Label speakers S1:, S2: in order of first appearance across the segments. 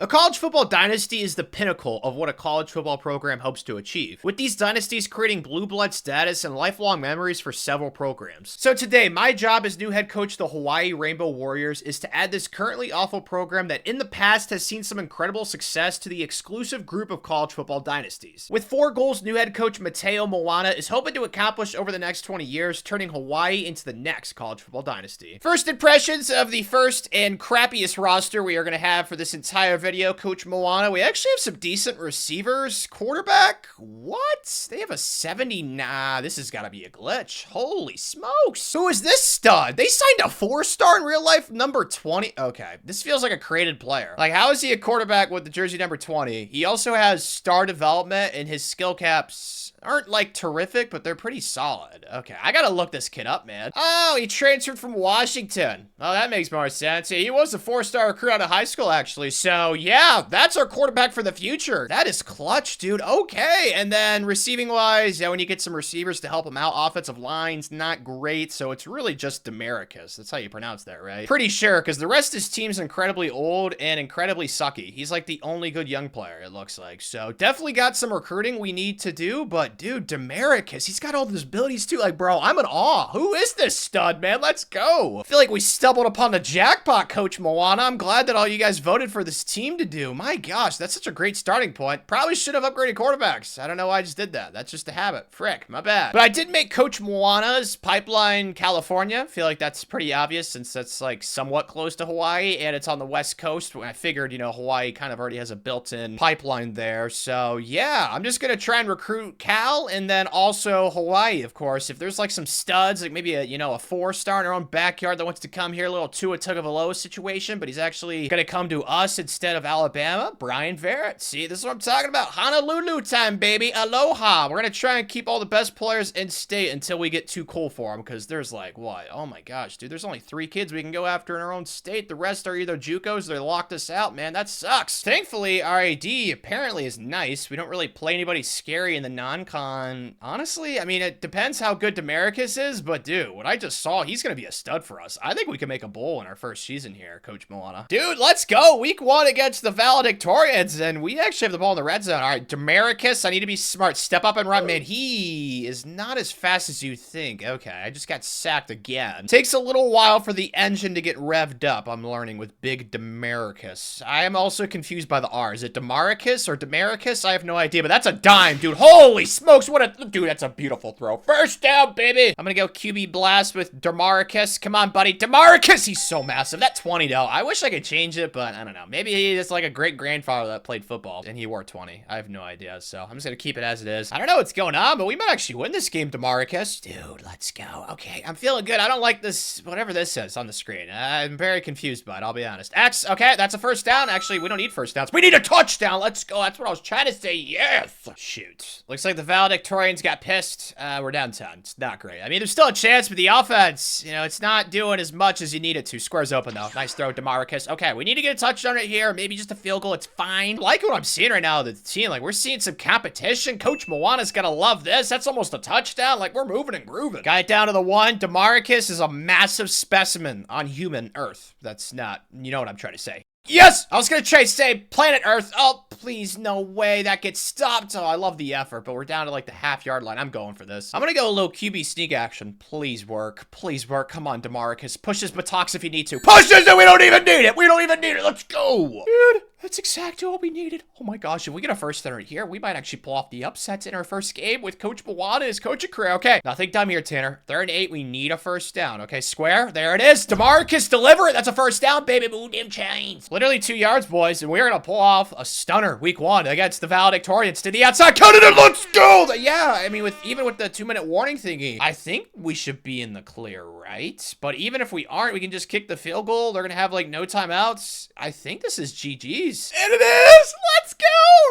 S1: A college football dynasty is the pinnacle of what a college football program hopes to achieve, with these dynasties creating blue blood status and lifelong memories for several programs. So today, my job as new head coach of the Hawaii Rainbow Warriors is to add this currently awful program that in the past has seen some incredible success to the exclusive group of college football dynasties. With 4 goals new head coach Mateo Moana is hoping to accomplish over the next 20 years, turning Hawaii into the next college football dynasty. First impressions of the first and crappiest roster we are going to have for this entire video, Coach Moana. We actually have some decent receivers. Quarterback? What? They have a 70? Nah, this has got to be a glitch. Holy smokes. Who is this stud? They signed a 4-star in real life, number 20. Okay, this feels like a created player. Like, how is he a quarterback with the jersey number 20? He also has star development, and his skill caps aren't like terrific, but they're pretty solid. Okay, I gotta look this kid up, man. Oh, he transferred from Washington. Oh, that makes more sense. Yeah, he was a 4-star recruit out of high school, actually. So yeah, that's our quarterback for the future. That is clutch, dude. Okay, and then receiving wise, yeah, when you get some receivers to help him out, offensive line's not great, so it's really just Demaricus. That's how you pronounce that, right? Pretty sure, because the rest of his team's incredibly old and incredibly sucky. He's like the only good young player, it looks like. So definitely got some recruiting we need to do, but dude, Demaricus, he's got all those abilities too. Like, bro, I'm in awe. Who is this stud, man? Let's go. I feel like we stumbled upon the jackpot, Coach Moana. I'm glad that all you guys voted for this team to do. My gosh, that's such a great starting point. Probably should have upgraded quarterbacks. I don't know why I just did that. That's just a habit. Frick, my bad. But I did make Coach Moana's Pipeline, California. I feel like that's pretty obvious since that's like somewhat close to Hawaii and it's on the West Coast. I figured, you know, Hawaii kind of already has a built-in pipeline there. So yeah, I'm just gonna try and recruit Cal and then also Hawaii, of course. If there's like some studs, like maybe a, you know, a 4-star in our own backyard that wants to come here, a little Tua Tagovailoa situation, but he's actually gonna come to us instead of Alabama. Brian Verrett. See, this is what I'm talking about. Honolulu time, baby. Aloha. We're gonna try and keep all the best players in state until we get too cool for them, because there's like, what? Oh my gosh, dude. There's only 3 kids we can go after in our own state. The rest are either JUCOs or they locked us out, man. That sucks. Thankfully, our AD apparently is nice. We don't really play anybody scary in the non-con. Honestly, I mean, it depends how good Demaricus is, but dude, what I just saw, he's gonna be a stud for us. I think we can make a bowl in our first season here, Coach Moana. Dude, let's go. Week 1 against the valedictorians, and we actually have the ball in the red zone. All right, Demaricus, I need to be smart. Step up and run, man. He is not as fast as you think. Okay, I just got sacked again. Takes a little while for the engine to get revved up, I'm learning, with big Demaricus. I am also confused by the R. Is it Demaricus or Demaricus? I have no idea, but that's a dime, dude. Holy smokes, what a... Dude, that's a beautiful throw. First down, baby. I'm gonna go QB blast with Demaricus. Come on, buddy. Demaricus! He's so massive. That 20, though. I wish I could change it, but I don't know. Maybe he is like a great-grandfather that played football, and he wore 20. I have no idea, so I'm just gonna keep it as it is. I don't know what's going on, but we might actually win this game, Demaricus. Dude, let's go. Okay, I'm feeling good. I don't like this, whatever this says on the screen. I'm very confused by it, I'll be honest. X, okay, that's a first down. Actually, we don't need first downs. We need a touchdown. Let's go. That's what I was trying to say. Yes! Shoot. Looks like the valedictorians got pissed. We're down 10. It's not great. I mean, there's still a chance, but the offense, you know, it's not doing as much as you need it to. Squares open, though. Nice throw, Demaricus. Okay, we need to get a touchdown right here. Maybe just a field goal. It's fine. I like what I'm seeing right now with the team. Like, we're seeing some competition. Coach Moana's gonna love this. That's almost a touchdown. Like, we're moving and grooving. Got it down to the 1. Demaricus is a massive specimen on human Earth. That's not, you know what I'm trying to say. Yes! I was gonna try to say planet Earth. Oh, please, no way. That gets stopped. Oh, I love the effort, but we're down to like the half-yard line. I'm going for this. I'm gonna go a little QB sneak action. Please work. Please work. Come on, Demaricus. Push his buttocks if you need to. Push this and we don't even need it. We don't even need it. Let's go. Dude, that's exactly what we needed. Oh my gosh, if we get a first down right here, we might actually pull off the upsets in our first game with Coach Moana as coaching career. Okay, nothing dumb here, Tanner. 3rd and 8, we need a first down. Okay, square. There it is. Demaricus, deliver it. That's a first down, baby. Move them chains. Literally 2 yards, boys, and we're gonna pull off a stunner week 1 against the valedictorians to the outside. Cut it in. Let's go. Yeah, I mean, even with the 2-minute warning thingy, I think we should be in the clear, right? But even if we aren't, we can just kick the field goal. They're gonna have like no timeouts. I think this is GG's. And it is! Let's go!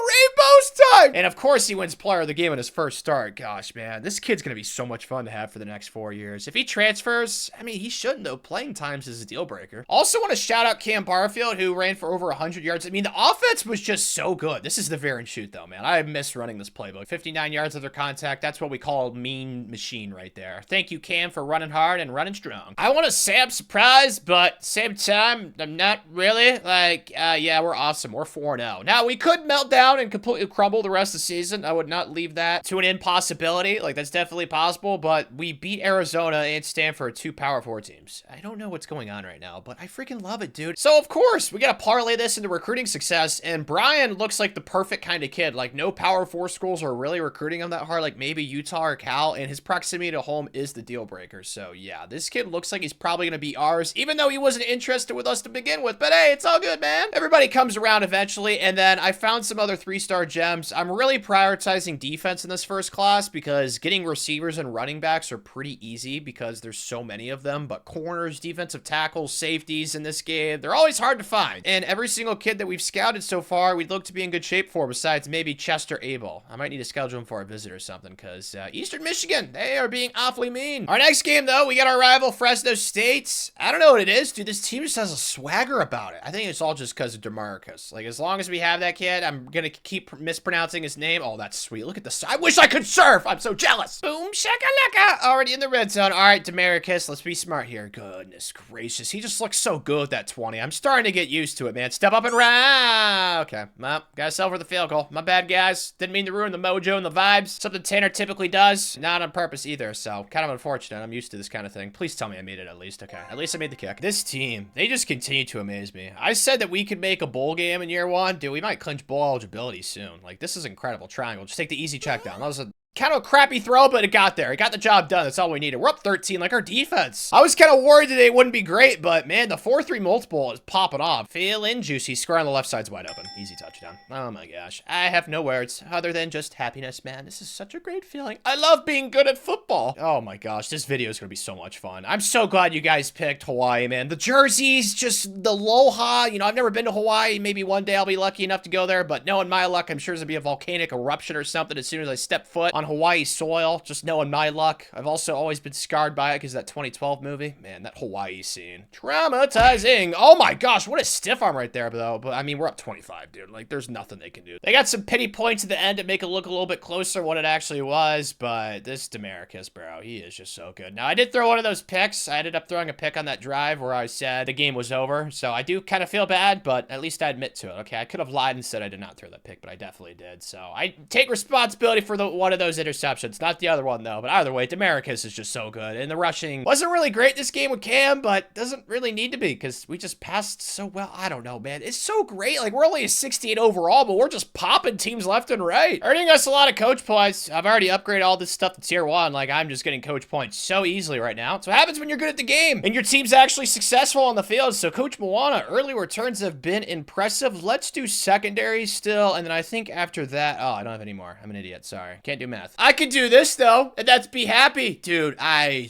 S1: Rainbows time! And of course he wins player of the game in his first start. Gosh, man, this kid's gonna be so much fun to have for the next 4 years. If he transfers, I mean, he shouldn't, though. Playing times is a deal breaker. Also want to shout out Cam Barfield, who ran for over 100 yards. I mean, the offense was just so good. This is the veer and shoot, though, man. I miss running this playbook. 59 yards after contact. That's what we call a mean machine right there. Thank you, Cam, for running hard and running strong. I want to say I'm surprised, but same time, I'm not really. Like, yeah, we're awesome. We're 4-0. Now, we could melt down and completely crumble the rest of the season. I would not leave that to an impossibility. Like, that's definitely possible, but we beat Arizona and Stanford, 2 Power 4 teams. I don't know what's going on right now, but I freaking love it, dude. So, of course, we gotta parlay this into recruiting success, and Brian looks like the perfect kind of kid. Like, no Power 4 schools are really recruiting him that hard, like maybe Utah or Cal, and his proximity to home is the deal breaker. So, yeah, this kid looks like he's probably gonna be ours, even though he wasn't interested with us to begin with. But hey, it's all good, man. Everybody comes around eventually, and then I found some other 3-star gems. I'm really prioritizing defense in this first class because getting receivers and running backs are pretty easy because there's so many of them, but corners, defensive tackles, safeties in this game, they're always hard to find. And every single kid that we've scouted so far, we'd look to be in good shape for, besides maybe Chester Abel. I might need to schedule him for a visit or something because Eastern Michigan, they are being awfully mean. Our next game, though, we got our rival Fresno State. I don't know what it is, dude. This team just has a swagger about it. I think it's all just because of DeMarcus. Like, as long as we have that kid, I'm gonna keep mispronouncing his name. Oh, that's sweet. Look at this. I wish I could surf. I'm so jealous. Boom, shakalaka. Already in the red zone. All right, DeMarcus, let's be smart here. Goodness gracious. He just looks so good with that 20. I'm starting to get used to it, man. Step up and run. Okay, well, gotta settle for the field goal. My bad, guys. Didn't mean to ruin the mojo and the vibes. Something Tanner typically does. Not on purpose either, so kind of unfortunate. I'm used to this kind of thing. Please tell me I made it at least. Okay, at least I made the kick. This team, they just continue to amaze me. I said that we could make a bowl game in year 1. Dude, we might clinch bowl eligibility soon. Like, this is incredible. Triangle. Just take the easy check down. That was a kind of a crappy throw, but it got there. It got the job done. That's all we needed. We're up 13, like our defense. I was kind of worried that it wouldn't be great, but man, the 4-3 multiple is popping off. Feeling juicy. Square on the left side's wide open. Easy touchdown. Oh my gosh. I have no words other than just happiness, man. This is such a great feeling. I love being good at football. Oh my gosh. This video is going to be so much fun. I'm so glad you guys picked Hawaii, man. The jerseys, just the aloha. You know, I've never been to Hawaii. Maybe one day I'll be lucky enough to go there, but knowing my luck, I'm sure there's going to be a volcanic eruption or something as soon as I step foot on Hawaii soil. Just knowing my luck. I've also always been scarred by it because that 2012 movie. Man, that Hawaii scene. Traumatizing. Oh my gosh, what a stiff arm right there, though. But I mean, we're up 25, dude. Like, there's nothing they can do. They got some pity points at the end to make it look a little bit closer what it actually was, but this DeMarcus, bro, he is just so good. Now, I did throw one of those picks. I ended up throwing a pick on that drive where I said the game was over, so I do kind of feel bad, but at least I admit to it, okay? I could have lied and said I did not throw that pick, but I definitely did, so I take responsibility for one of those interceptions. Not the other one, though. But either way, DeMarcus is just so good. And the rushing wasn't really great this game with Cam, but doesn't really need to be because we just passed so well. I don't know, man. It's so great. Like, we're only a 68 overall, but we're just popping teams left and right. Earning us a lot of coach points. I've already upgraded all this stuff to tier 1. Like, I'm just getting coach points so easily right now. It's what happens when you're good at the game and your team's actually successful on the field. So, Coach Moana, early returns have been impressive. Let's do secondary still. And then I think after that, oh, I don't have any more. I'm an idiot. Sorry. Can't do math. I could do this, though. And that's be happy. Dude, I'm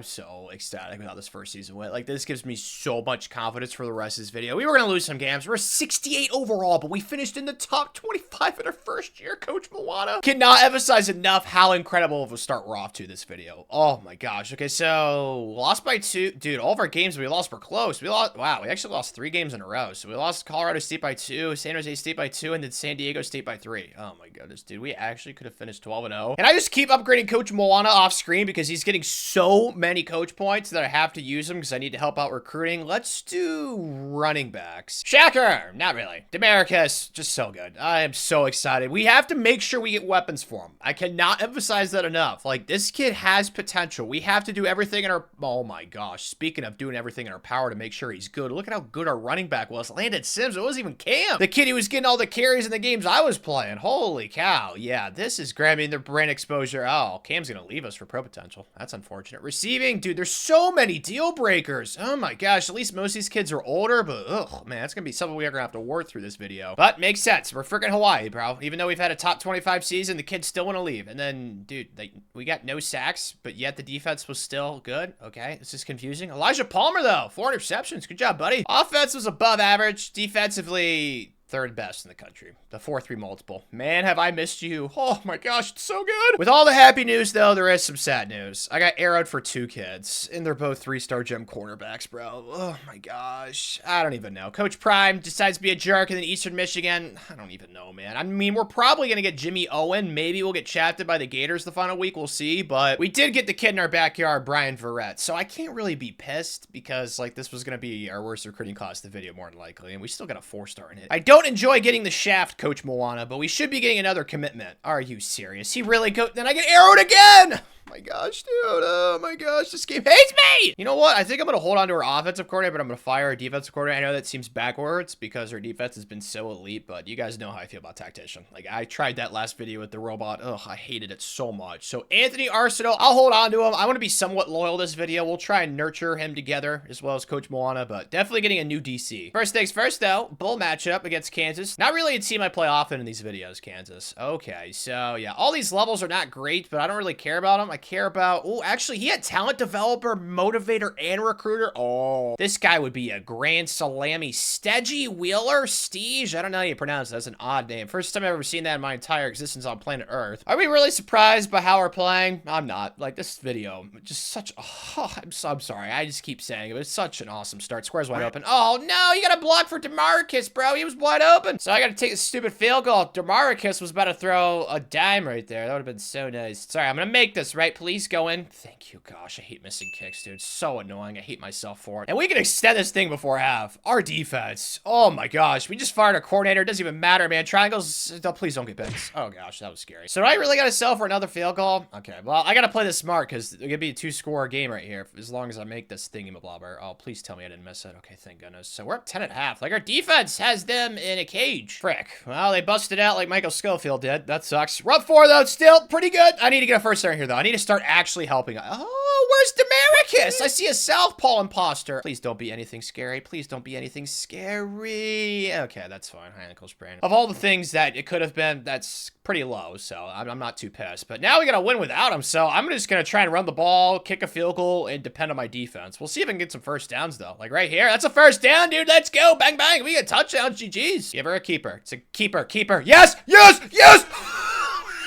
S1: so ecstatic with how this first season went. Like, this gives me so much confidence for the rest of this video. We were going to lose some games. We're 68 overall, but we finished in the top 25 in our first year, Coach Moana. Cannot emphasize enough how incredible of a start we're off to this video. Oh my gosh. Okay, so lost by 2. Dude, all of our games we lost were close. Wow, we actually lost 3 games in a row. So we lost Colorado State by 2, San Jose State by 2, and then San Diego State by 3. Oh my goodness, dude. We actually could have finished 12-0. And I just keep upgrading Coach Moana off screen because he's getting so many coach points that I have to use him because I need to help out recruiting. Let's do running backs. Shacker, not really. DeMarcus, just so good. I am so excited. We have to make sure we get weapons for him. I cannot emphasize that enough. Like, this kid has potential. We have to do everything in our, oh my gosh, speaking of doing everything in our power to make sure he's good, look at how good our running back was. Landon Sims, it wasn't even Cam. The kid who was getting all the carries in the games I was playing. Holy cow. Yeah, this is grabbing their brain exposure. Oh, Cam's gonna leave us for pro potential. That's unfortunate. Receiving, dude, there's so many deal breakers. Oh my gosh, at least most of these kids are older, but ugh, man, that's gonna be something we are gonna have to work through this video. But makes sense. We're freaking Hawaii, bro. Even though we've had a top 25 season, the kids still want to leave. And then, dude, we got no sacks, but yet the defense was still good. Okay, this is confusing. Elijah Palmer, though, 4 interceptions. Good job, buddy. Offense was above average. Defensively, Third best in the country. The 4-3 multiple. Man, have I missed you. Oh my gosh, it's so good. With all the happy news, though, there is some sad news. I got arrowed for 2 kids, and they're both 3-star gym cornerbacks, bro. Oh my gosh. I don't even know. Coach Prime decides to be a jerk in Eastern Michigan. I don't even know, man. I mean, we're probably going to get Jimmy Owen. Maybe we'll get shafted by the Gators the final week. We'll see. But we did get the kid in our backyard, Brian Verrett. So I can't really be pissed because, like, this was going to be our worst recruiting class of the video, more than likely. And we still got a 4-star in it. I don't enjoy getting the shaft, Coach Moana, but we should be getting another commitment. Are you serious? He really then I get arrowed again! Oh my gosh, dude. Oh my gosh, this game hates me! You know what? I think I'm going to hold on to our offensive coordinator, but I'm going to fire our defensive coordinator. I know that seems backwards because our defense has been so elite, but you guys know how I feel about tactician. Like, I tried that last video with the robot. Ugh, I hated it so much. So, Anthony Arsenault, I'll hold on to him. I want to be somewhat loyal this video. We'll try and nurture him together, as well as Coach Moana, but definitely getting a new DC. First things first, though, bowl matchup against Kansas. Not really a team I play often in these videos, Kansas. Okay, so, yeah, all these levels are not great, but I don't really care about them. I care about... Oh, actually, he had talent developer, motivator, and recruiter. Oh, this guy would be a grand salami. Steggy Wheeler? Stege? I don't know how you pronounce it. That's an odd name. First time I've ever seen that in my entire existence on planet Earth. Are we really surprised by how we're playing? I'm not. Like, this video, just such... Oh, I'm sorry. I just keep saying it, but it's such an awesome start. Square's wide open. Oh, no, you got to block for DeMarcus, bro. He was wide open. So I got to take a stupid field goal. DeMarcus was about to throw a dime right there. That would have been so nice. Sorry, I'm going to make this, right? Please go in. Thank you. Gosh, I hate missing kicks, dude. So annoying. I hate myself for it. And we can extend this thing before half. Our defense. Oh my gosh. We just fired a coordinator. It doesn't even matter, man. Triangles. Oh, please don't get picks. Oh gosh, that was scary. So do I really got to sell for another field goal? Okay, well, I got to play this smart because it could be a 2-score game right here as long as I make this thingy-mablobber. Oh, please tell me I didn't miss it. Okay, thank goodness. So we're up 10 at half. Like, our defense has them in a cage. Frick. Well, they busted out like Michael Schofield did. That sucks. We're up 4, though. Still pretty good. I need to get a first start here, though. I need to start actually helping. Oh, where's Demaricus? I see a Southpaw imposter. Please don't be anything scary. Please don't be anything scary. Okay, that's fine. High ankle sprain. Of all the things that it could have been, that's pretty low, so I'm not too pissed. But now we gotta win without him, so I'm just gonna try and run the ball, kick a field goal, and depend on my defense. We'll see if I can get some first downs, though. Like right here. That's a first down, dude. Let's go. Bang, bang. We get touchdowns. GG's. Give her a keeper. It's a keeper. Keeper. Yes! Yes! Yes!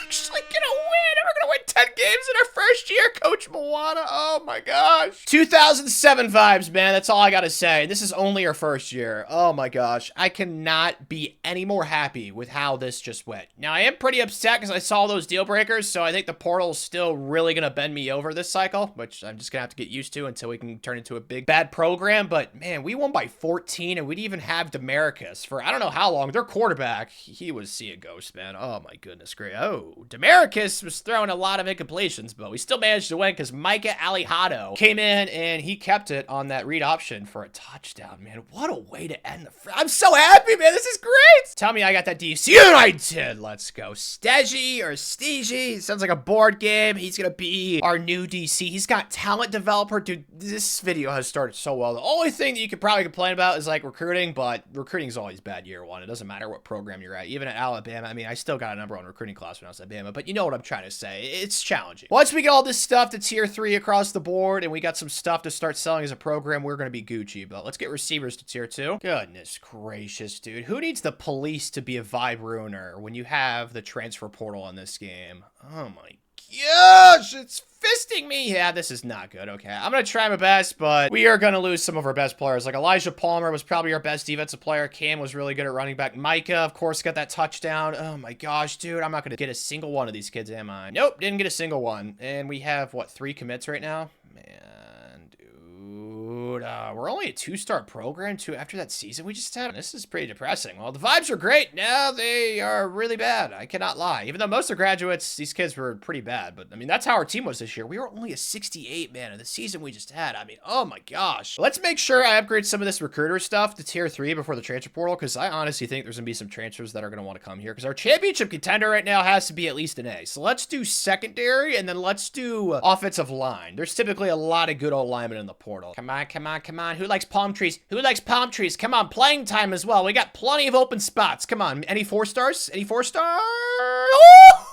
S1: Actually gonna win. We're gonna win 10 games in our first year, Coach Moana. Oh my gosh. 2007 vibes, man. That's all I gotta say. This is only our first year. Oh my gosh. I cannot be any more happy with how this just went. Now, I am pretty upset because I saw those deal breakers, so I think the portal is still really gonna bend me over this cycle, which I'm just gonna have to get used to until we can turn into a big bad program. But man, we won by 14, and we didn't even have Demaricus for I don't know how long. Their quarterback, he was seeing a ghost, man. Oh my goodness, great. Oh, Demaricus was throwing a lot of incompletions, but we still managed to win because Micah Alejado came in and he kept it on that read option for a touchdown, man. What a way to end the... I'm so happy, man. This is great. Tell me I got that DC. And I did. Let's go. Steggy or Stege. Sounds like a board game. He's going to be our new DC. He's got talent developer. Dude, this video has started so well. The only thing that you could probably complain about is like recruiting, but recruiting is always bad year one. It doesn't matter what program you're at. Even at Alabama, I mean, I still got a number 1 recruiting class when I was at Bama, but you know what I'm trying to say. It's challenging. Once we get all this stuff to tier 3 across the board and we got some stuff to start selling as a program, we're going to be Gucci. But let's get receivers to tier 2. Goodness gracious, dude. Who needs the police to be a vibe ruiner when you have the transfer portal in this game? Oh my gosh, it's fisting me. Yeah, this is not good. Okay, I'm going to try my best, but we are going to lose some of our best players. Like Elijah Palmer was probably our best defensive player. Cam was really good at running back. Micah, of course, got that touchdown. Oh my gosh, dude. I'm not going to get a single one of these kids, am I? Nope, didn't get a single one. And we have, what, 3 commits right now? Man, dude. We're only a 2-star program, too, after that season we just had. This is pretty depressing. Well, the vibes are great. Now they are really bad. I cannot lie. Even though most of the graduates, these kids were pretty bad. But, I mean, that's how our team was this year. We were only a 68, man, in the season we just had. I mean, oh my gosh. Let's make sure I upgrade some of this recruiter stuff to tier 3 before the transfer portal, because I honestly think there's going to be some transfers that are going to want to come here, because our championship contender right now has to be at least an A. So let's do secondary, and then let's do offensive line. There's typically a lot of good old linemen in the portal. Come on, come on, come on. Who likes palm trees? Who likes palm trees? Come on, playing time as well. We got plenty of open spots. Come on. Any 4 stars? Any 4 stars? Oh,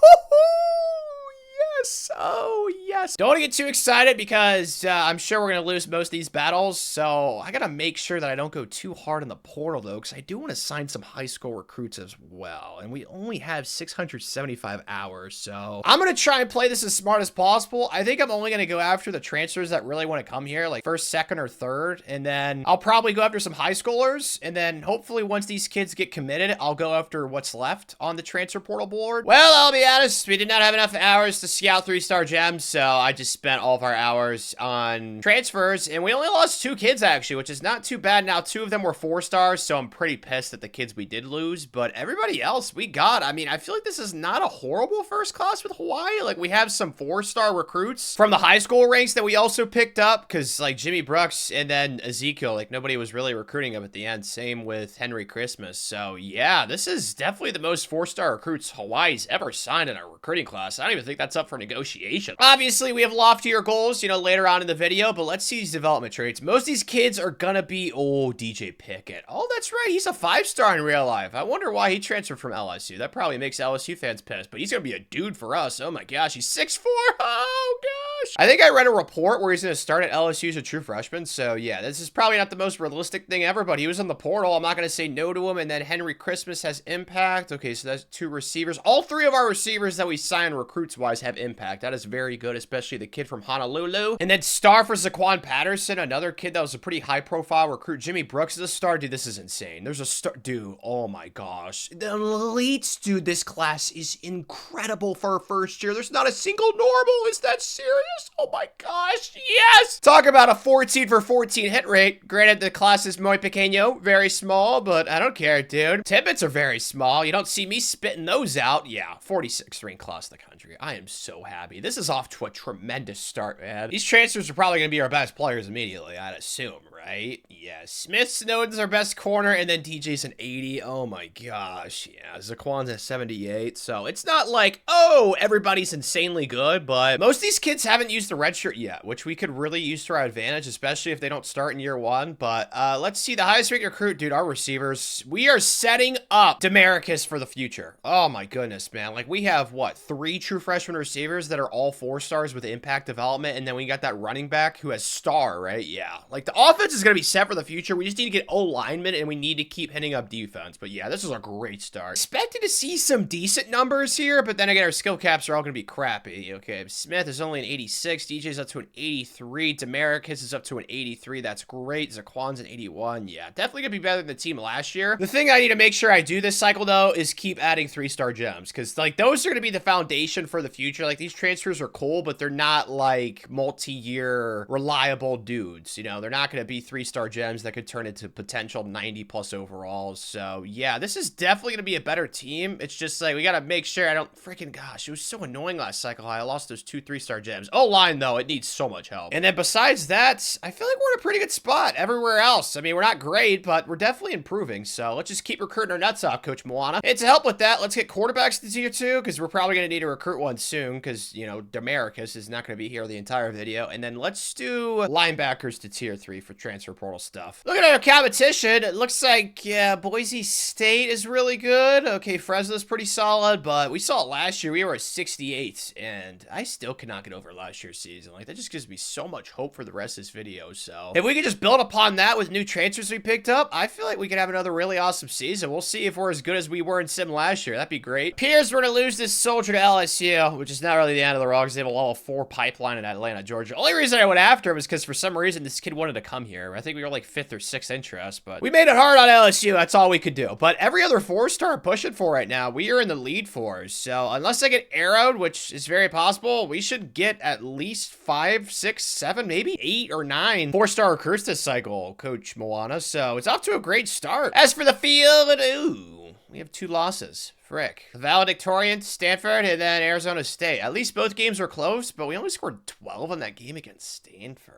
S1: yes. Oh, yes. class. Don't get too excited because I'm sure we're going to lose most of these battles. So I got to make sure that I don't go too hard in the portal, though, because I do want to sign some high school recruits as well. And we only have 675 hours. So I'm going to try and play this as smart as possible. I think I'm only going to go after the transfers that really want to come here, like first, second, or third. And then I'll probably go after some high schoolers. And then hopefully once these kids get committed, I'll go after what's left on the transfer portal board. Well, I'll be honest, we did not have enough hours to scout 3-star gems. So I just spent all of our hours on transfers. And we only lost 2 kids, actually, which is not too bad. Now, 2 of them were 4 stars. So I'm pretty pissed at the kids we did lose. But everybody else we got. I mean, I feel like this is not a horrible first class with Hawaii. Like, we have some 4-star recruits from the high school ranks that we also picked up, because like Jimmy Brooks and then Ezekiel, like nobody was really recruiting him at the end. Same with Henry Christmas. So yeah, this is definitely the most 4-star recruits Hawaii's ever signed in our recruiting class. I don't even think that's up for negotiation. Obviously, we have loftier goals, you know, later on in the video, but let's see these development traits. Most of these kids are gonna be, oh, DJ Pickett. Oh, that's right, he's a 5-star in real life. I wonder why he transferred from LSU. That probably makes LSU fans pissed, but he's gonna be a dude for us. Oh my gosh, he's 6'4". Oh gosh. I think I read a report where he's gonna start at LSU as a true freshman. So yeah, this is probably not the most realistic thing ever, but he was in the portal. I'm not gonna say no to him. And then Henry Christmas has impact. Okay, so that's 2 receivers. All 3 of our receivers that we sign recruits wise have impact. That is very good, especially the kid from Honolulu. And then star for Zaquan Patterson, another kid that was a pretty high profile recruit. Jimmy Brooks is a star. Dude, this is insane. There's a star. Dude, oh my gosh. The elites, dude, this class is incredible for a first year. There's not a single normal. Is that serious? Oh my gosh, yes! Talk about a 14 for 14 hit rate. Granted, the class is muy pequeño, very small, but I don't care, dude. Tidbits are very small. You don't see me spitting those out. Yeah, 46th ranked class in the country. I am so happy. This is off to a tremendous start, man. These transfers are probably going to be our best players immediately, I'd assume, right? Yeah, Smith Snowden's our best corner, and then DJ's an 80. Oh my gosh, yeah. Zaquan's at 78, so it's not like, oh, everybody's insanely good, but most of these kids haven't used the red shirt yet, which we could really use to our advantage, especially if they don't start in year 1. But let's see, the highest ranked recruit, dude, our receivers. We are setting up Demarcus for the future. Oh my goodness, man. Like, we have, what, 3 true freshman receivers that are all 4 stars with impact development, and then we got that running back who has star, right? Yeah. Like, the offense is going to be set for the future. We just need to get O-linemen, and we need to keep hitting up defense. But yeah, this is a great start. Expected to see some decent numbers here, but then again, our skill caps are all going to be crappy. Okay, Smith is only an 86. DJ's up to an 83. Demarcus is up to an 83. That's great. Zaquan's an 81. Yeah, definitely going to be better than the team last year. The thing I need to make sure I do this cycle, though, is keep adding 3-star gems, because, like, those are going to be the foundation for the future. Like, these transfers are cool, but they're not, like, multi-year reliable dudes. You know, they're not going to be 3-star gems that could turn into potential 90-plus overalls. So, yeah, this is definitely going to be a better team. It's just, like, we got to make sure I don't freaking, gosh, it was so annoying last cycle. I lost those 2 3-star gems. O-line, though, it needs so much help. And then besides that, I feel like we're in a pretty good spot everywhere else. I mean, we're not great, but we're definitely improving. So let's just keep recruiting our nuts off, Coach Moana. And to help with that, let's get quarterbacks to tier 2, because we're probably going to need to recruit one soon, because, you know, Demarcus is not going to be here the entire video. And then let's do linebackers to tier 3 for transfer portal stuff. Look at our competition. It looks like, yeah, Boise State is really good. Okay, Fresno's pretty solid, but we saw it last year. We were a 68, and I still cannot get over last year's season. Like, that just gives me so much hope for the rest of this video. So if we could just build upon that with new transfers we picked up, I feel like we could have another really awesome season. We'll see if we're as good as we were in Sim last year. That'd be great. Appears we're going to lose this soldier to LSU, which is not really the end of the road, because they have a level 4 pipeline in Atlanta, Georgia. Only reason I went after him is because for some reason this kid wanted to come here. I think we were like 5th or 6th interest, but we made it hard on LSU. That's all we could do. But every other 4-star I'm pushing for right now, we are in the lead for. So unless I get arrowed, which is very possible, we should get at least 5, 6, 7, maybe 8 or 9 4-star recruits this cycle, Coach Moana. So it's off to a great start. As for the field, ooh, we have 2 losses. Frick. The valedictorian, Stanford, and then Arizona State. At least both games were close, but we only scored 12 on that game against Stanford.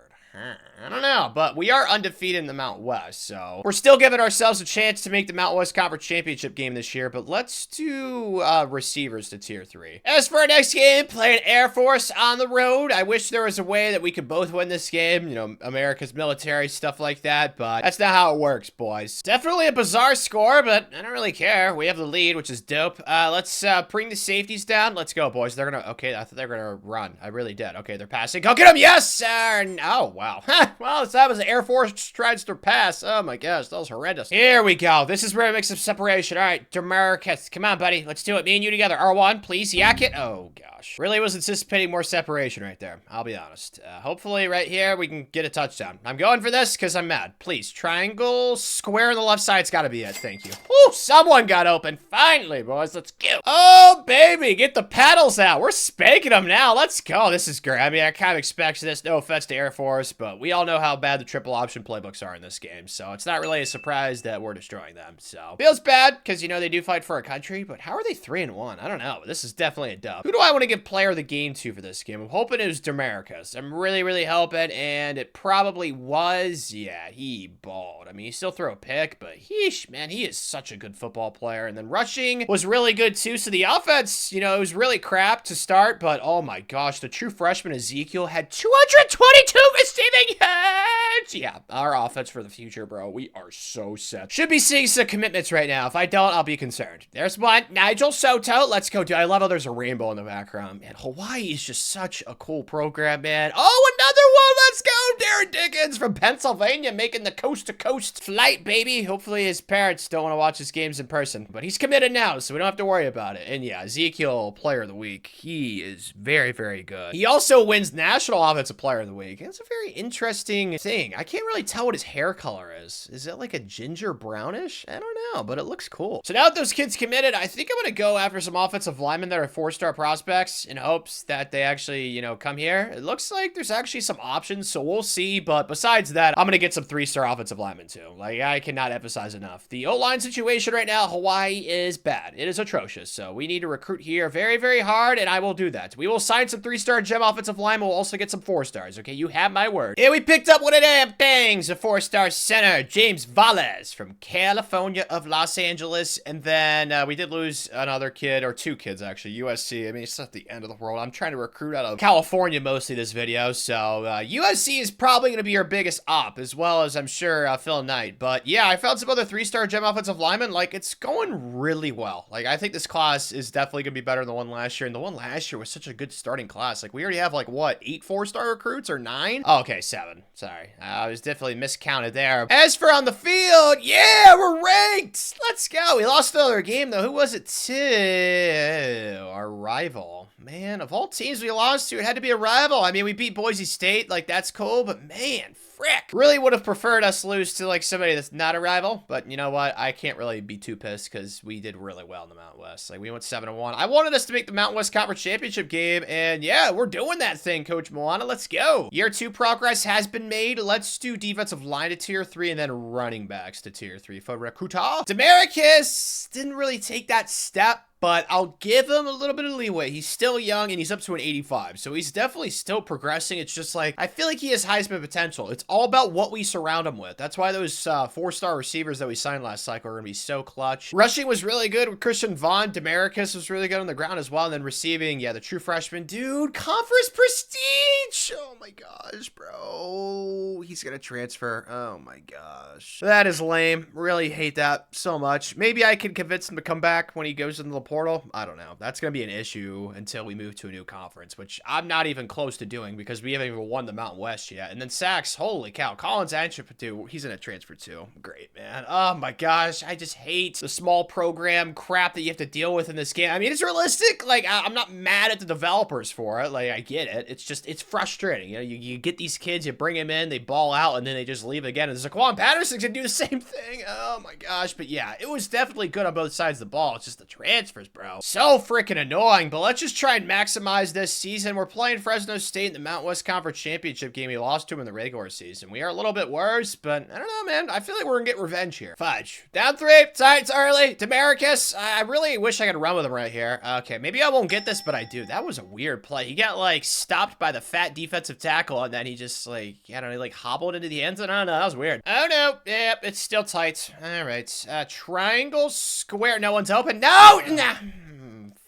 S1: I don't know, but we are undefeated in the Mountain West, so we're still giving ourselves a chance to make the Mountain West Conference Championship game this year, but let's do receivers to tier 3. As for our next game, playing Air Force on the road. I wish there was a way that we could both win this game, you know, America's military, stuff like that, but that's not how it works, boys. Definitely a bizarre score, but I don't really care. We have the lead, which is dope. Let's bring the safeties down. Let's go, boys. They're gonna, okay, I thought they were gonna run. I really did. Okay, they're passing. Go get them, yes, sir! Oh, wow. Well, that was the Air Force tries to pass. Oh my gosh, that was horrendous. Here we go. This is where it makes some separation. All right, Demarcus, come on, buddy. Let's do it. Me and you together. R1, please, yak it. Oh, gosh. Really was anticipating more separation right there. I'll be honest. Hopefully right here we can get a touchdown. I'm going for this because I'm mad. Please, triangle, square on the left side's got to be it. Thank you. Woo, someone got open. Finally, boys. Let's go. Oh, baby, get the paddles out. We're spanking them now. Let's go. This is great. I mean, I kind of expect this. No offense to Air Force, but we all know how bad the triple option playbooks are in this game, so it's not really a surprise that we're destroying them. So feels bad because, you know, they do fight for a country, but how are they 3-1? I don't know. This is definitely a dub. Who do I want to give player of the game to for this game? I'm hoping it was Demarcus. I'm really hoping, and it probably was. Yeah, he balled. I mean, he still threw a pick, but heesh, man, he is such a good football player. And then rushing was really good too. So the offense, you know, it was really crap to start, but oh my gosh, the true freshman Ezekiel had 222 receiving yards. Yeah, our offense for the future, bro. We are so set. Should be seeing some commitments right now. If I don't, I'll be concerned. There's one. Nigel Soto. Let's go, dude. I love how there's a rainbow in the background. Man, Hawaii is just such a cool program, man. Oh, another one. Let's go. Darren Dickens from Pennsylvania making the coast-to-coast flight, baby. Hopefully his parents don't want to watch his games in person, but he's committed now, so we don't have to worry about it. And yeah, Ezekiel, player of the week. He is very good. He also wins National Offensive Player of the Week. It's a very interesting thing. I can't really tell what his hair color is. Is it like a ginger brownish? I don't know, but it looks cool. So now that those kids committed, I think I'm going to go after some offensive linemen that are 4-star prospects in hopes that they actually, you know, come here. It looks like there's actually some options, so we'll see. But besides that, I'm going to get some 3-star offensive linemen too. Like, I cannot emphasize enough. The O-line situation right now, Hawaii is bad. It is atrocious. So we need to recruit here very hard, and I will do that. We will sign some 3-star gem offensive linemen. We'll also get some 4-stars. Okay, you have my word. And we picked up one of them bangs, a 4-star center, James Valles from California of Los Angeles. And then we did lose another kid, or 2 kids actually, USC. I mean, it's not the end of the world. I'm trying to recruit out of California mostly this video. So USC is probably going to be our biggest op, as well as I'm sure Phil Knight. But yeah, I found some other 3-star gem offensive linemen. Like, it's going really well. Like, I think this class is definitely going to be better than the one last year. And the one last year was such a good starting class. Like, we already have like, what, 8 4-star recruits or 9? Oh, okay, 7. Sorry. I was definitely miscounted there. As for on the field, yeah, we're ranked. Let's go. We lost another game, though. Who was it to? Our rival. Man, of all teams we lost to, it had to be a rival. I mean, we beat Boise State. Like, that's cool. But, man, frick. Really would have preferred us lose to, like, somebody that's not a rival. But you know what? I can't really be too pissed because we did really well in the Mountain West. Like, we went 7-1. I wanted us to make the Mountain West Conference Championship game. And, yeah, we're doing that thing, Coach Moana. Let's go. Year 2 progress has been made. Let's do defensive line to tier 3 and then running backs to tier 3 for recruiter. Demarcus didn't really take that step, but I'll give him a little bit of leeway. He's still young, and he's up to an 85, so he's definitely still progressing. It's just like, I feel like he has Heisman potential. It's all about what we surround him with. That's why those 4-star receivers that we signed last cycle are going to be so clutch. Rushing was really good with Christian Vaughn. Demarcus was really good on the ground as well, and then receiving, yeah, the true freshman. Dude, conference prestige! Oh my gosh, bro. He's going to transfer. Oh my gosh. That is lame. Really hate that so much. Maybe I can convince him to come back when he goes into the portal. I don't know. That's going to be an issue until we move to a new conference, which I'm not even close to doing because we haven't even won the Mountain West yet. And then sacks, holy cow. Collins Anchip, he's in a transfer too. Great, man. Oh my gosh. I just hate the small program crap that you have to deal with in this game. I mean, it's realistic. Like, I'm not mad at the developers for it. Like, I get it. It's just, it's frustrating. You know, you get these kids, you bring them in, they ball out, and then they just leave again. And Zaquan Patterson's going to do the same thing. Oh my gosh. But yeah, it was definitely good on both sides of the ball. It's just the transfer transfers, bro. So freaking annoying, but let's just try and maximize this season. We're playing Fresno State in the Mountain West Conference Championship game. We lost to them in the regular season. We are a little bit worse, but I don't know, man. I feel like we're gonna get revenge here. Fudge. Down 3. Sorry, it's early. Demaricus. I really wish I could run with him right here. Okay, maybe I won't get this, but I do. That was a weird play. He got, like, stopped by the fat defensive tackle, and then he just, like, I don't know, he, like, hobbled into the end zone. I don't know. That was weird. Oh, no. Yep, it's still tight. All right. Triangle, square. No one's open. No! Nah.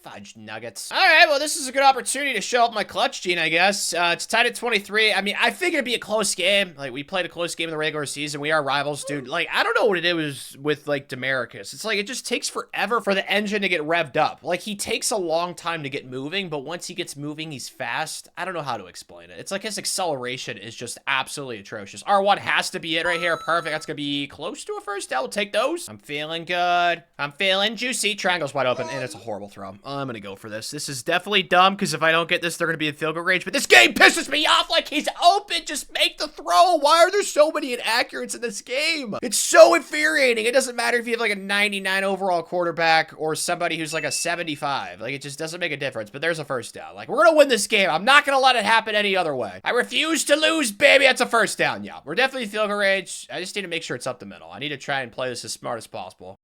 S1: Fudge nuggets. All right, well, this is a good opportunity to show up my clutch gene, I guess. It's tied at 23. I mean, I figured it'd be a close game. Like, we played a close game in the regular season. We are rivals, dude. Like, I don't know what it is with, like, Demaricus. It's like, it just takes forever for the engine to get revved up. Like, he takes a long time to get moving, but once he gets moving, he's fast. I don't know how to explain it. It's like his acceleration is just absolutely atrocious. R1 has to be it right here. Perfect. That's gonna be close to a first down. We'll take those. I'm feeling good. I'm feeling juicy. Triangle's wide open, and it's a horrible throw. I'm gonna go for this. This is definitely dumb, because if I don't get this, they're gonna be in field goal range, but this game pisses me off. Like, he's open. Just make the throw. Why are there so many inaccurates in this game? It's so infuriating. It doesn't matter if you have, like, a 99 overall quarterback or somebody who's, like, a 75. Like, it just doesn't make a difference, but there's a first down. Like, we're gonna win this game. I'm not gonna let it happen any other way. I refuse to lose, baby. That's a first down. Yeah, we're definitely field goal range. I just need to make sure it's up the middle. I need to try and play this as smart as possible.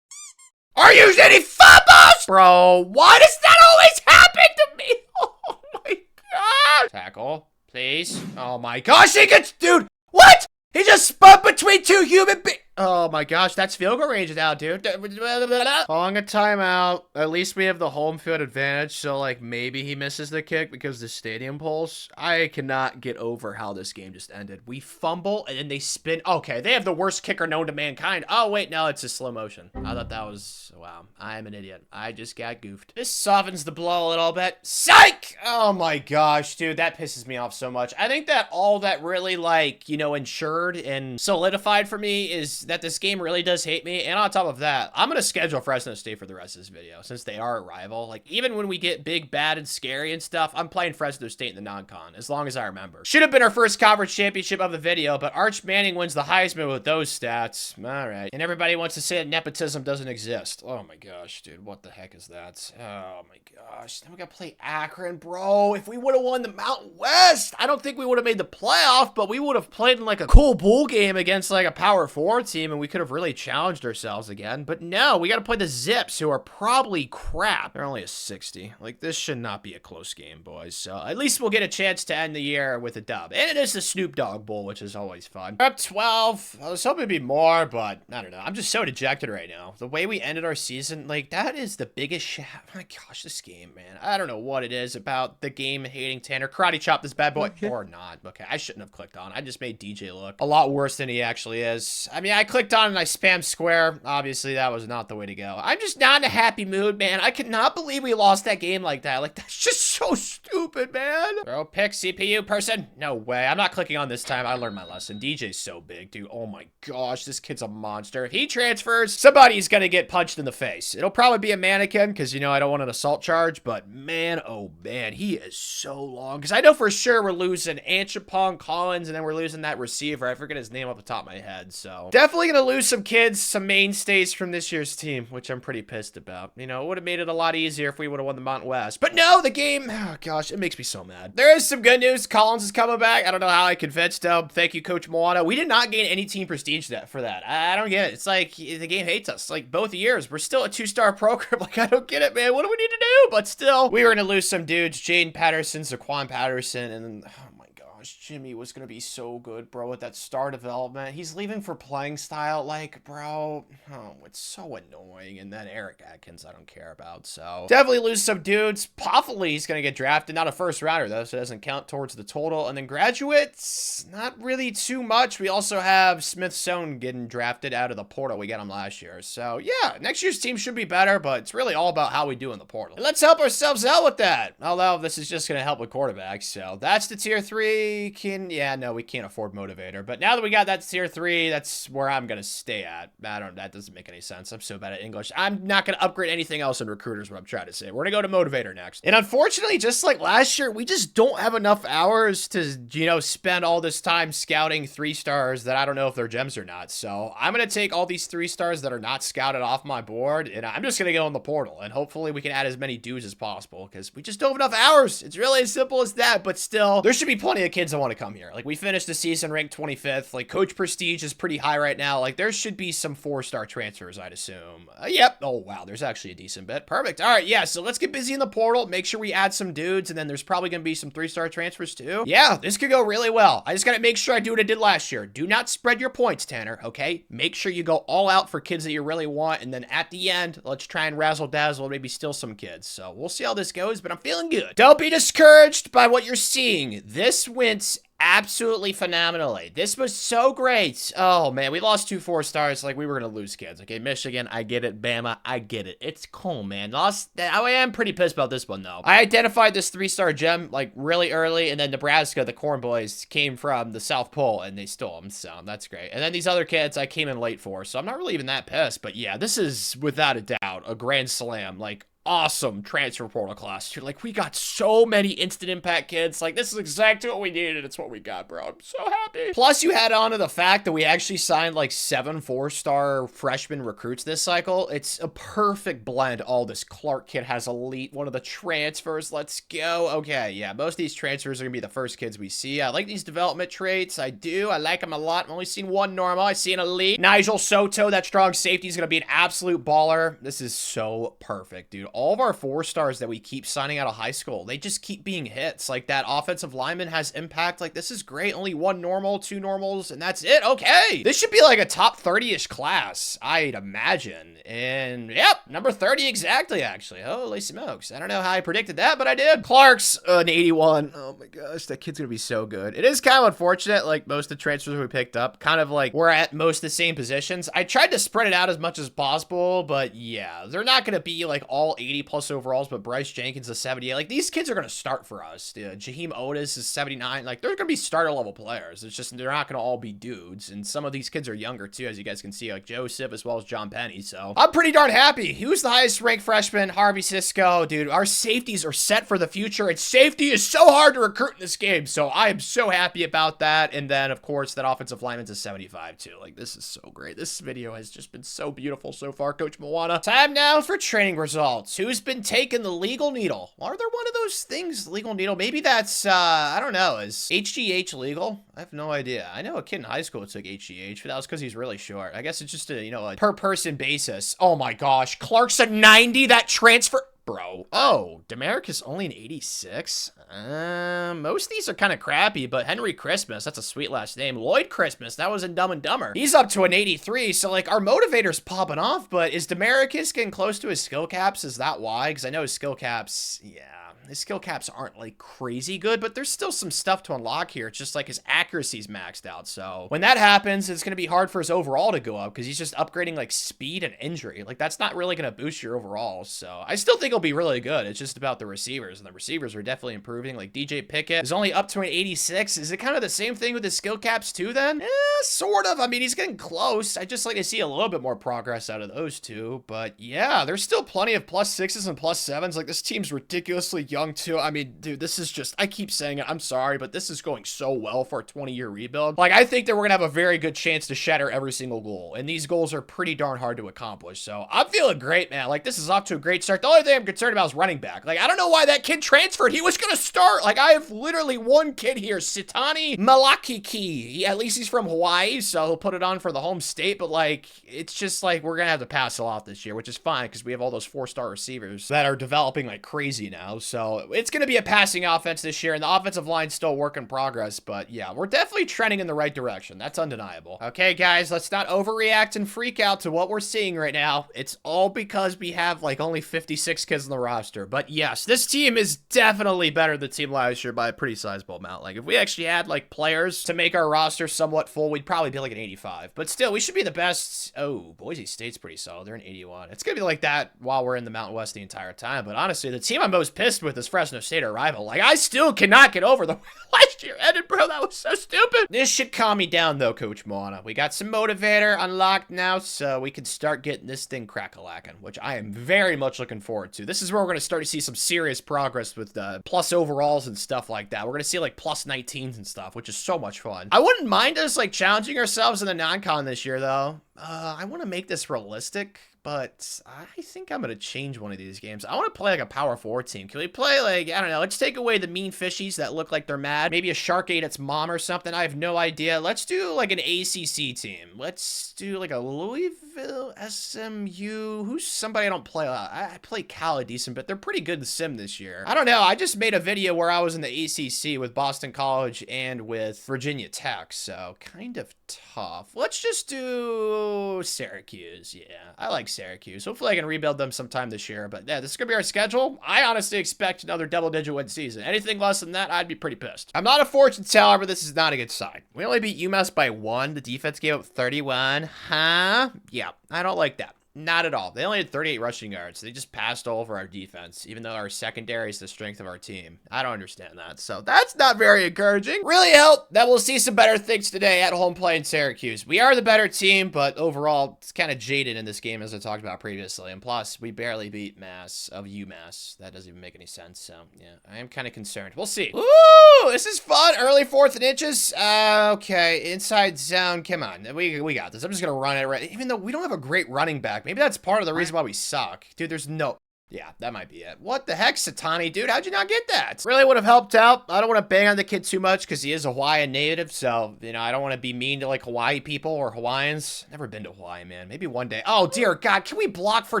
S1: Are you any fumbles? Bro, why does that always happen to me? Oh my god. Tackle, please. Oh my gosh, he gets, dude, what? He just spun between two human beings. Oh my gosh, that's field goal range now, dude. Calling a timeout. At least we have the home field advantage, so, like, maybe he misses the kick because the stadium pulls. I cannot get over how this game just ended. We fumble, and then they spin. Okay, they have the worst kicker known to mankind. Oh, wait, no, it's a slow motion. I thought that was, wow, I am an idiot. I just got goofed. This softens the blow a little bit. Psych! Oh my gosh, dude, that pisses me off so much. I think that all that really, like, you know, ensured and solidified for me is that this game really does hate me. And on top of that, I'm going to schedule Fresno State for the rest of this video since they are a rival. Like, even when we get big, bad, and scary and stuff, I'm playing Fresno State in the non-con as long as I remember. Should have been our first conference championship of the video, but Arch Manning wins the Heisman with those stats. All right. And everybody wants to say that nepotism doesn't exist. Oh my gosh, dude. What the heck is that? Oh my gosh. Then we got to play Akron, bro. If we would have won the Mountain West, I don't think we would have made the playoff, but we would have played in, like, a cool bowl game against, like, a Power 4 team, and we could have really challenged ourselves again. But no, we got to play the Zips, who are probably crap. They're only a 60. Like, this should not be a close game, boys. So at least we'll get a chance to end the year with a dub. And it is the Snoop Dogg Bowl, which is always fun. We're up 12. I was hoping it'd be more, but I don't know. I'm just so dejected right now. The way we ended our season, like, that is the biggest shit. My gosh, this game, man. I don't know what it is about the game hating Tanner. Karate chop this bad boy. Okay. Or not. Okay, I shouldn't have clicked on. I just made DJ look a lot worse than he actually is. I mean, I clicked on and I spammed square. Obviously, that was not the way to go. I'm just not in a happy mood, man. I cannot believe we lost that game like that. Like, that's just so stupid, man. Throw pick, CPU person. No way. I'm not clicking on this time. I learned my lesson. DJ's so big, dude. Oh my gosh, this kid's a monster. If he transfers, somebody's gonna get punched in the face. It'll probably be a mannequin because, you know, I don't want an assault charge, but man, oh man, he is so long. Because I know for sure we're losing Anchapong, Collins, and then we're losing that receiver. I forget his name off the top of my head, so definitely gonna lose some kids, some mainstays from this year's team, which I'm pretty pissed about. You know, it would have made it a lot easier if we would have won the Mountain West. But no, the game, oh gosh, it makes me so mad. There is some good news. Collins is coming back. I don't know how I convinced him. Thank you, Coach Moana. We did not gain any team prestige for that. I don't get it. It's like the game hates us. Like, both years, we're still a 2-star program. Like, I don't get it, man. What do we need to do? But still, we were going to lose some dudes. Jaden Patterson, Zaquan Patterson, and oh my gosh, Jimmy was going to be so good, bro, with that star development. He's leaving for playing style. Like, bro, oh, it's so annoying. And then Eric Atkins, I don't care about. So definitely lose some dudes. Possibly he's going to get drafted. Not a first rounder, though, so it doesn't count towards the total. And then graduates, not really too much. We also have Smith-Stone getting drafted out of the portal. We got him last year. So yeah, next year's team should be better, but it's really all about how we do in the portal. And let's help ourselves out with that. Although this is just going to help with quarterbacks. So that's the tier 3. we can, yeah, no, we can't afford motivator. But now that we got that tier 3, that's where I'm going to stay at. That doesn't make any sense. I'm so bad at English. I'm not going to upgrade anything else in recruiters, what I'm trying to say. We're going to go to motivator next. And unfortunately, just like last year, we just don't have enough hours to, you know, spend all this time scouting 3-stars that I don't know if they're gems or not. So I'm going to take all these 3-stars that are not scouted off my board, and I'm just going to go in the portal, and hopefully we can add as many dudes as possible, because we just don't have enough hours. It's really as simple as that. But still, there should be plenty of kids that want to come here. Like, we finished the season ranked 25th. Like, coach prestige is pretty high right now. Like, there should be some 4-star transfers, I'd assume. Yep. Oh, wow. There's actually a decent bit. Perfect. All right. Yeah. So let's get busy in the portal. Make sure we add some dudes. And then there's probably going to be some 3-star transfers too. Yeah, this could go really well. I just got to make sure I do what I did last year. Do not spread your points, Tanner. Okay. Make sure you go all out for kids that you really want. And then at the end, let's try and razzle dazzle, maybe steal some kids. So we'll see how this goes, but I'm feeling good. Don't be discouraged by what you're seeing. This went absolutely phenomenally. This was so great. Oh man, we lost 2 4-stars. Like, we were gonna lose kids. Okay, Michigan, I get it. Bama, I get it. It's cool, man. I am pretty pissed about this one though. I identified this 3-star gem like really early, and then Nebraska, the Corn Boys, came from the South Pole and they stole them. So that's great. And then these other kids I came in late for, so I'm not really even that pissed. But yeah, this is without a doubt a grand slam. Like, awesome transfer portal class, dude. Like, we got so many instant impact kids. Like, this is exactly what we needed. It's what we got, bro. I'm so happy. Plus, you add on to the fact that we actually signed like 7 4-star freshman recruits this cycle. It's a perfect blend. All this Clark kid has elite, one of the transfers. Let's go. Okay, yeah, most of these transfers are gonna be the first kids we see. I like these development traits. I do. I like them a lot. I've only seen one normal. I see an elite. Nigel Soto, that strong safety, is gonna be an absolute baller. This is so perfect, dude. All of our 4-stars that we keep signing out of high school, they just keep being hits. Like, that offensive lineman has impact. Like, this is great. Only 1 normal, 2 normals, and that's it. Okay. This should be like a top 30-ish class, I'd imagine. And yep, number 30 exactly, actually. Holy smokes. I don't know how I predicted that, but I did. Clark's an 81. Oh my gosh, that kid's gonna be so good. It is kind of unfortunate, like, most of the transfers we picked up, kind of like, we're at most the same positions. I tried to spread it out as much as possible, but yeah, they're not gonna be like all 80+ overalls, but Bryce Jenkins is 78. Like, these kids are going to start for us. Jaheim Otis is 79. Like, they're going to be starter level players. It's just, they're not going to all be dudes. And some of these kids are younger too, as you guys can see, like Joseph as well as John Penny. So I'm pretty darn happy. Who's the highest ranked freshman? Harvey Cisco. Dude, our safeties are set for the future, and safety is so hard to recruit in this game. So I am so happy about that. And then, of course, that offensive lineman's a 75 too. Like, this is so great. This video has just been so beautiful so far, Coach Moana. Time now for training results. Who's been taking the legal needle? Are there one of those things, legal needle? Maybe that's, I don't know. Is HGH legal? I have no idea. I know a kid in high school took HGH, but that was because he's really short. I guess it's just a, you know, a per person basis. Oh my gosh. Clark's a 90, that transfer. Bro. Oh, Demerick is only an 86? Most of these are kind of crappy, but Henry Christmas, that's a sweet last name. Lloyd Christmas, that was in Dumb and Dumber. He's up to an 83, so like our motivator's popping off, but is Demericus getting close to his skill caps? Is that why? Because I know his skill caps, yeah. His skill caps aren't like crazy good, but there's still some stuff to unlock here. It's just like his accuracy's maxed out. So when that happens, it's going to be hard for his overall to go up because he's just upgrading like speed and injury. Like, that's not really going to boost your overall. So I still think he'll be really good. It's just about the receivers, and the receivers are definitely improving. Like, DJ Pickett is only up to an 86. Is it kind of the same thing with his skill caps too then? Sort of. I mean, he's getting close. I just like to see a little bit more progress out of those two. But yeah, there's still plenty of +6s and +7s. Like, this team's ridiculously young too. I mean, dude, this is just, I keep saying it, I'm sorry, but this is going so well for a 20-year rebuild. Like, I think that we're gonna have a very good chance to shatter every single goal, and these goals are pretty darn hard to accomplish. So I'm feeling great, man. Like, this is off to a great start. The only thing I'm concerned about is running back. Like, I don't know why that kid transferred. He was gonna start. Like, I have literally one kid here, Sitani Malakiki. At least he's from Hawaii, so he'll put it on for the home state, but like, it's just like, we're gonna have to pass a lot this year, which is fine because we have all those 4-star receivers that are developing like crazy now. So it's going to be a passing offense this year, and the offensive line's still a work in progress, but yeah, we're definitely trending in the right direction. That's undeniable. Okay, guys, let's not overreact and freak out to what we're seeing right now. It's all because we have like only 56 kids on the roster, but yes, this team is definitely better than the team last year by a pretty sizable amount. Like, if we actually had like players to make our roster somewhat full, we'd probably be like an 85, but still, we should be the best. Oh, Boise State's pretty solid. They're an 81. It's going to be like that while we're in the Mountain West the entire time, but honestly, the team I'm most pissed with is Fresno State, our rival. Like, I still cannot get over the last last year ended, bro. That was so stupid. This should calm me down, though, Coach Moana. We got some motivator unlocked now, so we can start getting this thing crack-a-lackin', which I am very much looking forward to. This is where we're going to start to see some serious progress with plus overalls and stuff like that. We're going to see, like, plus 19s and stuff, which is so much fun. I wouldn't mind us, like, challenging ourselves in the non-con this year, though. I want to make this realistic, but I think I'm going to change one of these games. I want to play like a power 4 team. Can we play like, I don't know, let's take away the mean fishies that look like they're mad. Maybe a shark ate its mom or something. I have no idea. Let's do like an ACC team. Let's do like a Louisville, SMU. Who's somebody I don't play a lot? I play Cal a decent bit. They're pretty good in sim this year. I don't know. I just made a video where I was in the ACC with Boston College and with Virginia Tech, so kind of tough. Let's just do Syracuse. Yeah, I like Syracuse. Hopefully I can rebuild them sometime this year, but yeah, this is gonna be our schedule. I honestly expect another double-digit win season. Anything less than that, I'd be pretty pissed. I'm not a fortune teller, but this is not a good sign. We only beat UMass by 1. The defense gave up 31. Huh? Yeah, I don't like that. Not at all. They only had 38 rushing yards. They just passed all over our defense, even though our secondary is the strength of our team. I don't understand that. So that's not very encouraging. Really hope that we'll see some better things today at home play in Syracuse. We are the better team, but overall, it's kind of jaded in this game, as I talked about previously. And plus, we barely beat UMass. That doesn't even make any sense. So yeah, I am kind of concerned. We'll see. Ooh, this is fun. Early 4th and inches. Okay, inside zone. Come on, we got this. I'm just gonna run it right. Even though we don't have a great running back. Maybe that's part of the reason why we suck. Dude, there's no... Yeah, that might be it. What the heck, Satani, dude? How'd you not get that? Really would have helped out. I don't want to bang on the kid too much because he is a Hawaiian native. So, you know, I don't want to be mean to, like, Hawaii people or Hawaiians. Never been to Hawaii, man. Maybe one day. Oh, dear God. Can we block for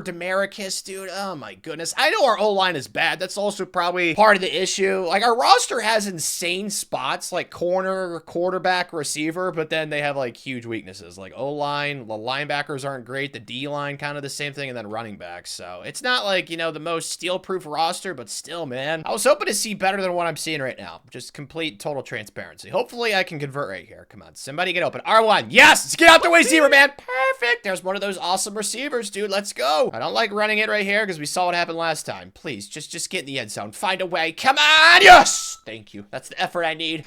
S1: Demaricus, dude? Oh, my goodness. I know our O-line is bad. That's also probably part of the issue. Like, our roster has insane spots, like corner, quarterback, receiver, but then they have, like, huge weaknesses. Like, O-line, the linebackers aren't great. The D-line, kind of the same thing, and then running backs. So, it's not like, you know, the most steel-proof roster, but still, man. I was hoping to see better than what I'm seeing right now. Just complete, total transparency. Hopefully, I can convert right here. Come on, somebody get open. R1, yes! Let's get out the way, receiver, man! Perfect! There's one of those awesome receivers, dude. Let's go! I don't like running it right here, because we saw what happened last time. Please, just get in the end zone. Find a way. Come on! Yes! Thank you. That's the effort I need.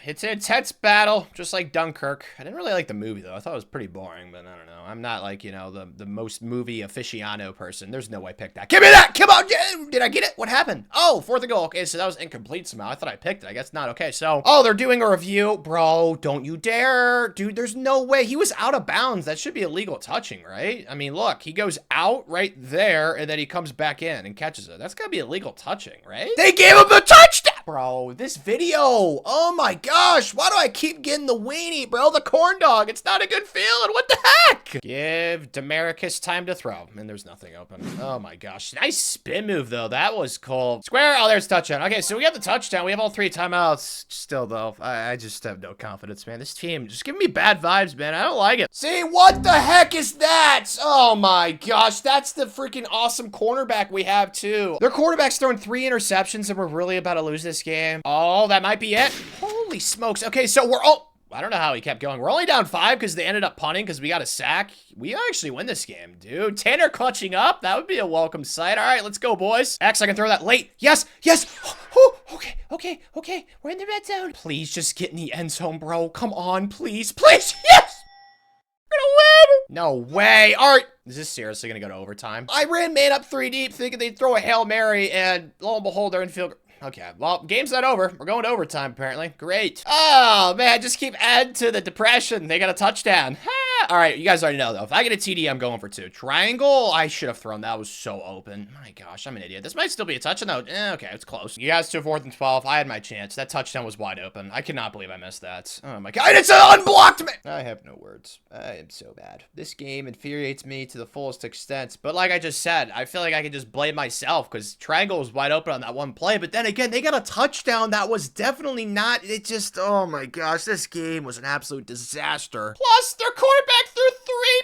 S1: It's an intense battle, just like Dunkirk. I didn't really like the movie, though. I thought it was pretty boring, but I don't know. I'm not like, you know, the most movie aficionado person. There's no way I picked that. Give me that! Come on! Did I get it? What happened? Oh, 4th and goal. Okay, so that was incomplete somehow. I thought I picked it. I guess not. Okay, so... Oh, they're doing a review. Bro, don't you dare. Dude, there's no way. He was out of bounds. That should be illegal touching, right? I mean, look. He goes out right there, and then he comes back in and catches it. That's gotta be illegal touching, right? They gave him the touchdown! Bro, this video. Oh my gosh. Why do I keep getting the weenie, bro? The corn dog. It's not a good feeling. What the heck? Give Demaricus time to throw. And there's nothing open. Oh my gosh. Nice spin move, though. That was cool. Square. Oh, there's touchdown. Okay, so we got the touchdown. We have all 3 timeouts. Still, though, I just have no confidence, man. This team just giving me bad vibes, man. I don't like it. See, what the heck is that? Oh my gosh. That's the freaking awesome cornerback we have, too. Their quarterback's throwing 3 interceptions, and we're really about to lose this game. Oh, that might be it. Holy smokes. Okay, so we're all... I don't know how he kept going. We're only down 5 because they ended up punting because we got a sack. We actually win this game, dude. Tanner clutching up. That would be a welcome sight. All right, let's go, boys. X, I can throw that late. Yes, yes. Oh, okay. We're in the red zone. Please just get in the end zone, bro. Come on, please. Please, yes. We're gonna win. No way. All right. Is this seriously gonna go to overtime? I ran man up 3 deep thinking they'd throw a Hail Mary, and lo and behold, they're in field. Okay, well, game's not over. We're going to overtime, apparently. Great. Oh, man, just keep adding to the depression. They got a touchdown. All right, you guys already know, though. If I get a TD, I'm going for 2. Triangle, I should have thrown. That was so open. My gosh, I'm an idiot. This might still be a touchdown, though. Okay, it's close. You guys to 4th and 12. I had my chance. That touchdown was wide open. I cannot believe I missed that. Oh, my God. It's an unblocked man. I have no words. I am so bad. This game infuriates me to the fullest extent. But like I just said, I feel like I can just blame myself because Triangle was wide open on that one play. But then again, they got a touchdown that was definitely not. It just, oh, my gosh. This game was an absolute disaster. Plus, their quarterback threw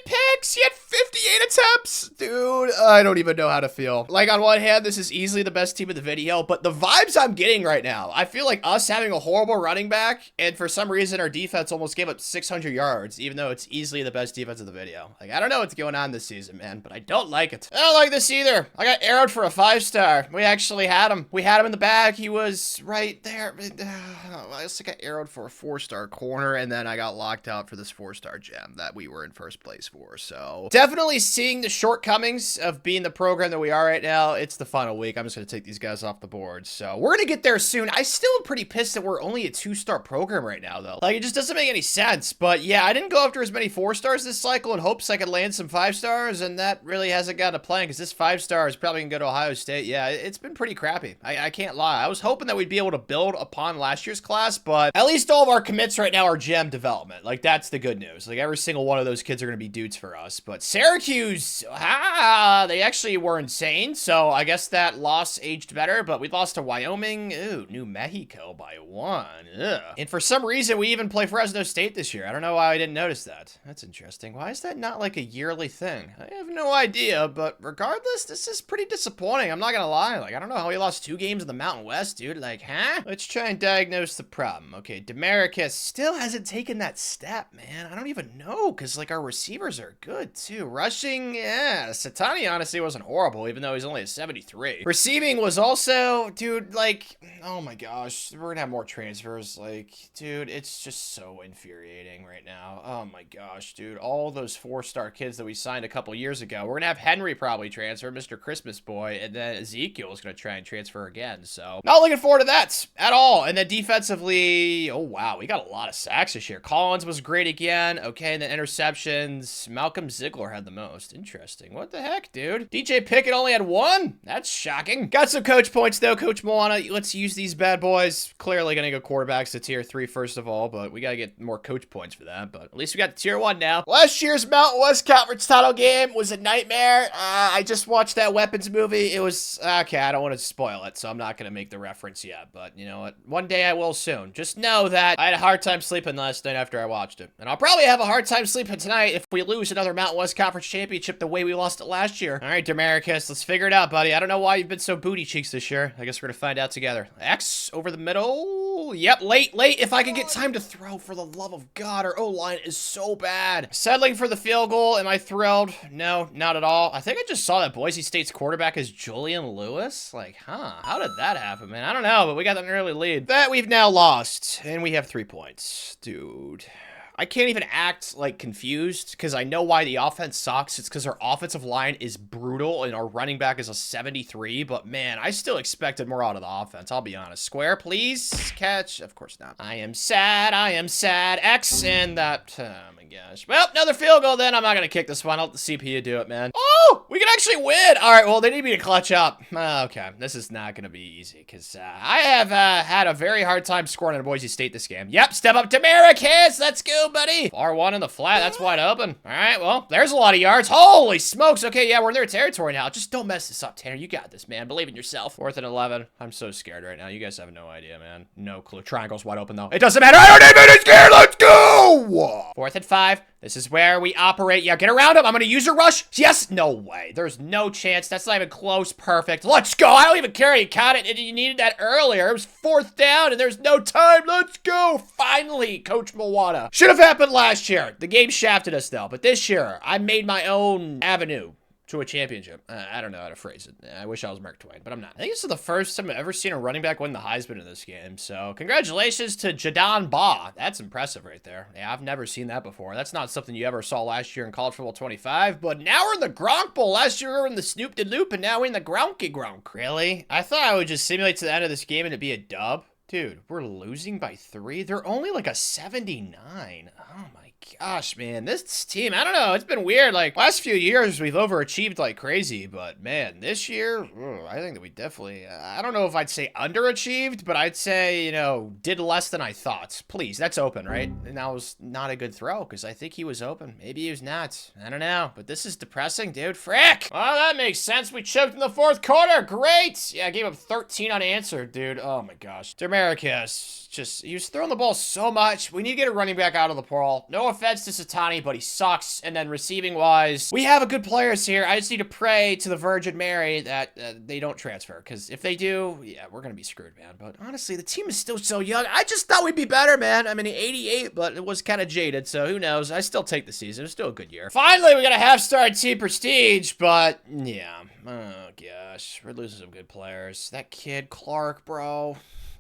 S1: 3 picks. He had 58 attempts. Dude, I don't even know how to feel. Like, on one hand, this is easily the best team in the video, but the vibes I'm getting right now, I feel like us having a horrible running back, and for some reason, our defense almost gave up 600 yards, even though it's easily the best defense of the video. Like, I don't know what's going on this season, man, but I don't like it. I don't like this either. I got arrowed for a 5-star. We actually had him. We had him in the bag. He was right there. I also got arrowed for a 4-star corner, and then I got locked out for this 4-star gem that we were in first place for. So definitely seeing the shortcomings of being the program that we are right now. It's the final week. I'm just going to take these guys off the board. So we're going to get there soon. I still am pretty pissed that we're only a 2-star program right now, though. Like, it just doesn't make any sense. But yeah, I didn't go after as many 4-stars this cycle in hopes I could land some 5-stars, and that really hasn't got a plan because this 5-star is probably going to go to Ohio State. Yeah, it's been pretty crappy. I can't lie. I was hoping that we'd be able to build upon last year's class, but at least all of our commits right now are gem development. Like, that's the good news. Like, every single one of those kids are going to be dudes for us. But Syracuse, they actually were insane, so I guess that loss aged better, but we lost to Wyoming. Ooh, New Mexico by 1. Ugh. And for some reason, we even play Fresno State this year. I don't know why I didn't notice that. That's interesting. Why is that not like a yearly thing? I have no idea, but regardless, this is pretty disappointing. I'm not gonna lie. Like, I don't know how we lost 2 games in the Mountain West, dude. Like, huh? Let's try and diagnose the problem. Okay, Demaricus still hasn't taken that step, man. I don't even know, because, like, our receivers are good, too. Rushing, yeah. Satani honestly wasn't horrible, even though he's only a 73. Receiving was also, dude, like, oh my gosh. We're gonna have more transfers. Like, dude, it's just so infuriating right now. Oh my gosh, dude. All those 4-star kids that we signed a couple years ago. We're gonna have Henry probably transfer, Mr. Christmas Boy, and then Ezekiel is gonna try and transfer again. So, not looking forward to that at all. And then defensively, oh wow, we got a lot of sacks this year. Collins was great again. Okay, and then interceptions, Malcolm Ziegler had the most. Interesting. What the heck, dude? DJ Pickett only had 1? That's shocking. Got some coach points though, Coach Moana. Let's use these bad boys. Clearly gonna go quarterbacks to tier 3 first of all, but we gotta get more coach points for that. But at least we got the tier 1 now. Last year's Mountain West Conference title game was a nightmare. I just watched that Weapons movie. It was, okay, I don't want to spoil it, so I'm not gonna make the reference yet, but you know what? One day I will soon. Just know that I had a hard time sleeping last night after I watched it. And I'll probably have a hard time sleeping tonight if we lose another Mountain West Conference championship the way we lost it last year. All right, Demaricus, let's figure it out, buddy. I don't know why you've been so booty cheeks this year. I guess we're gonna find out together. X over the middle. Yep, late. If I can get time to throw, for the love of God, our O-line is so bad. Settling for the field goal. Am I thrilled? No, not at all. I think I just saw that Boise State's quarterback is Julian Lewis. Like, huh? How did that happen, man? I don't know, but we got an early lead. That we've now lost, and we have 3 points. Dude. I can't even act, like, confused, because I know why the offense sucks. It's because our offensive line is brutal, and our running back is a 73, but, man, I still expected more out of the offense, I'll be honest. Square, please. Catch. Of course not. I am sad. X, and that, oh my gosh. Well, another field goal, then. I'm not gonna kick this one. I'll let the CPU do it, man. Oh, we can actually win. All right, well, they need me to clutch up. Okay, this is not gonna be easy, because I have had a very hard time scoring in Boise State this game. Yep, step up to Demaricus. Let's go, buddy. R1 in the flat. That's wide open. All right, well, there's a lot of yards. Holy smokes. Okay, yeah, we're in their territory now. Just don't mess this up, Tanner. You got this, man. Believe in yourself. 4th and 11. I'm so scared right now. You guys have no idea, man. No clue. Triangle's wide open, though. It doesn't matter. I don't even get scared. Let's go. 4th and 5. This is where we operate. Yeah, get around him. I'm going to use a rush. Yes. No way. There's no chance. That's not even close. Perfect. Let's go. I don't even care. You caught it. You needed that earlier. It was 4th down, and there's no time. Let's go. Finally, Coach Moana. Should have happened last year. The game shafted us, though. But this year, I made my own avenue to a championship. I don't know how to phrase it. I wish I was Mark Twain, but I'm not. I think this is the first time I've ever seen a running back win the Heisman in this game, so congratulations to Jadon Baugh. That's impressive right there. Yeah, I've never seen that before. That's not something you ever saw last year in College Football 25, but now we're in the Gronk Bowl. Last year we were in the Snoop de Loop, and now we're in the Gronky Gronk. Really? I thought I would just simulate to the end of this game and it'd be a dub. Dude, we're losing by 3? They're only like a 79. Oh my gosh, man, this team, I don't know, it's been weird. Like, last few years, we've overachieved like crazy, but man, this year, I think that we definitely, I don't know if I'd say underachieved, but I'd say, you know, did less than I thought. Please, that's open, right? And that was not a good throw, because I think he was open. Maybe he was not. I don't know, but this is depressing, dude. Frick! Well, that makes sense. We choked in the 4th quarter. Great! Yeah, I gave up 13 unanswered, dude. Oh my gosh. Demaricus, just, he was throwing the ball so much. We need to get a running back out of the portal. No offense to Satani, but he sucks. And then receiving-wise, we have a good players here. I just need to pray to the Virgin Mary that they don't transfer, because if they do, yeah, we're going to be screwed, man. But honestly, the team is still so young. I just thought we'd be better, man. I mean, 88, but it was kind of jaded, so who knows? I still take the season. It's still a good year. Finally, we got a half-star team prestige, but yeah. Oh, gosh. We're losing some good players. That kid, Clark, bro.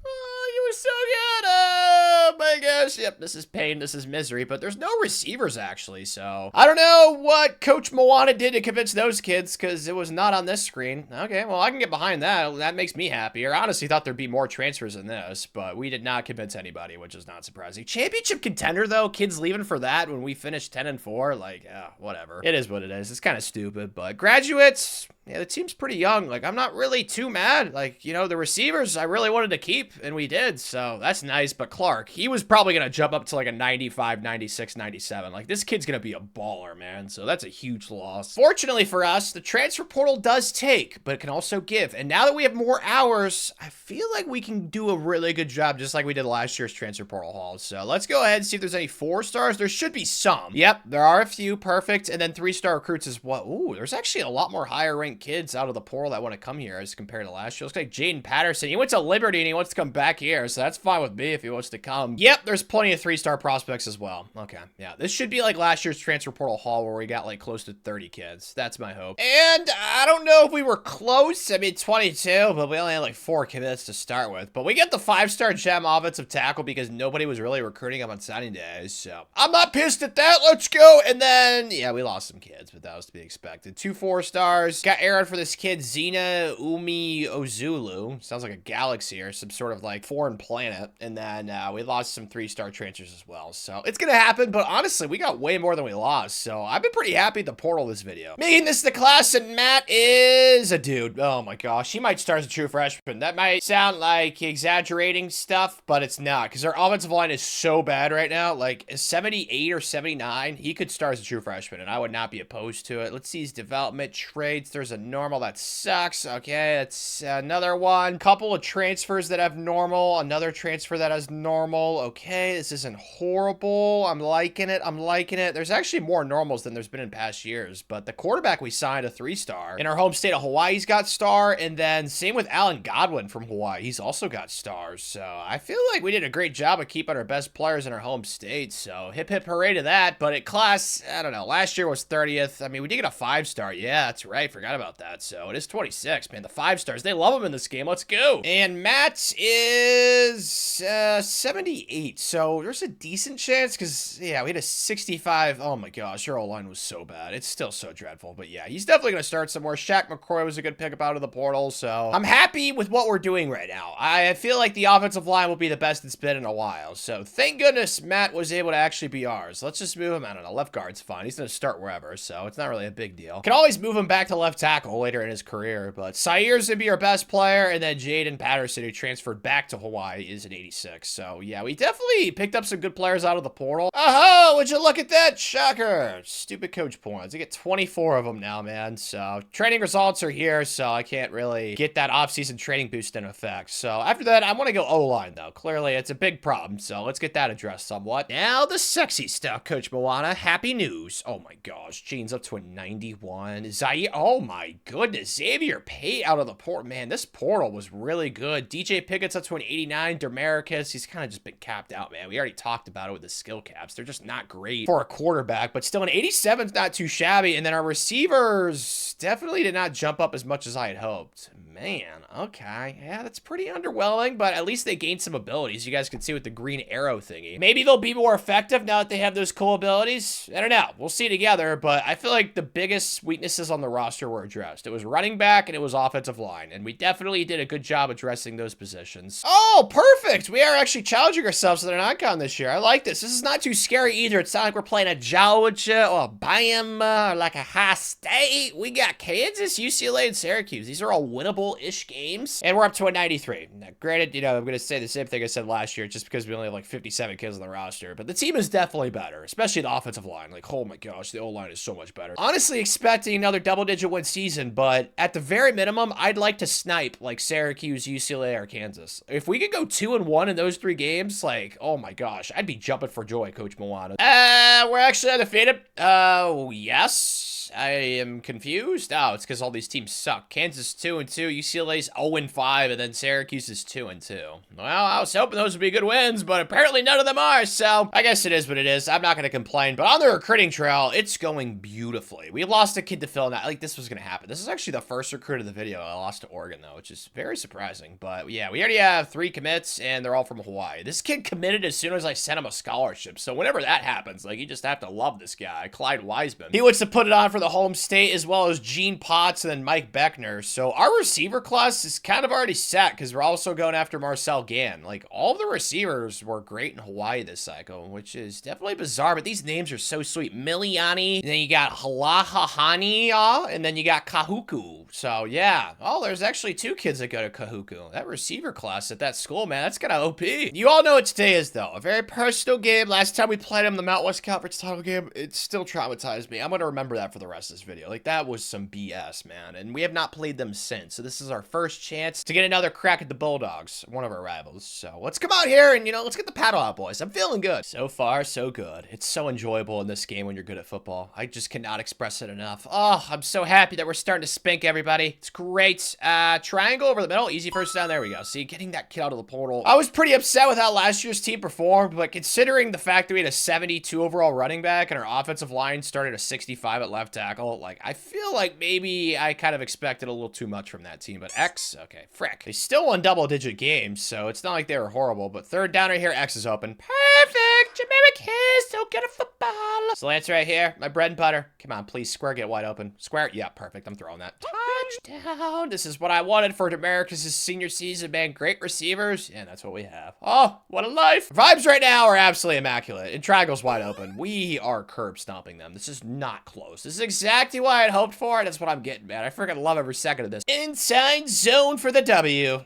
S1: Oh, you were so good. Oh, my gosh. Yep, this is pain. This is misery. But there's no receivers, actually. So I don't know what Coach Moana did to convince those kids, because it was not on this screen. Okay, well, I can get behind that. That makes me happier. I honestly thought there'd be more transfers than this, but we did not convince anybody, which is not surprising. Championship contender, though. Kids leaving for that when we finished 10-4. Like, yeah, whatever. It is what it is. It's kind of stupid, but graduates... Yeah, the team's pretty young. Like, I'm not really too mad. Like, you know, the receivers I really wanted to keep, and we did, so that's nice. But Clark, he was probably going to jump up to like a 95, 96, 97. Like, this kid's going to be a baller, man, so that's a huge loss. Fortunately for us, the transfer portal does take, but it can also give. And now that we have more hours, I feel like we can do a really good job, just like we did last year's transfer portal haul. So let's go ahead and see if there's any 4-stars. There should be some. Yep, there are a few. Perfect. And then 3-star recruits as well. Ooh, there's actually a lot more higher ranked kids out of the portal that want to come here as compared to last year. Looks like Jaden Patterson. He went to Liberty and he wants to come back here, so that's fine with me if he wants to come. Yep, there's plenty of 3-star prospects as well. Okay, yeah, this should be like last year's transfer portal haul where we got like close to 30 kids. That's my hope. And I don't know if we were close. I mean, 22, but we only had like 4 commits to start with. But we get the 5-star gem offensive tackle because nobody was really recruiting him on signing days. So I'm not pissed at that. Let's go. And then, yeah, we lost some kids, but that was to be expected. 2 4-stars. Got Aaron for this kid, Xena Umi Ozulu. Sounds like a galaxy or some sort of like foreign planet. And then we lost some 3-star transfers as well. So it's going to happen, but honestly, we got way more than we lost. So I've been pretty happy at the portal this video. Making this the class, and Matt is a dude. Oh my gosh. He might start as a true freshman. That might sound like exaggerating stuff, but it's not, because our offensive line is so bad right now. Like 78 or 79, he could start as a true freshman, and I would not be opposed to it. Let's see his development traits. There's a normal that sucks. Okay, that's another one. Couple of transfers that have normal. Another transfer that has normal. Okay, this isn't horrible. I'm liking it. I'm liking it. There's actually more normals than there's been in past years, but the quarterback we signed, a 3-star. In our home state of Hawaii's got star, and then same with Alan Godwin from Hawaii. He's also got stars, so I feel like we did a great job of keeping our best players in our home state, so hip hip hooray to that. But at class, I don't know, last year was 30th. I mean, we did get a 5-star. Yeah, that's right. Forgot about that. So it is 26, man. The 5-stars, they love them in this game. Let's go. And Matt is 78, so there's a decent chance, because, yeah, we had a 65. Oh my gosh, our O-line was so bad. It's still so dreadful, but yeah, he's definitely going to start somewhere. Shaq McCoy was a good pickup out of the portal, so I'm happy with what we're doing right now. I feel like the offensive line will be the best it's been in a while, so thank goodness Matt was able to actually be ours. Let's just move him. I don't know, left guard's fine. He's going to start wherever, so it's not really a big deal. Can always move him back to left tackle later in his career, but Sair's going to be our best player, and then Jaden Patterson, who transferred back to Hawaii, is an 86. So yeah, we definitely picked up some good players out of the portal. Oh, would you look at that? Shocker. Stupid coach points. I get 24 of them now, man. So training results are here, so I can't really get that offseason training boost in effect. So after that, I want to go O-line, though. Clearly, it's a big problem, so let's get that addressed somewhat. Now, the sexy stuff, Coach Moana. Happy news. Oh my gosh. Jane's up to a 91. Zaire, oh my goodness. Xavier Pate out of the portal. Man, this portal was really good. DJ Pickett's up to an 89. Demaricus, he's kind of just been capped out, man. We already talked about it with the skill caps. They're just not great for a quarterback, but still an 87's not too shabby. And then our receivers definitely did not jump up as much as I had hoped. Man, okay. Yeah, that's pretty underwhelming, but at least they gained some abilities. You guys can see with the green arrow thingy. Maybe they'll be more effective now that they have those cool abilities. I don't know. We'll see together, but I feel like the biggest weaknesses on the roster were addressed. It was running back and it was offensive line, and we definitely did a good job addressing those positions. Oh, perfect! We are actually challenging ourselves to the non-con this year. I like this. This is not too scary either. It's not like we're playing a Georgia or a Bama or like a High State. We got Kansas, UCLA, and Syracuse. These are all winnable-ish games, and we're up to a 93. Now, granted, you know, I'm going to say the same thing I said last year just because we only have like 57 kids on the roster, but the team is definitely better, especially the offensive line. Like, oh my gosh, the O-line is so much better. Honestly, expecting another double-digit win season, but at the very minimum, I'd like to snipe like Syracuse, UCLA, or Kansas. If we could go 2-1 in those 3 games, like, oh my gosh, I'd be jumping for joy, Coach Coach Moana. We're actually undefeated. Oh, yes. I am confused. Oh, it's because all these teams suck. Kansas 2-2, UCLA's 0-5, and then Syracuse is 2-2. Well, I was hoping those would be good wins, but apparently none of them are, so I guess it is what it is. I'm not going to complain, but on the recruiting trail, it's going beautifully. We lost a kid to Phil. Like, this was going to happen. This is actually the first recruit of the video. I lost to Oregon, though, which is very surprising, but yeah, we already have 3 commits, and they're all from Hawaii. This kid committed as soon as I sent him a scholarship, so whenever that happens, like, you just have to love this guy, Clyde Wiseman. He wants to put it on for the home state, as well as Gene Potts and then Mike Beckner. So our receiver class is kind of already set because we're also going after Marcel Gann. Like, all of the receivers were great in Hawaii this cycle, which is definitely bizarre, but these names are so sweet. Miliani, and then you got Halahahani, and then you got Kahuku. So yeah, oh, there's actually 2 kids that go to Kahuku. That receiver class at that school, man, that's kind of OP. You all know what today is, though. A very personal game. Last time we played him, the Mountain West Conference title game, it still traumatized me. I'm going to remember that for the rest of this video. Like, that was some BS, man, and we have not played them since, so this is our first chance to get another crack at the Bulldogs, one of our rivals. So let's come out here and, you know, let's get the paddle out, boys. I'm feeling good. So far, so good. It's so enjoyable in this game when you're good at football. I just cannot express it enough. Oh, I'm so happy that we're starting to spink everybody. It's great. Triangle over the middle, easy first down. There we go. See, getting that kid out of the portal. I was pretty upset with how last year's team performed, but considering the fact that we had a 72 overall running back and our offensive line started a 65 at left tackle, like, I feel like maybe I kind of expected a little too much from that team, but X, okay, frick. They still won double-digit games, so it's not like they were horrible, but third down right here, X is open. Perfect! Jamaica is so good at football. Slants right here, my bread and butter. Come on, please, square, get wide open. Square, yeah, perfect, I'm throwing that. Touchdown! This is what I wanted for Demarcus' senior season, man. Great receivers, and that's what we have. Oh, what a life! Vibes right now are absolutely immaculate, and Triangle's wide open. We are curb stomping them. This is not close. This is exactly what I had hoped for, and that's what I'm getting, man. I freaking love every second of this. Inside zone for the W.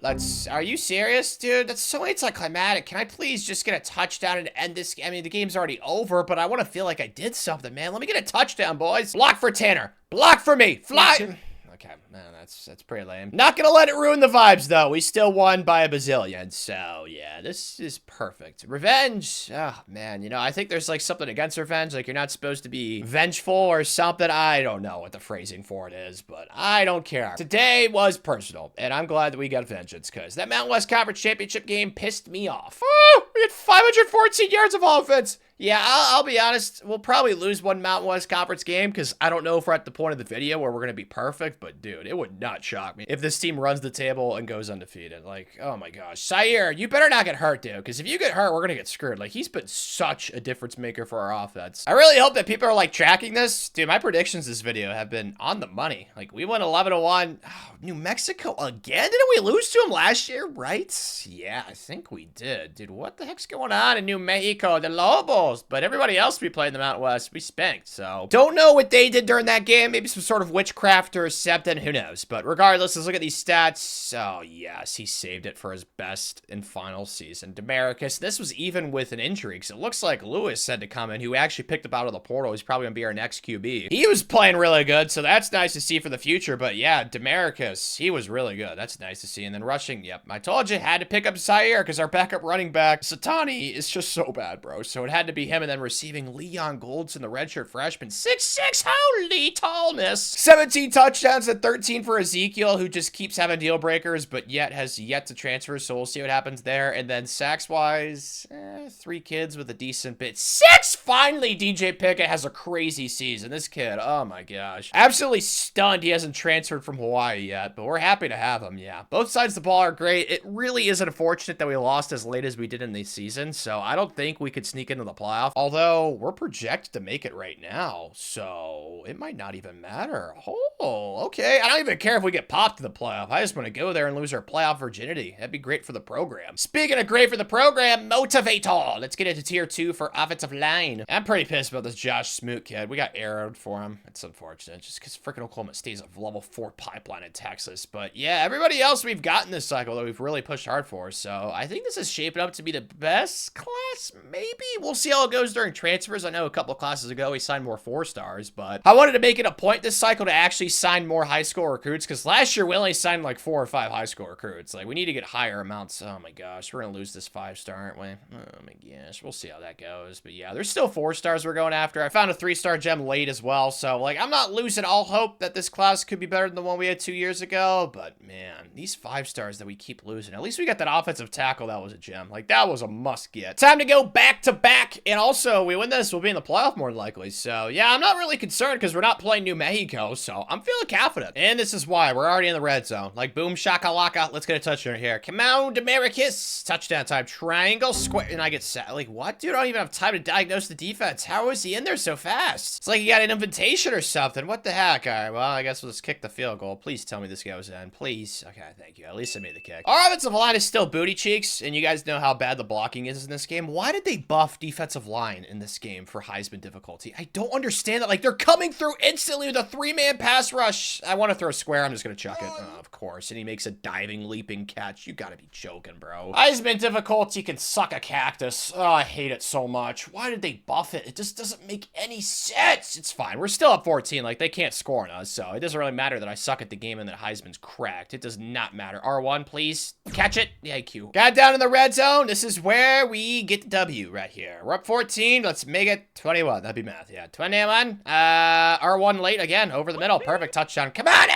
S1: Are you serious, dude? That's so anticlimactic. Can I please just get a touchdown and end this? I mean, the game's already over, but I want to feel like I did something, man. Let me get a touchdown, boys. Block for Tanner. Block for me. Fly. Okay, man, that's pretty lame. Not gonna let it ruin the vibes, though. We still won by a bazillion, so yeah, this is perfect. Revenge. Oh, man, you know, I think there's like something against revenge, like you're not supposed to be vengeful or something. I don't know what the phrasing for it is, but I don't care. Today was personal, and I'm glad that we got vengeance, because that Mountain West Conference Championship game pissed me off. Oh, we had 514 yards of offense. Yeah, I'll be honest, we'll probably lose one Mountain West Conference game because I don't know if we're at the point of the video where we're going to be perfect, but dude, it would not shock me if this team runs the table and goes undefeated. Like, oh my gosh. Sayer, you better not get hurt, dude, because if you get hurt, we're going to get screwed. Like, he's been such a difference maker for our offense. I really hope that people are, like, tracking this. Dude, my predictions this video have been on the money. Like, we went 11-1. Oh, New Mexico again? Didn't we lose to them last year, right? Yeah, I think we did. Dude, what the heck's going on in New Mexico? The Lobos. But everybody else we played in the Mountain West, we spanked, so. Don't know what they did during that game. Maybe some sort of witchcraft or something, who knows. But regardless, let's look at these stats. Oh, yes, he saved it for his best and final season. Demarcus, this was even with an injury, because it looks like Lewis had to come in, who actually picked up out of the portal. He's probably going to be our next QB. He was playing really good, so that's nice to see for the future. But yeah, Demarcus, he was really good. That's nice to see. And then rushing, yep, I told you, had to pick up Zaire, because our backup running back, Satani, is just so bad, bro. So it had to be him, and then receiving Leon Goldson, the redshirt freshman. 6'6", holy tallness. 17 touchdowns and 13 for Ezekiel, who just keeps having deal breakers, but yet has yet to transfer, so we'll see what happens there. And then sacks-wise, 3 kids with a decent bit. 6! Finally, DJ Pickett has a crazy season. This kid, oh my gosh. Absolutely stunned he hasn't transferred from Hawaii yet, but we're happy to have him, yeah. Both sides of the ball are great. It really is unfortunate that we lost as late as we did in the season, so I don't think we could sneak into the playoff. Although, we're projected to make it right now, so it might not even matter. Oh, okay. I don't even care if we get popped in the playoff. I just want to go there and lose our playoff virginity. That'd be great for the program. Speaking of great for the program, motivator. Let's get into tier 2 for offensive line. I'm pretty pissed about this Josh Smoot kid. We got arrowed for him. It's unfortunate, just because freaking Oklahoma State's a level 4 pipeline in Texas. But yeah, everybody else we've gotten this cycle that we've really pushed hard for, so I think this is shaping up to be the best class, maybe? We'll see see how it goes during transfers. I know a couple classes ago we signed more 4-stars, but I wanted to make it a point this cycle to actually sign more high school recruits, because last year we only signed like 4 or 5 high school recruits. Like, we need to get higher amounts. Oh my gosh, we're gonna lose this 5-star, aren't we? Oh my gosh, we'll see how that goes. But yeah, there's still 4-stars we're going after. I found a 3-star gem late as well, so like, I'm not losing all hope that this class could be better than the one we had 2 years ago. But man, these 5-stars that we keep losing, at least we got that offensive tackle. That was a gem. Like, that was a must get. Time to go back to back, and also we win this, we'll be in the playoff more than likely. So yeah, I'm not really concerned because we're not playing New Mexico, so I'm feeling confident. And this is why we're already in the red zone. Like, boom shakalaka, let's get a touchdown here. Come on, Demaricus, touchdown time. Triangle, square, and I get set. Like, what, dude? I don't even have time to diagnose the defense. How is he in there so fast? It's like he got an invitation or something. What the heck? All right, well, I guess we'll just kick the field goal. Please tell me this goes in, please. Okay, thank you. At least I made the kick. Our offensive line is still booty cheeks, and you guys know how bad the blocking is in this game. Why did they buff defensive line in this game for Heisman difficulty? I don't understand that. Like, they're coming through instantly with a 3-man pass rush. I want to throw a square. I'm just gonna chuck it. Oh, of course. And he makes a diving, leaping catch. You gotta be joking, bro. Heisman difficulty can suck a cactus. Oh, I hate it so much. Why did they buff it? It just doesn't make any sense. It's fine. We're still up 14. Like, they can't score on us, so it doesn't really matter that I suck at the game and that Heisman's cracked. It does not matter. R1, please. Catch it. Thank you. Got down in the red zone. This is where we get the W right here. We're up 14. Let's make it 21. That'd be math. Yeah, 21. R1 late again. Over the middle. Perfect touchdown. Come on.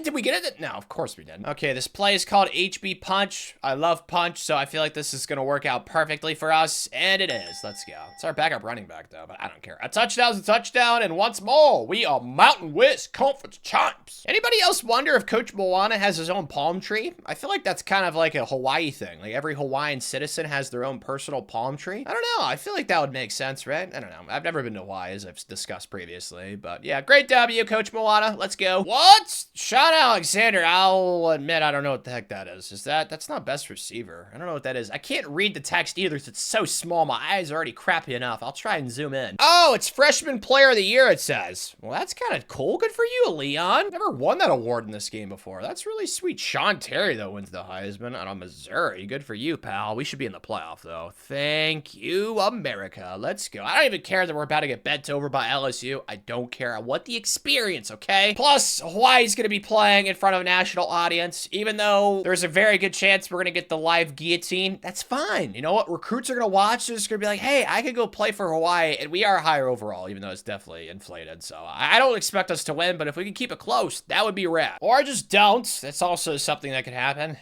S1: Did we get it? No, of course we didn't. Okay, this play is called HB Punch. I love punch, so I feel like this is going to work out perfectly for us, and it is. Let's go. It's our backup running back, though, but I don't care. A touchdown's a touchdown, and once more, we are Mountain West Conference champs. Anybody else wonder if Coach Moana has his own palm tree? I feel like that's kind of like a Hawaii thing. Like, every Hawaiian citizen has their own personal palm tree. I don't know. I feel like that would make sense, right? I don't know. I've never been to Hawaii, as I've discussed previously, but yeah, great W, Coach Moana. Let's go. What? Sean Alexander, I'll admit I don't know what the heck that is. That's not best receiver. I don't know what that is. I can't read the text either. It's so small. My eyes are already crappy enough. I'll try and zoom in. Oh, it's Freshman Player of the Year, it says. Well, that's kind of cool. Good for you, Leon. Never won that award in this game before. That's really sweet. Sean Terry, though, wins the Heisman out of Missouri. Good for you, pal. We should be in the playoff, though. Thank you, America. Let's go. I don't even care that we're about to get bent over by LSU. I don't care. I want the experience, okay? Plus, Hawaii's going to be playing in front of a national audience. Even though there's a very good chance we're going to get the live guillotine, that's fine. You know what? Recruits are going to watch. They're just going to be like, hey, I could go play for Hawaii, and we are higher overall, even though it's definitely inflated. So I don't expect us to win, but if we can keep it close, that would be rad. Or just don't. That's also something that could happen.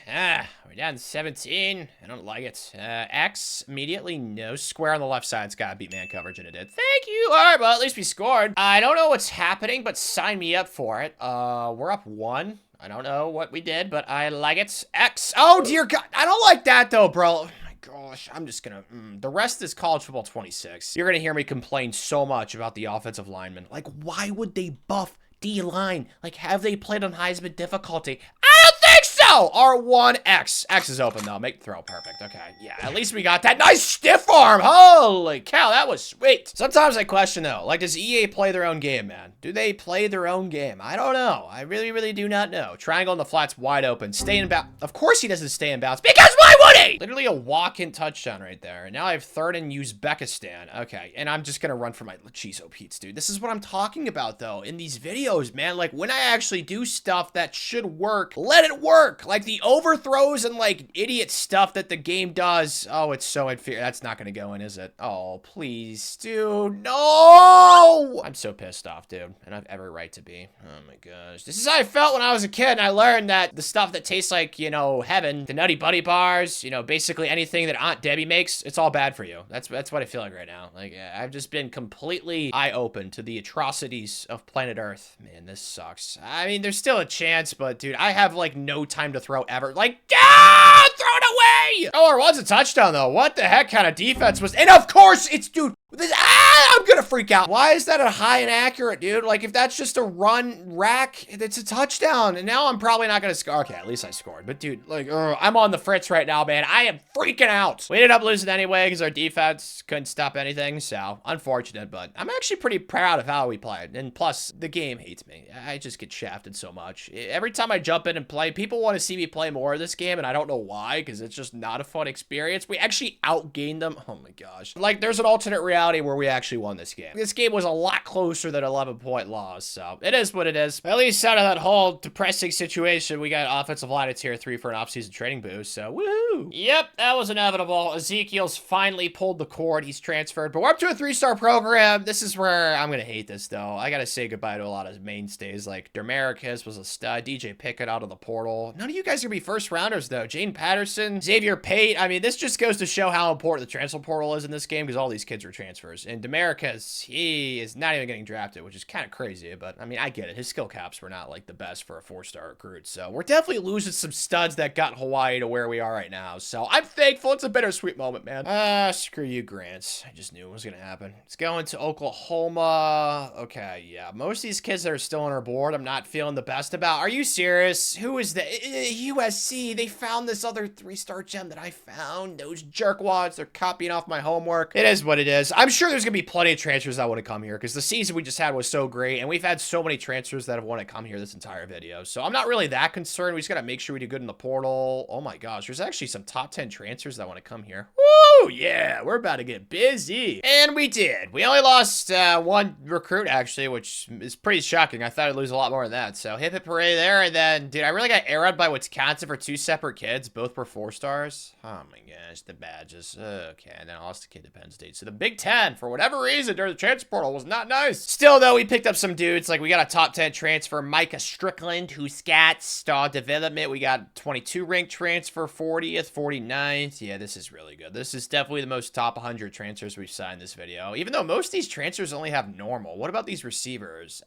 S1: We're down 17. I don't like it. X, immediately, no. Square on the left side's got to beat man coverage, and it did. Thank you. All right, well, at least we scored. I don't know what's happening, but sign me up for it. We're up 1. I don't know what we did, but I like it. X. Oh, dear God. I don't like that, though, bro. Oh, my gosh. I'm just gonna... The rest is College Football 26. You're gonna hear me complain so much about the offensive linemen. Like, why would they buff D-line? Like, have they played on Heisman difficulty? I don't think so! R1, X. X is open, though. Make the throw. Perfect. Okay. Yeah, at least we got that nice stiff arm. Holy cow, that was sweet. Sometimes I question, though. Like, does EA play their own game, man? Do they play their own game? I don't know. I really, really do not know. Triangle in the flat's wide open. Stay in bounds. Of course he doesn't stay in bounds. Because why would he? Literally a walk-in touchdown right there. And now I have 3rd and Uzbekistan. Okay. And I'm just gonna run for my Chiso Pete's, dude. This is what I'm talking about, though, in these videos, man. Like, when I actually do stuff that should work, let it work. Like, the overthrows and, like, idiot stuff that the game does. Oh, it's so inferior. That's not gonna go in, is it? Oh, please, dude. No! I'm so pissed off, dude. And I have every right to be. Oh, my gosh. This is how I felt when I was a kid, and I learned that the stuff that tastes like, you know, heaven, the Nutty Buddy bars, you know, basically anything that Aunt Debbie makes, it's all bad for you. That's what I feel like right now. Like, I've just been completely eye-open to the atrocities of planet Earth. Man, this sucks. I mean, there's still a chance, but, dude, I have, like, no time to throw ever. Like, throw it away! Oh, it was a touchdown, though. What the heck kind of defense was... And, of course, it's, dude... I'm gonna freak out. Why is that a high and accurate, dude? Like, if that's just a run rack, it's a touchdown. And now I'm probably not gonna score. Okay, at least I scored. But, dude, like, I'm on the fritz right now, man. I am freaking out. We ended up losing anyway because our defense couldn't stop anything. So, unfortunate. But I'm actually pretty proud of how we played. And plus, the game hates me. I just get shafted so much. Every time I jump in and play, people want to see me play more of this game. And I don't know why, because it's just not a fun experience. We actually outgained them. Oh, my gosh. Like, there's an alternate reality where we actually won this game. This game was a lot closer than 11-point loss, so it is what it is. At least out of that whole depressing situation, we got offensive line at tier 3 for an offseason training boost, so woohoo! Yep, that was inevitable. Ezekiel's finally pulled the cord. He's transferred, but we're up to a 3-star program. This is where I'm gonna hate this, though. I gotta say goodbye to a lot of mainstays, like Demarcus was a stud, DJ Pickett out of the portal. None of you guys are gonna be first rounders, though. Jane Patterson, Xavier Pate. I mean, this just goes to show how important the transfer portal is in this game, because all these kids are transfers. And Demarcus, he is not even getting drafted, which is kind of crazy, but I mean, I get it. His skill caps were not like the best for a 4-star recruit, so we're definitely losing some studs that got Hawaii to where we are right now, so I'm thankful. It's a bittersweet moment, man. Screw you, Grants. I just knew it was gonna happen. It's going to Oklahoma. Okay, yeah, most of these kids that are still on our board, I'm not feeling the best about. Are you serious? Who is the USC? They found this other 3-star gem that I found. Those jerkwads, they're copying off my homework. It is what it is. I'm sure there's gonna be plenty of transfers that want to come here because the season we just had was so great, and we've had so many transfers that have want to come here this entire video. So I'm not really that concerned. We just gotta make sure we do good in the portal. Oh my gosh, there's actually some top 10 transfers that want to come here. Woo! Yeah, we're about to get busy. And we did. We only lost one recruit, actually, which is pretty shocking. I thought I'd lose a lot more than that. So hip hip hooray there. And then, dude, I really got arrowed by Wisconsin for 2 separate kids. Both were 4-stars. Oh my gosh, the badges. Okay, and then I lost the kid to Penn State. So the Big Ten, for whatever reason, during the transfer portal was not nice. Still, though, we picked up some dudes. Like, we got a top 10 transfer, Micah Strickland, who's got star development. We got 22 ranked transfer, 40th, 49th. Yeah, this is really good. This is definitely the most top 100 transfers we've signed this video, even though most of these transfers only have normal. What about these receivers?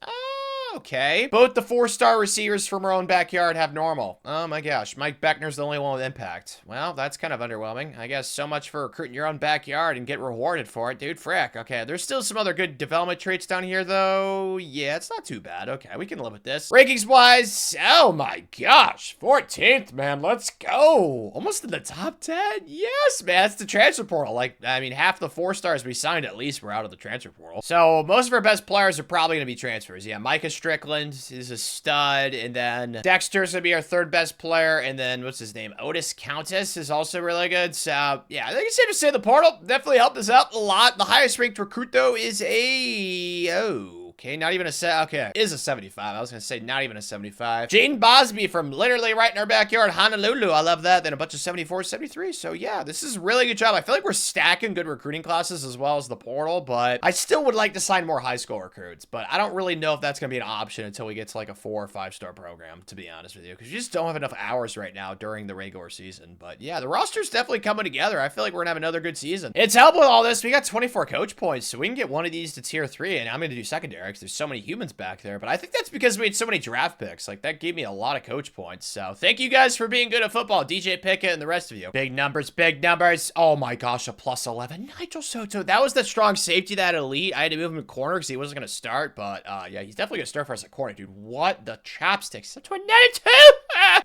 S1: Okay. Both the 4-star receivers from our own backyard have normal. Oh my gosh. Mike Beckner's the only one with impact. Well, that's kind of underwhelming. I guess so much for recruiting your own backyard and get rewarded for it, dude. Frick. Okay, there's still some other good development traits down here, though. Yeah, it's not too bad. Okay, we can live with this. Rankings-wise, oh my gosh. 14th, man. Let's go. Almost in the top 10? Yes, man. It's the transfer portal. Like, I mean, half the 4-stars we signed at least were out of the transfer portal. So, most of our best players are probably going to be transfers. Yeah, Micah Strickland is a stud, and then Dexter's gonna be our 3rd best player, and then what's his name? Otis Countess is also really good. So yeah, I think it's safe to say the portal definitely helped us out a lot. The highest ranked recruit though is okay, not even a okay, is a 75. I was gonna say not even a 75. Jaden Bosby from literally right in our backyard, Honolulu. I love that. Then a bunch of 74, 73. So yeah, this is a really good job. I feel like we're stacking good recruiting classes as well as the portal, but I still would like to sign more high school recruits, but I don't really know if that's gonna be an option until we get to like a 4 or 5-star program, to be honest with you, because you just don't have enough hours right now during the regular season. But yeah, the roster's definitely coming together. I feel like we're gonna have another good season. It's helping with all this. We got 24 coach points, so we can get one of these to tier 3, and I'm gonna do secondary because there's so many humans back there. But I think that's because we had so many draft picks. Like, that gave me a lot of coach points. So thank you guys for being good at football, DJ Pickett and the rest of you. Big numbers, big numbers. Oh my gosh, a plus 11. Nigel Soto. That was the strong safety, that elite. I had to move him to corner because he wasn't gonna start, but yeah, he's definitely gonna start for us at corner, dude. What the chopsticks? That's 92.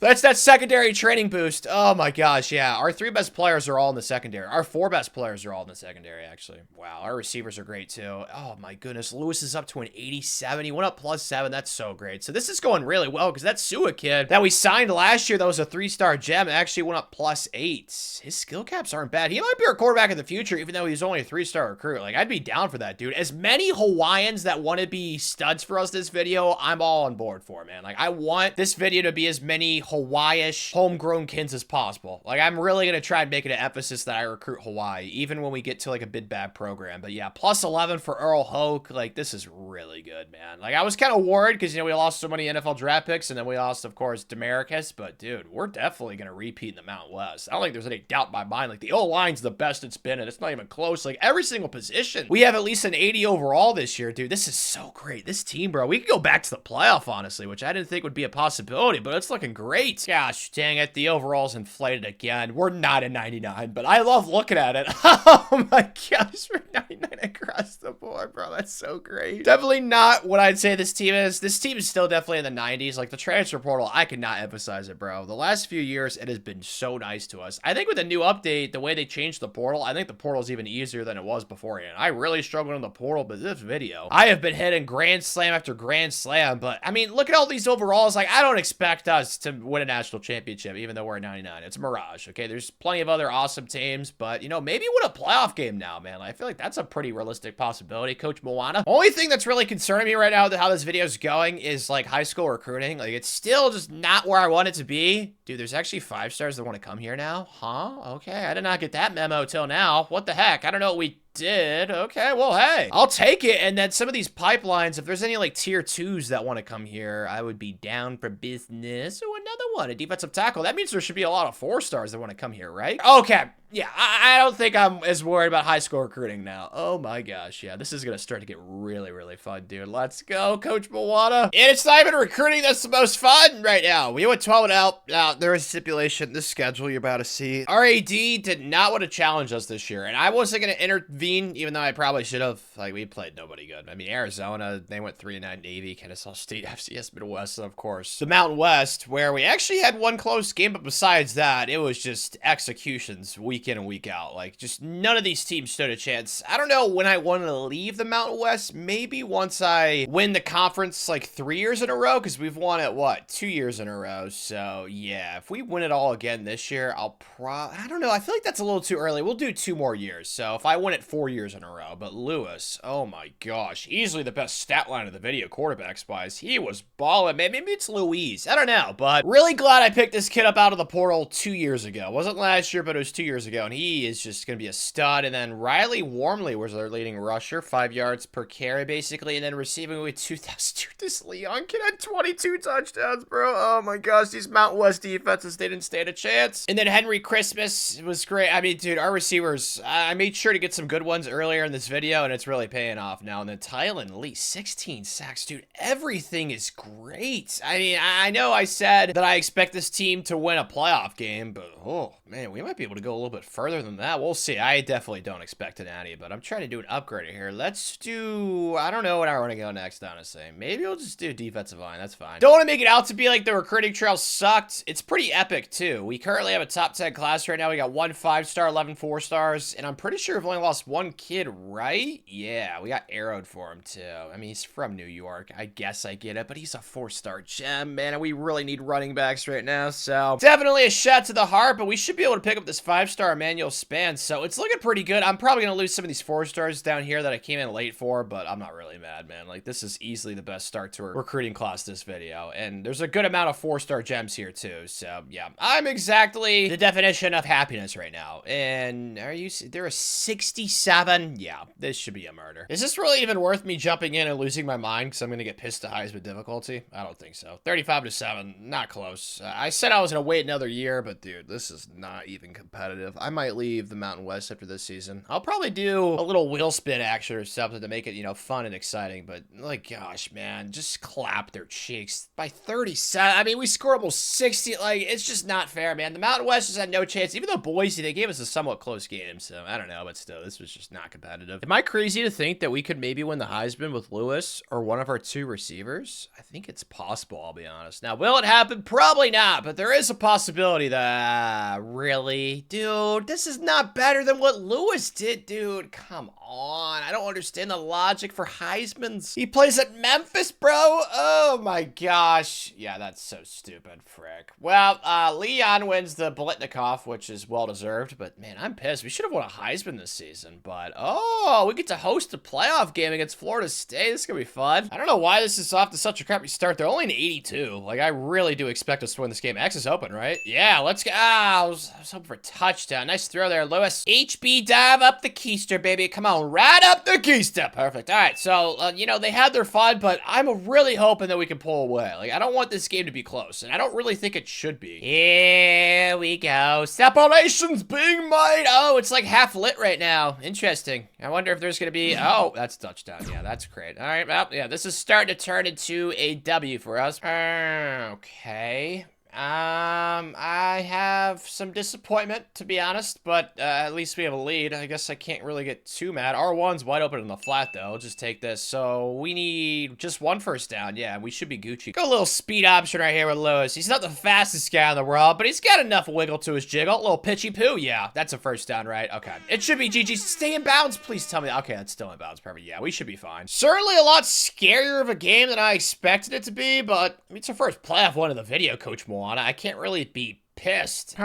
S1: That's that secondary training boost. Oh my gosh, yeah. Our 3 best players are all in the secondary. Our 4 best players are all in the secondary, actually. Wow, our receivers are great too. Oh my goodness, Lewis is up to an 87. He went up +7. That's so great. So this is going really well because that Sua kid that we signed last year, that was a 3-star gem, actually went up +8. His skill caps aren't bad. He might be our quarterback in the future, even though he's only a 3-star recruit. Like, I'd be down for that, dude. As many Hawaiians that want to be studs for us this video, I'm all on board for, man. Like, I want this video to be as many Hawaii-ish homegrown kids as possible. Like, I'm really going to try and make it an emphasis that I recruit Hawaii, even when we get to, like, a bid-bad program. But yeah, +11 for Earl Hoke. Like, this is really good, man. Like, I was kind of worried because, you know, we lost so many NFL draft picks, and then we lost, of course, Demarcus. But, dude, we're definitely going to repeat in the Mountain West. I don't think there's any doubt in my mind. Like, the O-line's the best it's been, and it's not even close. Like, every single position, we have at least an 80 overall this year, dude. This is so great. This team, bro, we could go back to the playoff, honestly, which I didn't think would be a possibility, but it's looking great. great. Gosh, dang it. The overall's inflated again. We're not a 99, but I love looking at it. Oh my gosh, we're 99 across the board, bro. That's so great. Definitely not what I'd say this team is. This team is still definitely in the 90s. Like, the transfer portal, I cannot emphasize it, bro. The last few years, it has been so nice to us. I think with the new update, the way they changed the portal, I think the portal is even easier than it was beforehand. I really struggled in the portal, but this video, I have been hitting grand slam after grand slam. But I mean, look at all these overalls. Like, I don't expect us to win a national championship, even though we're 99. It's a mirage. Okay, there's plenty of other awesome teams, but you know, maybe win a playoff game now, man. Like, I feel like that's a pretty realistic possibility. Coach Moana. Only thing that's really concerning me right now, how this video is going, is like high school recruiting. Like, it's still just not where I want it to be. Dude, there's actually 5 stars that want to come here now. Huh? Okay, I did not get that memo till now. What the heck? I don't know what we did. Okay, well, hey, I'll take it. And then some of these pipelines, if there's any like tier 2s that want to come here, I would be down for business. Oh, another one, a defensive tackle. That means there should be a lot of 4 stars that want to come here, right? Okay. Yeah, I don't think I'm as worried about high school recruiting now. Oh my gosh, yeah, this is gonna start to get really, really fun, dude. Let's go, Coach Moana. And it's not even recruiting that's the most fun right now. We went 12 and out. Now, there is a stipulation, this schedule you're about to see. RAD did not want to challenge us this year, and I wasn't gonna intervene, even though I probably should have. Like, we played nobody good. I mean, Arizona, they went 3-9 Navy, Kennesaw State, FCS Midwest, and of course, the Mountain West, where we actually had one close game, but besides that, it was just executions week in and week out. Like, just none of these teams stood a chance. I don't know when I wanted to leave the Mountain West. Maybe once I win the conference like 3 years in a row, because we've won it, what, 2 years in a row. So, yeah, if we win it all again this year, I don't know. I feel like that's a little too early. We'll do 2 more years. So, if I win it 4 years in a row. But Lewis, oh my gosh, easily the best stat line of the video, quarterbacks-wise. He was balling. Maybe it's Louise. I don't know. But really glad I picked this kid up out of the portal 2 years ago. It wasn't last year, but it was 2 years ago. And he is just going to be a stud. And then Riley Warmley was their leading rusher, 5 yards per carry, basically. And then receiving with 2,000. This Leon kid had 22 touchdowns, bro. Oh my gosh, these Mountain West defenses, they didn't stand a chance. And then Henry Christmas was great. I mean, dude, our receivers, I made sure to get some good ones earlier in this video, and it's really paying off now. And then Tylen Lee, 16 sacks. Dude, everything is great. I mean, I know I said that I expect this team to win a playoff game, but oh man, we might be able to go a little bit further than that. We'll see. I definitely don't expect an Addy, but I'm trying to do an upgrade here. Let's do, I don't know what I want to go next, honestly. Maybe we'll just do defensive line. That's fine. Don't want to make it out to be like the recruiting trail sucked. It's pretty epic, too. We currently have a top 10 class right now. We got 1 5-star, 11 4-stars, and I'm pretty sure we've only lost 1 kid, right? Yeah, we got arrowed for him, too. I mean, he's from New York. I guess I get it, but he's a 4-star gem, man, and we really need running backs right now, so definitely a shot to the heart, but we should be able to pick up this 5-star Emmanuel Span, so it's looking pretty good. I'm probably going to lose some of these 4-stars down here that I came in late for, but I'm not really mad, man. Like, this is easily the best start to a recruiting class this video, and there's a good amount of 4-star gems here, too, so yeah. I'm exactly the definition of happiness right now, and there are 67? Yeah, this should be a murder. Is this really even worth me jumping in and losing my mind because I'm going to get pissed to Heisman difficulty? I don't think so. 35-7, not close. I said I was going to wait another year, but dude, this is not even competitive. I might leave the Mountain West after this season. I'll probably do a little wheel spin action or something to make it, you know, fun and exciting, but like, gosh, man, just clap their cheeks by 37. I mean, we scored almost 60. Like, it's just not fair, man. The Mountain West just had no chance. Even though Boise, they gave us a somewhat close game, so I don't know, but still, this was just not competitive. Am I crazy to think that we could maybe win the Heisman with Lewis or one of our 2 receivers? I think it's possible, I'll be honest. Now, will it happen? Probably not, but there is a possibility that, really? Dude, this is not better than what Lewis did, dude. Come on. I don't understand the logic for Heisman's. He plays at Memphis, bro. Oh my gosh. Yeah, that's so stupid, frick. Well, Leon wins the Blitnikoff, which is well-deserved, but man, I'm pissed. We should have won a Heisman this season, but oh, we get to host a playoff game against Florida State. This is gonna be fun. I don't know why this is off to such a crappy start. They're only an 82. Like, I really do expect us to win this game. X is open, right? Yeah, let's go. I was hoping for a touchdown. Nice throw there, Lewis. HB dive up the keister, baby. Come on, right up the keister. Perfect. All right, so, you know, they had their fun, but I'm really hoping that we can pull away. Like, I don't want this game to be close, and I don't really think it should be. Here we go. Separation's being made. Oh, it's like half lit right now. Interesting. I wonder if there's going to be... Oh, that's touchdown. Yeah, that's great. All right, well, yeah, this is starting to turn into a W for us. Okay. I have some disappointment, to be honest, but at least we have a lead. I guess I can't really get too mad. R1's wide open in the flat, though. I'll just take this. So we need just one first down. Yeah, we should be Gucci. Go a little speed option right here with Lewis. He's not the fastest guy in the world, but he's got enough wiggle to his jiggle. A little pitchy poo. Yeah, that's a first down, right? Okay. It should be GG. Stay in bounds. Please tell me. Okay, that's still in bounds. Perfect. Yeah, we should be fine. Certainly a lot scarier of a game than I expected it to be, but I mean, it's our first playoff one of the video, Coach Moana. I can't really be pissed.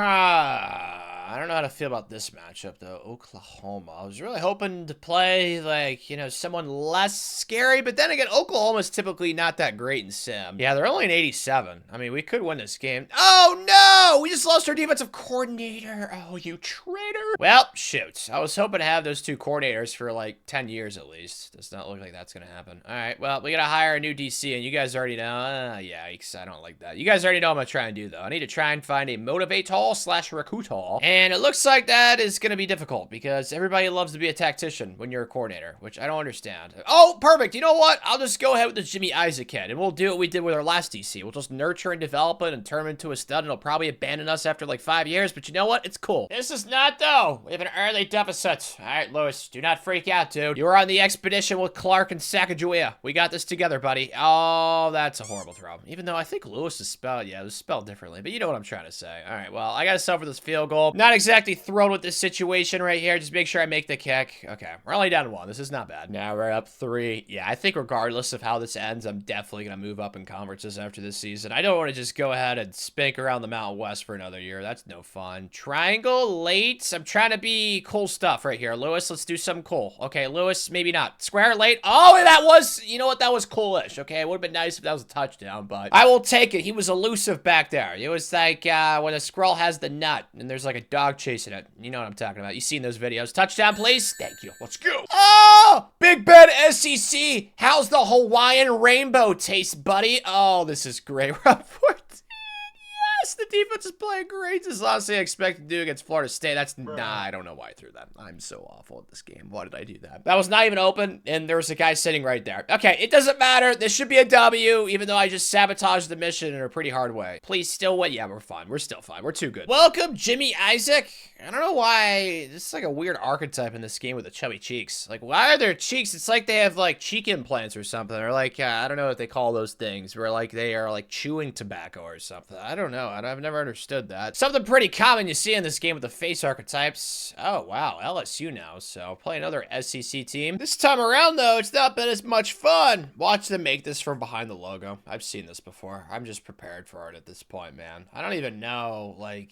S1: I don't know how to feel about this matchup, though. Oklahoma. I was really hoping to play, like, you know, someone less scary, but then again, Oklahoma's typically not that great in sim. Yeah, they're only an 87. I mean, we could win this game. Oh, no! We just lost our defensive coordinator. Oh, you traitor. Well, shoot. I was hoping to have those two coordinators for, like, 10 years at least. Does not look like that's gonna happen. All right, well, we gotta hire a new DC, and you guys already know. Yikes, I don't like that. You guys already know what I'm gonna try and do, though. I need to try and find a motivator/recruiter. And it looks like that is going to be difficult because everybody loves to be a tactician when you're a coordinator, which I don't understand. Oh, perfect. You know what? I'll just go ahead with the Jimmy Isaac kid, and we'll do what we did with our last DC. We'll just nurture and develop it and turn him into a stud, and he'll probably abandon us after like 5 years, but you know what? It's cool. This is not, though. We have an early deficit. All right, Lewis, do not freak out, dude. You were on the expedition with Clark and Sacagawea. We got this together, buddy. Oh, that's a horrible throw. Even though I think Lewis is spelled, yeah, it was spelled differently, but you know what I'm trying to say. All right, well, I got to settle for this field goal. Not exactly thrilled with this situation right here. Just make sure I make the kick. Okay, we're only down 1. This is not bad. Now we're up 3. Yeah, I think regardless of how this ends, I'm definitely going to move up in conferences after this season. I don't want to just go ahead and spank around the Mountain West for another year. That's no fun. Triangle late. I'm trying to be cool stuff right here. Lewis, let's do something cool. Okay, Lewis, maybe not. Square late. Oh, that was, you know what? That was coolish. Okay, it would have been nice if that was a touchdown, but I will take it. He was elusive back there. It was like when a squirrel has the nut and there's like a dog chasing it. You know what I'm talking about. You've seen those videos. Touchdown, please. Thank you. Let's go. Oh, Big Ben SEC. How's the Hawaiian rainbow taste, buddy? Oh, this is great. We're up 14. Yes, the defense is playing great. This is honestly I expected to do against Florida State. That's, nah, I don't know why I threw that. I'm so awful at this game. Why did I do that? That was not even open, and there was a guy sitting right there. Okay, it doesn't matter. This should be a W, even though I just sabotaged the mission in a pretty hard way. Please still win. Yeah, we're fine. We're still fine. We're too good. Welcome, Jimmy Isaac. I don't know why. This is like a weird archetype in this game with the chubby cheeks. Like, why are their cheeks? It's like they have, like, cheek implants or something. Or, like, I don't know what they call those things. Where, like, they are, like, chewing tobacco or something. I don't know. I've never understood that. Something pretty common you see in this game with the face archetypes. Oh, wow. LSU now. So, play another SEC team. This time around, though, it's not been as much fun. Watch them make this from behind the logo. I've seen this before. I'm just prepared for it at this point, man. I don't even know. Like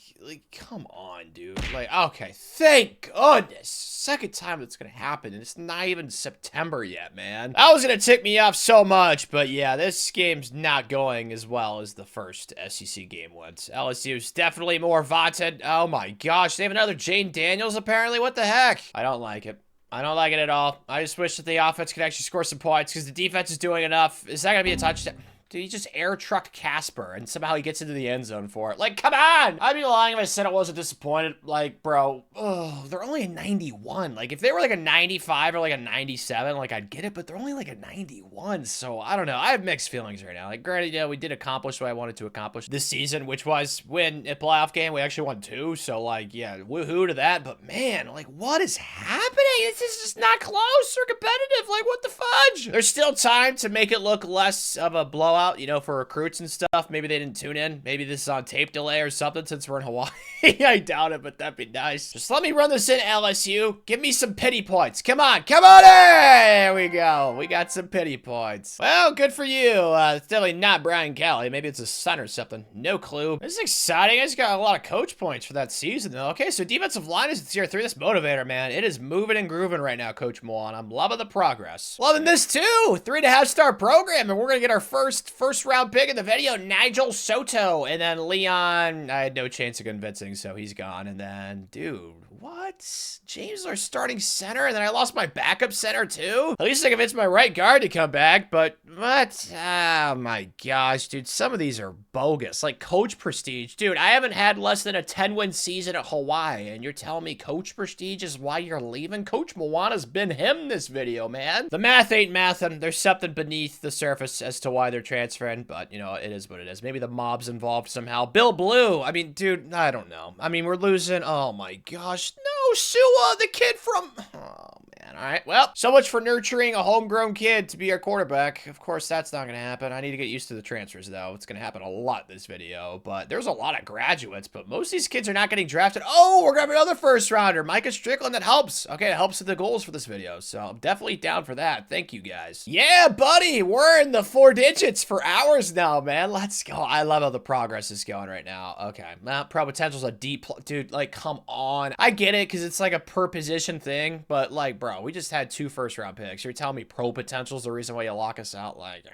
S1: come on, dude. Like, okay, thank goodness. Second time that's gonna happen, and it's not even September yet, man. That was gonna tick me off so much, but yeah, this game's not going as well as the first SEC game went. LSU's definitely more vaunted. Oh my gosh, they have another Jane Daniels apparently. What the heck? I don't like it. I don't like it at all. I just wish that the offense could actually score some points because the defense is doing enough. Is that gonna be a touchdown? Dude, he just air trucked Casper, and somehow he gets into the end zone for it. Like, come on! I'd be lying if I said I wasn't disappointed. Like, bro, oh, they're only a 91. Like, if they were like a 95 or like a 97, like, I'd get it, but they're only like a 91, so I don't know. I have mixed feelings right now. Like, granted, yeah, we did accomplish what I wanted to accomplish this season, which was win a playoff game. We actually won 2, so, like, yeah, woohoo to that, but man, like, what is happening? This is just not close or competitive. Like, what the fudge? There's still time to make it look less of a blowout. You know, for recruits and stuff. Maybe they didn't tune in. Maybe this is on tape delay or something since we're in Hawaii. I doubt it, but that'd be nice. Just let me run this in, LSU. Give me some pity points. Come on. Come on. There we go. We got some pity points. Well, good for you. It's definitely not Brian Kelly. Maybe it's his son or something. No clue. This is exciting. I just got a lot of coach points for that season, though. Okay, so defensive line is tier 3. This motivator, man. It is moving and grooving right now, Coach Moan. I'm loving the progress. Loving this, too. 3.5-star program, and we're going to get our first round pick in the video, Nigel Soto. And then Leon, I had no chance of convincing, so he's gone. And then, dude, What? James our starting center, and then I lost my backup center too? At least I convinced my right guard to come back, but what? Oh my gosh, dude, some of these are bogus. Like coach prestige. Dude, I haven't had less than a 10-win season at Hawaii, and you're telling me coach prestige is why you're leaving? Coach Moana's been him this video, man. The math ain't mathin'. There's something beneath the surface as to why they're transferring, but you know, it is what it is. Maybe the mob's involved somehow. Bill Blue. I mean, dude, I don't know. I mean, we're losing. Oh my gosh. No, Sua, the kid from... Oh, man. All right. Well, so much for nurturing a homegrown kid to be our quarterback. Of course, that's not going to happen. I need to get used to the transfers, though. It's going to happen a lot this video, but there's a lot of graduates, but most of these kids are not getting drafted. Oh, we're going to have another first rounder. Micah Strickland, that helps. Okay, it helps with the goals for this video, so I'm definitely down for that. Thank you, guys. Yeah, buddy, we're in the 4 digits for hours now, man. Let's go. I love how the progress is going right now. Okay, well, pro potential's a deep... Dude, like, come on. I get it, because it's like a per position thing, but like, bro, we just had 2 first-round picks. You're telling me pro potential's the reason why you lock us out? Like,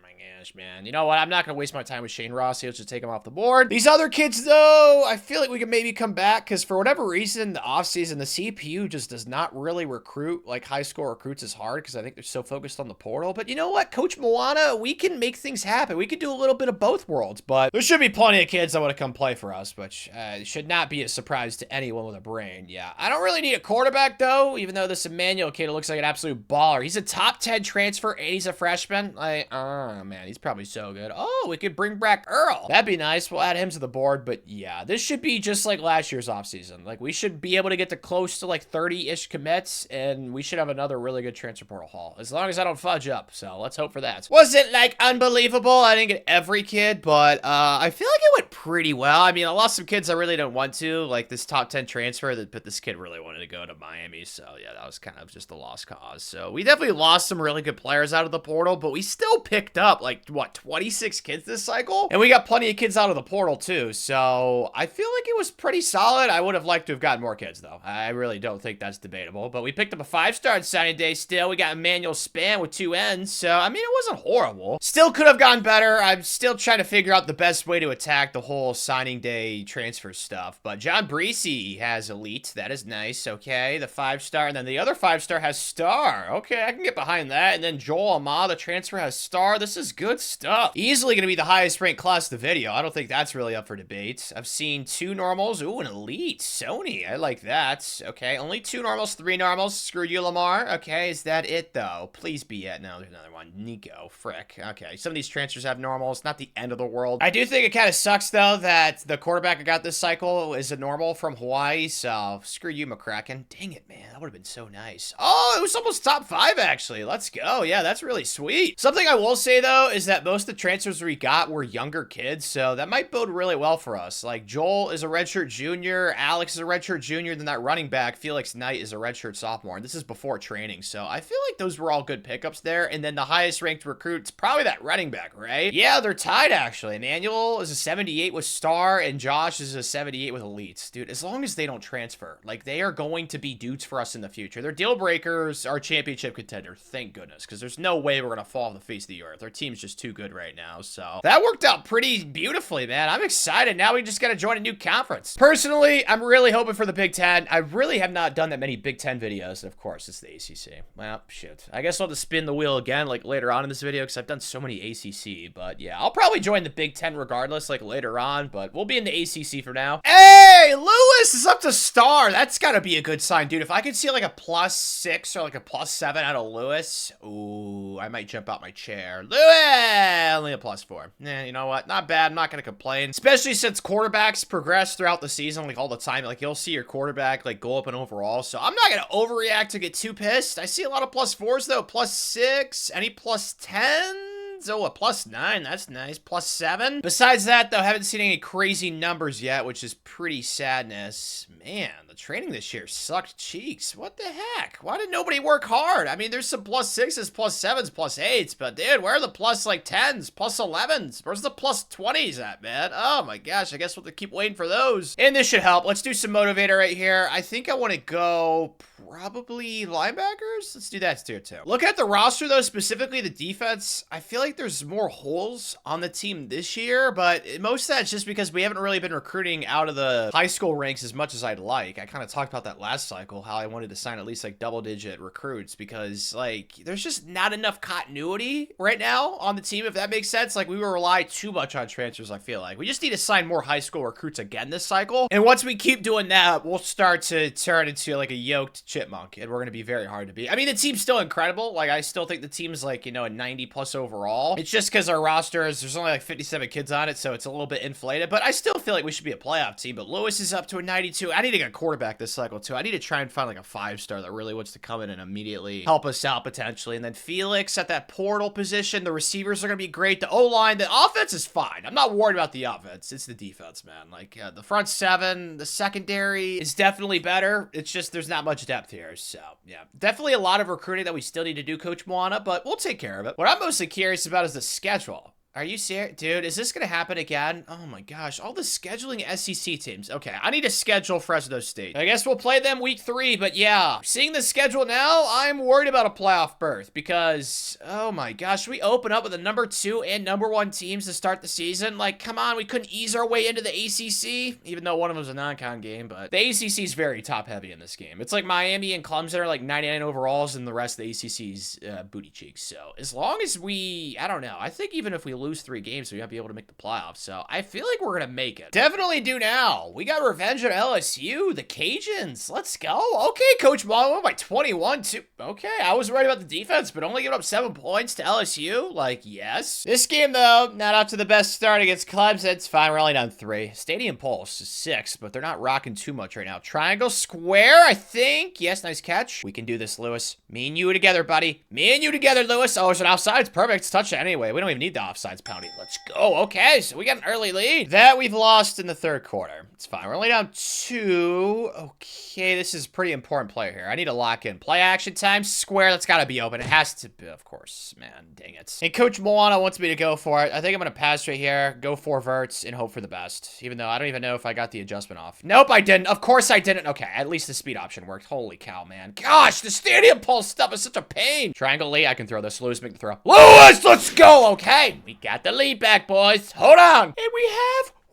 S1: my gosh, man. You know what? I'm not going to waste my time with Shane Rossi. Let's just take him off the board. These other kids, though, I feel like we can maybe come back, because for whatever reason, the offseason, the CPU just does not really recruit, like, high-score recruits as hard, because I think they're so focused on the portal. But you know what? Coach Moana, we can make things happen. We can do a little bit of both worlds, but there should be plenty of kids that want to come play for us, which should not be a surprise to anyone with a brain. Yeah, I don't really need a quarterback, though, even though this Emmanuel kid looks like an absolute baller. He's a top 10 transfer, and he's a freshman. Like, oh, man, he's probably so good. Oh, we could bring back Earl. That'd be nice. We'll add him to the board, but yeah, this should be just like last year's offseason. Like, we should be able to get to close to like 30-ish commits, and we should have another really good transfer portal haul, as long as I don't fudge up, so let's hope for that. Was it, like, unbelievable? I didn't get every kid, but I feel like it went pretty well. I mean, I lost some kids I really didn't want to, like this top 10 transfer, but this kid really wanted to go to Miami, so yeah, that was kind of just a lost cause. So we definitely lost some really good players out of the portal, but we still picked up, like, what, 26 kids this cycle? And we got plenty of kids out of the portal, too, so I feel like it was pretty solid. I would have liked to have gotten more kids, though. I really don't think that's debatable, but we picked up a 5-star on signing day still. We got Emmanuel Span with 2 ends, so, I mean, it wasn't horrible. Still could have gone better. I'm still trying to figure out the best way to attack the whole signing day transfer stuff, but John Breesy has elite. That is nice, okay? The 5-star, and then the other 5-star has star. Okay, I can get behind that, and then Joel Amah, the transfer, has star. This is good stuff. Easily going to be the highest ranked class of the video. I don't think that's really up for debate. I've seen 2 normals. Ooh, an elite. Sony. I like that. Okay, only 2 normals, 3 normals. Screw you, Lamar. Okay, is that it, though? Please be it. No, there's another one. Nico. Frick. Okay, some of these transfers have normals. Not the end of the world. I do think it kind of sucks, though, that the quarterback I got this cycle is a normal from Hawaii, so screw you, McCracken. Dang it, man. That would have been so nice. Oh, it was almost top 5, actually. Let's go. Yeah, that's really sweet. Something I will say, though, is that most of the transfers we got were younger kids, so that might bode really well for us. Like, Joel is a redshirt junior, Alex is a redshirt junior, then that running back, Felix Knight, is a redshirt sophomore, and this is before training, so I feel like those were all good pickups there, and then the highest ranked recruit's probably that running back, right? Yeah, they're tied, actually. Emmanuel is a 78 with star, and Josh is a 78 with elites. Dude, as long as they don't transfer, like, they are going to be dudes for us in the future. They're deal breakers, our championship contender, thank goodness, because there's no way we're going to fall off the face of the earth. Our team's just too good right now, so that worked out pretty beautifully, man. I'm excited. Now we just got to join a new conference. Personally, I'm really hoping for the Big Ten. I really have not done that many Big Ten videos, and of course, it's the ACC. Well, shit. I guess I'll have to spin the wheel again, like, later on in this video, because I've done so many ACC, but yeah, I'll probably join the Big Ten regardless, like, later on, but we'll be in the ACC for now. Hey, Lewis is up to star. That's got to be a good sign, dude. If I could see, like, a +6 or, like, a +7 out of Lewis, ooh, I might jump out my chair. Lewis! Only a +4. Yeah, you know what? Not bad. I'm not going to complain. Especially since quarterbacks progress throughout the season, like, all the time. Like, you'll see your quarterback, like, go up in overall. So I'm not going to overreact to get too pissed. I see a lot of +4s, though. +6. Any +10? Oh, a +9. That's nice. +7. Besides that, though, I haven't seen any crazy numbers yet, which is pretty sadness. Man, the training this year sucked cheeks. What the heck? Why did nobody work hard? I mean, there's some +6s, +7s, +8s, but dude, where are the +10s, +11s? Where's the +20s at, man? Oh my gosh, I guess we'll have to keep waiting for those. And this should help. Let's do some motivator right here. I think I want to go probably linebackers. Let's do that tier 2. Look at the roster, though, specifically the defense. I feel like like there's more holes on the team this year, but most of that's just because we haven't really been recruiting out of the high school ranks as much as I'd like. I kind of talked about that last cycle, how I wanted to sign at least like double-digit recruits because like there's just not enough continuity right now on the team, if that makes sense. Like we will rely too much on transfers, I feel like. We just need to sign more high school recruits again this cycle. And once we keep doing that, we'll start to turn into like a yoked chipmunk, and we're going to be very hard to beat. I mean, the team's still incredible. Like I still think the team's like, you know, a 90 plus overall. It's just because our roster is, there's only like 57 kids on it, so it's a little bit inflated, but I still feel like we should be a playoff team. But Lewis is up to a 92. I need to get a quarterback this cycle too. I need to try and find like a 5-star that really wants to come in and immediately help us out potentially. And then Felix at that portal position. The receivers are going to be great. The O-line, the offense is fine. I'm not worried about the offense. It's the defense, man. Like the front seven, the secondary is definitely better. It's just there's not much depth here. So yeah, definitely a lot of recruiting that we still need to do, Coach Moana, but we'll take care of it. What I'm mostly curious about is the schedule. Are you serious? Dude, is this going to happen again? Oh my gosh, all the scheduling SEC teams. Okay, I need to schedule Fresno State. I guess we'll play them week 3, but yeah, seeing the schedule now, I'm worried about a playoff berth because, oh my gosh, we open up with the number 2 and number 1 teams to start the season. Like, come on, we couldn't ease our way into the ACC, even though one of them was a non-con game, but the ACC is very top-heavy in this game. It's like Miami and Clemson are like 99 overalls, and the rest of the ACC's booty cheeks. So as long as we, I don't know, I think even if we lose 3 games, we might be able to make the playoffs. So I feel like we're gonna make it. Definitely do now. We got revenge on LSU, the Cajuns. Let's go. Okay, Coach Malo by 21 too. Okay, I was worried about the defense, but only giving up 7 points to LSU. Like, yes. This game though, not off to the best start against Clemson. It's fine. We're only down 3. Stadium Pulse is 6, but they're not rocking too much right now. Triangle square, I think. Yes, nice catch. We can do this, Lewis. Me and you together, buddy. Me and you together, Lewis. Oh, it's an offsides. Perfect. It's touchdown anyway. We don't even need the offsides penalty. Let's go. Okay, so we got an early lead that we've lost in the 3rd quarter. It's fine. We're only down 2. Okay, this is a pretty important play here. I need to lock in. Play action time. Square. That's got to be open. It has to be, of course. Man, dang it. And Coach Moana wants me to go for it. I think I'm going to pass right here, go 4 verts, and hope for the best. Even though I don't even know if I got the adjustment off. Nope, I didn't. Of course I didn't. Okay, at least the speed option worked. Holy cow, man. Gosh, the Stadium Pulse stuff is such a pain. Triangle Lee, I can throw this. Lewis, make the throw. Lewis, let's go. Okay, we got the lead back, boys. Hold on. And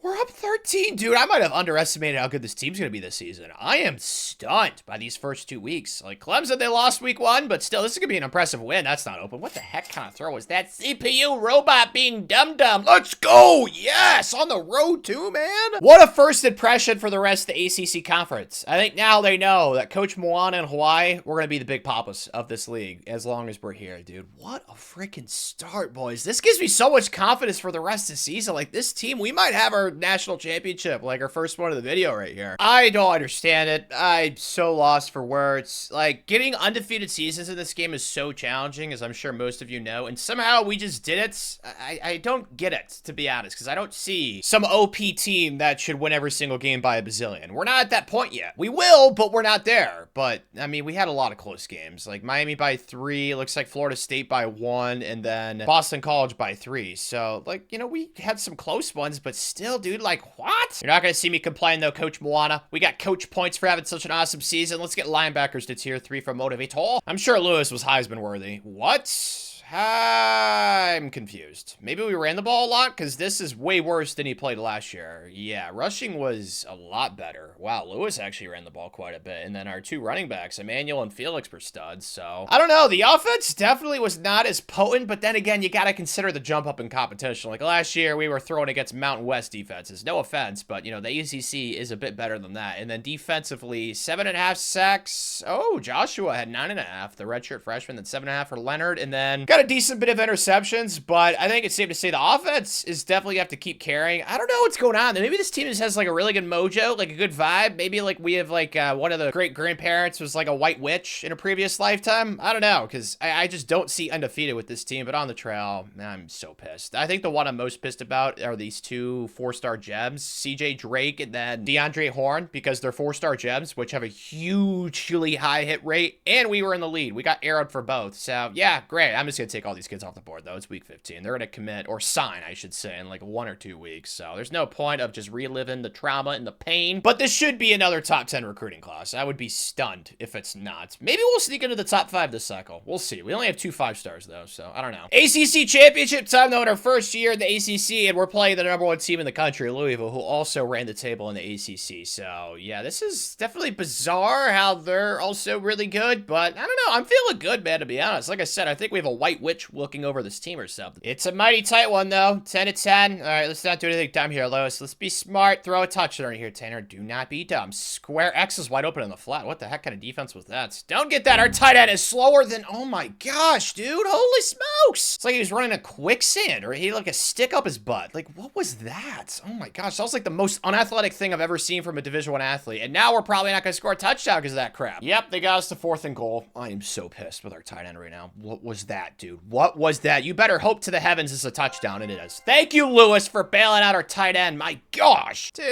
S1: we're up 13. Dude, I might have underestimated how good this team's going to be this season. I am stunned by these first 2 weeks. Like, Clemson, they lost week 1, but still, this is going to be an impressive win. That's not open. What the heck kind of throw is that? CPU robot being dumb-dumb. Let's go. Yes, on the road too, man. What a first impression for the rest of the ACC conference. I think now they know that Coach Moana in Hawaii, we're going to be the big papas of this league as long as we're here, dude. What a freaking start, boys. This gives me so much confidence for the rest of the season. Like, this team, we might have our national championship, like our first one of the video right here. I don't understand it. I'm so lost for words. Like, getting undefeated seasons in this game is so challenging, as I'm sure most of you know, and somehow we just did it. I don't get it, to be honest, because I don't see some OP team that should win every single game by a bazillion. We're not at that point yet. We will, but we're not there. But, I mean, we had a lot of close games. Like, Miami by 3, looks like Florida State by 1, and then Boston College by 3. So, like, you know, we had some close ones, but still, dude, like, what? You're not going to see me complain, though, Coach Moana. We got coach points for having such an awesome season. Let's get linebackers to tier 3 for Motivator. I'm sure Lewis was Heisman worthy. What? I'm confused. Maybe we ran the ball a lot because this is way worse than he played last year. Yeah, rushing was a lot better. Wow, Lewis actually ran the ball quite a bit. And then our 2 running backs, Emmanuel and Felix, were studs. So, I don't know. The offense definitely was not as potent, but then again, you got to consider the jump up in competition. Like last year, we were throwing against Mountain West defenses. No offense, but, you know, the ACC is a bit better than that. And then defensively, 7.5 sacks. Oh, Joshua had 9.5. The redshirt freshman, then 7.5 for Leonard. And then got a decent bit of interceptions, but I think it's safe to say the offense is definitely have to keep carrying. I don't know what's going on. Maybe this team just has like a really good mojo, like a good vibe. Maybe like we have like one of the great grandparents was like a white witch in a previous lifetime. I don't know, because I just don't see undefeated with this team, but on the trail, I'm so pissed. I think the one I'm most pissed about are these 2 4-star gems, CJ Drake and then DeAndre Horn, because they're 4-star gems, which have a hugely high hit rate, and we were in the lead. We got arrowed for both. So yeah, great. I'm just gonna to take all these kids off the board, though. It's week 15. They're going to commit, or sign, I should say, in like 1 or 2 weeks. So there's no point of just reliving the trauma and the pain. But this should be another top 10 recruiting class. I would be stunned if it's not. Maybe we'll sneak into the top 5 this cycle. We'll see. We only have 2 5-stars, though, so I don't know. ACC championship time, though, in our first year in the ACC, and we're playing the #1 team in the country, Louisville, who also ran the table in the ACC. So, yeah, this is definitely bizarre how they're also really good, but I don't know. I'm feeling good, man, to be honest. Like I said, I think we have a white witch looking over this team or something. It's a mighty tight one, though. 10-10. All right, let's not do anything dumb here, Lois. Let's be smart. Throw a touchdown here, Tanner. Do not be dumb. Square X is wide open in the flat. What the heck kind of defense was that? Don't get that. Our tight end is slower than... Oh, my gosh, dude. Holy smokes. It's like he was running a quicksand, or he had like a stick up his butt. Like, what was that? Oh, my gosh. That was like the most unathletic thing I've ever seen from a Division I athlete. And now we're probably not going to score a touchdown because of that crap. Yep, they got us to 4th and goal. I am so pissed with our tight end right now. What was that, dude? What was that? You better hope to the heavens it's a touchdown, and it is. Thank you, Lewis, for bailing out our tight end. My gosh. Dude,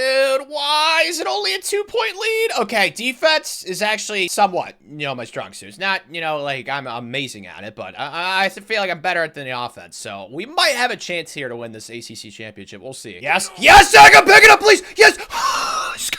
S1: why is it only a 2-point lead? Okay, defense is actually somewhat, my strong suit. It's not, like I'm amazing at it, but I feel like I'm better at than the offense. So we might have a chance here to win this ACC championship. We'll see. Yes. Yes, Zach, I'm picking up, please. Yes. Let's go.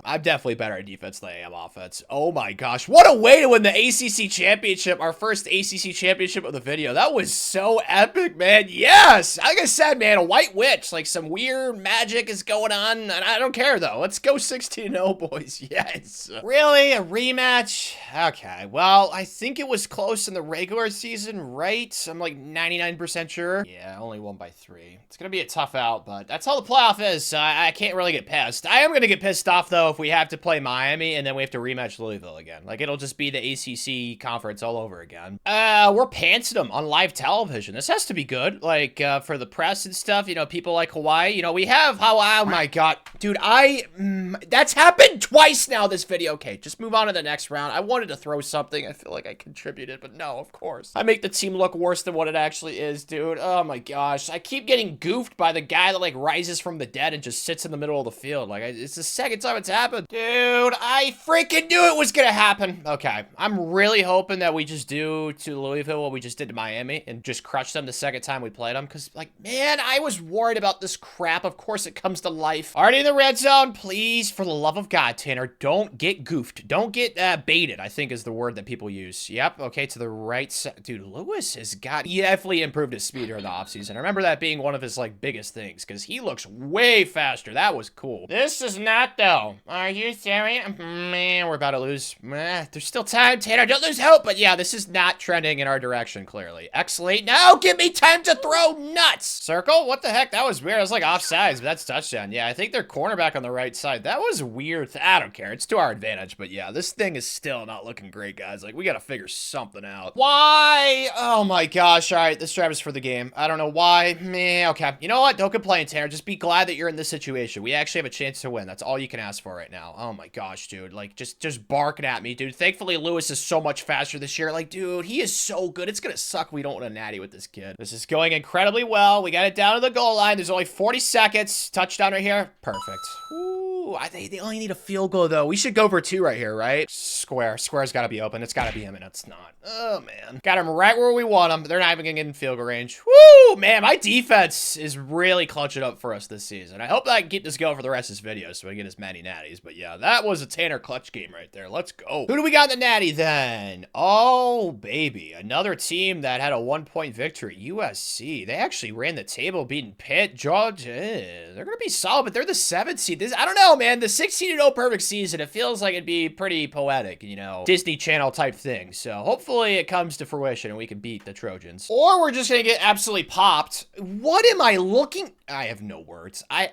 S1: I'm definitely better at defense than I am offense. Oh my gosh. What a way to win the ACC championship. Our first ACC championship of the video. That was so epic, man. Yes. Like I said, man, a white witch. Like some weird magic is going on. And I don't care, though. Let's go 16-0, boys. Yes. Really? A rematch? Okay. Well, I think it was close in the regular season, right? I'm like 99% sure. Yeah, only won by 3. It's going to be a tough out, but that's how the playoff is. So I can't really get pissed. I am going to get pissed off, though, if we have to play Miami and then we have to rematch Louisville again. Like, it'll just be the ACC conference all over again. We're pantsing them on live television. This has to be good. Like, for the press and stuff, people like Hawaii. We have how, oh my God. Dude, that's happened twice now, this video. Okay, just move on to the next round. I wanted to throw something. I feel like I contributed, but no, of course. I make the team look worse than what it actually is, dude. Oh my gosh. I keep getting goofed by the guy that, like, rises from the dead and just sits in the middle of the field. Like, it's the second time it's happened. Dude, I freaking knew it was gonna happen. Okay, I'm really hoping that we just do to Louisville what we just did to Miami and just crush them the second time we played them. Because, like, man, I was worried about this crap. Of course it comes to life. Already in the red zone. Please, for the love of God, Tanner, don't get goofed. Don't get baited, I think is the word that people use. Yep, okay, to the right side. Dude, Lewis has he definitely improved his speed during the offseason. I remember that being one of his, like, biggest things because he looks way faster. That was cool. This is not, though. Are you serious? Man, we're about to lose. There's still time, Tanner. Don't lose hope. But yeah, this is not trending in our direction, clearly. Excellent. Now give me time to throw nuts. Circle? What the heck? That was weird. I was like offsides, but that's touchdown. Yeah, I think they're cornerback on the right side. That was weird. I don't care. It's to our advantage. But yeah, this thing is still not looking great, guys. Like, we got to figure something out. Why? Oh my gosh. All right, this drive is for the game. I don't know why. Meh, okay. You know what? Don't complain, Tanner. Just be glad that you're in this situation. We actually have a chance to win. That's all you can ask for right now. Oh my gosh, dude. Like, just barking at me, dude. Thankfully, Lewis is so much faster this year. Like, dude, he is so good. It's gonna suck we don't win a natty with this kid. This is going incredibly well. We got it down to the goal line. There's only 40 seconds. Touchdown right here. Perfect. Ooh, they only need a field goal, though. We should go for 2 right here, right? Square's got to be open. It's got to be him, and it's not. Oh, man. Got him right where we want him. They're not even going to get in field goal range. Woo! Man, my defense is really clutching up for us this season. I hope that I can keep this going for the rest of this video so I get as many natties. But yeah, that was a Tanner clutch game right there. Let's go. Who do we got in the natty then? Oh, baby. Another team that had a 1-point victory. USC. They actually ran the table, beating Pitt, Georgia. They're going to be solid, but they're the 7th seed. I don't know, man. The 16-0 perfect season, it feels like it'd be pretty poetic, Disney Channel type thing. So hopefully it comes to fruition and we can beat the Trojans. Or we're just going to get absolutely popped. What am I looking? I have no words. We're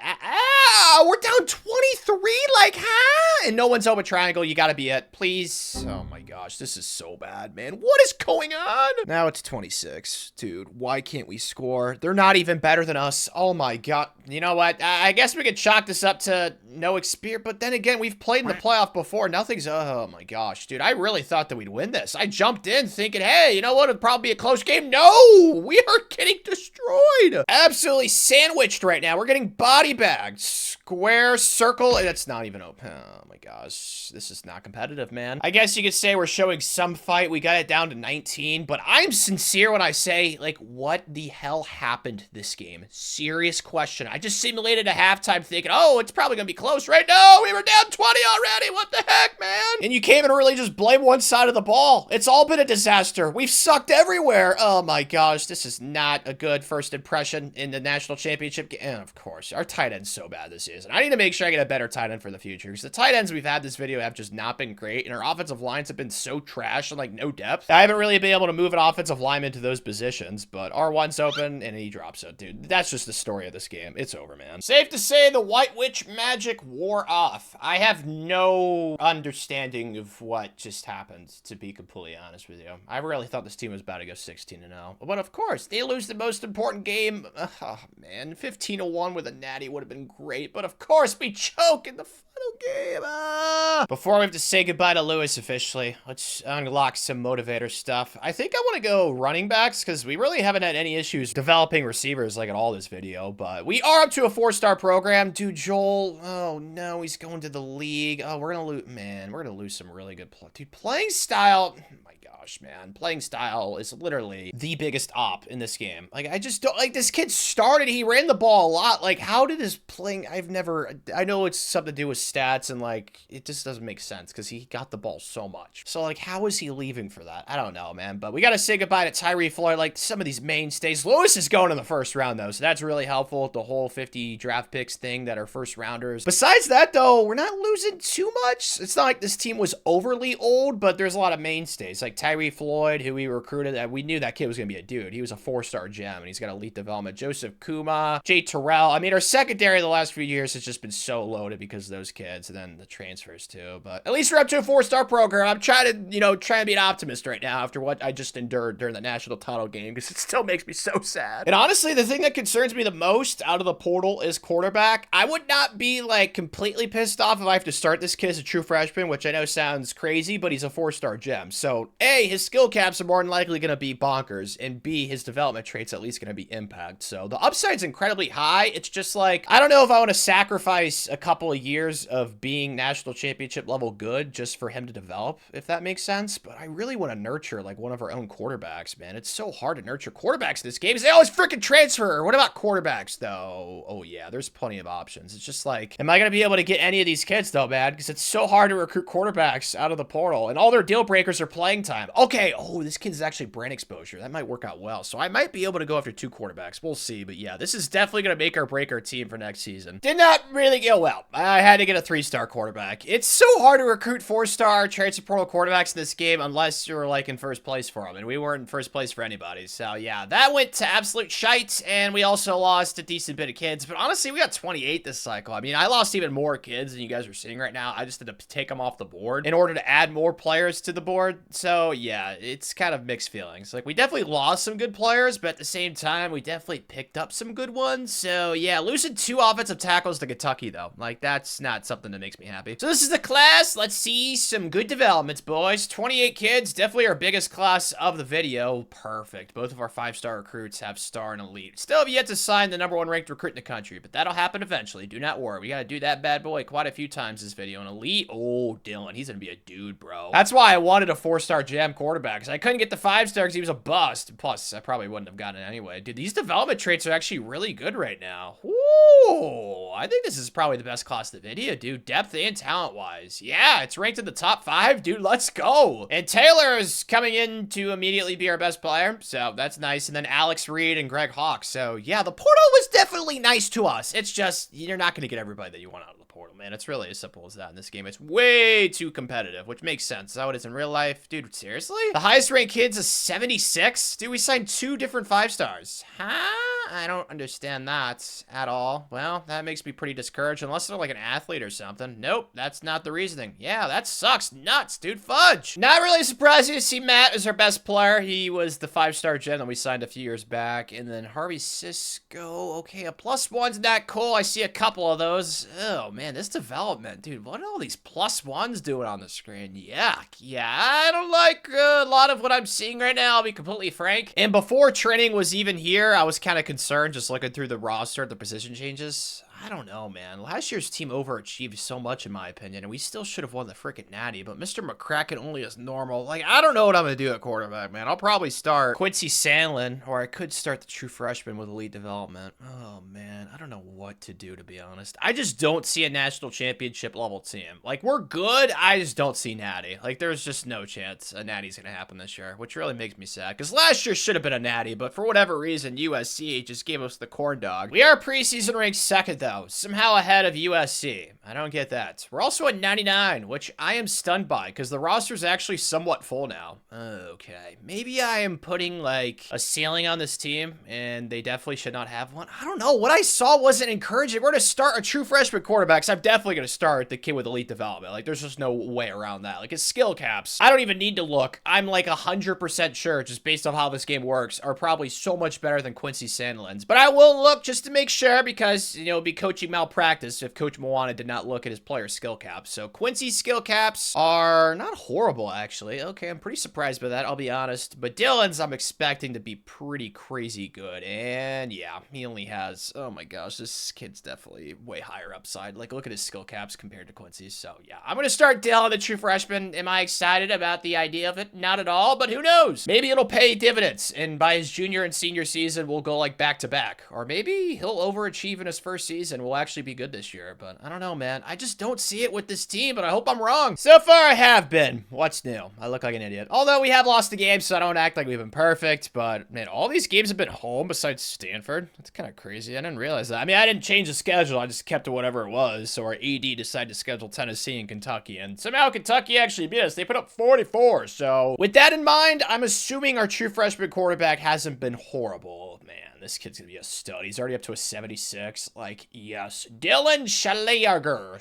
S1: down 23, like, huh? And no one's open triangle. You gotta be it. Please. Oh my gosh, this is so bad, man. What is going on? Now it's 26. Dude, why can't we score? They're not even better than us. Oh my God. You know what? I guess we could chalk this up to no experience, but then again, we've played in the playoff before. Nothing's, oh my gosh, dude. I really thought that we'd win this. I jumped in thinking, hey, you know what? It'd probably be a close game. No, we are getting destroyed. destroyed. Absolutely sandwiched right now. We're getting body bagged. Square, circle, and it's not even open. Oh my gosh. This is not competitive, man. I guess you could say we're showing some fight. We got it down to 19, but I'm sincere when I say, like, what the hell happened this game? Serious question. I just simulated a halftime thinking, oh, it's probably gonna be close, right? No, we were down 20 already. What the heck, man? And you can't even really just blame one side of the ball. It's all been a disaster. We've sucked everywhere. Oh my gosh, this is not a good first impression in the national championship game. And of course, our tight end's so bad this season. I need to make sure I get a better tight end for the future, because the tight ends we've had this video have just not been great, and our offensive lines have been so trash and like no depth. I haven't really been able to move an offensive lineman to those positions, but R1's open and he drops it, dude. That's just the story of this game. It's over, man. Safe to say the White Witch magic wore off. I have no understanding of what just happened, to be completely honest with you. I really thought this team was about to go 16-0. But of course, they lose the most important game. Oh, man. 15-1 with a natty would have been great. But of course, we choke in the final game. Before we have to say goodbye to Lewis officially, let's unlock some motivator stuff. I think I want to go running backs, because we really haven't had any issues developing receivers like at all this video. But we are up to a 4-star program. Dude, Joel, oh no, he's going to the league. Oh, we're gonna lose, man. We're gonna lose some really good dude, playing style. Oh my gosh, man. Playing style is literally the biggest op in this game. Like, I just don't, like, this kid started, he ran the ball a lot. Like, how did his playing, I know it's something to do with stats, and like, it just doesn't make sense, because he got the ball so much. So like, how is he leaving for that? I don't know, man. But we gotta say goodbye to Tyree Floyd, like some of these mainstays. Lewis is going in the first round though, so that's really helpful. The whole 50 draft picks thing that are first rounders. Besides that though, we're not losing too much. It's not like this team was overly old, but there's a lot of mainstays like Tyree Floyd, who we recruited. That we knew that kid was gonna be a dude. He was a 4-star gem, and he's got elite development. Joseph Kuma, Jay Terrell. I mean, our secondary the last few years has just been so loaded because of those kids, and then the transfers too. But at least we're up to a 4-star program. I'm trying to be an optimist right now after what I just endured during the national title game, because it still makes me so sad. And honestly, the thing that concerns me the most out of the portal is quarterback. I would not be like completely pissed off if I have to start this kid as a true freshman, which I know sounds crazy, but he's a 4-star gem. So A, his skill caps are more than likely going to be bonkers, and B, his development traits at least going to be impact. So the upside's incredibly high. It's just like, I don't know if I want to sacrifice a couple of years of being national championship level good just for him to develop, if that makes sense. But I really want to nurture like one of our own quarterbacks, man. It's so hard to nurture quarterbacks in this game because they always freaking transfer. What about quarterbacks though? Oh yeah, there's plenty of options. It's just like, am I going to be able to get any of these kids though, man? Because it's so hard to recruit quarterbacks out of the portal, and all their deal breakers are playing time. Okay, oh, this kid's actually brand exposure. That might work out well. So I might be able to go after 2 quarterbacks. We'll see. But yeah, this is definitely going to make or break our team for next season. Did not really go well. I had to get a 3-star quarterback. It's so hard to recruit 4-star transfer portal quarterbacks in this game unless you're like in first place for them. And we weren't in first place for anybody. So yeah, that went to absolute shite. And we also lost a decent bit of kids. But honestly, we got 28 this cycle. I mean, I lost even more kids than you guys are seeing right now. I just had to take them off the board in order to add more players to the board. So yeah, it's kind of mixed feelings. Like, we definitely lost some good players, but at the same time, we definitely picked up some good ones. So yeah, losing 2 offensive tackles to Kentucky though, like, that's not something that makes me happy. So this is the class. Let's see some good developments, boys. 28 kids, definitely our biggest class of the video. Perfect. Both of our 5-star recruits have star and elite. Still have yet to sign the #1 ranked recruit in the country, but that'll happen eventually. Do not worry. We gotta do that bad boy quite a few times this video. An elite, oh, Dylan, he's gonna be a dude, bro. That's why I wanted a 4-star jam quarterback, because I couldn't get the 5-star because he was a bust. Plus, I probably wouldn't have gotten it anyway. Dude, these development traits are actually really good right now. Ooh, I think this is probably the best class of the video, dude. Depth and talent-wise. Yeah, it's ranked in the top 5, dude. Let's go. And Taylor is coming in to immediately be our best player, so that's nice. And then Alex Reed and Greg Hawk. So yeah, the portal was definitely nice to us. It's just, you're not going to get everybody that you want out of the portal, man. It's really as simple as that in this game. It's way too competitive, which makes sense. Is that what it is in real life? Dude, seriously? The highest ranked kid's a 76? Dude, we signed 2 different 5-stars. Huh? I don't understand that at all. Well, that makes me pretty discouraged, unless they're like an athlete or something. Nope, that's not the reasoning. Yeah, that sucks nuts, dude. Fudge. Not really surprising to see Matt as our best player. He was the 5-star gem that we signed a few years back. And then Harvey Cisco. Okay, a +1's not cool. I see a couple of those. Oh, man, this development. Dude, what are all these +1s doing on the screen? Yuck. Yeah, I don't like a lot of what I'm seeing right now, I'll be completely frank. And before training was even here, I was kind of concerned concerned just looking through the roster, the position changes. I don't know, man. Last year's team overachieved so much, in my opinion, and we still should have won the freaking Natty, but Mr. McCracken only is normal. Like, I don't know what I'm going to do at quarterback, man. I'll probably start Quincy Sandlin, or I could start the true freshman with elite development. Oh, man. I don't know what to do, to be honest. I just don't see a national championship level team. Like, we're good. I just don't see Natty. Like, there's just no chance a Natty's going to happen this year, which really makes me sad, because last year should have been a Natty, but for whatever reason, USC just gave us the corn dog. We are preseason ranked second, though. Somehow ahead of USC. I don't get that. We're also at 99, which I am stunned by, because the roster's actually somewhat full now. Okay. Maybe I am putting, like, a ceiling on this team, and they definitely should not have one. I don't know. What I saw wasn't encouraging. We're going to start a true freshman quarterback, so I'm definitely going to start the kid with elite development. Like, there's just no way around that. Like, his skill caps, I don't even need to look. I'm, like, 100% sure, just based on how this game works, are probably so much better than Quincy Sandlin's. But I will look just to make sure, because, you know, it'd be coaching malpractice if Coach Moana did not look at his player skill caps. So Quincy's skill caps are not horrible, actually. Okay, I'm pretty surprised by that, I'll be honest. But Dylan's, I'm expecting to be pretty crazy good. And yeah, he only has, oh my gosh, this kid's definitely way higher upside. Like, look at his skill caps compared to Quincy's. So yeah, I'm going to start Dylan, the true freshman. Am I excited about the idea of it? Not at all, but who knows? Maybe it'll pay dividends. And by his junior and senior season, we'll go like back to back. Or maybe he'll overachieve in his first season. We'll actually be good this year, but I don't know, man. I just don't see it with this team, but I hope I'm wrong. So far, I have been. What's new? I look like an idiot. Although we have lost the game, so I don't act like we've been perfect, but man, all these games have been home besides Stanford. That's kind of crazy. I didn't realize that. I mean, I didn't change the schedule. I just kept it whatever it was, so our AD decided to schedule Tennessee and Kentucky, and somehow Kentucky actually beat us. They put up 44, so with that in mind, I'm assuming our true freshman quarterback hasn't been horrible. Man, this kid's gonna be a stud. He's already up to a 76. Like, yes. Dylan Schlager.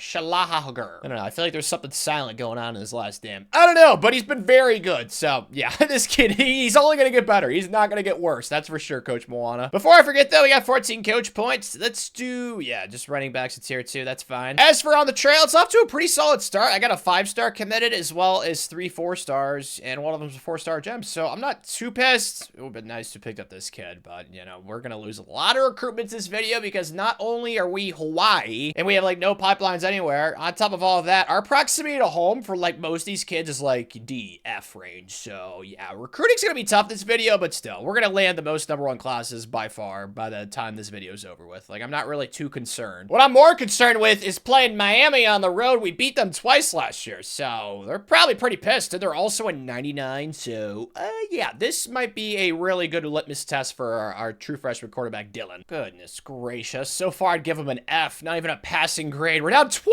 S1: I don't know. I feel like there's something silent going on in his last name. I don't know, but he's been very good. So, yeah, this kid, he's only gonna get better. He's not gonna get worse. That's for sure, Coach Moana. Before I forget, though, we got 14 coach points. Let's do, yeah, just running backs at tier 2. That's fine. As for on the trail, it's off to a pretty solid start. I got a 5-star committed as well as 3 4-stars, and one of them's a 4-star gem. So, I'm not too pissed. It would've been nice to pick up this kid, but, you know, we're gonna lose a lot of recruitments this video because not only are we Hawaii and we have like no pipelines anywhere, on top of all of that, our proximity to home for like most of these kids is like D, F range. So yeah, recruiting's gonna be tough this video, but still, we're gonna land the most #1 classes by far by the time this video is over with. Like, I'm not really too concerned. What I'm more concerned with is playing Miami on the road. We beat them twice last year, so they're probably pretty pissed, and they're also in 99. So yeah, this might be a really good litmus test for our true freshman quarterback, Dylan. Goodness gracious. So far, I'd give him an F, not even a passing grade. We're down 24-0.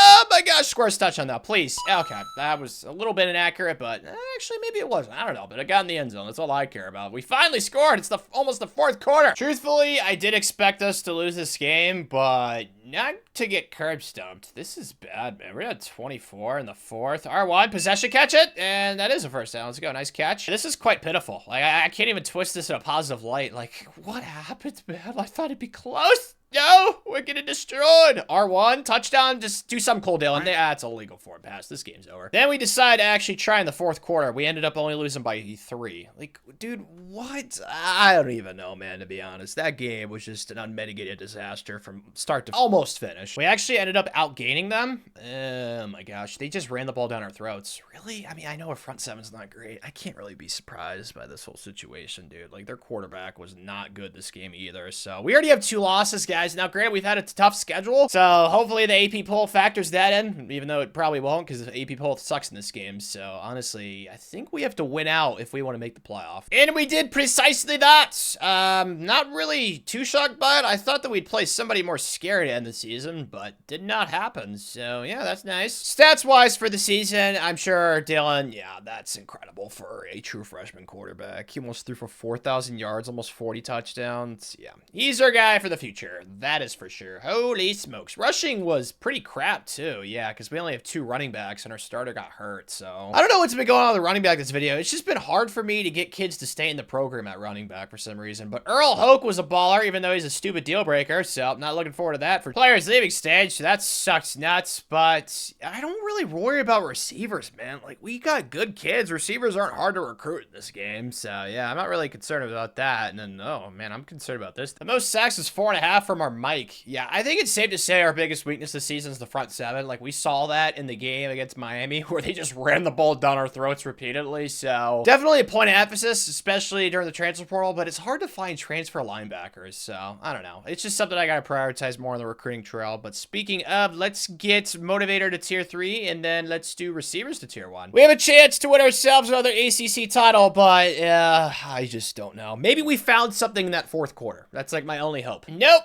S1: Oh my gosh, score touchdown now, please. Okay, that was a little bit inaccurate, but actually, maybe it wasn't. I don't know, but it got in the end zone. That's all I care about. We finally scored. It's almost the 4th quarter. Truthfully, I did expect us to lose this game, but not to get curb stomped. This is bad, man. We're at 24 in the 4th. R1, possession, catch it, and that is a first down. Let's go. Nice catch. This is quite pitiful. Like, I can't even twist this in a positive light. Like, what happened, man? I thought it'd be close. No, we're getting destroyed. R1, touchdown, just do something cool, Dylan. That's a legal forward pass. This game's over. Then we decide to actually try in the 4th quarter. We ended up only losing by 3. Like, dude, what? I don't even know, man, to be honest. That game was just an unmitigated disaster from start to almost finish. We actually ended up outgaining them. Oh my gosh, they just ran the ball down our throats. Really? I mean, I know our front seven's not great. I can't really be surprised by this whole situation, dude. Like, their quarterback was not good this game either. So we already have 2 losses, guys. Now, granted, we've had a tough schedule, so hopefully the AP poll factors that in, even though it probably won't because the AP poll sucks in this game. So, honestly, I think we have to win out if we want to make the playoff. And we did precisely that. Not really too shocked by it. I thought that we'd play somebody more scary to end the season, but did not happen. So, yeah, that's nice. Stats-wise for the season, I'm sure Dylan, yeah, that's incredible for a true freshman quarterback. He almost threw for 4,000 yards, almost 40 touchdowns. Yeah, he's our guy for the future. That is for for sure. Holy smokes. Rushing was pretty crap too. Yeah, because we only have 2 running backs and our starter got hurt. So I don't know what's been going on with the running back this video. It's just been hard for me to get kids to stay in the program at running back for some reason. But Earl Hoke was a baller, even though he's a stupid deal breaker. So I'm not looking forward to that for players leaving stage. So that sucks nuts. But I don't really worry about receivers, man. Like, we got good kids. Receivers aren't hard to recruit in this game. So yeah, I'm not really concerned about that. And then, oh man, I'm concerned about this. The most sacks is 4.5 from our Mike. Yeah, I think it's safe to say our biggest weakness this season is the front 7. Like, we saw that in the game against Miami where they just ran the ball down our throats repeatedly. So definitely a point of emphasis, especially during the transfer portal, but it's hard to find transfer linebackers. So I don't know. It's just something I got to prioritize more on the recruiting trail. But speaking of, let's get motivator to tier 3 and then let's do receivers to tier 1. We have a chance to win ourselves another ACC title, but I just don't know. Maybe we found something in that 4th quarter. That's like my only hope. Nope.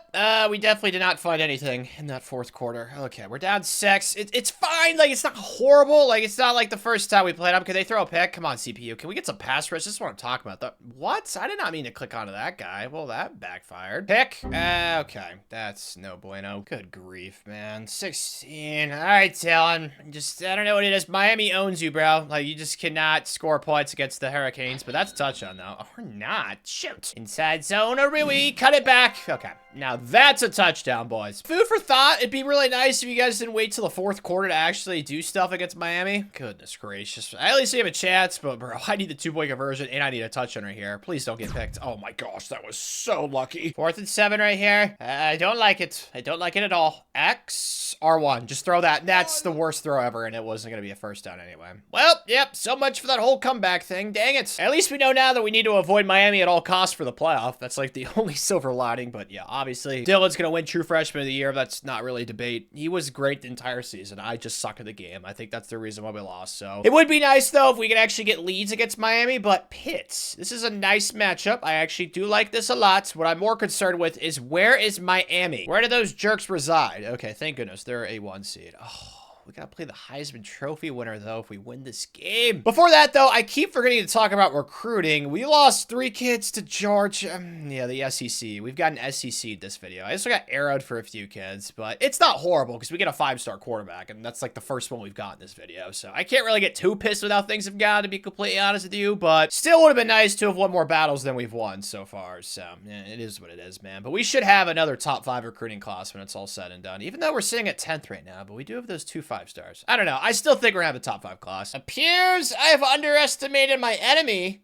S1: We definitely did not find anything in that 4th quarter. Okay, we're down 6. It's fine. Like, it's not horrible. Like, it's not like the first time we played them. Can they throw a pick? Come on, CPU. Can we get some pass rush? This is what I'm talking about. What? I did not mean to click onto that guy. Well, that backfired. Pick? Okay. That's no bueno. Good grief, man. 16. All right, Talon. I don't know what it is. Miami owns you, bro. Like, you just cannot score points against the Hurricanes, but that's a touchdown, though. Oh, we're not. Shoot. Inside zone, Arui. Cut it back. Okay. Now that's a touchdown, boys. Food for thought. It'd be really nice if you guys didn't wait till the 4th quarter to actually do stuff against Miami. Goodness gracious. At least we have a chance, but bro, I need the 2-point conversion and I need a touchdown right here. Please don't get picked. Oh my gosh, that was so lucky. 4th and 7 right here. I don't like it. I don't like it at all. X, R1. Just throw that. That's the worst throw ever, and it wasn't going to be a first down anyway. Well, yep, so much for that whole comeback thing. Dang it. At least we know now that we need to avoid Miami at all costs for the playoff. That's like the only silver lining, but yeah, obviously, Dylan's going to win True Freshman of the Year. That's not really a debate. He was great the entire season. I just suck at the game. I think that's the reason why we lost. So it would be nice, though, if we could actually get leads against Miami, but Pitt, this is a nice matchup. I actually do like this a lot. What I'm more concerned with is where is Miami? Where do those jerks reside? Okay, thank goodness. They're a 1 seed. Oh. We gotta play the Heisman Trophy winner, though, if we win this game. Before that, though, I keep forgetting to talk about recruiting. We lost 3 kids to Georgia. Yeah, the SEC. We've got an SEC this video. I also got arrowed for a few kids, but it's not horrible because we get a 5-star quarterback, and that's like the first one we've got in this video. So I can't really get too pissed with how things have gone, to be completely honest with you, but still would have been nice to have won more battles than we've won so far. So yeah, it is what it is, man. But we should have another top 5 recruiting class when it's all said and done, even though we're sitting at 10th right now, but we do have those 2 5-stars. I don't know. I still think we're gonna have a top 5 class. Appears I have underestimated my enemy.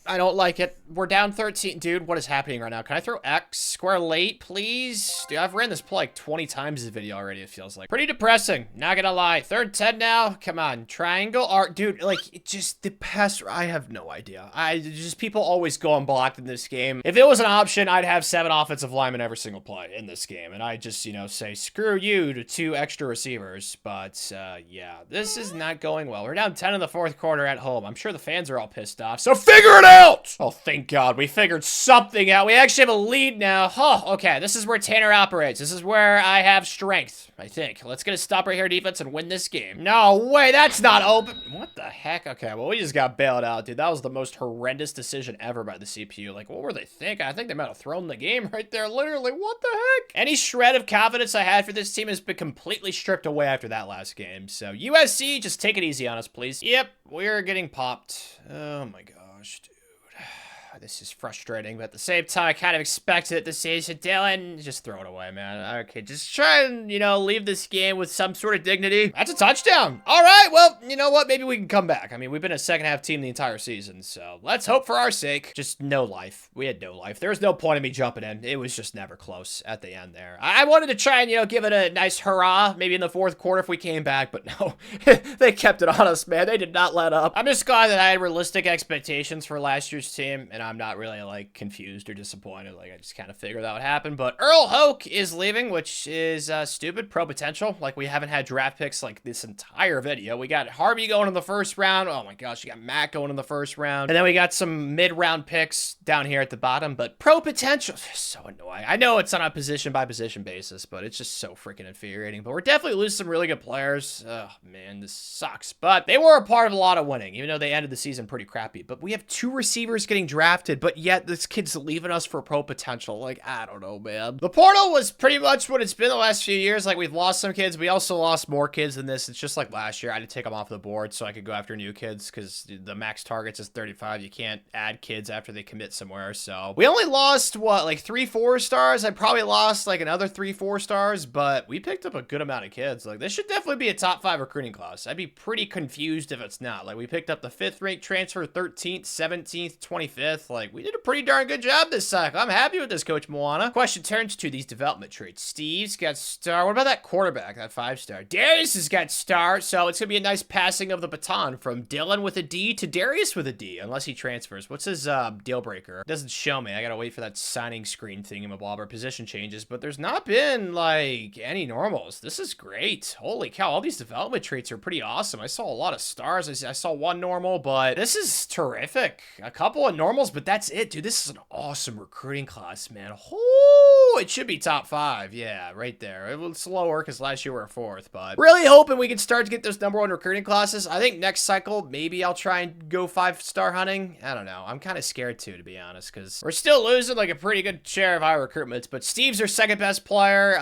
S1: I don't like it. We're down 13. Dude, what is happening right now? Can I throw X? Square late, please? Dude, I've ran this play like 20 times this video already, it feels like. Pretty depressing. Not gonna lie. 3rd 10 now. Come on. Triangle art. Dude, like, it just, the pass, I have no idea. Just people always go unblocked in this game. If it was an option, I'd have 7 offensive linemen every single play in this game. And I just, you know, say, screw you to 2 extra receivers. But, yeah, this is not going well. We're down 10 in the 4th quarter at home. I'm sure the fans are all pissed off. So figure it out! Oh, thank God. We figured something out. We actually have a lead now. Oh, okay. This is where Tanner operates. This is where I have strength, I think. Let's get a stop right here defense and win this game. No way. That's not open. What the heck? Okay, well, we just got bailed out, dude. That was the most horrendous decision ever by the CPU. Like, what were they thinking? I think they might have thrown the game right there. Literally, what the heck? Any shred of confidence I had for this team has been completely stripped away after that last game. So, USC, just take it easy on us, please. Yep, we're getting popped. Oh, my gosh, dude. This is frustrating, but at the same time, I kind of expected it this season. Dylan, just throw it away, man. Okay, just try and, you know, leave this game with some sort of dignity. That's a touchdown. All right, well, you know what? Maybe we can come back. I mean, we've been a second-half team the entire season, so let's hope for our sake. Just no life. We had no life. There was no point in me jumping in. It was just never close at the end there. I wanted to try and, you know, give it a nice hurrah, maybe in the 4th quarter if we came back, but no. They kept it on us, man. They did not let up. I'm just glad that I had realistic expectations for last year's team, and I'm not really like confused or disappointed. Like I just kind of figured that would happen. But Earl Hoke is leaving, which is stupid. Pro potential. Like we haven't had draft picks like this entire video. We got Harvey going in the 1st round. Oh my gosh, you got Matt going in the 1st round, and then we got some mid-round picks down here at the bottom. But pro potential, so annoying. I know it's on a position by position basis, but it's just so freaking infuriating. But we're definitely losing some really good players. Oh man, this sucks. But they were a part of a lot of winning, even though they ended the season pretty crappy. But we have 2 receivers getting drafted drafted, but yet this kid's leaving us for pro potential. Like, I don't know, man. The portal was pretty much what it's been the last few years. Like, we've lost some kids. We also lost more kids than this. It's just like last year. I had to take them off the board so I could go after new kids because the max targets is 35. You can't add kids after they commit somewhere. So we only lost, what, like 3 4-stars? I probably lost like another 3 4-stars, but we picked up a good amount of kids. Like, this should definitely be a top 5 recruiting class. I'd be pretty confused if it's not. Like, we picked up the 5th ranked transfer, 13th, 17th, 25th. Like, we did a pretty darn good job this cycle. I'm happy with this, Coach Moana. Question turns to these development traits. Steve's got star. What about that quarterback, that 5-star? Darius has got star, so it's gonna be a nice passing of the baton from Dylan with a D to Darius with a D, unless he transfers. What's his deal breaker? It doesn't show me. I gotta wait for that signing screen thingamabobber. Position changes, but there's not been like any normals. This is great. Holy cow, all these development traits are pretty awesome. I saw a lot of stars. I saw one normal, but this is terrific. A couple of normals, but that's it, dude. This is an awesome recruiting class, man. Oh, it should be top 5. Yeah, right there. It was slower because last year we were 4th, but really hoping we can start to get those #1 recruiting classes. I think next cycle, maybe I'll try and go 5-star hunting. I don't know. I'm kind of scared to be honest, because we're still losing like a pretty good share of high recruitments, but Steve's our 2nd best player.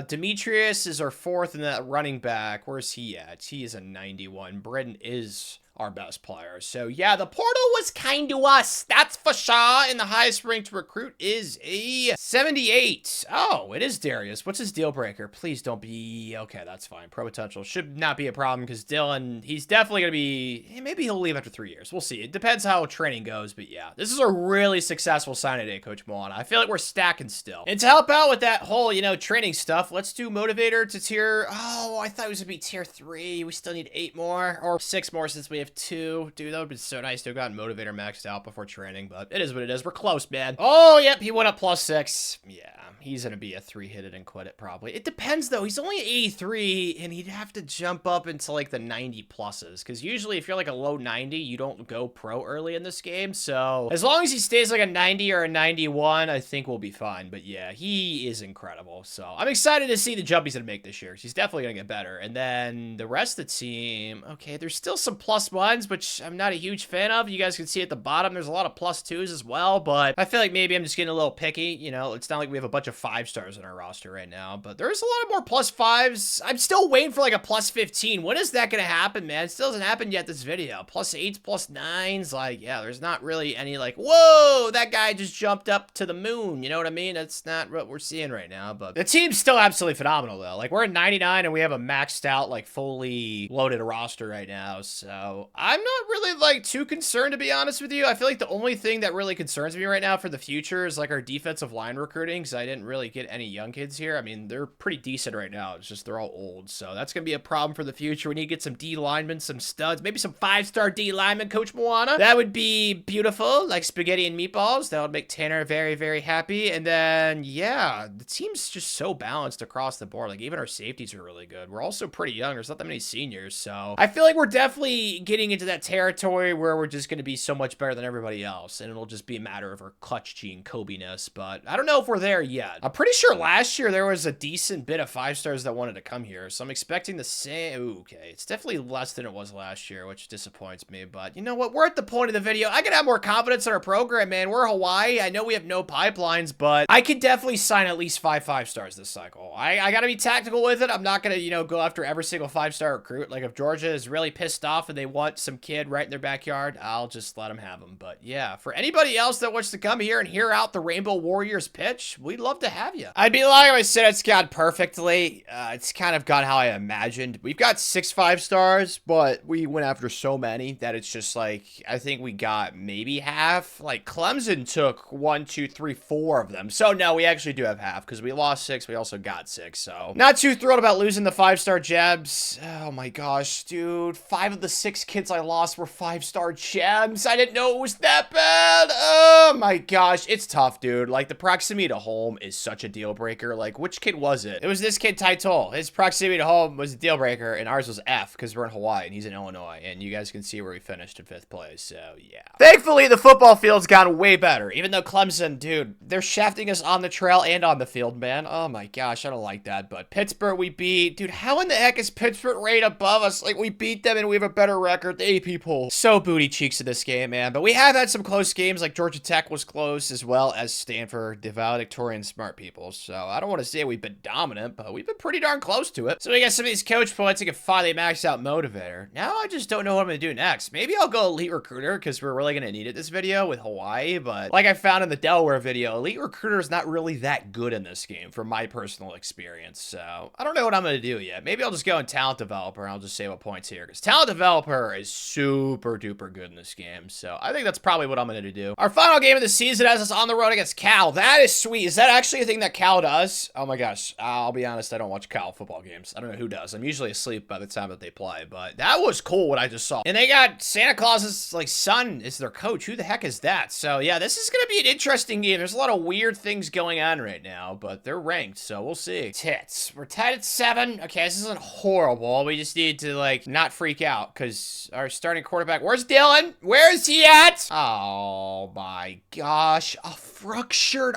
S1: Demetrius is our 4th in that running back. Where's he at? He is a 91. Britton is our best player. So yeah, the portal was kind to us, that's for sure. And the highest ranked recruit is a 78. Oh, it is Darius. What's his deal breaker? Please don't be... Okay, that's fine. Pro potential should not be a problem because Dylan, he's definitely going to be... Maybe he'll leave after 3 years. We'll see. It depends how training goes, but yeah. This is a really successful signing day, Coach Moana. I feel like we're stacking still. And to help out with that whole, you know, training stuff, let's do motivator to tier... Oh, I thought it was going to be tier 3. We still need 8 more, or 6 more since we have 2. Dude, that would be so nice to have gotten motivator maxed out before training, but it is what it is. We're close, man. Oh, yep, he went up +6. Yeah, he's gonna be a 3-hit it and quit it probably. It depends though. He's only 83 and he'd have to jump up into like the 90 pluses, because usually if you're like a low 90, you don't go pro early in this game. So as long as he stays like a 90 or a 91, I think we'll be fine. But yeah, he is incredible. So I'm excited to see the jump he's gonna make this year. He's definitely gonna get better. And then the rest of the team, okay, there's still some +1s, which I'm not a huge fan of. You guys can see at the bottom, there's a lot of +2s as well, but I feel like maybe I'm just getting a little picky. You know, it's not like we have a bunch of 5-stars in our roster right now, but there's a lot of more +5s. I'm still waiting for like a +15. When is that gonna happen, man? It still hasn't happened yet this video. +8s, +9s, like, yeah, there's not really any like, whoa, that guy just jumped up to the moon. You know what I mean? That's not what we're seeing right now, but the team's still absolutely phenomenal though. Like, we're at 99 and we have a maxed out, like, fully loaded roster right now, so I'm not really like too concerned, to be honest with you. I feel like the only thing that really concerns me right now for the future is like our defensive line recruiting, because I didn't really get any young kids here. I mean, they're pretty decent right now. It's just they're all old, so that's gonna be a problem for the future. We need to get some D linemen, some studs, maybe some 5-star D linemen, Coach Moana. That would be beautiful, like spaghetti and meatballs. That would make Tanner very, very happy. And then yeah, the team's just so balanced across the board. Like, even our safeties are really good. We're also pretty young. There's not that many seniors, so I feel like we're definitely getting into that territory where we're just going to be so much better than everybody else, and it'll just be a matter of our clutch gene Kobe-ness, but I don't know if we're there yet. I'm pretty sure last year there was a decent bit of 5-stars that wanted to come here, so I'm expecting the same. Ooh, okay, it's definitely less than it was last year, which disappoints me, but you know what? We're at the point of the video. I can have more confidence in our program, man. We're Hawaii. I know we have no pipelines, but I could definitely sign at least 5-5-stars this cycle. I got to be tactical with it. I'm not going to, you know, go after every single 5-star recruit. Like, if Georgia is really pissed off and they want some kid right in their backyard, I'll just let them have them. But yeah, for anybody else that wants to come here and hear out the Rainbow Warriors pitch, we'd love to have you. I'd be lying if I said it's gone perfectly. It's kind of gone how I imagined. We've got 6 5-stars, but we went after so many that it's just like, I think we got maybe half. Like, Clemson took 1, 2, 3, 4 of them. So no, we actually do have half, because we lost 6. We also got 6. So not too thrilled about losing the 5-star Jebs. Oh my gosh, dude. 5 of the 6 kids I lost were 5-star Jebs. I didn't know it was that bad. Oh my gosh. It's tough, dude. Like, the proximity to home is such a deal breaker. Like, which kid was it? It was this kid, Tai Toll. His proximity to home was a deal breaker, and ours was F because we're in Hawaii and he's in Illinois. And you guys can see where we finished in 5th place. So, yeah. Thankfully, the football field's gotten way better. Even though Clemson, dude, they're shafting us on the trail and on the field, man. Oh my gosh, I don't like that. But Pittsburgh, we beat. Dude, how in the heck is Pittsburgh right above us? Like, we beat them and we have a better record. The AP poll. So booty cheeks in this game, man. But we have had some close games, like Georgia Tech was close, as well as Stanford, the valedictorian smart people. So I don't want to say we've been dominant, but we've been pretty darn close to it. So we got some of these coach points. I can finally max out motivator. Now I just don't know what I'm going to do next. Maybe I'll go elite recruiter because we're really going to need it this video with Hawaii. But like I found in the Delaware video, elite recruiter is not really that good in this game from my personal experience. So I don't know what I'm going to do yet. Maybe I'll just go in talent developer and I'll just save up points here because talent developer is super duper good in this game. So I think that's probably what I'm going to do. Our final game of the season has us on the road against Cal. That is sweet. Is that actually a thing that Cal does? Oh my gosh. I'll be honest. I don't watch Cal football games. I don't know who does. I'm usually asleep by the time that they play, but that was cool what I just saw. And they got Santa Claus's like son is their coach. Who the heck is that? So yeah, this is going to be an interesting game. There's a lot of weird things going on right now, but they're ranked. So we'll see. Tits. We're tied at 7. Okay. This isn't horrible. We just need to like not freak out because our starting quarterback, where's Dylan? Where is he at? Oh my gosh. A fractured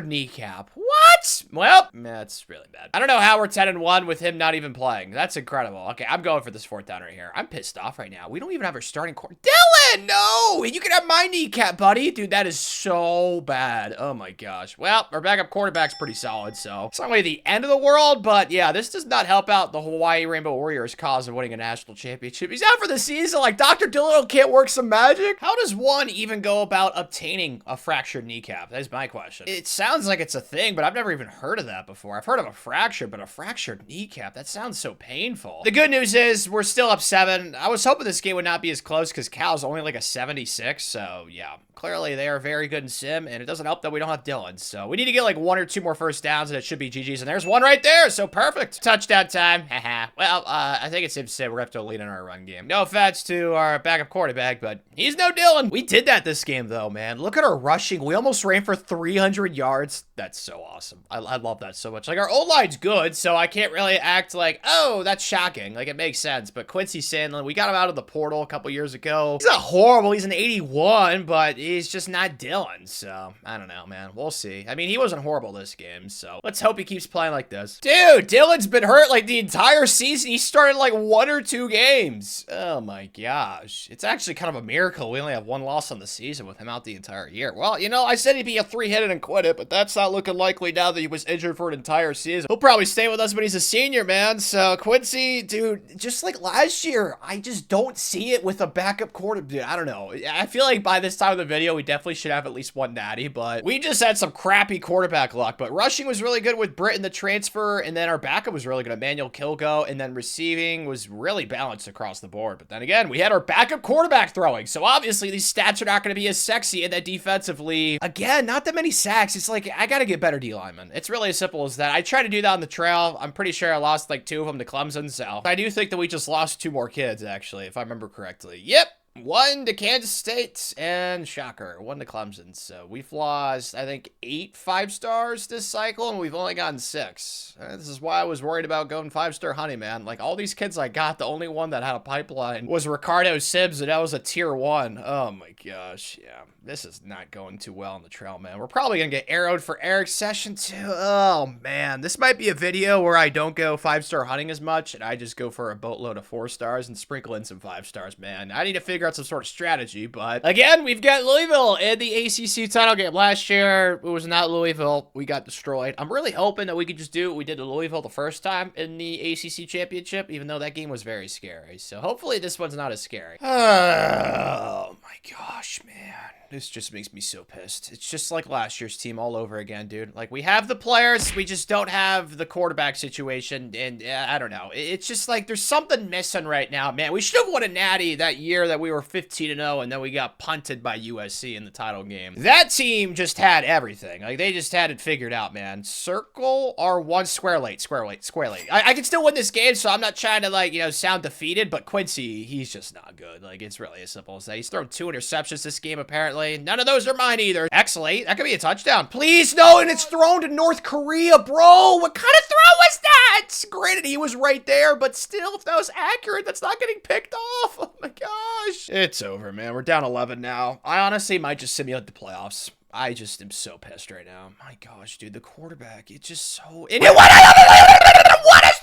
S1: kneecap. What? Well, that's really bad. I don't know how we're 10-1 with him not even playing. That's incredible. Okay, I'm going for this 4th down right here. I'm pissed off right now. We don't even have our starting quarterback. Dylan, no! You can have my kneecap, buddy. Dude, that is so bad. Oh my gosh. Well, our backup quarterback's pretty solid, so it's not really the end of the world, but yeah, this does not help out the Hawaii Rainbow Warriors' cause of winning a national championship. He's out for the season. Like, Dr. Dolittle can't work some magic. How does one even go about obtaining a fractured kneecap? That's my question. It sounds like it's a thing, but I've never even heard of that before. I've heard of a fracture, but a fractured kneecap, that sounds so painful. The good news is we're still up 7. I was hoping this game would not be as close because Cal's only like a 76, so yeah. Clearly, they are very good in sim, and it doesn't help that we don't have Dylan. So we need to get like 1 or 2 more first downs, and it should be GG's. And there's one right there, so perfect. Touchdown time. Haha. Well, I think it's safe to say we're going to have to lead in our run game. No offense to our backup quarterback, but he's no Dylan. We did that this game, though, man. Look at our rushing. We almost ran for 300 yards. That's so awesome. I love that so much. Like, our O-line's good, so I can't really act like, oh, that's shocking. Like, it makes sense. But Quincy Sandlin, we got him out of the portal a couple years ago. He's not horrible. He's an 81, but he's just not Dylan. So, I don't know, man. We'll see. I mean, he wasn't horrible this game, so let's hope he keeps playing like this. Dude, Dylan's been hurt like the entire season. He started like 1 or 2 games. Oh my gosh. It's actually kind of a miracle. We only have 1 loss on the season with him out the entire year. Well, you know, I said he'd be a 3-hit and quit it, but that's not looking likely now that he was injured for an entire season. He'll probably stay with us when he's a senior, man. So, Quincy, dude, just like last year, I just don't see it with a backup quarterback. Dude, I don't know. I feel like by this time of the video, we definitely should have at least 1 natty, but we just had some crappy quarterback luck. But rushing was really good with Britt in the transfer, and then our backup was really good. Emmanuel Kilgo, and then receiving was really balanced across the board. But then again, we had our backup quarterback throwing, so obviously these stats are not going to be as sexy. And then defensively, again, not that many sacks. It's like, I got to get better D linemen. It's really as simple as that. I tried to do that on the trail. I'm pretty sure I lost like 2 of them to Clemson, so I do think that we just lost 2 more kids, actually, if I remember correctly. Yep. 1 to Kansas State, and shocker, 1 to Clemson. So we've lost, I think, 8 5-stars this cycle, and we've only gotten 6. This is why I was worried about going 5-star honey, man. Like, all these kids I got, the only one that had a pipeline was Ricardo Sibbs, and that was a tier 1. Oh my gosh, yeah. This is not going too well on the trail, man. We're probably gonna get arrowed for Eric's session, too. Oh, man. This might be a video where I don't go 5-star hunting as much, and I just go for a boatload of 4 stars and sprinkle in some 5 stars, man. I need to figure out some sort of strategy, but again, we've got Louisville in the ACC title game. Last year, it was not Louisville. We got destroyed. I'm really hoping that we could just do what we did to Louisville the first time in the ACC championship, even though that game was very scary. So hopefully this one's not as scary. Oh my gosh, man. This just makes me so pissed. It's just like last year's team all over again, dude. Like, we have the players, we just don't have the quarterback situation, and I don't know. It's just like there's something missing right now, man. We should have won a natty that year that we were 15-0, and then we got punted by USC in the title game. That team just had everything. Like, they just had it figured out, man. Circle R1, square late. I can still win this game, so I'm not trying to, like, you know, sound defeated, but Quincy, he's just not good. Like, it's really as simple as that. He's thrown 2 interceptions this game, apparently. apparently. None of those are mine either. Excellent. That could be a touchdown. Please, no, and it's thrown to North Korea, bro. What kind of throw was that? Granted, he was right there, but still, if that was accurate, that's not getting picked off. Oh my gosh. It's over, man. We're down 11 now. I honestly might just simulate the playoffs. I just am so pissed right now. My gosh, dude, the quarterback, it's just so... What is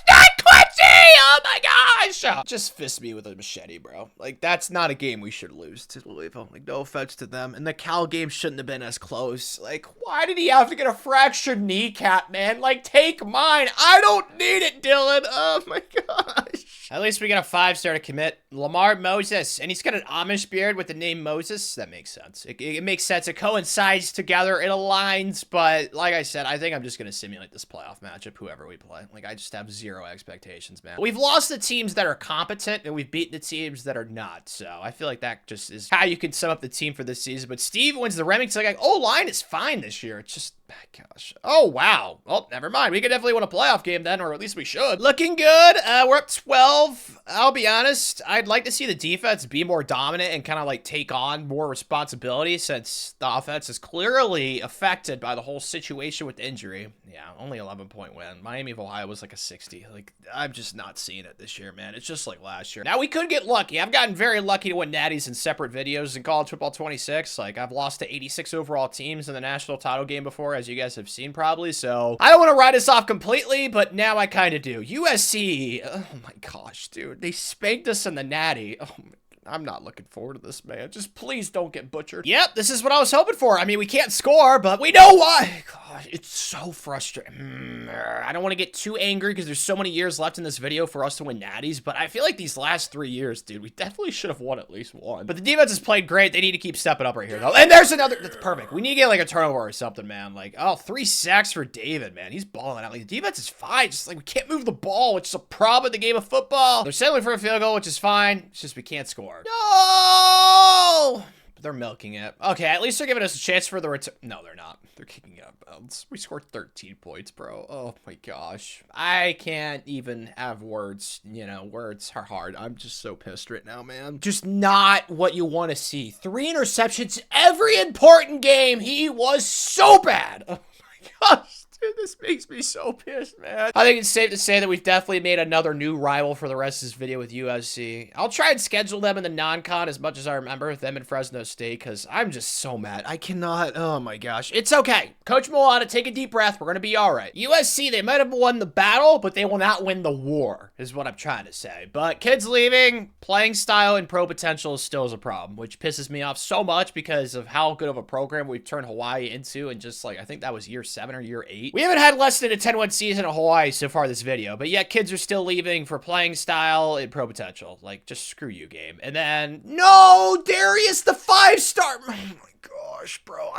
S1: that, Quincy? Oh my gosh! Just fist me with a machete, bro. Like, that's not a game we should lose to Louisville. Like, no offense to them. And the Cal game shouldn't have been as close. Like, why did he have to get a fractured kneecap, man? Like, take mine. I don't need it, Dylan. Oh my gosh. At least we got a 5-star to commit. Lamar Moses. And he's got an Amish beard with the name Moses. That makes sense. It makes sense. It coincides together. It aligns. But like I said, I think I'm just going to simulate this playoff matchup, whoever we play. Like, I just have zero expectations, man. We've lost the teams that are competent, and we've beaten the teams that are not. So I feel like that just is how you can sum up the team for this season. But Steve wins the Remington. Like, O-line is fine this year. It's just... gosh. Oh, wow. Well, never mind. We could definitely win a playoff game then, or at least we should. Looking good. We're up 12. I'll be honest. I'd like to see the defense be more dominant and kind of like take on more responsibility since the offense is clearly affected by the whole situation with injury. Yeah, only 11-point win. Miami of Ohio was like a 60. Like, I'm just not seeing it this year, man. It's just like last year. Now, we could get lucky. I've gotten very lucky to win natties in separate videos in College Football 26. Like, I've lost to 86 overall teams in the national title game before, as you guys have seen probably, so I don't want to write us off completely, but now I kind of do. USC, oh my gosh, dude, they spanked us in the natty. Oh my, I'm not looking forward to this, man. Just please don't get butchered. Yep, this is what I was hoping for. I mean, we can't score, but we know why. God, it's so frustrating. I don't want to get too angry because there's so many years left in this video for us to win natties, but I feel like these last 3 years, dude, we definitely should have won at least one. But the defense has played great. They need to keep stepping up right here, though. And there's another. That's perfect. We need to get like a turnover or something, man. Like, oh, 3 sacks for David, man. He's balling out. Like, the defense is fine. Just like we can't move the ball, which is a problem in the game of football. They're settling for a field goal, which is fine. It's just we can't score. No! They're milking it. Okay, at least they're giving us a chance for the return. No, they're not. They're kicking it out of bounds. We scored 13 points, bro. Oh my gosh. I can't even have words. You know, words are hard. I'm just so pissed right now, man. Just not what you want to see. 3 interceptions every important game. He was so bad. Oh my gosh. Dude, this makes me so pissed, man. I think it's safe to say that we've definitely made another new rival for the rest of this video with USC. I'll try and schedule them in the non-con as much as I remember, them in Fresno State, because I'm just so mad. I cannot, oh my gosh. It's okay. Coach Milana, take a deep breath. We're going to be all right. USC, they might have won the battle, but they will not win the war, is what I'm trying to say. But kids leaving, playing style and pro potential still is a problem, which pisses me off so much because of how good of a program we've turned Hawaii into, and just like, I think that was year 7 or year 8. We haven't had less than a 10-win season in Hawaii so far this video, but yet kids are still leaving for playing style and pro potential. Like, just screw you, game. And then, no, Darius, the 5-star. Oh my gosh, bro.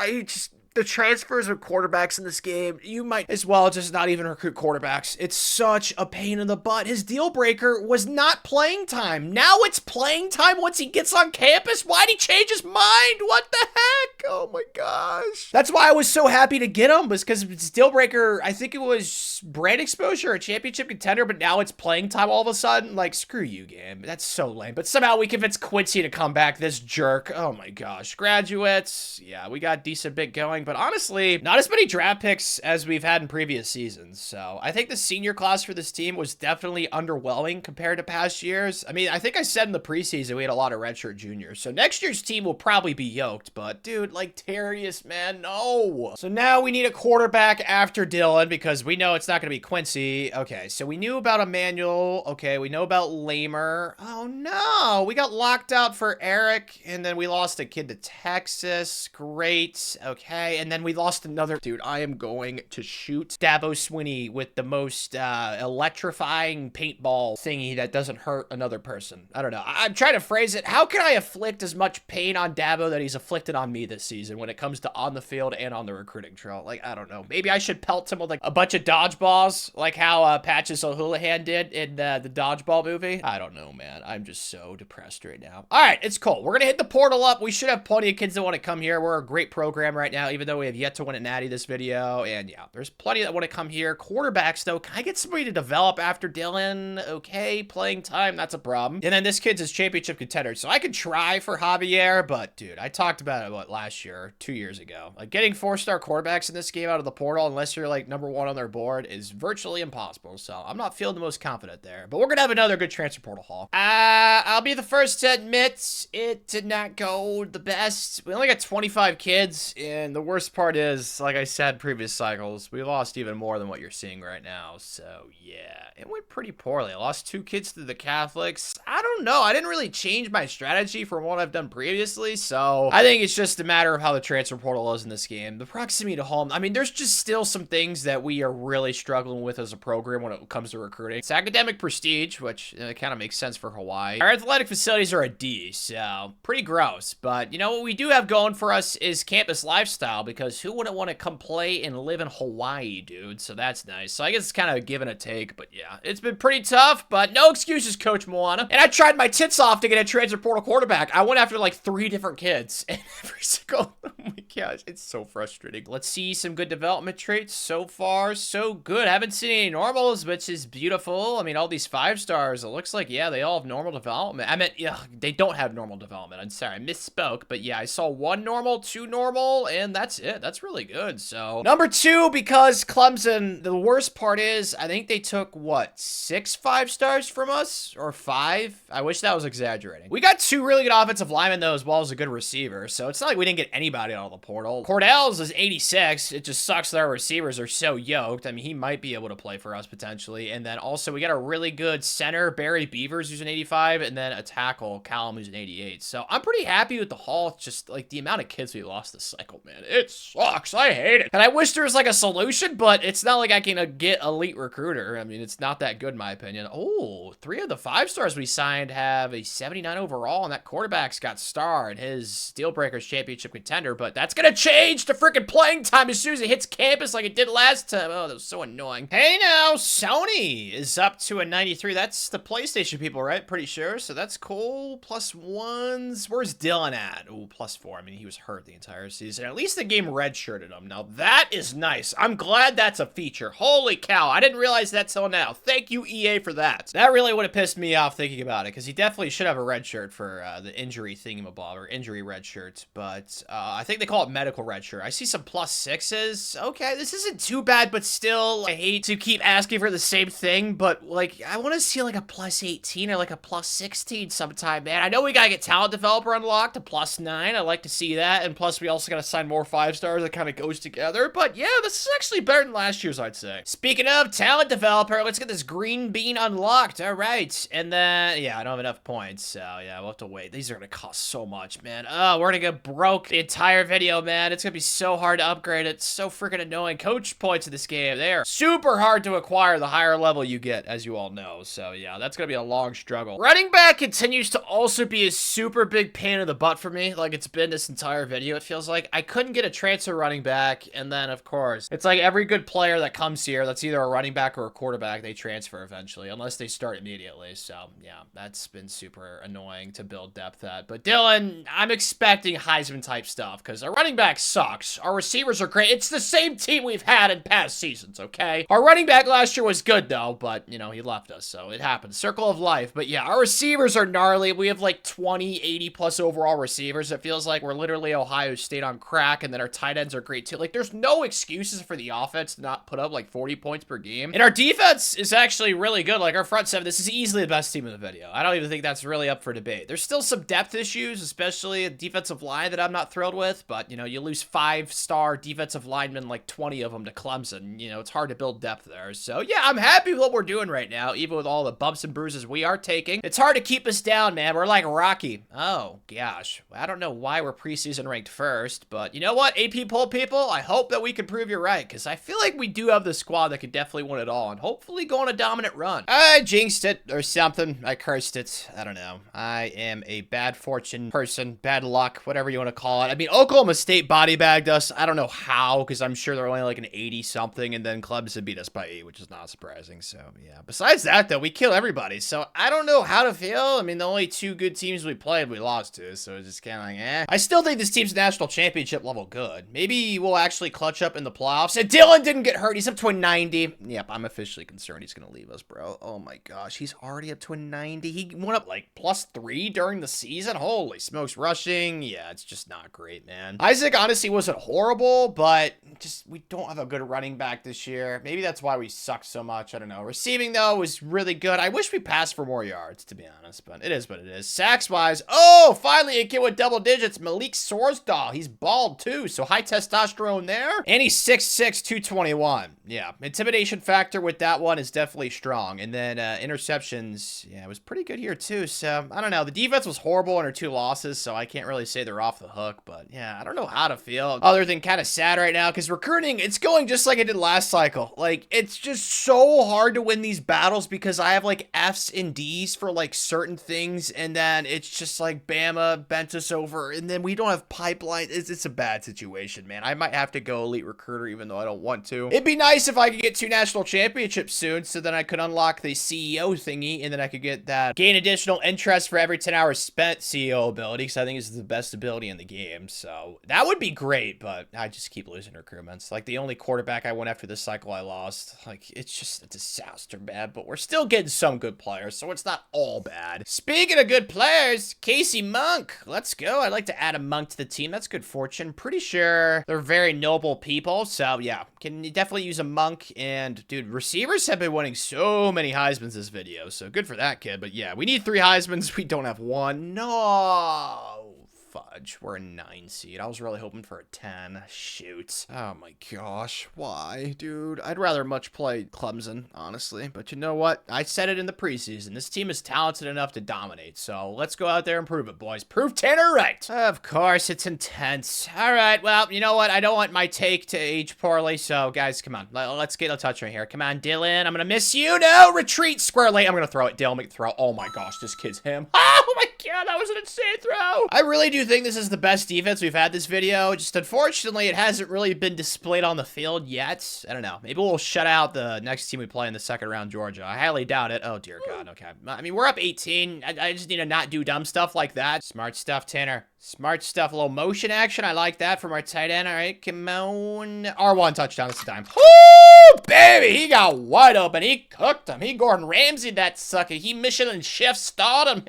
S1: The transfers of quarterbacks in this game, you might as well just not even recruit quarterbacks. It's such a pain in the butt. His deal breaker was not playing time. Now it's playing time once he gets on campus. Why'd he change his mind? What the heck? Oh my gosh. That's why I was so happy to get him, was because his deal breaker, I think it was brand exposure, a championship contender, but now it's playing time all of a sudden. Like, screw you, game. That's so lame. But somehow we convinced Quincy to come back, this jerk. Oh my gosh. Graduates. Yeah, we got decent bit going. But honestly, not as many draft picks as we've had in previous seasons. So I think the senior class for this team was definitely underwhelming compared to past years. I mean, I think I said in the preseason we had a lot of redshirt juniors. So next year's team will probably be yoked. But dude, like Darius, man, no. So now we need a quarterback after Dylan because we know it's not going to be Quincy. Okay, so we knew about Emmanuel. Okay, we know about Lamer. Oh no, we got locked out for Eric. And then we lost a kid to Texas. Great. Okay, and then we lost another. Dude, I am going to shoot Dabo Swinney with the most electrifying paintball thingy that doesn't hurt another person. I don't know. I'm trying to phrase it. How can I afflict as much pain on Dabo that he's afflicted on me this season when it comes to on the field and on the recruiting trail? Like, I don't know. Maybe I should pelt him with like a bunch of dodgeballs, like how Patches O'Houlihan did in the dodgeball movie. I don't know, man. I'm just so depressed right now. All right, it's cool. We're gonna hit the portal up. We should have plenty of kids that want to come here. We're a great program right now, even even though we have yet to win a natty this video. And yeah, there's plenty that want to come here. Quarterbacks, though, can I get somebody to develop after Dylan? Okay, playing time, that's a problem. And then this kid's his championship contender, so I could try for Javier, but dude, I talked about it, what, last year, 2 years ago. Like, getting 4-star quarterbacks in this game out of the portal, unless you're like #1 on their board, is virtually impossible. So I'm not feeling the most confident there, but we're gonna have another good transfer portal haul. I'll be the first to admit it did not go the best. We only got 25 kids, and the worst part is, like I said previous cycles, we lost even more than what you're seeing right now. So yeah, it went pretty poorly. I lost 2 kids to the Catholics. I don't know, I didn't really change my strategy from what I've done previously, so I think it's just a matter of how the transfer portal is in this game. The proximity to home, I mean, there's just still some things that we are really struggling with as a program when it comes to recruiting. It's academic prestige, which kind of makes sense for Hawaii. Our athletic facilities are a D, so pretty gross. But you know what we do have going for us is campus lifestyle, because who wouldn't want to come play and live in Hawaii, dude? So that's nice. So I guess it's kind of a give and a take, but yeah, it's been pretty tough, but no excuses, Coach Moana. And I tried my tits off to get a transfer portal quarterback. I went after like 3 different kids, and every single, oh my gosh, it's so frustrating. Let's see some good development traits. So far, so good. Haven't seen any normals, which is beautiful. I mean, all these 5-stars, it looks like, yeah, they all have normal development. I meant, yeah, they don't have normal development. I'm sorry, I misspoke, but yeah, I saw 1 normal, 2 normal, and that's it. That's really good. So, #2, because Clemson, the worst part is, I think they took, what, 6 5-stars from us? Or 5? I wish that was exaggerating. We got 2 really good offensive linemen, though, as well as a good receiver, so it's not like we didn't get anybody out of the portal. Cordell's is 86. It just sucks that our receivers are so yoked. I mean, he might be able to play for us potentially. And then also we got a really good center, Barry Beavers, who's an 85, and then a tackle, Callum, who's an 88. So I'm pretty happy with the haul. It's just like the amount of kids we lost this cycle, man. It sucks. I hate it. And I wish there was like a solution, but it's not like I can get elite recruiter. I mean, it's not that good in my opinion. Oh, 3 of the 5-stars we signed have a 79 overall, and that quarterback's got star and his Deal Breakers championship contender, but that's gonna change to freaking playing time as soon as it hits campus like it did last time. Oh, that was so annoying. Hey now, Sony is up to a 93. That's the PlayStation people, right? Pretty sure. So that's cool. +1s. Where's Dylan at? Ooh, +4. I mean, he was hurt the entire season. At least the game redshirted him. Now, that is nice. I'm glad that's a feature. Holy cow. I didn't realize that till now. Thank you, EA, for that. That really would have pissed me off thinking about it, because he definitely should have a red shirt for the injury thingamabob, or injury red shirt. But I think they call it medical red shirt. I see some +6s. Okay, this isn't too bad, but still, I hate to keep asking for the same thing, but like, I want to see like a +18 or like a +16 sometime, man. I know we gotta get talent developer unlocked, a +9. I like to see that, and plus we also gotta sign more 5-stars. That kind of goes together. But yeah, this is actually better than last year's, I'd say. Speaking of talent developer, let's get this green bean unlocked. All right, and then yeah, I don't have enough points, so yeah, we'll have to wait. These are gonna cost so much, man. Oh, we're gonna get broke the entire video, man. It's gonna be so hard to upgrade. It's so freaking annoying. Coach points in this game, they are super hard to acquire the higher level you get, as you all know. So yeah, that's gonna be a long struggle. Running back continues to also be a super big pain in the butt for me, like it's been this entire video. It feels like I couldn't get a transfer running back, and then of course it's like every good player that comes here that's either a running back or a quarterback, they transfer eventually unless they start immediately. So yeah, that's been super annoying to build depth at. But Dylan, I'm expecting Heisman type stuff, because our running back sucks. Our receivers are great. It's the same team we've had in past seasons, okay? Our running back last year was good though, but you know, he left us, so it happens. Circle of life. But yeah, our receivers are gnarly. We have like 20, 80+ overall receivers. It feels like we're literally Ohio State on crack, and then our tight ends are great too. Like, there's no excuses for the offense to not put up like 40 points per game. And our defense is actually really good. Like, our front seven, this is easily the best team in the video. I don't even think that's really up for debate. There's still some depth issues, especially a defensive line that I'm not thrilled with, but you know, you lose 5-star defensive linemen, like 20 of them to Clemson. You know, it's hard to build depth there. So yeah, I'm happy with what we're doing right now, even with all the bumps and bruises we are taking. It's hard to keep us down, man. We're like Rocky. Oh gosh, I don't know why we're preseason ranked first, but you know what, AP poll people, I hope that we can prove you're right, because I feel like we do have the squad that could definitely win it all, and hopefully go on a dominant run. I jinxed it or something. I cursed it. I don't know. I am a bad fortune person, bad luck, whatever you want to call it. I mean, Oklahoma State body bagged us. I don't know how, because I'm sure they're only like an 80 something, and then Clemson beat us by 8, which is not surprising. So yeah. Besides that, though, we kill everybody. So I don't know how to feel. I mean, the only 2 good teams we played, we lost to. So it's just kind of like, eh. I still think this team's national championship level good. Maybe we'll actually clutch up in the playoffs. And Dylan didn't get hurt. He's up to a 90. Yep, I'm officially concerned he's gonna leave us, bro. Oh my gosh, he's already up to a 90. He went up like +3 during the season. Holy smokes, rushing. Yeah, it's just not great, man. Isaac honestly wasn't horrible, but just we don't have a good running back this year. Maybe that's why we suck so much. I don't know. Receiving though was really good. I wish we passed for more yards, to be honest, but it is what it is. Sacks wise, oh, finally a kid with double digits. Malik Sorsdahl. He's bald too, so high testosterone there. And he's 6'6", 221. Yeah, intimidation factor with that one is definitely strong. And then interceptions, yeah, it was pretty good here too. So I don't know. The defense was horrible in our 2 losses, so I can't really say they're off the hook. But yeah, I don't know how to feel other than kind of sad right now, because recruiting, it's going just like it did last cycle. Like, it's just so hard to win these battles because I have like F's and D's for like certain things, and then it's just like Bama bent us over, and then we don't have pipeline. It's a bad situation, man. I might have to go elite recruiter even though I don't want to. It'd be nice if I could get 2 national championships soon, so then I could unlock the CEO thingy, and then I could get that gain additional interest for every 10 hours spent CEO ability, because I think it's the best ability in the game. So that would be great, but I just keep losing recruitments. Like, the only quarterback I went after this cycle I lost. Like, it's just a disaster, man. But we're still getting some good players, so it's not all bad. Speaking of good players, Casey Monk. Let's go. I'd like to add a Monk to the team. That's good fortune. Pretty sure they're very noble people, so yeah, can definitely use a Monk. And dude, receivers have been winning so many Heismans this video, so good for that kid. But yeah, we need 3 Heismans. We don't have 1. No. Fudge. We're a 9 seed. I was really hoping for a 10. Shoot. Oh my gosh. Why, dude? I'd rather much play Clemson, honestly. But you know what? I said it in the preseason. This team is talented enough to dominate. So let's go out there and prove it, boys. Prove Tanner right. Of course, it's intense. All right. Well, you know what? I don't want my take to age poorly. So guys, come on. Let's get a touch right here. Come on, Dylan. I'm going to miss you. No, retreat squarely. I'm going to throw it. Dylan, make the throw. Oh my gosh. This kid's him. Oh my God. That was an insane throw. I really do think this is the best defense we've had this video. Just unfortunately, it hasn't really been displayed on the field yet. I don't know. Maybe we'll shut out the next team we play in the second round, Georgia. I highly doubt it. Oh, dear God. Okay. I mean, we're up 18. I just need to not do dumb stuff like that. Smart stuff, Tanner. Smart stuff. A little motion action. I like that from our tight end. All right, come on. R1 touchdown this time. Woo, baby. He got wide open. He cooked him. He Gordon Ramsay that sucker. He Michelin chef starred him.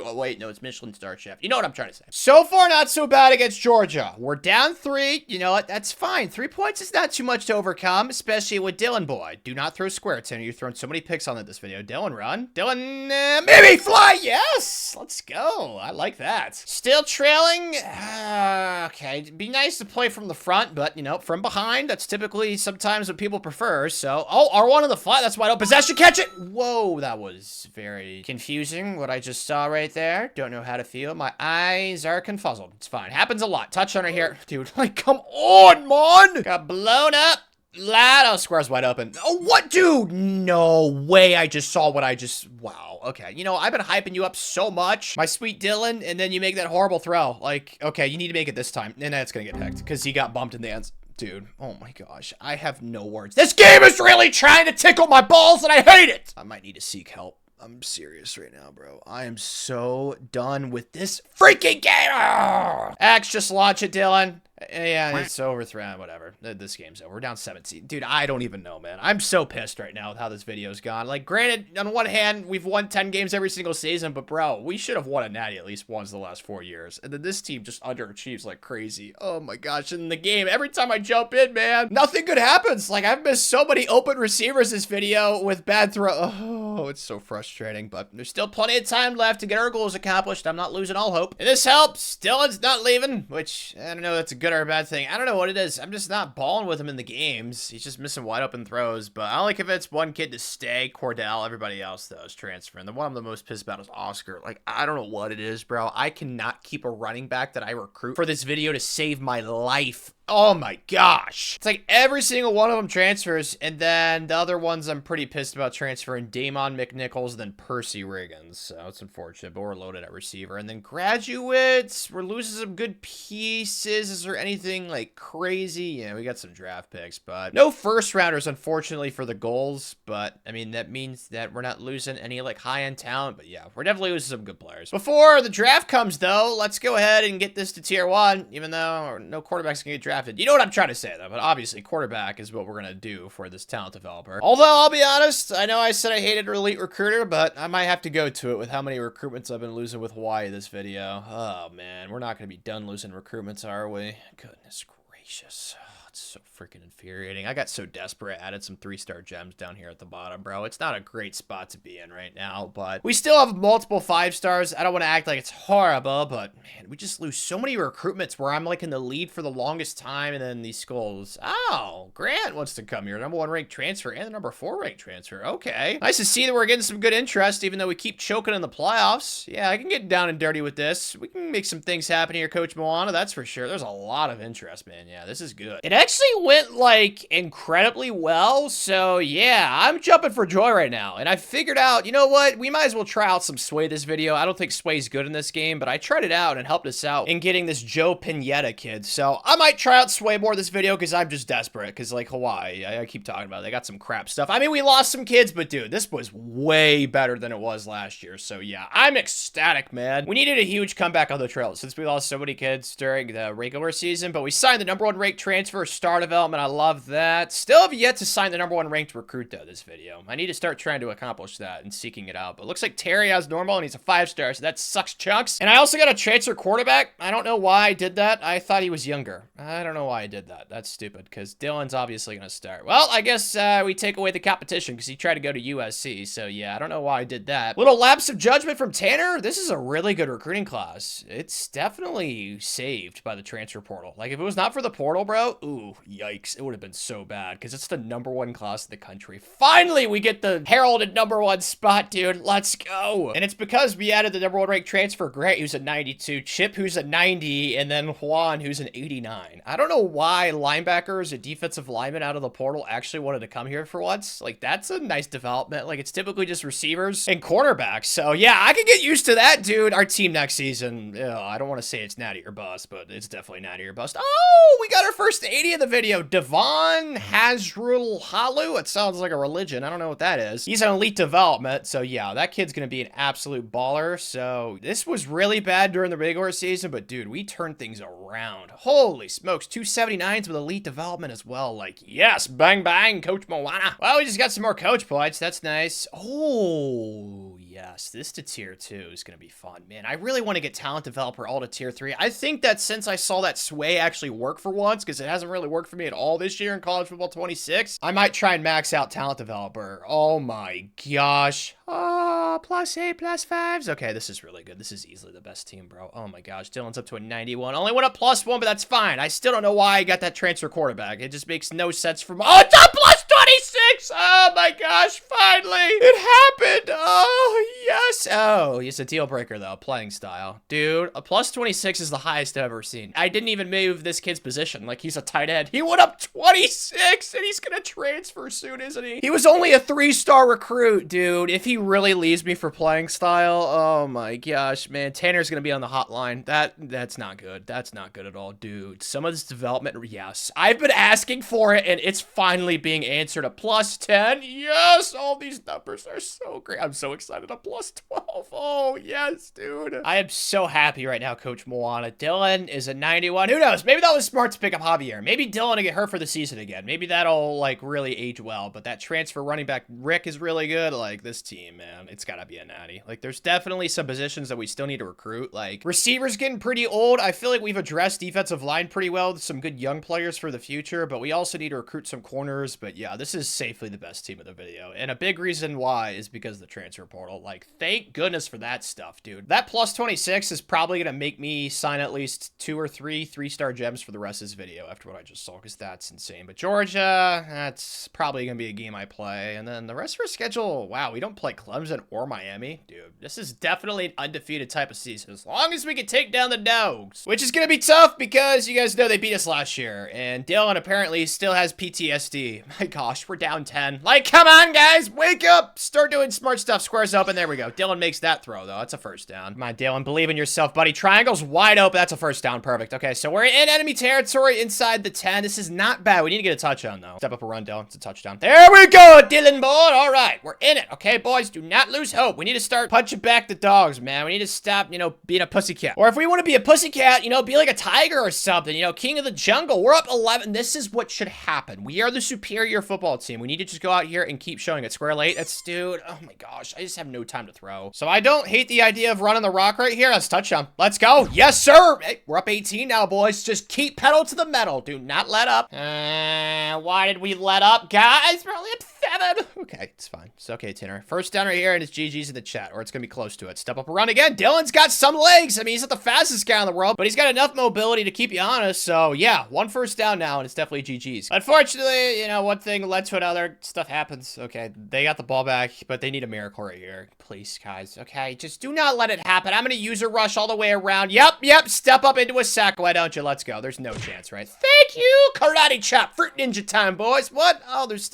S1: Oh, wait. No, it's Michelin star chef. You know what I'm trying to say. So far, not so bad against Georgia. We're down 3. You know what? That's fine. 3 points is not too much to overcome, especially with Dylan boy. Do not throw square, Tanner. You've thrown so many picks on it this video. Dylan, run. Dylan, maybe fly. Yes. Let's go. I like that. Still trailing. Okay, it'd be nice to play from the front, but, you know, from behind, that's typically sometimes what people prefer, so... Oh, R1 on the flat, that's wide open. Possession, catch it! Whoa, that was very confusing, what I just saw right there. Don't know how to feel. My eyes are confuzzled. It's fine. Happens a lot. Touch under here. Dude, like, come on, man! Got blown up. Oh, square's wide open. Oh, what, dude? No way. I just saw what I just... Wow. Okay. You know, I've been hyping you up so much, my sweet Dylan, and then you make that horrible throw. Like, okay, you need to make it this time. And that's gonna get hecked because he got bumped in the ends. Dude, oh my gosh. I have no words. This game is really trying to tickle my balls, and I hate it. I might need to seek help. I'm serious right now, bro. I am so done with this freaking game. X, just launch it, Dylan. Yeah, it's overthrown, whatever. This game's over. We're down 17. Dude, I don't even know, man. I'm so pissed right now with how this video's gone. Like, granted, on one hand, we've won 10 games every single season, but bro, we should have won a natty at least once the last 4 years. And then this team just underachieves like crazy. Oh my gosh, in the game, every time I jump in, man, nothing good happens. Like, I've missed so many open receivers this video with bad throw. Oh, it's so frustrating, but there's still plenty of time left to get our goals accomplished. I'm not losing all hope. And this helps. Dylan's not leaving, which, I don't know, that's a good or a bad thing. I don't know what it is. I'm just not balling with him in the games. He's just missing wide open throws, but I only convinced one kid to stay, Cordell. Everybody else, though, is transferring. The one I'm the most pissed about is Oscar. Like, I don't know what it is, bro. I cannot keep a running back that I recruit for this video to save my life Oh my gosh. It's like every single one of them transfers, and then the other ones I'm pretty pissed about transferring Damon McNichols, then Percy Riggins. So it's unfortunate, but we're loaded at receiver. And then graduates, we're losing some good pieces. Is there anything like crazy? Yeah, we got some draft picks, but no first rounders, unfortunately, for the goals. But I mean, that means that we're not losing any like high-end talent, but yeah, we're definitely losing some good players. Before the draft comes, though, let's go ahead and get this to tier 1, even though no quarterbacks can get drafted. You know what I'm trying to say, though, but obviously quarterback is what we're gonna do for this talent developer. Although, I'll be honest, I know I said I hated Elite Recruiter, but I might have to go to it with how many recruitments I've been losing with Hawaii this video. Oh, man, we're not gonna be done losing recruitments, are we? Goodness gracious. It's so freaking infuriating. I got so desperate, added some 3-star gems down here at the bottom, bro. It's not a great spot to be in right now, but we still have multiple 5-stars. I don't want to act like it's horrible, but man, we just lose so many recruitments where I'm like in the lead for the longest time, and then these schools. Oh, Grant wants to come here. #1 ranked transfer and the #4 ranked transfer. Okay. Nice to see that we're getting some good interest, even though we keep choking in the playoffs. Yeah, I can get down and dirty with this. We can make some things happen here, Coach Moana, that's for sure. There's a lot of interest, man. Yeah, this is good. It actually went like incredibly well, so yeah, I'm jumping for joy right now. And I figured out, you know what, we might as well try out some Sway this video. I don't think Sway's good in this game, but I tried it out and helped us out in getting this Joe Pinetta kid, so I might try out Sway more this video because I'm just desperate, because like Hawaii, I keep talking about it, they got some crap stuff. I mean, we lost some kids, but dude, this was way better than it was last year, so yeah, I'm ecstatic, man. We needed a huge comeback on the trail since we lost so many kids during the regular season, but we signed the #1 ranked transfer, star development. I love that. Still have yet to sign the #1 ranked recruit, though, this video. I need to start trying to accomplish that and seeking it out. But looks like Terry has normal, and he's a 5-star, so that sucks chunks. And I also got a transfer quarterback. I don't know why I did that. I thought he was younger. I don't know why I did that. That's stupid, because Dylan's obviously going to start. Well, I guess we take away the competition, because he tried to go to USC. So, yeah, I don't know why I did that. Little lapse of judgment from Tanner. This is a really good recruiting class. It's definitely saved by the transfer portal. Like, if it was not for the portal, bro, ooh, yikes. It would have been so bad, because it's the #1 class in the country. Finally, we get the heralded #1 spot, dude. Let's go. And it's because we added the #1 ranked transfer Grant, who's a 92, Chip, who's a 90, and then Juan, who's an 89. I don't know why linebackers and defensive linemen out of the portal actually wanted to come here for once. Like, that's a nice development. Like, it's typically just receivers and quarterbacks. So, yeah, I can get used to that, dude. Our team next season, I don't want to say it's natty or bust, but it's definitely natty or bust. Oh, we got our first 80 of the video. Devon Hazrul Halu. It sounds like a religion. I don't know what that is. He's an elite development. So yeah, that kid's going to be an absolute baller. So this was really bad during the regular season, but dude, we turned things around. Holy smokes. 279s with elite development as well. Like, yes, bang, bang, Coach Moana. Well, we just got some more coach points. That's nice. Oh, yes. This to tier 2 is going to be fun, man. I really want to get talent developer all to tier 3. I think that since I saw that Sway actually work for once, because it hasn't really worked for me at all this year in College Football 26, I might try and max out talent developer. Oh my gosh. Oh, +8, +5s. Okay, this is really good. This is easily the best team, bro. Oh my gosh. Dylan's up to a 91. Only went up +1, but that's fine. I still don't know why I got that transfer quarterback. It just makes no sense for me. Oh, it's up +26. Oh my gosh. Finally. It happened. Oh, yes. Oh, it's a deal breaker, though. Playing style. Dude, a +26 is the highest I've ever seen. I didn't even move this kid's position. Like, he's a tight end. He went up 26, and he's gonna transfer soon, isn't he? He was only a 3-star recruit, dude. If he really leaves me for playing style, oh my gosh, man. Tanner's gonna be on the hotline. That's not good. That's not good at all, dude. Some of this development, yes. I've been asking for it, and it's finally being answered. A +10. Yes, all these numbers are so great. I'm so excited. A +12. Oh, yes, dude. I am so happy right now, Coach Moana. Dylan is a 91. Who knows? Maybe that was smart to pick up Javier. Maybe Dylan to get hurt for the season again. Maybe that'll, like, really age well. But that transfer running back Rick is really good. Like, this team, man, it's gotta be a natty. Like, there's definitely some positions that we still need to recruit. Like, receivers getting pretty old. I feel like we've addressed defensive line pretty well with some good young players for the future. But we also need to recruit some corners. But yeah, this is safe safely the best team of the video. And a big reason why is because of the transfer portal. Like, thank goodness for that stuff, dude. That plus 26 is probably going to make me sign at least 2 or 3 3-star gems for the rest of this video after what I just saw, because that's insane. But Georgia, that's probably going to be a game I play. And then the rest of our schedule, wow, we don't play Clemson or Miami. Dude, this is definitely an undefeated type of season, as long as we can take down the Dogs, which is going to be tough because you guys know they beat us last year. And Dylan apparently still has PTSD. My gosh, we're down 10. Like, come on, guys, wake up. Start doing smart stuff. Squares open. There we go. Dylan makes that throw, though. That's a first down. Come on, Dylan, believe in yourself, buddy. Triangle's wide open. That's a first down. Perfect. Okay, so we're in enemy territory inside the 10. This is not bad. We need to get a touchdown, though. Step up a run, Dylan. It's a touchdown. There we go, Dylan, boy. All right, we're in it. Okay, boys, do not lose hope. We need to start punching back the Dogs, man. We need to stop, you know, being a pussycat. Or if we want to be a pussycat, you know, be like a tiger or something, you know, king of the jungle. We're up 11. This is what should happen. We are the superior football team. We need to just go out here and keep showing it. Square late. That's, dude, oh my gosh. I just have no time to throw. So I don't hate the idea of running the rock right here. That's touchdown. Let's go. Yes, sir. Hey, we're up 18 now, boys. Just keep pedal to the metal. Do not let up. Why did we let up, guys? We're only up 7. Okay, it's fine. It's okay, Tanner. First down right here, and it's GG's in the chat, or it's going to be close to it. Step up a run again. Dylan's got some legs. I mean, he's not the fastest guy in the world, but he's got enough mobility to keep you honest. So, yeah, 1 first down now, and it's definitely GG's. Unfortunately, you know, one thing led to another. Stuff happens. Okay, they got the ball back, but they need a miracle right here. Please, guys. Okay, just do not let it happen. I'm going to user rush all the way around. Yep. Step up into a sack. Why don't you? Let's go. There's no chance, right? Thank you. Karate chop. Fruit ninja time, boys. What? Oh, there's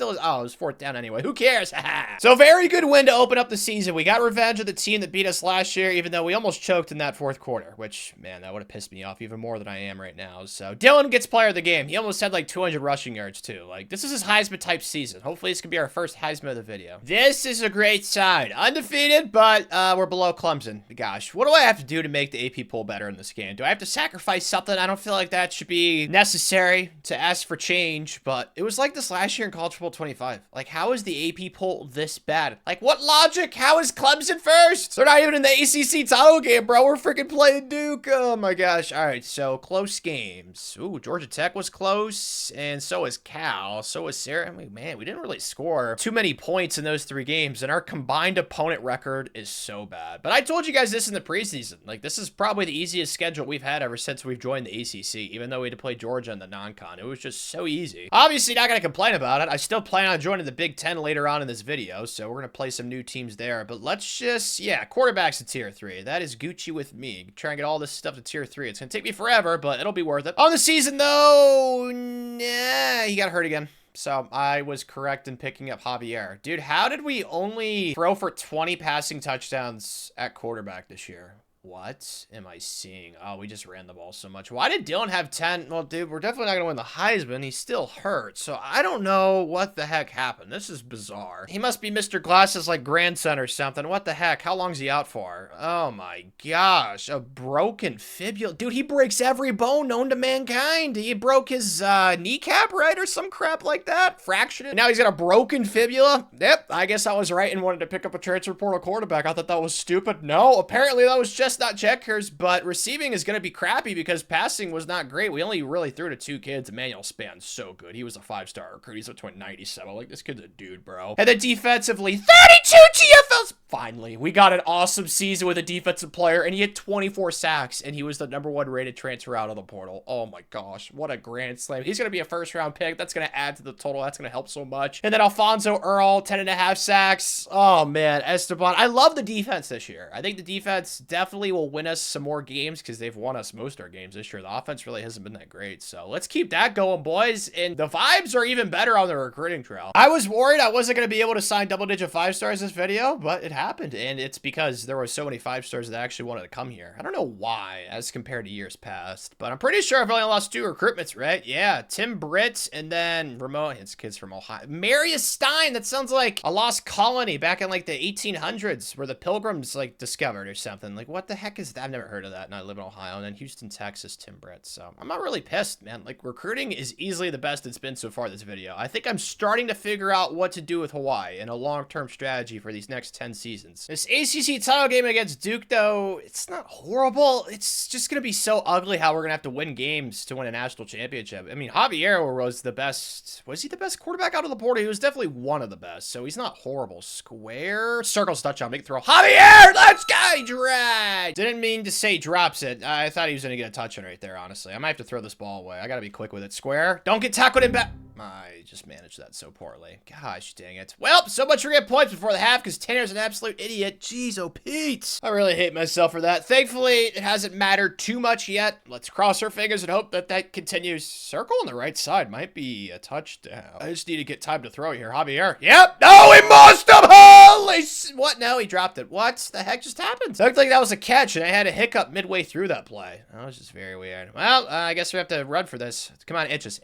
S1: fourth down anyway. Who cares? So very good win to open up the season. We got revenge of the team that beat us last year, even though we almost choked in that fourth quarter, which, man, that would have pissed me off even more than I am right now. So Dylan gets player of the game. He almost had like 200 rushing yards too. Like, this is his Heisman type season. Hopefully this can be our first Heisman of the video. This is a great side. Undefeated, but we're below Clemson. Gosh, what do I have to do to make the AP poll better in this game? Do I have to sacrifice something? I don't feel like that should be necessary to ask for change, but it was like this last year in College Football 25. Like, how is the AP poll this bad? Like, what logic? How is Clemson first? They're not even in the ACC title game, bro. We're freaking playing Duke. Oh my gosh. All right, so close games. Ooh, Georgia Tech was close, and so was Cal. So was Sarah. I mean, man, we didn't really score too many points in those 3 games, and our combined opponent record is so bad. But I told you guys this in the preseason. Like, this is probably the easiest schedule we've had ever since we've joined the ACC, even though we had to play Georgia in the non-con. It was just so easy. Obviously, not going to complain about it. I still plan on joining the Big Ten later on in this video, so we're going to play some new teams there. But let's just, yeah, quarterbacks to tier 3. That is Gucci with me. Try and get all this stuff to tier 3. It's going to take me forever, but it'll be worth it. On the season, though, nah, he got hurt again. So I was correct in picking up Javier. Dude, how did we only throw for 20 passing touchdowns at quarterback this year? What am I seeing? Oh, we just ran the ball so much. Why did Dylan have 10? Well, dude, we're definitely not going to win the Heisman. He's still hurt. So I don't know what the heck happened. This is bizarre. He must be Mr. Glass's, like, grandson or something. What the heck? How long's he out for? Oh, my gosh. A broken fibula. Dude, he breaks every bone known to mankind. He broke his kneecap, right? Or some crap like that. Fractured it. Now he's got a broken fibula. Yep, I guess I was right and wanted to pick up a transfer portal quarterback. I thought that was stupid. No, apparently that was just not checkers, but receiving is going to be crappy because passing was not great. We only really threw to 2 kids. Emmanuel Span's so good. He was a 5-star recruit. He's up to 97. Like, this kid's a dude, bro. And then defensively, 32 TFLs. Finally, we got an awesome season with a defensive player, and he had 24 sacks, and he was the #1 rated transfer out of the portal. Oh my gosh, what a grand slam. He's going to be a first-round pick. That's going to add to the total. That's going to help so much. And then Alfonso Earl, 10.5 sacks. Oh man, Esteban. I love the defense this year. I think the defense definitely will win us some more games because they've won us most of our games this year. The offense really hasn't been that great. So let's keep that going, boys. And the vibes are even better on the recruiting trail. I was worried I wasn't going to be able to sign double-digit 5-stars this video, but it happened. And it's because there were so many 5-stars that actually wanted to come here. I don't know why as compared to years past, but I'm pretty sure I've only lost 2 recruitments, right? Yeah, Tim Britt and then Ramon. It's kids from Ohio. Marius Stein. That sounds like a lost colony back in like the 1800s where the Pilgrims like discovered or something. Like, what the heck is that? I've never heard of that, and I live in Ohio. And then Houston, Texas, Tim Britt. So I'm not really pissed, man. Like, recruiting is easily the best it's been so far this video. I think I'm starting to figure out what to do with Hawaii and a long-term strategy for these next 10 seasons. seasons. This ACC title game against Duke, though, it's not horrible. It's just going to be so ugly how we're going to have to win games to win a national championship. I mean, Javier was the best. Was he the best quarterback out of the portal? He was definitely one of the best, so he's not horrible. Square. Circles touchdown. Big throw. Javier! Let's go! Drag! Didn't mean to say drops it. I thought he was going to get a touchdown right there, honestly. I might have to throw this ball away. I got to be quick with it. Square. Don't get tackled in back. I just managed that so poorly. Gosh dang it. Well, so much for getting points before the half because Tanner's an absolute idiot. Jeez, oh Pete. I really hate myself for that. Thankfully, it hasn't mattered too much yet. Let's cross our fingers and hope that that continues. Circle on the right side might be a touchdown. I just need to get time to throw it here. Javier. Yep. No, he must have. Holy what? No, he dropped it. What the heck just happened? It looked like that was a catch and I had a hiccup midway through that play. That was just very weird. Well, I guess we have to run for this. Come on, inches.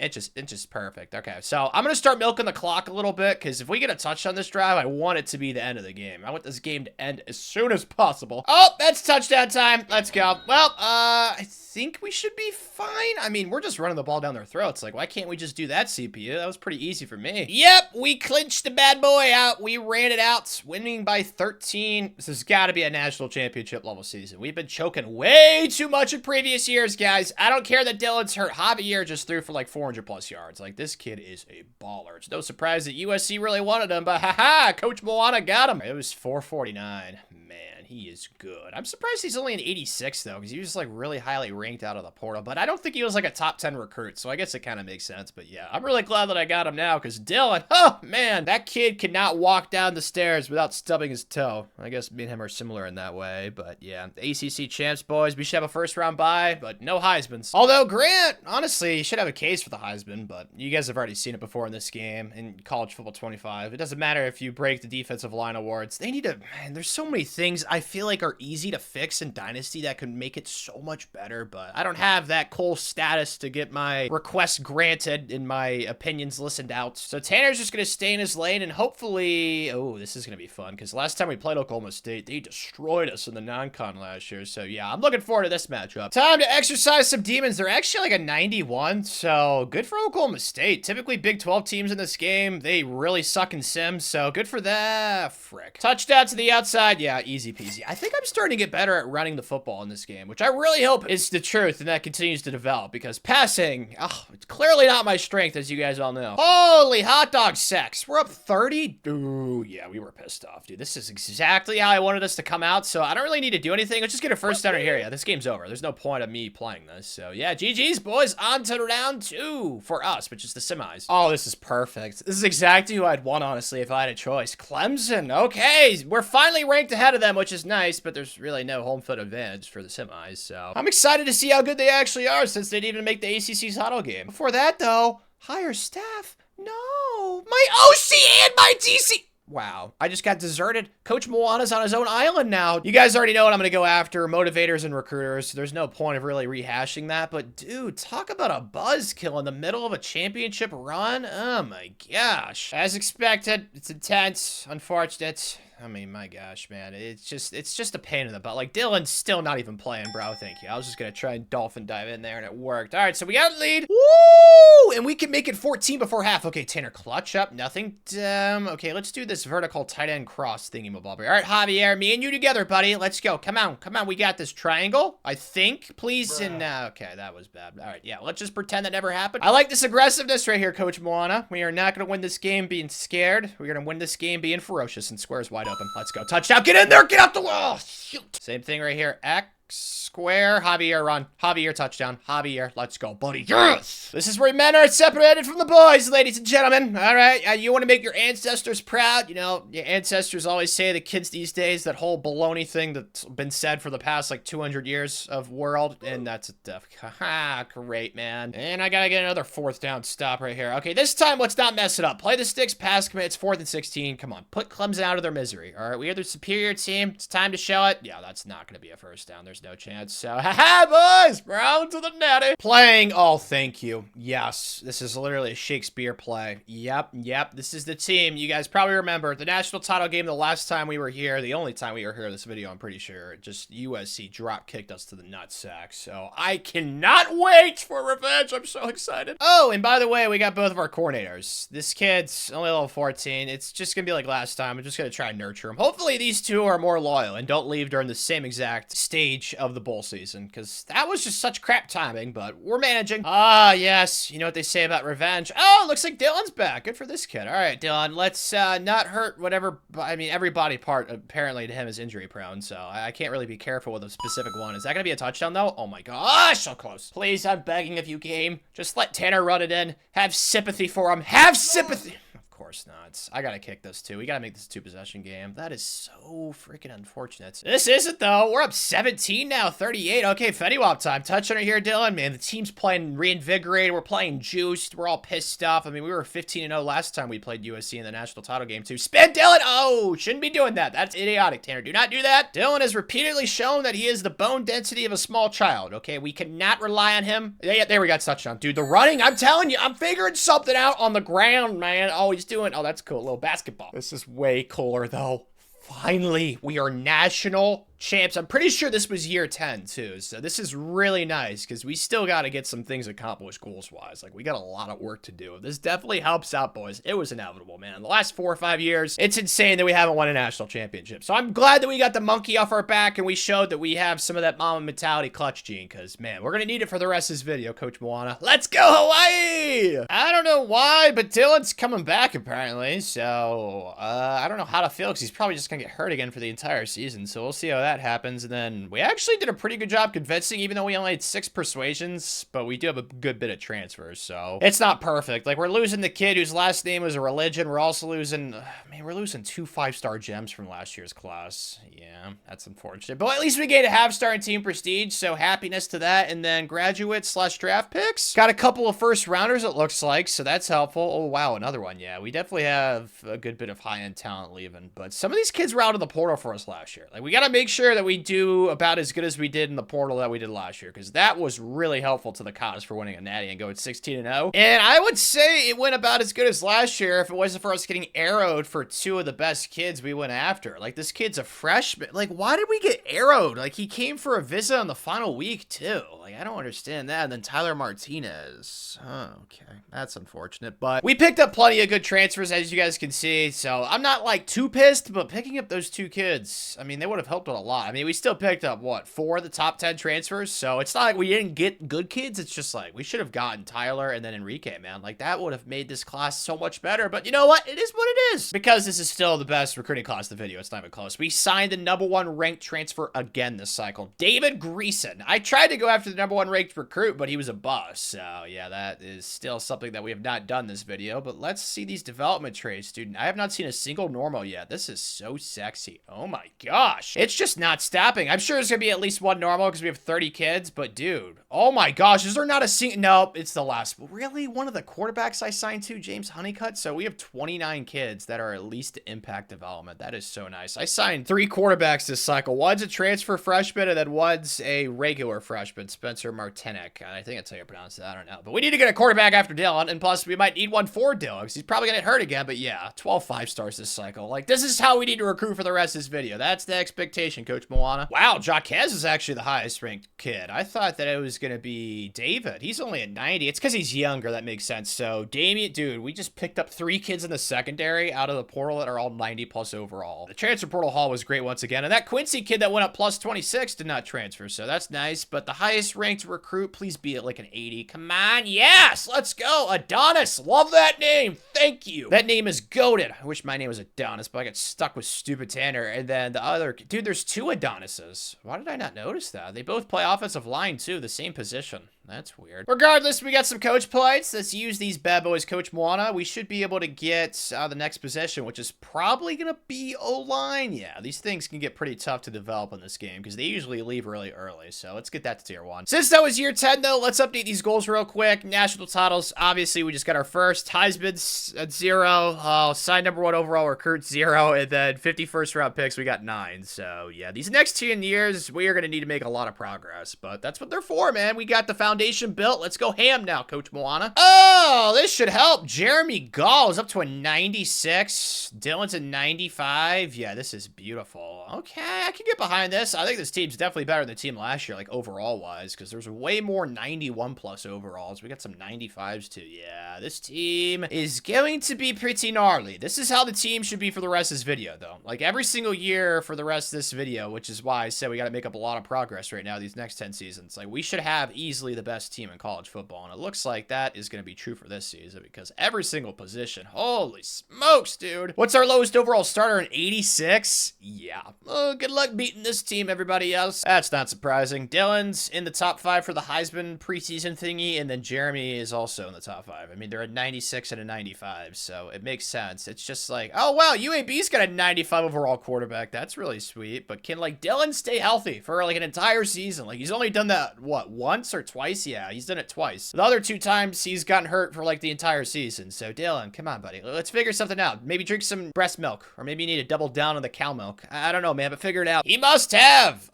S1: Perfect. Okay, so I'm going to start milking the clock a little bit because if we get a touchdown this drive, I want it to be the end of the game. I want this game to end as soon as possible. Oh, that's touchdown time. Let's go. Well, I think we should be fine. I mean, we're just running the ball down their throats. Like, why can't we just do that, CPU? That was pretty easy for me. Yep, we clinched the bad boy out. We ran it out, winning by 13. This has got to be a national championship level season. We've been choking way too much in previous years, guys. I don't care that Dylan's hurt. Javier just threw for like 400 plus yards. Like, this kid is a baller. It's no surprise that USC really wanted him, but haha, Coach Moana got him. It was 449. Man, he is good. I'm surprised he's only an 86 though, because he was like really highly ranked out of the portal, but I don't think he was like a top 10 recruit, so I guess it kind of makes sense. But yeah, I'm really glad that I got him now, because Dylan, oh man, that kid cannot walk down the stairs without stubbing his toe. I guess me and him are similar in that way, but yeah, the ACC champs, boys, we should have a first round bye, but no Heismans. Although Grant, honestly, he should have a case for the Heisman, but you guys have already seen it before in this game, in College Football 25. It doesn't matter if you break the defensive line awards. They need to, man, there's so many things I feel like are easy to fix in Dynasty that could make it so much better, but I don't have that Cole status to get my requests granted and my opinions listened out. So Tanner's just going to stay in his lane and hopefully, oh, this is going to be fun because last time we played Oklahoma State, they destroyed us in the non-con last year. So yeah, I'm looking forward to this matchup. Time to exercise some demons. They're actually like a 91, so good for Oklahoma State. Typically Big 12 teams in this game, they really suck in sims, so good for that. Frick. Touchdown to the outside. Yeah, easy peasy. I think I'm starting to get better at running the football in this game, which I really hope is the truth and that continues to develop because passing, oh, it's clearly not my strength, as you guys all know. Holy hot dog sex. We're up 30. Ooh, yeah, we were pissed off, dude. This is exactly how I wanted us to come out, so I don't really need to do anything. Let's just get a first down right here. Yeah, this game's over. There's no point of me playing this. So yeah, GG's, boys. On to round 2 for us, which is the semis. Oh, this is perfect. This is exactly who I'd want, honestly, if I had a choice. Clemson. Okay, we're finally ranked ahead of them, which is nice, but there's really no home field advantage for the semis, so I'm excited to see how good they actually are since they didn't even make the ACC title game. Before that, though, hire staff. No, my OC and my DC. Wow, I just got deserted. Coach Moana's on his own island now. You guys already know what I'm going to go after, motivators and recruiters. So there's no point of really rehashing that. But dude, talk about a buzzkill in the middle of a championship run. Oh my gosh. As expected, it's intense, unfortunate. I mean, my gosh, man, it's just a pain in the butt. Like, Dylan's still not even playing, bro. Thank you. I was just gonna try and dolphin dive in there, and it worked. All right, so we got a lead. Woo! And we can make it 14 before half. Okay, Tanner, clutch up. Nothing. Okay, let's do this vertical tight end cross thingy-mabobber. All right, Javier, me and you together, buddy. Let's go. Come on, come on. We got this triangle, I think. Please, and okay, that was bad. All right, yeah, let's just pretend that never happened. I like this aggressiveness right here, Coach Moana. We are not gonna win this game being scared. We're gonna win this game being ferocious and squares wide open. Let's go. Touchdown. Get in there. Get out the wall. Shoot. Same thing right here. X square. Javier run. Javier touchdown. Javier. Let's go, buddy. Yes. This is where men are separated from the boys, ladies and gentlemen. All right. You want to make your ancestors proud. You know, your ancestors always say the kids these days, that whole baloney thing that's been said for the past like 200 years of world. And that's a def. Ha, great, man. And I got to get another 4th down stop right here. Okay, this time let's not mess it up. Play the sticks, pass commit. It's 4th and 16. Come on. Put Clemson out of their misery. All right, we are the superior team. It's time to show it. Yeah, that's not going to be a first down. There's there's no chance. So, haha, boys, brown to the natty. Playing, oh, thank you. Yes, this is literally a Shakespeare play. Yep, this is the team. You guys probably remember the national title game the last time we were here, the only time we were here in this video, I'm pretty sure. Just USC drop kicked us to the nutsack. So, I cannot wait for revenge. I'm so excited. Oh, and by the way, we got both of our coordinators. This kid's only level 14. It's just gonna be like last time. I'm just gonna try and nurture him. Hopefully, these two are more loyal and don't leave during the same exact stage of the bowl season, because that was just such crap timing, but we're managing. Ah, yes. You know what they say about revenge. Oh, looks like Dylan's back. Good for this kid. All right, Dylan, let's not hurt whatever, I mean, every body part apparently to him is injury prone, so I can't really be careful with a specific one. Is that gonna be a touchdown, though? Oh my gosh, so close. Please, I'm begging of you, game. Just let Tanner run it in. Have sympathy for him. Have sympathy. Of course not. I gotta kick this too. We gotta make this a 2-possession game. That is so freaking unfortunate. This isn't though. We're up 17 now, 38. Okay, Fetty Wap time. Touch on it here, Dylan. Man, the team's playing reinvigorated. We're playing juiced. We're all pissed off. I mean, we were 15-0 last time we played USC in the national title game too. Spin, Dylan! Oh, shouldn't be doing that. That's idiotic, Tanner. Do not do that. Dylan has repeatedly shown that he is the bone density of a small child. Okay, we cannot rely on him. Yeah, there we got touchdown. Dude, the running, I'm telling you, I'm figuring something out on the ground, man. Oh, he's doing, oh, that's cool, a little basketball. This is way cooler though. Finally, we are national champs. I'm pretty sure this was year 10 too, so this is really nice because we still got to get some things accomplished goals-wise. Like, we got a lot of work to do. This definitely helps out, boys. It was inevitable, man. The last 4 or 5 years, it's insane that we haven't won a national championship. So I'm glad that we got the monkey off our back and we showed that we have some of that mama mentality clutch gene, because, man, we're going to need it for the rest of this video, Coach Moana. Let's go, Hawaii! I don't know why, but Dylan's coming back, apparently, so I don't know how to feel because he's probably just going to get hurt again for the entire season, so we'll see how that happens. And then we actually did a pretty good job convincing, even though we only had 6 persuasions, but we do have a good bit of transfers, so it's not perfect. Like, we're losing the kid whose last name was a religion. We're also losing, man, we're losing 2 5-star gems from last year's class. Yeah, that's unfortunate, but at least we gained a half-star in team prestige, so happiness to that. And then graduate/draft picks, got a couple of first rounders, it looks like, so that's helpful. Oh wow, another one. Yeah, we definitely have a good bit of high-end talent leaving, but some of these kids were out of the portal for us last year. Like, we got to make sure that we do about as good as we did in the portal that we did last year, because that was really helpful to the cause for winning a natty and going 16-0. And I would say it went about as good as last year if it wasn't for us getting arrowed for 2 of the best kids we went after. Like, this kid's a freshman. Like, why did we get arrowed? Like, he came for a visit on the final week too. Like, I don't understand that. And then Tyler Martinez. Oh, okay, that's unfortunate, but we picked up plenty of good transfers, as you guys can see, so I'm not like too pissed. But picking up those 2 kids, I mean, they would have helped out a lot. I mean, we still picked up, what, 4 of the top 10 transfers, so it's not like we didn't get good kids. It's just like, we should have gotten Tyler and then Enrique, man. Like, that would have made this class so much better, but you know what? It is what it is. Because this is still the best recruiting class in the video, it's not even close. We signed the #1 ranked transfer again this cycle, David Greason. I tried to go after the #1 ranked recruit, but he was a bust, so yeah, that is still something that we have not done this video. But let's see these development traits, dude. I have not seen a single normal yet. This is so sexy. Oh my gosh. It's just not stopping. I'm sure there's gonna be at least 1 normal because we have 30 kids, but dude, oh my gosh, is there not a single? Nope, it's the last. Really? One of the quarterbacks I signed to, James Honeycutt? So we have 29 kids that are at least impact development. That is so nice. I signed 3 quarterbacks this cycle. One's a transfer freshman, and then one's a regular freshman, Spencer Martinek. I think that's how you pronounce it. I don't know. But we need to get a quarterback after Dylan, and plus we might need one for Dylan because he's probably gonna get hurt again. But yeah, 12 5-stars this cycle. Like, this is how we need to recruit for the rest of this video. That's the expectation, Coach Moana. Wow, Jaquez is actually the highest ranked kid. I thought that it was gonna be David. He's only at 90. It's because he's younger. That makes sense. So Damien, dude, we just picked up 3 kids in the secondary out of the portal that are all 90+ overall. The transfer portal haul was great once again, and that Quincy kid that went up plus 26 did not transfer, so that's nice. But the highest ranked recruit, please be at like an 80. Come on, yes, let's go. Adonis, love that name. Thank you. That name is goated. I wish my name was Adonis, but I got stuck with stupid Tanner. And then the other, dude, there's 2 Adonises. Why did I not notice that? They both play offensive line too, the same position. That's weird. Regardless, we got some coach plates. Let's use these bad boys, Coach Moana. We should be able to get the next position, which is probably going to be O-line. Yeah, these things can get pretty tough to develop in this game because they usually leave really early. So let's get that to tier 1. Since that was year 10, though, let's update these goals real quick. National titles, obviously, we just got our first. Heisman's at 0. Signed #1 overall recruit, 0. And then 51st round picks, we got 9. So, yeah, these next 10 years, we are going to need to make a lot of progress, but that's what they're for, man. We got the foundation built. Let's go ham now, Coach Moana. Oh, this should help. Jeremy Gall is up to a 96. Dylan's a 95. Yeah, this is beautiful. Okay, I can get behind this. I think this team's definitely better than the team last year, like overall-wise, because there's way more 91-plus overalls. We got some 95s, too. Yeah, this team is going to be pretty gnarly. This is how the team should be for the rest of this video, though. Like, every single year for the rest of this video, which is why I said we got to make up a lot of progress right now these next 10 seasons. Like, we should have easily the best team in college football, and it looks like that is going to be true for this season, because every single position, holy smokes, dude. What's our lowest overall starter, an 86? Yeah. Oh, good luck beating this team, everybody else. That's not surprising. Dylan's in the top 5 for the Heisman preseason thingy, and then Jeremy is also in the top 5. I mean, they're a 96 and a 95, so it makes sense. It's just like, oh, wow, UAB's got a 95 overall quarterback. That's really sweet, but can, like, Dylan stay healthy for, like, an entire season? Like, he's only done that, what, once or twice? Yeah, he's done it twice. The other 2 times, he's gotten hurt for, like, the entire season. So, Dylan, come on, buddy. Let's figure something out. Maybe drink some breast milk, or maybe you need to double down on the cow milk. I don't know, man, but figure it out. He must have.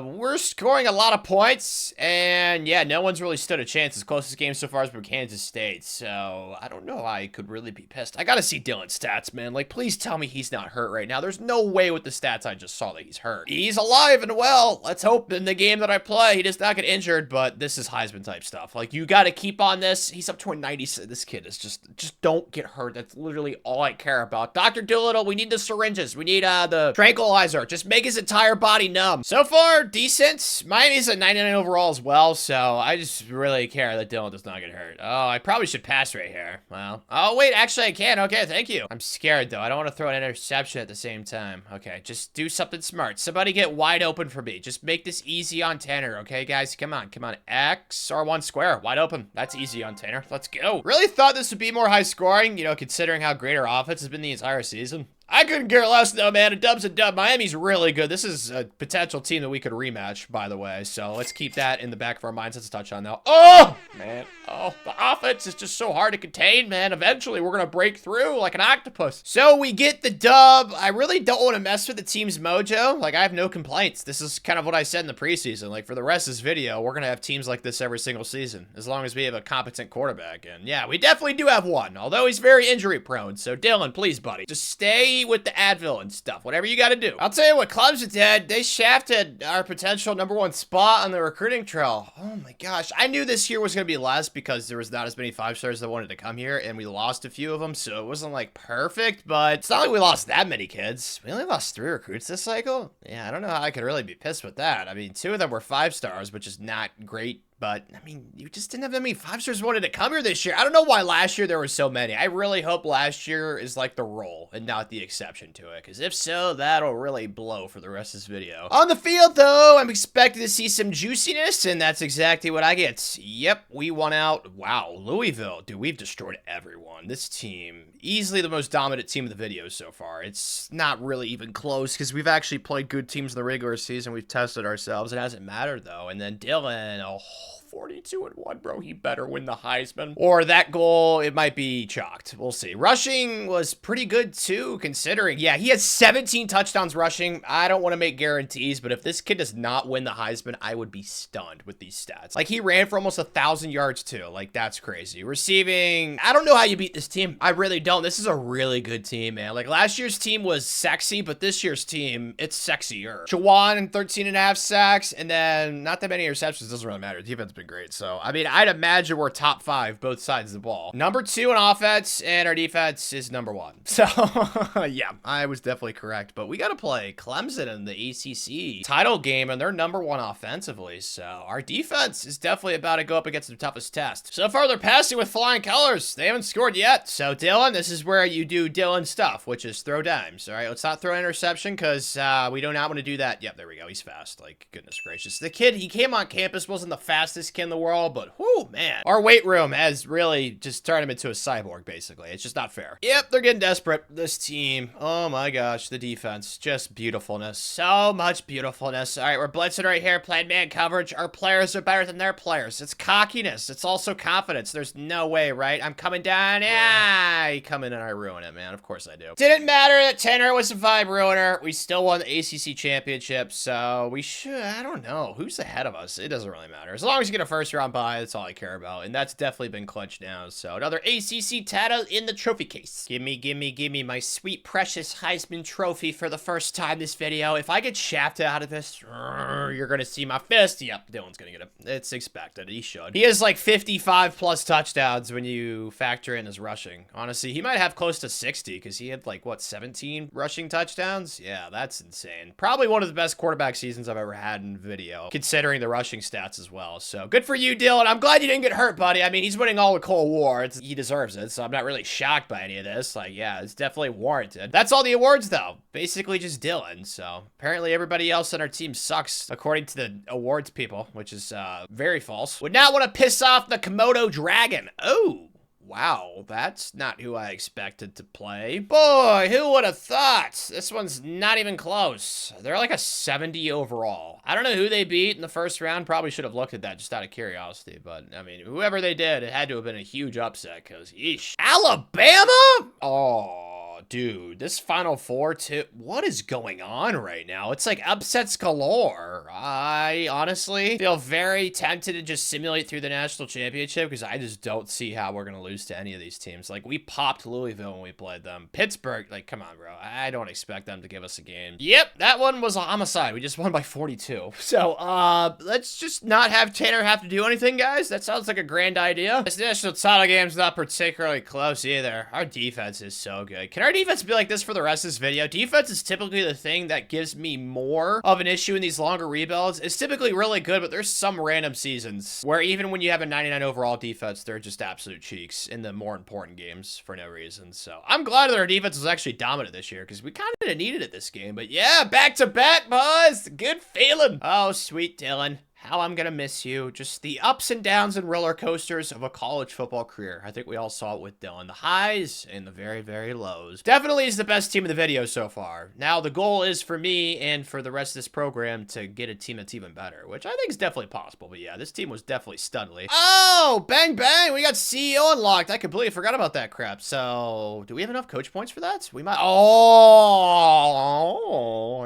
S1: We're scoring a lot of points, and, yeah, no one's really stood a chance. His closest game so far has been Kansas State, so I don't know. I could really be pissed. I gotta see Dylan's stats, man. Like, please tell me he's not hurt right now. There's no way with the stats I just saw that he's hurt. He's alive and well. Let's hope in the game that I play, he does not get injured, but this is Heisman type stuff. Like, you gotta keep on this. He's up to a 96. This kid is just don't get hurt. That's literally all I care about. Dr. Doolittle, we need the syringes. We need, the tranquilizer. Just make his entire body numb. So far, decent. Miami's a 99 overall as well, so I just really care that Dylan does not get hurt. Oh, I probably should pass right here. Well, oh, wait, actually I can. Okay, thank you. I'm scared, though. I don't want to throw an interception at the same time. Okay, just do something smart. Somebody get wide open for me. Just make this easy on Tanner, okay, guys? Come on, come on. X, R1 square, wide open. That's easy on Tanner. Let's go. Really thought this would be more high scoring, you know, considering how great our offense has been the entire season. I couldn't care less, though, man. A dub's a dub. Miami's really good. This is a potential team that we could rematch, by the way. So let's keep that in the back of our minds. Let's touch on now. Oh, man. Oh, the offense is just so hard to contain, man. Eventually, we're going to break through like an octopus. So we get the dub. I really don't want to mess with the team's mojo. Like, I have no complaints. This is kind of what I said in the preseason. Like, for the rest of this video, we're going to have teams like this every single season, as long as we have a competent quarterback. And yeah, we definitely do have one, although he's very injury prone. So Dylan, please, buddy, just stay with the Advil and stuff, whatever you got to do. I'll tell you what, Clemson did. They shafted our potential #1 spot on the recruiting trail. Oh my gosh. I knew this year was going to be less because there was not as many 5-stars that wanted to come here, and we lost a few of them, so it wasn't like perfect, but it's not like we lost that many kids. We only lost 3 recruits this cycle. Yeah, I don't know how I could really be pissed with that. I mean, 2 of them were 5-stars, which is not great. But, I mean, you just didn't have that many 5-stars wanted to come here this year. I don't know why last year there were so many. I really hope last year is like the rule and not the exception to it. Because if so, that'll really blow for the rest of this video. On the field, though, I'm expecting to see some juiciness, and that's exactly what I get. Yep, we won out. Wow, Louisville. Dude, we've destroyed everyone. This team, easily the most dominant team of the video so far. It's not really even close because we've actually played good teams in the regular season. We've tested ourselves. It hasn't mattered, though. And then Dylan, oh, 42-1, bro. He better win the Heisman. Or that goal, it might be chalked. We'll see. Rushing was pretty good, too, considering. Yeah, he has 17 touchdowns rushing. I don't want to make guarantees, but if this kid does not win the Heisman, I would be stunned with these stats. Like, he ran for almost 1,000 yards, too. Like, that's crazy. Receiving, I don't know how you beat this team. I really don't. This is a really good team, man. Like, last year's team was sexy, but this year's team, it's sexier. Chawan, 13.5 sacks, and then not that many interceptions. Doesn't really matter. The defense has been great. So, I mean, I'd imagine we're top 5, both sides of the ball. #2 in offense, and our defense is #1. So, yeah, I was definitely correct. But we got to play Clemson in the ACC title game, and they're #1 offensively. So, our defense is definitely about to go up against the toughest test. So far, they're passing with flying colors. They haven't scored yet. So, Dylan, this is where you do Dylan stuff, which is throw dimes. All right, let's not throw an interception because we do not want to do that. Yep, there we go. He's fast. Like, goodness gracious. The kid, he came on campus, wasn't the fastest fastest kid in the world, but whoo, man. Our weight room has really just turned him into a cyborg, basically. It's just not fair. Yep, they're getting desperate. This team, oh my gosh, the defense, just beautifulness. So much beautifulness. All right, we're blitzing right here, playing man coverage. Our players are better than their players. It's cockiness. It's also confidence. There's no way, right? I'm coming down. Yeah, I come in and I ruin it, man. Of course I do. Didn't matter that Tanner was a vibe ruiner. We still won the ACC championship, so we should, I don't know. Who's ahead of us? It doesn't really matter. As long as you get a first round bye, that's all I care about. And that's definitely been clutched now. So another ACC title in the trophy case. Gimme my sweet, precious Heisman trophy for the first time this video. If I get shafted out of this, you're going to see my fist. Yep, Dylan's going to get it. It's expected. He should. He has like 55 plus touchdowns when you factor in his rushing. Honestly, he might have close to 60 because he had like, what, 17 rushing touchdowns? Yeah, that's insane. Probably one of the best quarterback seasons I've ever had in video, considering the rushing stats as well. So good for you, Dylan. I'm glad you didn't get hurt, buddy. I mean, he's winning all the Cold War. He deserves it, so I'm not really shocked by any of this. Like, yeah, it's definitely warranted. That's all the awards, though. Basically just Dylan. So apparently everybody else on our team sucks, according to the awards people, which is very false. Would not want to piss off the Komodo Dragon. Oh. Wow, that's not who I expected to play. Boy, who would have thought? This one's not even close. They're like a 70 overall. I don't know who they beat in the first round. Probably should have looked at that just out of curiosity. But, I mean, whoever they did, it had to have been a huge upset because, yeesh. Alabama? Oh. Dude, this Final Four too. What is going on right now? It's like upsets galore. I honestly feel very tempted to just simulate through the national championship because I just don't see how we're going to lose to any of these teams. Like, we popped Louisville when we played them. Pittsburgh, like, come on, bro. I don't expect them to give us a game. Yep, that one was a homicide. We just won by 42. So, let's just not have Tanner have to do anything, guys. That sounds like a grand idea. This national title game's not particularly close either. Our defense is so good. Can our defense be like this for the rest of this video? Defense is typically the thing that gives me more of an issue in these longer rebuilds. It's typically really good, but there's some random seasons where even when you have a 99 overall defense, they're just absolute cheeks in the more important games for no reason. So I'm glad that our defense was actually dominant this year because we kind of needed it this game. But yeah, back to back, boys. Good feeling. Oh, sweet Dylan. How I'm gonna miss you. Just the ups and downs and roller coasters of a college football career. I think we all saw it with Dylan. The highs and the very, very lows. Definitely is the best team in the video so far. Now, the goal is for me and for the rest of this program to get a team that's even better, which I think is definitely possible. But yeah, this team was definitely studly. Oh, bang, bang. We got CEO unlocked. I completely forgot about that crap. So, do we have enough coach points for that? We might. Oh,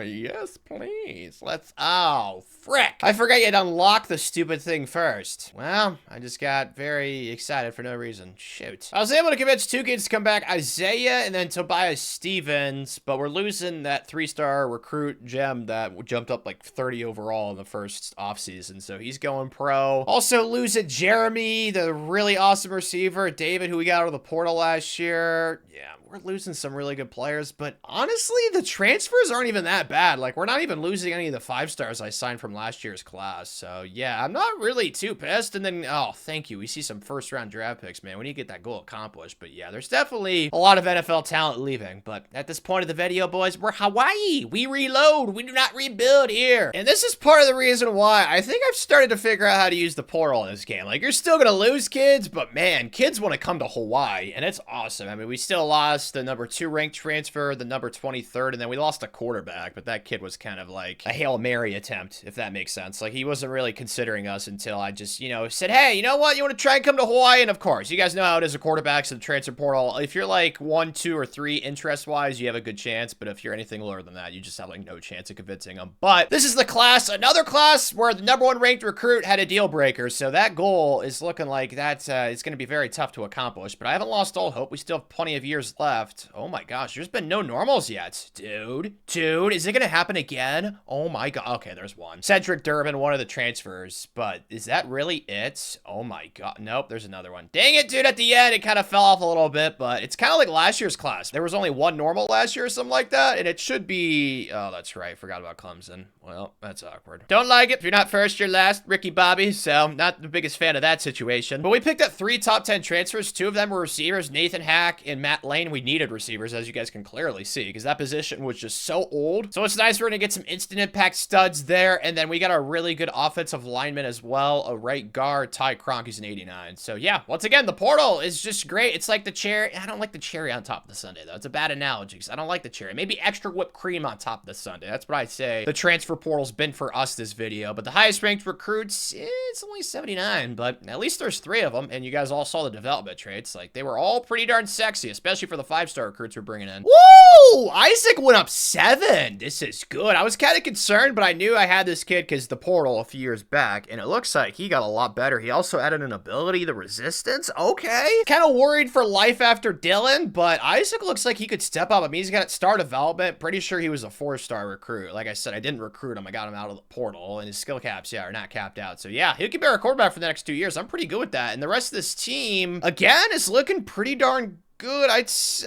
S1: yes, please. Let's. Oh, frick. I forgot you had unlock the stupid thing first. Well, I just got very excited for no reason. Shoot. I was able to convince two kids to come back, Isaiah and then Tobias Stevens, but we're losing that 3-star recruit gem that jumped up like 30 overall in the first offseason, so he's going pro. Also losing Jeremy, the really awesome receiver, David, who we got out of the portal last year. Yeah, we're losing some really good players, but honestly, the transfers aren't even that bad. Like, we're not even losing any of the 5-stars I signed from last year's class. So, yeah, I'm not really too pissed. And then, oh, thank you. We see some first-round draft picks, man. We need to get that goal accomplished. But, yeah, there's definitely a lot of NFL talent leaving. But at this point of the video, boys, we're Hawaii. We reload. We do not rebuild here. And this is part of the reason why I think I've started to figure out how to use the portal in this game. Like, you're still going to lose kids, but, man, kids want to come to Hawaii. And it's awesome. I mean, we still lost the number 2 ranked transfer, the number 23rd, and then we lost a quarterback, but that kid was kind of like a Hail Mary attempt, if that makes sense. Like, he wasn't really considering us until I just, you know, said, hey, you know what? You want to try and come to Hawaii? And of course, you guys know how it is with quarterbacks in the transfer portal. If you're like 1, 2, or 3 interest-wise, you have a good chance, but if you're anything lower than that, you just have like no chance of convincing them. But this is the class, another class where the number 1 ranked recruit had a deal breaker, so that goal is looking like that's it's going to be very tough to accomplish, but I haven't lost all hope. We still have plenty of years left. Oh my gosh, there's been no normals yet. Dude, is it gonna happen again? Oh my god. Okay, there's one. Cedric Durbin, one of the transfers, but is that really it? Oh my god. Nope, there's another one. Dang it, dude, at the end, it kind of fell off a little bit, but it's kind of like last year's class. There was only 1 normal last year or something like that, and it should be... Oh, that's right. Forgot about Clemson. well, that's awkward. Don't like it. If you're not first, you're last. Ricky Bobby, so not the biggest fan of that situation. But we picked up 3 top 10 transfers. 2 of them were receivers, Nathan Hack and Matt Lane. We needed receivers, as you guys can clearly see, because that position was just so old. So it's nice we're going to get some instant impact studs there. And then we got a really good offensive lineman as well, a right guard, Ty Cronk, who's an 89. So yeah, once again, the portal is just great. It's like the cherry. I don't like the cherry on top of the sundae, though. It's a bad analogy, because I don't like the cherry. Maybe extra whipped cream on top of the sundae. That's what I say the transfer portal's been for us this video. But the highest ranked recruits, it's only 79, but at least there's 3 of them. And you guys all saw the development traits. Like, they were all pretty darn sexy, especially for the 5-star recruits we're bringing in. Woo! Isaac went up 7. This is good. I was kind of concerned, but I knew I had this kid because the portal a few years back, and it looks like he got a lot better. He also added an ability, the resistance. Okay. Kind of worried for life after Dylan, but Isaac looks like he could step up. I mean, he's got star development. Pretty sure he was a 4-star recruit. Like I said, I didn't recruit him. I got him out of the portal, and his skill caps, yeah, are not capped out. So yeah, he could be our quarterback for the next 2 years. I'm pretty good with that. And the rest of this team, again, is looking pretty darn good. I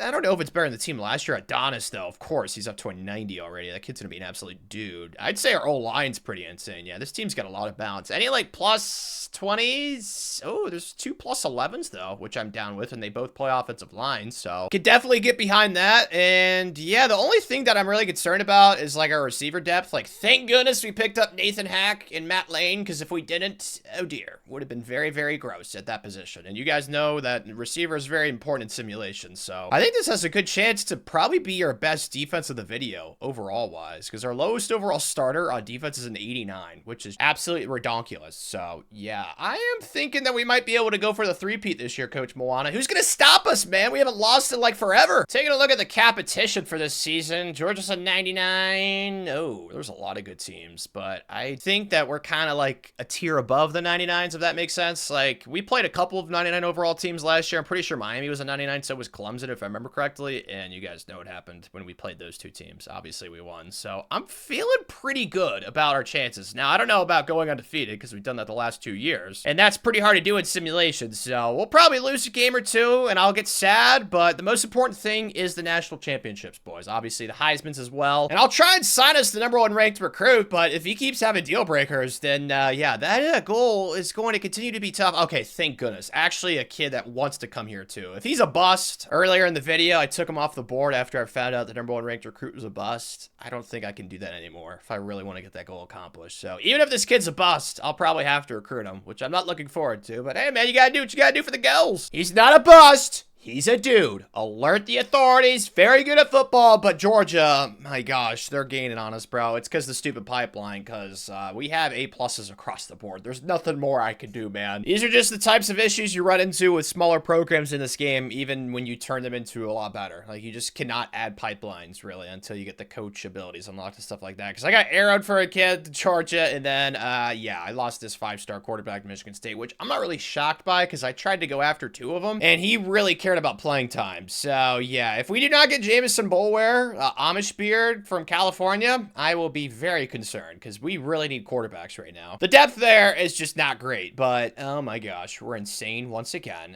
S1: don't know if it's better than the team last year. Adonis, though, of course, he's up to a 90 already. That kid's gonna be an absolute dude. I'd say our O-line's pretty insane. Yeah, this team's got a lot of balance. Any, like, plus 20s? Oh, there's 2 plus 11s, though, which I'm down with, and they both play offensive line, so could definitely get behind that. And, yeah, the only thing that I'm really concerned about is, like, our receiver depth. Like, thank goodness we picked up Nathan Hack and Matt Lane, because if we didn't, oh, dear, would have been very, very gross at that position. And you guys know that receiver is very important in simulation. So I think this has a good chance to probably be our best defense of the video overall wise, because our lowest overall starter on defense is an 89, which is absolutely redonkulous. So yeah, I am thinking that we might be able to go for the 3-peat this year, Coach Moana. Who's going to stop us, man? We haven't lost in like forever. Taking a look at the competition for this season, Georgia's a 99. Oh, there's a lot of good teams, but I think that we're kind of like a tier above the 99s, if that makes sense. Like, we played a couple of 99 overall teams last year. I'm pretty sure Miami was a 99, so was Clemson, if I remember correctly, and you guys know what happened when we played those 2 teams. Obviously, we won, so I'm feeling pretty good about our chances. Now, I don't know about going undefeated, because we've done that the last 2 years, and that's pretty hard to do in simulations, so we'll probably lose a game or 2, and I'll get sad, but the most important thing is the national championships, boys. Obviously, the Heisman's as well, and I'll try and sign us the #1 ranked recruit, but if he keeps having deal breakers, then, yeah, that goal is going to continue to be tough. Okay, thank goodness. Actually, a kid that wants to come here, too. If he's a bust, earlier in the video, I took him off the board after I found out the #1 ranked recruit was a bust. I don't think I can do that anymore if I really want to get that goal accomplished. So even if this kid's a bust, I'll probably have to recruit him, which I'm not looking forward to. But hey, man, you gotta do what you gotta do for the goals. He's not a bust. He's a dude. Alert the authorities. Very good at football, but Georgia, my gosh, they're gaining on us, bro. It's because the stupid pipeline, because we have A+ across the board. There's nothing more I can do, man. These are just the types of issues you run into with smaller programs in this game, even when you turn them into a lot better. Like, you just cannot add pipelines, really, until you get the coach abilities unlocked and stuff like that. Because I got arrowed for a kid to Georgia, and then, yeah, I lost this 5-star quarterback to Michigan State, which I'm not really shocked by, because I tried to go after 2 of them, and he really cared about playing time. So yeah, if we do not get Jamison Bolware, Amish beard from California, I will be very concerned, because we really need quarterbacks right now. The depth there is just not great, but oh my gosh, we're insane once again.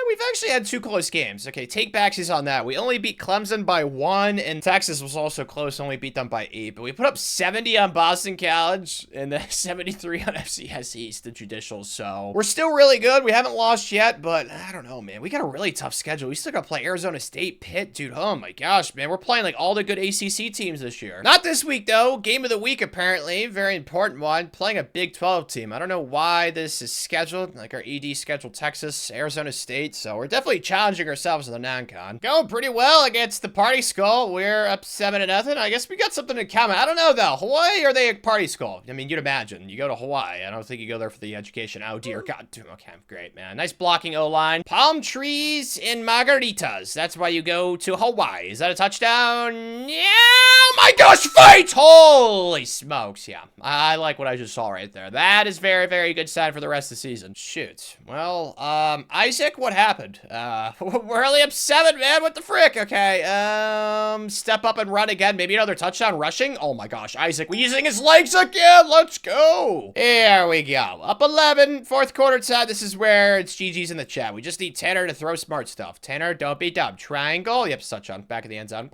S1: We've actually had 2 close games. Okay, take backsies on that. We only beat Clemson by 1, and Texas was also close, only beat them by 8, but we put up 70 on Boston College and then 73 on FCS East, the judicials. So we're still really good. We haven't lost yet, but I don't know, man. We got a really tough schedule. We still got to play Arizona State, Pitt, dude. Oh my gosh, man. We're playing like all the good ACC teams this year. Not this week, though. Game of the week, apparently. Very important one. Playing a Big 12 team. I don't know why this is scheduled. Like, our ED scheduled Texas, Arizona State. So we're definitely challenging ourselves in the non-con. Going pretty well against the Party Skull. We're up 7-0. I guess we got something in common. I don't know, though. Hawaii, or are they a Party Skull? I mean, you'd imagine. You go to Hawaii. I don't think you go there for the education. Oh, dear God. Okay, great, man. Nice blocking O-line. Palm trees and margaritas. That's why you go to Hawaii. Is that a touchdown? Yeah! Oh my gosh, fight! Holy smokes, yeah. I like what I just saw right there. That is very, very good sign for the rest of the season. Shoot. Well, Isaac, what happened? We're only up 7, man. What the frick? Okay, step up and run again. Maybe another touchdown rushing? Oh my gosh, Isaac, we're using his legs again. Let's go. Here we go. Up 11, 4th quarter time. This is where it's GG's in the chat. We just need Tanner to throw smart stuff. Tanner, don't be dumb. Triangle. Yep, touchdown. Back of the end zone.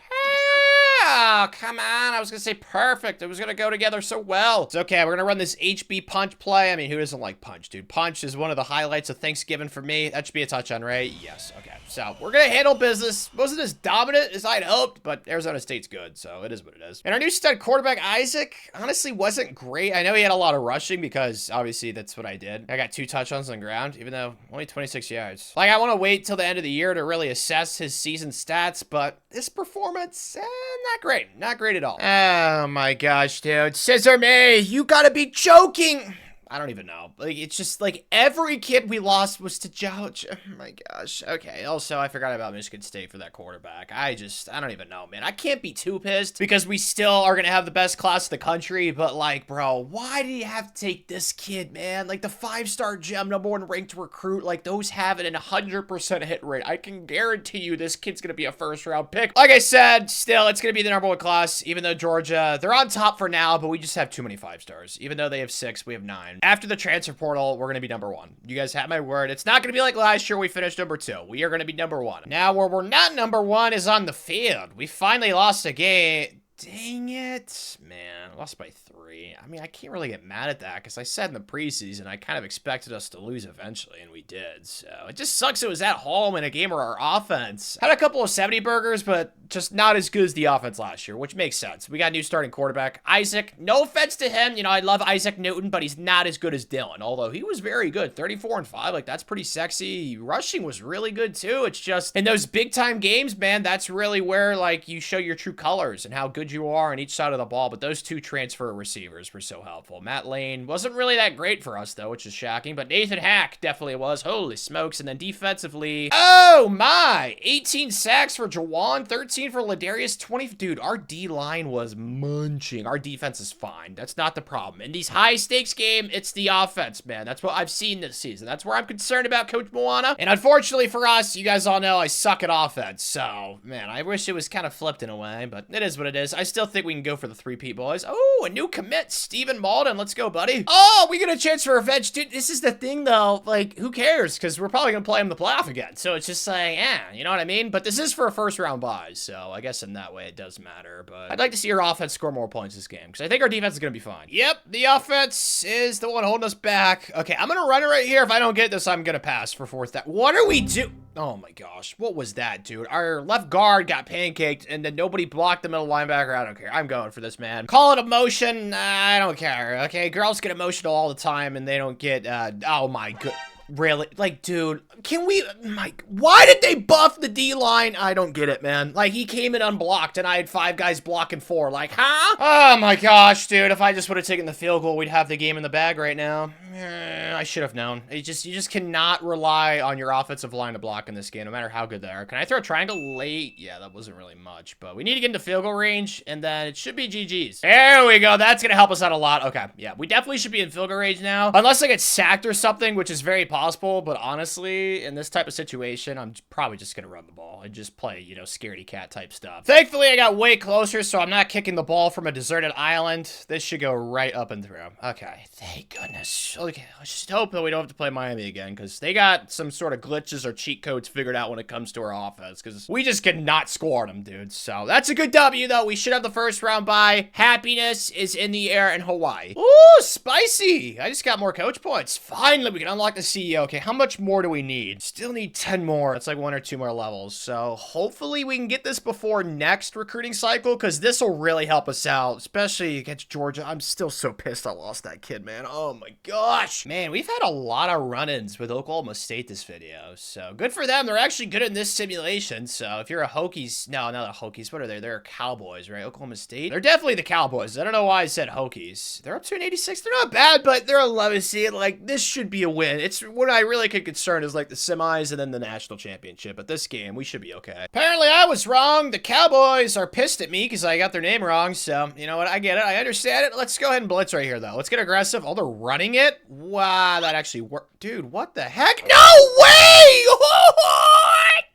S1: Oh, come on. I was going to say perfect. It was going to go together so well. It's okay. We're going to run this HB punch play. I mean, who doesn't like punch, dude? Punch is one of the highlights of Thanksgiving for me. That should be a touchdown, right? Yes. Okay. So we're going to handle business. Wasn't as dominant as I'd hoped, but Arizona State's good, so it is what it is. And our new stud quarterback, Isaac, honestly wasn't great. I know he had a lot of rushing because obviously that's what I did. I got 2 touchdowns on the ground, even though only 26 yards. Like, I want to wait till the end of the year to really assess his season stats, but this performance, not great. Not great at all. Oh my gosh, dude. Scissor me, you gotta be joking. I don't even know. Like, it's just like every kid we lost was to Georgia. Oh my gosh. Okay. Also, I forgot about Michigan State for that quarterback. I don't even know, man. I can't be too pissed because we still are going to have the best class in the country. But like, bro, why do you have to take this kid, man? Like the 5-star gem, #1 ranked recruit, like those have an 100% hit rate. I can guarantee you this kid's going to be a 1st-round pick. Like I said, still, it's going to be the #1 class, even though Georgia, they're on top for now, but we just have too many 5-stars. Even though they have 6, we have 9. After the transfer portal, we're going to be #1. You guys have my word. It's not going to be like last year we finished #2. We are going to be #1. Now, where we're not #1 is on the field. We finally lost a game. Dang it. Man, I lost by 3. I mean, I can't really get mad at that because I said in the preseason I kind of expected us to lose eventually, and we did. So it just sucks it was at home in a game where our offense had a couple of 70 burgers, but just not as good as the offense last year, which makes sense. We got a new starting quarterback, Isaac. No offense to him. You know, I love Isaac Newton, but he's not as good as Dylan, although he was very good. 34-5, like that's pretty sexy. Rushing was really good too. It's just in those big time games, man, that's really where like you show your true colors and how good you are on each side of the ball. But those 2 transfer receivers were so helpful. Matt Lane wasn't really that great for us though, which is shocking, but Nathan Hack definitely was. Holy smokes. And then defensively, oh my, 18 sacks for Jawan, 13 for Ladarius, 20. Dude, our D-line was munching. Our defense is fine. That's not the problem. In these high stakes games, it's the offense, man. That's what I've seen this season. That's where I'm concerned about Coach Moana. And unfortunately for us, you guys all know I suck at offense. So, man, I wish it was kind of flipped in a way, but it is what it is. I still think we can go for the 3P boys. Oh, a new commit, Steven Malden. Let's go, buddy. Oh, we get a chance for revenge. Dude, this is the thing, though. Like, who cares? Because we're probably going to play him the playoff again. So it's just like, you know what I mean? But this is for a 1st-round bye, so I guess in that way it does matter. But I'd like to see our offense score more points this game because I think our defense is going to be fine. Yep, the offense is the one holding us back. Okay, I'm going to run it right here. If I don't get this, I'm going to pass for 4th down. What are we doing? Oh my gosh, what was that, dude? Our left guard got pancaked and then nobody blocked the middle linebacker. I don't care. I'm going for this, man. Call it emotion. I don't care. Okay, girls get emotional all the time and they don't get, oh my god. Really? Like, dude, can we, why did they buff the D-line? I don't get it, man. Like, he came in unblocked, and I had 5 guys blocking 4. Like, huh? Oh, my gosh, dude. If I just would have taken the field goal, we'd have the game in the bag right now. I should have known. You just cannot rely on your offensive line to block in this game, no matter how good they are. Can I throw a triangle late? Yeah, that wasn't really much, but we need to get into field goal range, and then it should be GG's. There we go. That's going to help us out a lot. Okay, yeah, we definitely should be in field goal range now, unless I get sacked or something, which is very possible, but honestly, in this type of situation, I'm probably just gonna run the ball and just play, you know, scaredy cat type stuff. Thankfully, I got way closer, so I'm not kicking the ball from a deserted island. This should go right up and through. Okay, thank goodness. Okay, let's just hope that we don't have to play Miami again, because they got some sort of glitches or cheat codes figured out when it comes to our offense, because we just cannot score on them, dude. So that's a good W, though. We should have the 1st-round bye. Happiness is in the air in Hawaii. Ooh, spicy. I just got more coach points. Finally, we can unlock the CEO. Okay, how much more do we need? Still need 10 more. That's like 1 or 2 more levels. So hopefully we can get this before next recruiting cycle, because this will really help us out, especially against Georgia. I'm still so pissed I lost that kid, man. Oh my gosh. Man, we've had a lot of run-ins with Oklahoma State this video, so good for them. They're actually good in this simulation, so if you're a Hokies, no, not a Hokies, what are they? They're Cowboys, right? Oklahoma State? They're definitely the Cowboys. I don't know why I said Hokies. They're up to an 86. They're not bad, but they're 11 seed. Like, this should be a win. It's what I really could concern is like the semis and then the national championship. But this game, we should be okay. Apparently, I was wrong. The Cowboys are pissed at me because I got their name wrong. So, you know what? I get it. I understand it. Let's go ahead and blitz right here, though. Let's get aggressive. Oh, they're running it? Wow, that actually worked. Dude, what the heck? No way! What?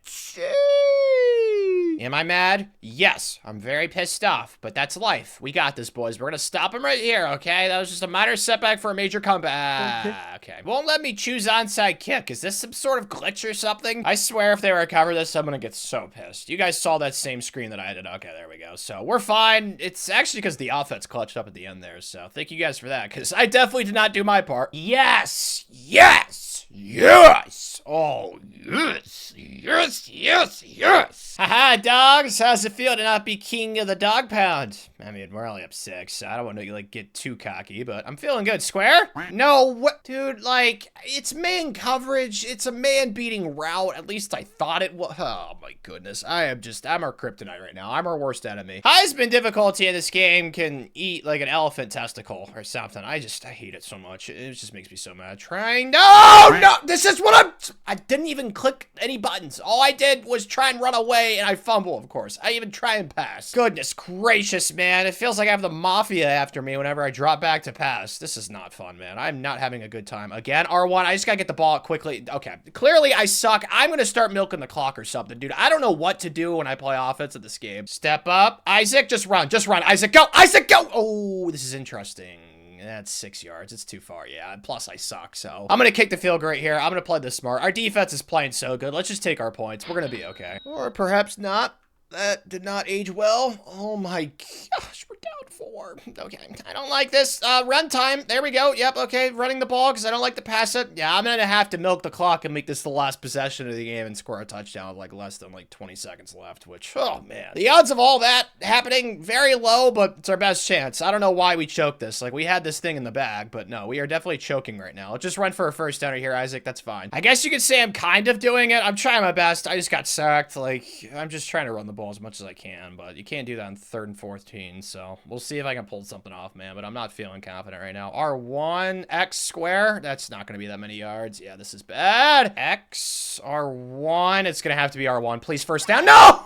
S1: You Am I mad? Yes, I'm very pissed off, but that's life. We got this, boys. We're gonna stop him right here, okay? That was just a minor setback for a major comeback. Okay. Won't let me choose onside kick. Is this some sort of glitch or something? I swear if they recover this, I'm gonna get so pissed. You guys saw that same screen that I did. Okay, there we go. So we're fine. It's actually because the offense clutched up at the end there, so thank you guys for that, because I definitely did not do my part. Yes! Yes! Yes! Oh, yes! Yes, yes, yes! Haha, dogs! How's it feel to not be king of the dog pound? I mean, we're only up 6, so I don't want to, like, get too cocky, but I'm feeling good. Square? No, what? Dude, like, it's man coverage. It's a man-beating route. At least I thought it was. Oh, my goodness. I'm our kryptonite right now. I'm our worst enemy. Heisman difficulty in this game can eat, like, an elephant testicle or something. I hate it so much. It just makes me so mad. Trying. No! No! This is what I didn't even click any buttons. All I did was try and run away, and I fumble, of course. I even try and pass. Goodness gracious, man. It feels like I have the mafia after me whenever I drop back to pass. This is not fun, man. I'm not having a good time. Again, R1, I just gotta get the ball quickly. Okay, clearly I suck. I'm gonna start milking the clock or something, dude. I don't know what to do when I play offense at this game. Step up. Isaac, just run. Just run. Isaac, go. Isaac, go. Oh, this is interesting. That's 6 yards. It's too far, yeah. Plus, I suck, so I'm gonna kick the field goal right here. I'm gonna play this smart. Our defense is playing so good. Let's just take our points. We're gonna be okay. Or perhaps not. That did not age well. Oh my gosh, we're down 4. Okay, I don't like this. Run time. There we go. Yep, okay, running the ball because I don't like to pass it. Yeah, I'm gonna have to milk the clock and make this the last possession of the game and score a touchdown with like less than like 20 seconds left, which, oh man. The odds of all that happening, very low, but it's our best chance. I don't know why we choked this. Like, we had this thing in the bag, but no, we are definitely choking right now. Let's just run for a first downer here, Isaac. That's fine. I guess you could say I'm kind of doing it. I'm trying my best. I just got sacked. Like, I'm just trying to run the ball as much as I can, but you can't do that on 3rd and 14, so we'll see if I can pull something off, man, but I'm not feeling confident right now. R1, X square, that's not going to be that many yards. Yeah, this is bad. X, R1, it's going to have to be R1. Please, first down. No!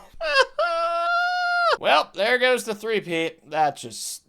S1: Well, there goes the 3-peat.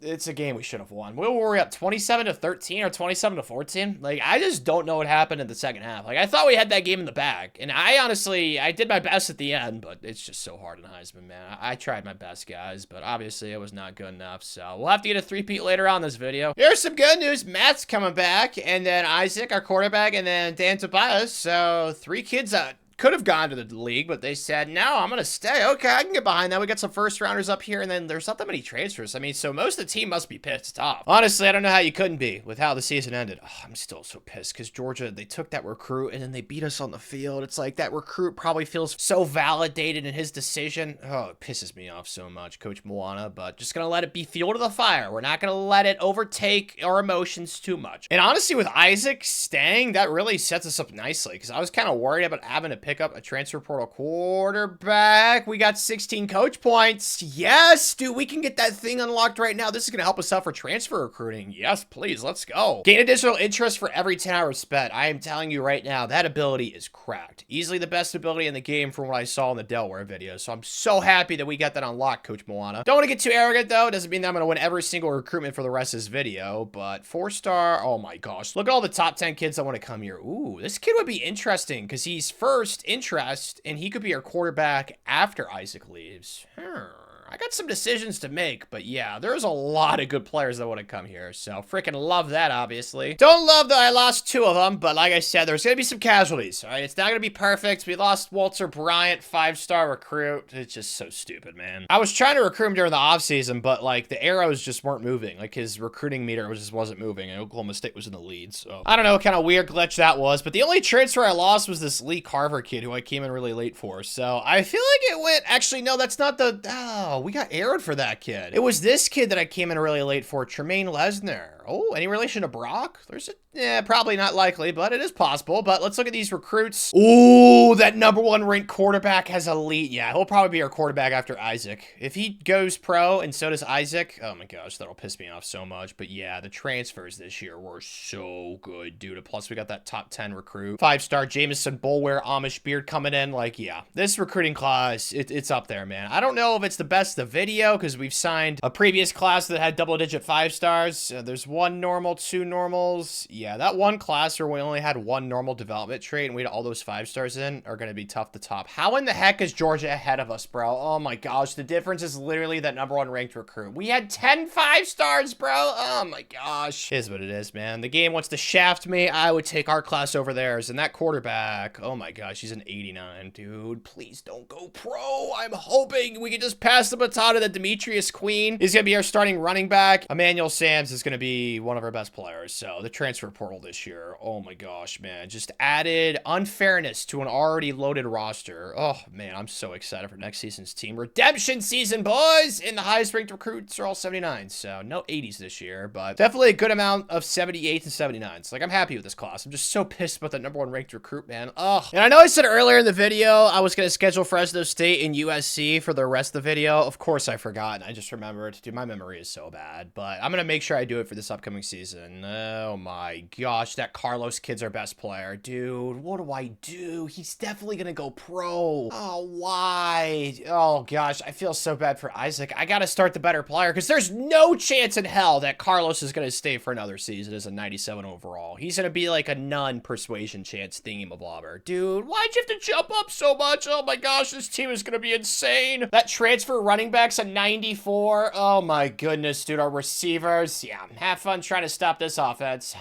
S1: It's a game we should have won. What were we up, 27-13 or 27-14? Like, I just don't know what happened in the second half. Like, I thought we had that game in the bag. And I did my best at the end, but it's just so hard in Heisman, man. I tried my best, guys, but obviously it was not good enough. So we'll have to get a 3-peat later on in this video. Here's some good news. Matt's coming back, and then Isaac, our quarterback, and then Dan Tobias. So 3 kids could have gone to the league, but they said, no, I'm going to stay. Okay, I can get behind that. We got some first rounders up here, and then there's not that many transfers. I mean, so most of the team must be pissed off. Honestly, I don't know how you couldn't be with how the season ended. Oh, I'm still so pissed because Georgia, they took that recruit, and then they beat us on the field. It's like that recruit probably feels so validated in his decision. Oh, it pisses me off so much, Coach Moana, but just going to let it be fuel to the fire. We're not going to let it overtake our emotions too much. And honestly, with Isaac staying, that really sets us up nicely because I was kind of worried about having to pick up a transfer portal quarterback. We got 16 coach points. Yes, dude, we can get that thing unlocked right now. This is going to help us out for transfer recruiting. Yes, please, let's go. Gain additional interest for every 10 hours spent. I am telling you right now, that ability is cracked. Easily the best ability in the game from what I saw in the Delaware video. So I'm so happy that we got that unlocked, Coach Moana. Don't want to get too arrogant, though. Doesn't mean that I'm going to win every single recruitment for the rest of this video, but 4-star, oh my gosh. Look at all the top 10 kids that want to come here. Ooh, this kid would be interesting because he's first interest, and he could be our quarterback after Isaac leaves. I got some decisions to make, but yeah, there's a lot of good players that want to come here, so freaking love that, obviously. Don't love that I lost 2 of them, but like I said, there's going to be some casualties, all right? It's not going to be perfect. We lost Walter Bryant, 5-star recruit. It's just so stupid, man. I was trying to recruit him during the offseason, but like the arrows just weren't moving. Like his recruiting meter just wasn't moving, and Oklahoma State was in the lead, so I don't know what kind of weird glitch that was, but the only transfer I lost was this Lee Carver kid who I came in really late for, so I feel like it went, actually, no, that's not the, oh, we got arrowed for that kid. It was this kid that I came in really late for, Tremaine Lesnar. Oh, any relation to Brock? There's a, yeah, probably not likely, but it is possible. But let's look at these recruits. Ooh, that #1 ranked quarterback has elite. Yeah, he'll probably be our quarterback after Isaac. If he goes pro and so does Isaac, oh my gosh, that'll piss me off so much. But yeah, the transfers this year were so good, dude. Plus, we got that top 10 recruit. 5-star Jameson Bulware Amish Beard coming in. Like, yeah, this recruiting class, it's up there, man. I don't know if it's the best of video because we've signed a previous class that had double-digit 5 stars. There's 1 normal, 2 normals. Yeah, that one class where we only had 1 normal development trait and we had all those 5 stars in are going to be tough to top. How in the heck is Georgia ahead of us, bro? Oh my gosh, the difference is literally that #1 ranked recruit. We had 10 5 stars, bro. Oh my gosh. It is what it is, man. The game wants to shaft me. I would take our class over theirs. And that quarterback, oh my gosh, he's an 89, dude. Please don't go pro. I'm hoping we can just pass the baton to the Demetrius Queen. He's going to be our starting running back. Emmanuel Sams is going to be one of our best players. So the transfer portal this year, oh my gosh, man, just added unfairness to an already loaded roster. Oh man, I'm so excited for next season's team. Redemption season, boys. And the highest ranked recruits are all 79. So no 80s this year, but definitely a good amount of 78s and 79s. Like, I'm happy with this class. I'm just so pissed about that #1 ranked recruit, man. Ugh. And I know I said earlier in the video I was going to schedule Fresno State and USC for the rest of the video. Of course I forgot, and I just remembered. Dude, my memory is so bad, but I'm going to make sure I do it for this upcoming season. Oh my gosh, that Carlos kid's our best player. Dude, what do I do? He's definitely going to go pro. Oh, why? Oh gosh, I feel so bad for Isaac. I got to start the better player because there's no chance in hell that Carlos is going to stay for another season as a 97 overall. He's going to be like a non-persuasion chance thingy-mablobber. Dude, why'd you have to jump up so much? Oh my gosh, this team is going to be insane. That transfer running back's a 94. Oh my goodness, dude. Our receivers. Yeah, have fun trying to stop this offense.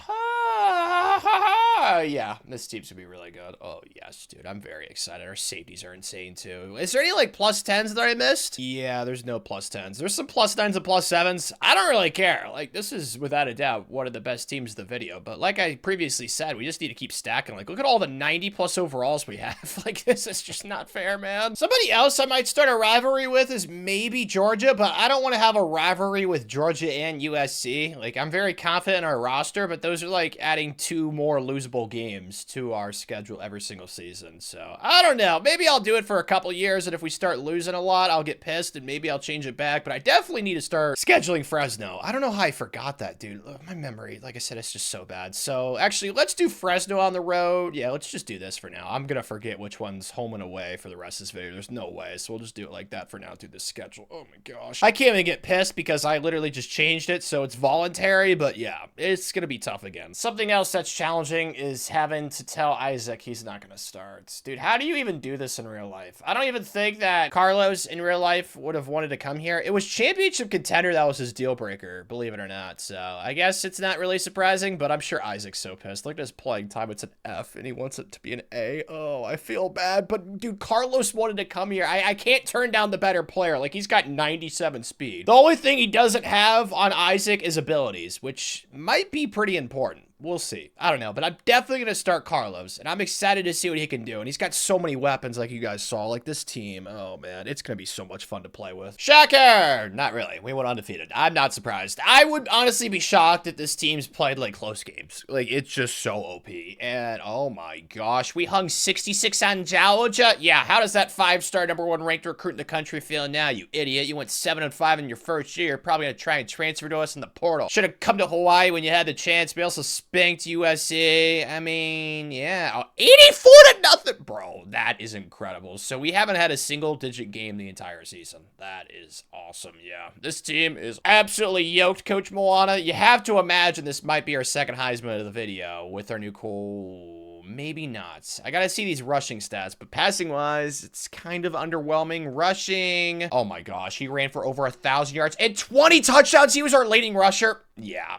S1: Yeah, this team's gonna be really good. Oh yes, dude, I'm very excited. Our safeties are insane too. Is there any like +10s that I missed? Yeah, there's no +10s. There's some +9s and +7s. I don't really care. Like, this is without a doubt one of the best teams of the video. But like I previously said, we just need to keep stacking. Like, look at all the 90+ overalls we have. Like, this is just not fair, man. Somebody else I might start a rivalry with is maybe Georgia, but I don't want to have a rivalry with Georgia and USC. Like, I'm very confident in our roster, but those are like adding 2 more losable games to our schedule every single season. So I don't know, maybe I'll do it for a couple years, and if we start losing a lot, I'll get pissed and maybe I'll change it back. But I definitely need to start scheduling Fresno. I don't know how I forgot that, dude. Ugh, my memory, like I said, it's just so bad. So actually, let's do Fresno on the road. Yeah, let's just do this for now. I'm gonna forget which one's home and away for the rest of this video. There's no way, so we'll just do it like that for now through this schedule. Oh my gosh, I can't even get pissed because I literally just changed it, so it's voluntary. But yeah, it's gonna be tough again. Something else that's challenging is having to tell Isaac he's not gonna start. Dude, how do you even do this in real life? I don't even think that Carlos in real life would have wanted to come here. It was championship contender that was his deal breaker, believe it or not. So I guess it's not really surprising, but I'm sure Isaac's so pissed. Look at his playing time. It's an F and he wants it to be an A. Oh, I feel bad. But dude, Carlos wanted to come here. I can't turn down the better player. Like, he's got 97 speed. The only thing he doesn't have on Isaac is abilities, which might be pretty important. We'll see. I don't know, but I'm definitely going to start Carlos, and I'm excited to see what he can do. And he's got so many weapons like you guys saw. Like, this team, oh man, it's going to be so much fun to play with. Shocker! Not really. We went undefeated. I'm not surprised. I would honestly be shocked if this team's played like close games. Like, it's just so OP. And oh my gosh, we hung 66 on Georgia. Yeah, how does that 5-star #1 ranked recruit in the country feel now, you idiot? You went 7-5 in your first year. You're probably going to try and transfer to us in the portal. Should have come to Hawaii when you had the chance. We also spanked USC. I mean, yeah, 84-0, bro. That is incredible. So we haven't had a single-digit game the entire season. That is awesome. Yeah, this team is absolutely yoked, Coach Moana. You have to imagine this might be our second Heisman of the video with our new Cole. Maybe not. I gotta see these rushing stats, but passing-wise, it's kind of underwhelming. Rushing, oh my gosh, he ran for over 1,000 yards and 20 touchdowns. He was our leading rusher. Yeah,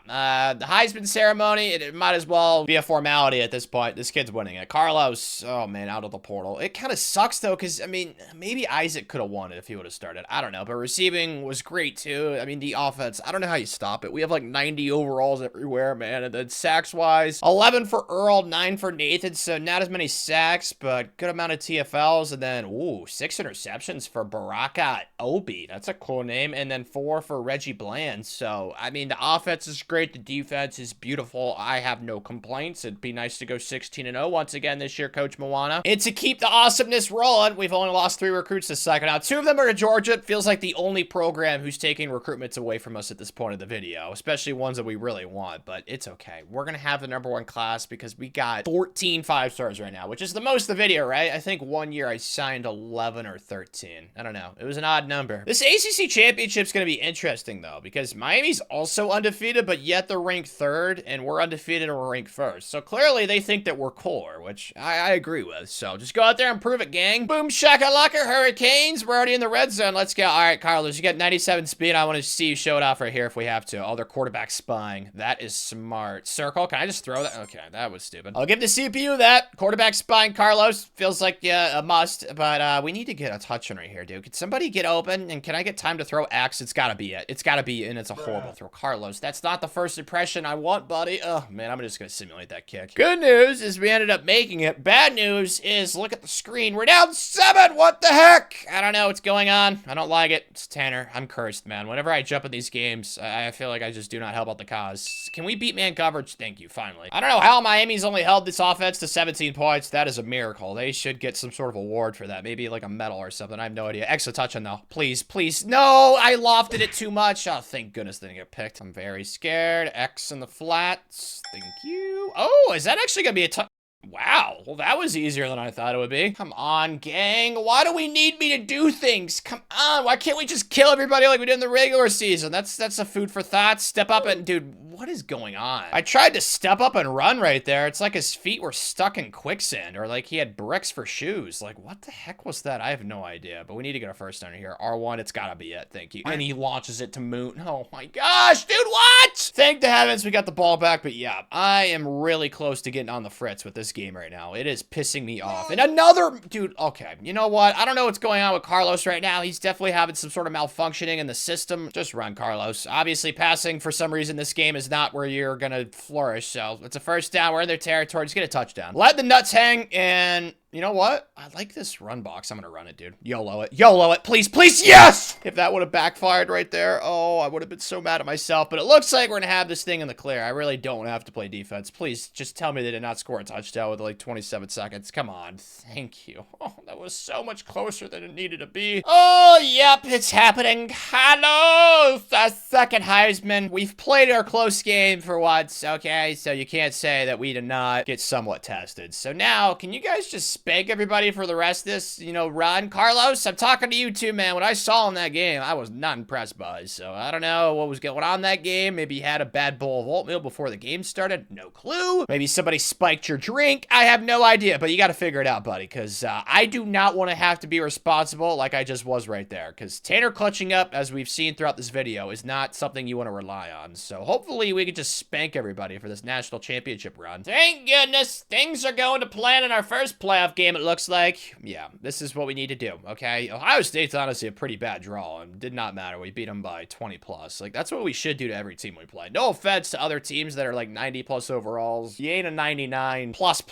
S1: the Heisman ceremony, it might as well be a formality at this point. This kid's winning it. Carlos, oh man, out of the portal. It kind of sucks though, because I mean, maybe Isaac could have won it if he would have started. I don't know, but receiving was great too. I mean, the offense, I don't know how you stop it. We have like 90 overalls everywhere, man. And then sacks-wise, 11 for Earl, 9 for Nathan, so not as many sacks, but good amount of TFLs. And then, ooh, 6 interceptions for Baraka Obi. That's a cool name. And then 4 for Reggie Bland. So, I mean, the offense is great. The defense is beautiful. I have no complaints. It'd be nice to go 16-0 once again this year, Coach Moana. And to keep the awesomeness rolling, we've only lost 3 recruits this cycle. Now, 2 of them are to Georgia. It feels like the only program who's taking recruitments away from us at this point of the video, especially ones that we really want, but it's okay. We're going to have the #1 class because we got 14 13 5-stars right now, which is the most the video, right? I think one year I signed 11 or 13. I don't know. It was an odd number. This ACC championship's going to be interesting, though, because Miami's also undefeated, but yet they're ranked third, and we're undefeated and we're ranked first. So clearly they think that we're cooler, which I agree with. So just go out there and prove it, gang. Boom, shakalaka, Hurricanes. We're already in the red zone. Let's go. All right, Carlos, you got 97 speed. I want to see you show it off right here if we have to. Oh, they're quarterback spying. That is smart. Circle. Can I just throw that? Okay, that was stupid. I'll give the CPU that. Quarterback spying Carlos. Feels like, yeah, a must, but we need to get a touch on right here, dude. Could somebody get open, and can I get time to throw X? It's gotta be it. It's gotta be, and it's a horrible throw. Carlos, that's not the first impression I want, buddy. Oh, man, I'm just gonna simulate that kick. Good news is we ended up making it. Bad news is, look at the screen. We're down 7. What the heck? I don't know what's going on. I don't like it. It's Tanner. I'm cursed, man. Whenever I jump in these games, I feel like I just do not help out the cause. Can we beat man coverage? Thank you, finally. I don't know how Miami's only held this offense to 17 points. That is a miracle. They should get some sort of award for that. Maybe like a medal or something. I have no idea. Extra touchdown, though. Please, please. No, I lofted it too much. Oh, thank goodness they didn't get picked. I'm very scared. X in the flats. Thank you. Oh, is that actually going to be a touch? Wow, well, that was easier than I thought it would be. Come on, gang. Why do we need me to do things? Come on, why can't we just kill everybody like we did in the regular season? That's a food for thought. Step up and, dude, what is going on? I tried to step up and run right there. It's like his feet were stuck in quicksand, or like he had bricks for shoes. Like, what the heck was that? I have no idea, but we need to get a first down here. R1, it's gotta be it, thank you. And he launches it to Moon. Oh my gosh, dude, what? Thank the heavens we got the ball back, but yeah, I am really close to getting on the fritz with this game right now. It is pissing me off. And another, dude, okay, you know what? I don't know what's going on with Carlos right now. He's definitely having some sort of malfunctioning in the system. Just run, Carlos. Obviously, passing for some reason this game is not where you're gonna flourish, so it's a first down. We're in their territory. Just get a touchdown. Let the nuts hang, and you know what? I like this run box. I'm gonna run it, dude. YOLO it. YOLO it. Please, please, yes! If that would have backfired right there, oh, I would have been so mad at myself. But it looks like we're gonna have this thing in the clear. I really don't have to play defense. Please, just tell me they did not score a touchdown with like 27 seconds. Come on. Thank you. Oh, that was so much closer than it needed to be. Oh, yep, it's happening. Hello, the second Heisman. We've played our close game for once, okay? So you can't say that we did not get somewhat tested. So now, can you guys just spank everybody for the rest of this, you know, run? Carlos, I'm talking to you too, man. What I saw in that game, I was not impressed by. So I don't know what was going on in that game. Maybe you had a bad bowl of oatmeal before the game started. No clue. Maybe somebody spiked your drink. I have no idea, but you got to figure it out, buddy, because I do not want to have to be responsible like I just was right there, because Tanner clutching up, as we've seen throughout this video, is not something you want to rely on. So hopefully we can just spank everybody for this national championship run. Thank goodness things are going to plan in our first playoff game, it looks like. Yeah, this is what we need to do, okay? Ohio State's honestly a pretty bad draw, and did not matter. We beat them by 20 plus. Like, that's what we should do to every team we play. No offense to other teams that are like 90 plus overalls. You ain't a 99 plus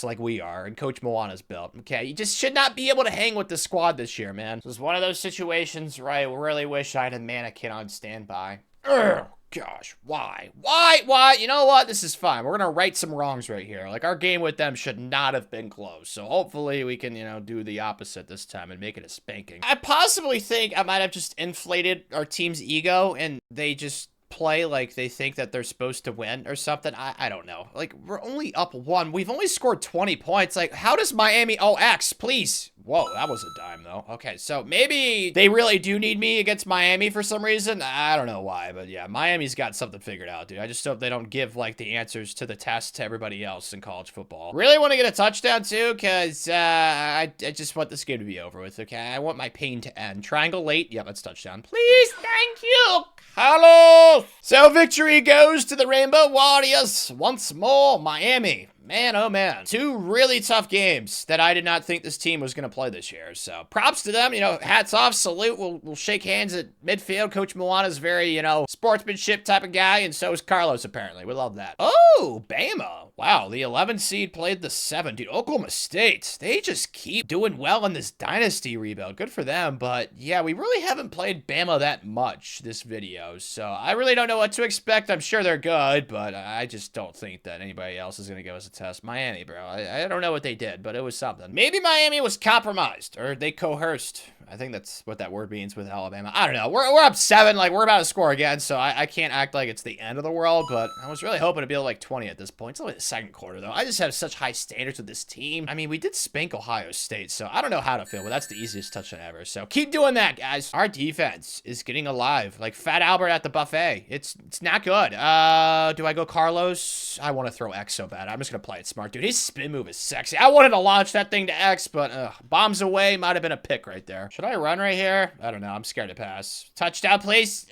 S1: like we are, and Coach Moana's built. Okay, you just should not be able to hang with the squad this year, man. This is one of those situations where I really wish I had a mannequin on standby. Ugh. Gosh, why? You know what? This is fine. We're gonna right some wrongs right here. Like, our game with them should not have been close. So hopefully we can, you know, do the opposite this time and make it a spanking. I possibly think I might have just inflated our team's ego, and they just play like they think that they're supposed to win or something. I don't know. Like, we're only up 1. We've only scored 20 points. Like, how does Miami... Oh, X, please. Whoa, that was a dime, though. Okay, so maybe they really do need me against Miami for some reason. I don't know why, but yeah, Miami's got something figured out, dude. I just hope they don't give, like, the answers to the test to everybody else in college football. Really want to get a touchdown, too, because I just want this game to be over with, okay? I want my pain to end. Triangle late. Yeah, that's touchdown. Please, thank you. Hello. So victory goes to the Rainbow Warriors once more. Miami. Man, oh man. 2 really tough games that I did not think this team was going to play this year. So props to them. You know, hats off, salute. We'll shake hands at midfield. Coach Moana's very, you know, sportsmanship type of guy, and so is Carlos, apparently. We love that. Oh, Bama. Wow, the 11 seed played the 7. Dude, Oklahoma State, they just keep doing well in this dynasty rebuild. Good for them, but yeah, we really haven't played Bama that much this video, so I really don't know what to expect. I'm sure they're good, but I just don't think that anybody else is going to give us a test. Miami, bro. I don't know what they did, but it was something. Maybe Miami was compromised, or they coerced. I think that's what that word means with Alabama. I don't know. We're up 7. Like, we're about to score again, so I can't act like it's the end of the world, but I was really hoping to be able to, like, 20 at this point. It's only the second quarter, though. I just have such high standards with this team. I mean, we did spank Ohio State, so I don't know how to feel, but that's the easiest touchdown ever. So keep doing that, guys. Our defense is getting alive. Like Fat Albert at the buffet. It's not good. Do I go Carlos? I want to throw X so bad. I'm just going to play it smart, dude. His spin move is sexy. I wanted to launch that thing to X, but bombs away. Might have been a pick right there. Should I run right here? I don't know. I'm scared to pass. Touchdown, please.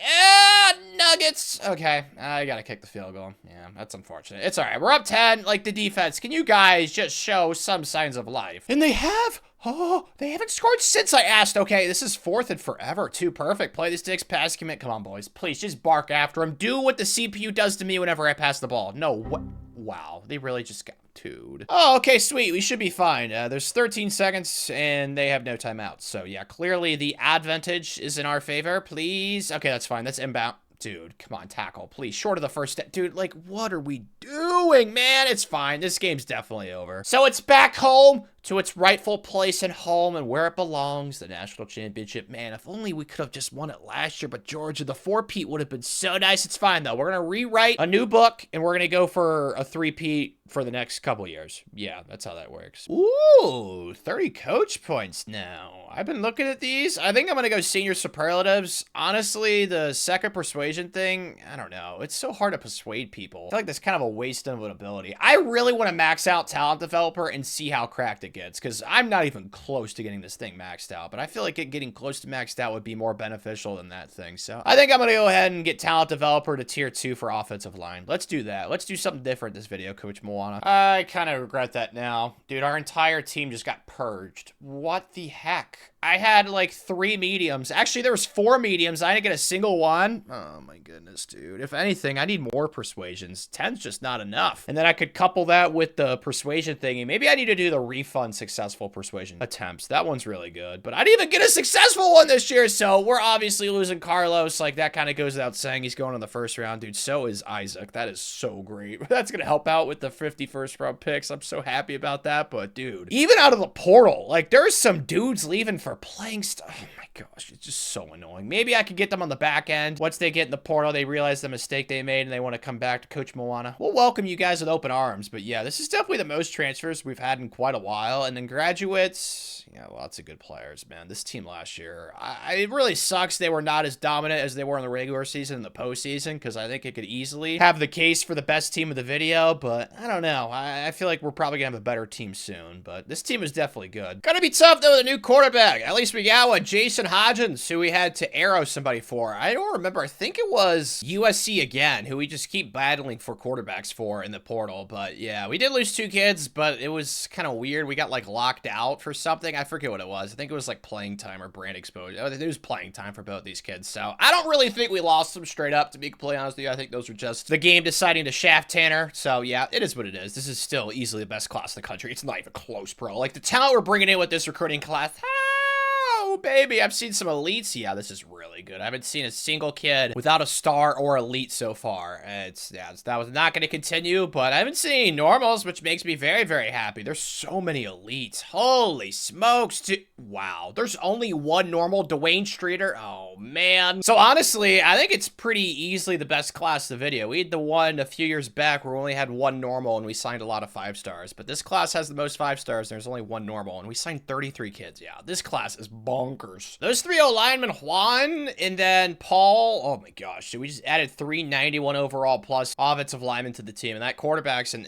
S1: Nuggets. Okay. I got to kick the field goal. Yeah, that's unfortunate. It's all right. We're up 10. Like, the defense. Can you guys just show some signs of life? And they have. Oh, they haven't scored since I asked. Okay, this is 4th and forever, too. Perfect. Play the sticks, pass commit. Come on, boys. Please, just bark after him. Do what the CPU does to me whenever I pass the ball. No, what? Wow, they really just got two'd. Oh, okay, sweet. We should be fine. There's 13 seconds, and they have no timeouts. So, yeah, clearly the advantage is in our favor. Please. Okay, that's fine. That's inbound. Dude, come on, tackle, please. Short of the first step. Dude, like, what are we doing, man? It's fine. This game's definitely over. So it's back home to its rightful place and home and where it belongs, the national championship. Man, if only we could have just won it last year, but Georgia, the 4-peat would have been so nice. It's fine, though. We're going to rewrite a new book, and we're going to go for a 3-peat for the next couple years. Yeah, that's how that works. Ooh, 30 coach points now. I've been looking at these. I think I'm going to go senior superlatives. Honestly, the second persuasion thing, I don't know. It's so hard to persuade people. I feel like that's kind of a waste of an ability. I really want to max out talent developer and see how cracked it gets, because I'm not even close to getting this thing maxed out, but I feel like getting close to maxed out would be more beneficial than that thing. So I think I'm going to go ahead and get talent developer to tier 2 for offensive line. Let's do that. Let's do something different this video, Coach Moana. I kind of regret that now. Dude, our entire team just got purged. What the heck? I had like 3 mediums. Actually, there was 4 mediums. I didn't get a single one. Oh my goodness, dude. If anything, I need more persuasions. 10's just not enough. And then I could couple that with the persuasion thingy. Maybe I need to do the refund successful persuasion attempts. That one's really good. But I didn't even get a successful one this year, so we're obviously losing Carlos. Like, that kind of goes without saying. He's going in the first round, dude. So is Isaac. That is so great. That's going to help out with the 51st round picks. I'm so happy about that. But, dude, even out of the portal, like, there's some dudes leaving for playing stuff. Oh my gosh, it's just so annoying. Maybe I could get them on the back end. Once they get in the portal, they realize the mistake they made and they want to come back to Coach Moana. We'll welcome you guys with open arms. But yeah, this is definitely the most transfers we've had in quite a while. And then graduates, yeah, lots of good players, man. This team last year, it really sucks they were not as dominant as they were in the regular season and the postseason, because I think it could easily have the case for the best team of the video. But I don't know. I feel like we're probably gonna have a better team soon. But this team is definitely good. Gonna be tough though with a new quarterback. At least we got one, Jason Hodgins, who we had to arrow somebody for. I don't remember. I think it was USC again, who we just keep battling for quarterbacks for in the portal. But yeah, we did lose 2 kids, but it was kind of weird. We got like locked out for something. I forget what it was. I think it was like playing time or brand exposure. It was playing time for both these kids. So I don't really think we lost them straight up, to be completely honest with you. I think those were just the game deciding to shaft Tanner. So yeah, it is what it is. This is still easily the best class in the country. It's not even close, bro. Like, the talent we're bringing in with this recruiting class, oh, baby, I've seen some elites. Yeah, this is really good. I haven't seen a single kid without a star or elite so far. That was not going to continue, but I haven't seen normals, which makes me very, very happy. There's so many elites. Holy smokes. Wow, there's only one normal, Dwayne Streeter. Oh, man. So, honestly, I think it's pretty easily the best class of the video. We had the one a few years back where we only had 1 normal, and we signed a lot of 5 stars. But this class has the most 5 stars, and there's only 1 normal, and we signed 33 kids. Yeah, this class is bonkers. Those 3 O-linemen, Juan, and then Paul. Oh, my gosh. So we just added 391 overall plus offensive linemen to the team, and that quarterback's an...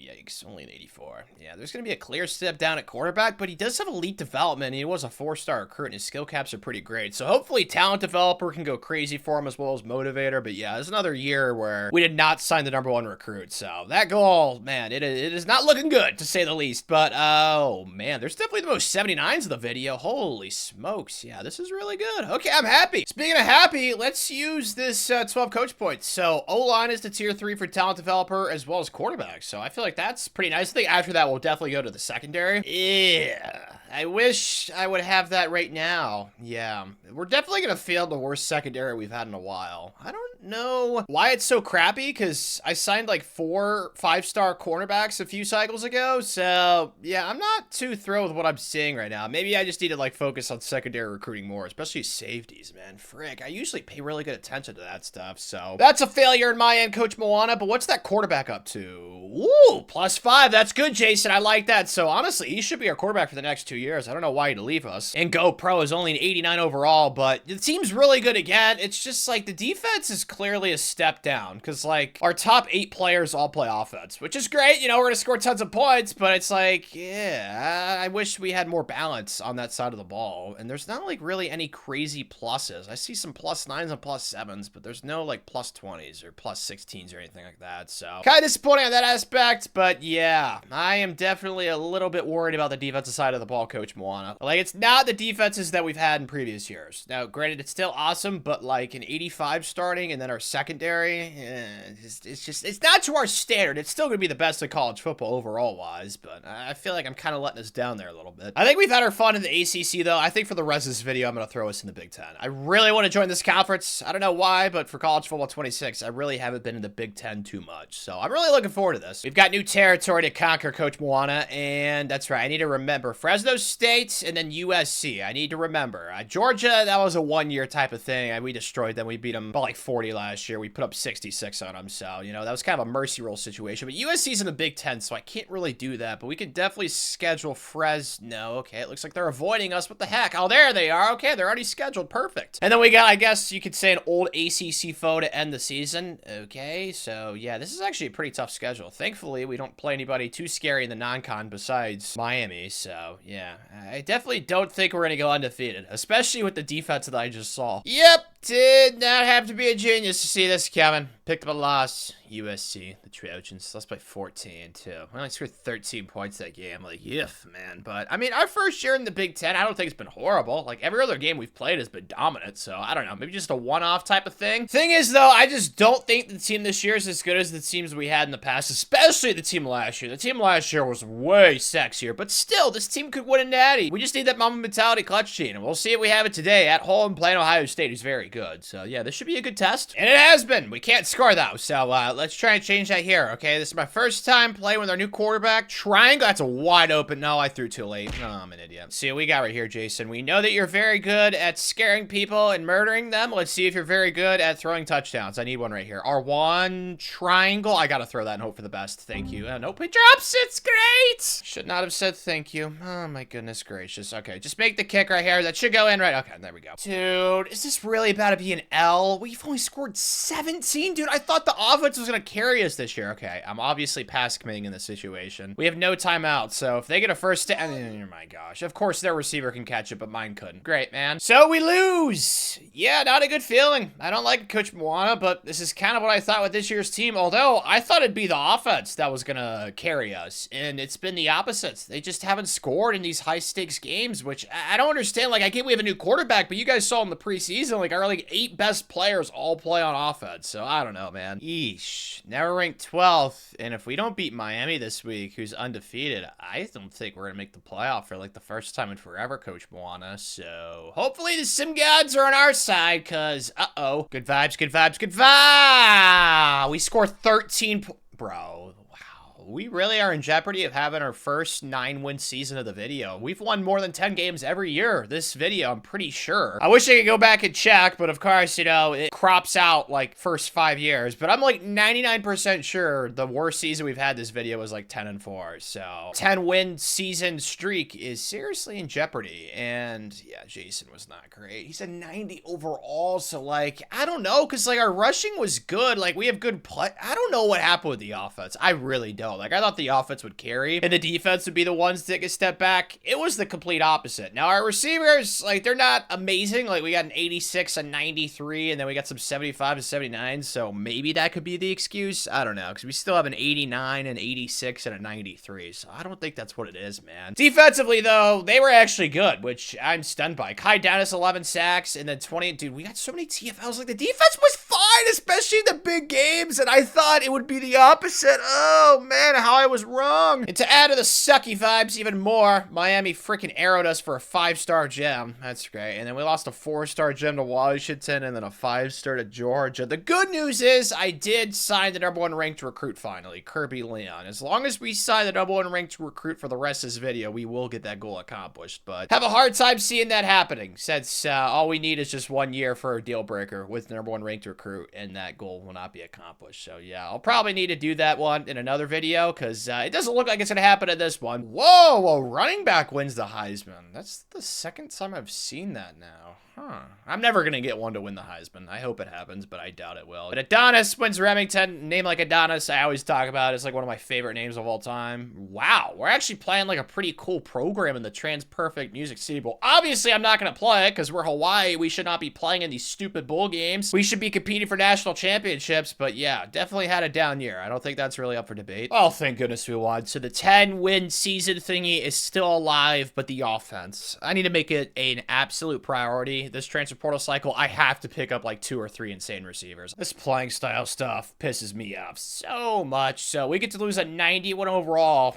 S1: Yikes, only an 84. Yeah, there's going to be a clear step down at quarterback, but he does have elite development. He was a 4-star recruit, and his skill caps are pretty great. So hopefully talent developer can go crazy for him as well as motivator. But yeah, it's another year where we did not sign the #1 recruit. So that goal, man, it is not looking good, to say the least. But, oh, man, there's definitely the most 79s of the video. Holy smokes. Yeah, this is really good. Okay, I'm happy. Speaking of happy, let's use this 12 coach points. So O-line is the tier 3 for talent developer as well as quarterback. So I feel like that's pretty nice. I think after that, we'll definitely go to the secondary. Yeah, I wish I would have that right now. Yeah, we're definitely going to field the worst secondary we've had in a while. I don't don't know why it's so crappy, because I signed like 4 5-star cornerbacks a few cycles ago. So yeah, I'm not too thrilled with what I'm seeing right now. Maybe I just need to like focus on secondary recruiting more, especially safeties, man. Frick, I usually pay really good attention to that stuff. So that's a failure in my end, Coach Moana. But what's that quarterback up to? Woo, +5. That's good, Jason. I like that. So honestly, he should be our quarterback for the next 2 years. I don't know why he'd leave us. And Go Pro is only an 89 overall, but the team's really good again. It's just like the defense is clearly a step down, because like our top 8 players all play offense, which is great. You know, we're gonna score tons of points, but it's like, yeah, I wish we had more balance on that side of the ball. And there's not like really any crazy pluses. I see some +9s and +7s, but there's no like +20s or +16s or anything like that. So kind of disappointing on that aspect, but yeah, I am definitely a little bit worried about the defensive side of the ball, Coach Moana. Like, it's not the defenses that we've had in previous years. Now, granted, it's still awesome, but like an 85 starting and then our secondary, it's not to our standard. It's still going to be the best of college football overall wise, but I feel like I'm kind of letting us down there a little bit. I think we've had our fun in the ACC though. I think for the rest of this video, I'm going to throw us in the Big Ten. I really want to join this conference. I don't know why, but for college football 26, I really haven't been in the Big Ten too much. So I'm really looking forward to this. We've got new territory to conquer, Coach Moana, and that's right. I need to remember Fresno State and then USC. I need to remember. Georgia, that was a one-year type of thing. We destroyed them. We beat them by like 40 last year. We put up 66 on them. So, you know, that was kind of a mercy roll situation. But USC's in the Big Ten, so I can't really do that. But we could definitely schedule Fresno. Okay, it looks like they're avoiding us. What the heck? Oh, there they are. Okay, they're already scheduled. Perfect. And then we got, I guess you could say, an old ACC foe to end the season. Okay, so yeah, this is actually a pretty tough schedule. Thankfully, we don't play anybody too scary in the non-con besides Miami. So yeah, I definitely don't think we're going to go undefeated, especially with the defense that I just saw. Yep, did not have to be a genius to see this coming. Picked up a loss. USC, the Trojans. Let's play 14, too. We only scored 13 points that game. Like, yiff, man. But, I mean, our first year in the Big Ten, I don't think it's been horrible. Like, every other game we've played has been dominant. So, I don't know. Maybe just a one-off type of thing. Thing is, though, I just don't think the team this year is as good as the teams we had in the past, especially the team last year. The team last year was way sexier. But still, this team could win a natty. We just need that Mamba mentality clutch gene. And we'll see if we have it today at home playing Ohio State, who's very good. So, yeah, this should be a good test. And it has been. We can't score, though. So, let's try and change that here, okay? This is my first time playing with our new quarterback. Triangle, that's a wide open. No, I threw too late. No, I'm an idiot. See what we got right here, Jason. We know that you're very good at scaring people and murdering them. Let's see if you're very good at throwing touchdowns. I need one right here. R1, triangle. I gotta throw that and hope for the best. Thank you. Nope, it drops. It's great. Should not have said thank you. Oh, my goodness gracious. Okay, just make the kick right here. That should go in right. Okay, there we go. Dude, is this really about to be an L? We've only scored 17, dude. I thought the offense was gonna carry us this year. Okay, I'm obviously past committing in this situation. We have no timeout, so if they get a first oh my gosh. Of course their receiver can catch it, but mine couldn't. Great, man. So we lose. Yeah, not a good feeling. I don't like Coach Moana, but this is kind of what I thought with this year's team, although I thought it'd be the offense that was gonna carry us, and it's been the opposite. They just haven't scored in these high-stakes games, which I don't understand. Like, I get we have a new quarterback, but you guys saw in the preseason, like, our, like, 8 best players all play on offense, so I don't know, man. Yeesh. Now we're ranked 12th, and if we don't beat Miami this week, who's undefeated, I don't think we're gonna make the playoff for like the first time in forever, Coach Moana. So hopefully the sim gods are on our side, cause good vibes, good vibes, good vibes. We score 13 bro. We really are in jeopardy of having our first 9-win season of the video. We've won more than 10 games every year this video, I'm pretty sure. I wish I could go back and check, but of course, you know, it crops out like first 5 years. But I'm like 99% sure the worst season we've had this video was like 10-4. So 10-win season streak is seriously in jeopardy. And yeah, Jason was not great. He's a 90 overall. So like, I don't know, because like our rushing was good. Like we have good play. I don't know what happened with the offense. I really don't. Like, I thought the offense would carry and the defense would be the ones to take a step back. It was the complete opposite. Now, our receivers, like, they're not amazing. Like, we got an 86, a 93, and then we got some 75 to 79, so maybe that could be the excuse. I don't know, because we still have an 89, an 86, and a 93, so I don't think that's what it is, man. Defensively, though, they were actually good, which I'm stunned by. Kai Dennis, 11 sacks, and then 20. Dude, we got so many TFLs. Like, the defense was fire! right, especially the big games, and I thought it would be the opposite. Oh, man, how I was wrong. And to add to the sucky vibes even more, Miami freaking arrowed us for a 5-star gem. That's great. And then we lost a 4-star gem to Washington, and then a 5-star to Georgia. The good news is I did sign the #1 ranked recruit finally, Kirby Leon. As long as we sign the #1 ranked recruit for the rest of this video, we will get that goal accomplished. But have a hard time seeing that happening, since all we need is just 1 year for a deal breaker with the #1 ranked recruit, and that goal will not be accomplished. So yeah, I'll probably need to do that one in another video, because it doesn't look like it's gonna happen at this one. Whoa, a running back wins the Heisman. That's the second time I've seen that now. Huh. I'm never gonna get one to win the Heisman. I hope it happens, but I doubt it will. But Adonis wins Remington. Name like Adonis, I always talk about it. It's like one of my favorite names of all time. Wow, we're actually playing like a pretty cool program in the Trans-Perfect Music City Bowl. Obviously, I'm not gonna play it because we're Hawaii. We should not be playing in these stupid bowl games. We should be competing for national championships, but yeah, definitely had a down year. I don't think that's really up for debate. Oh, thank goodness we won. So the 10-win season thingy is still alive, but the offense, I need to make it an absolute priority. This transfer portal cycle, I have to pick up like 2 or 3 insane receivers. This playing style stuff pisses me off so much. So we get to lose a 91 overall.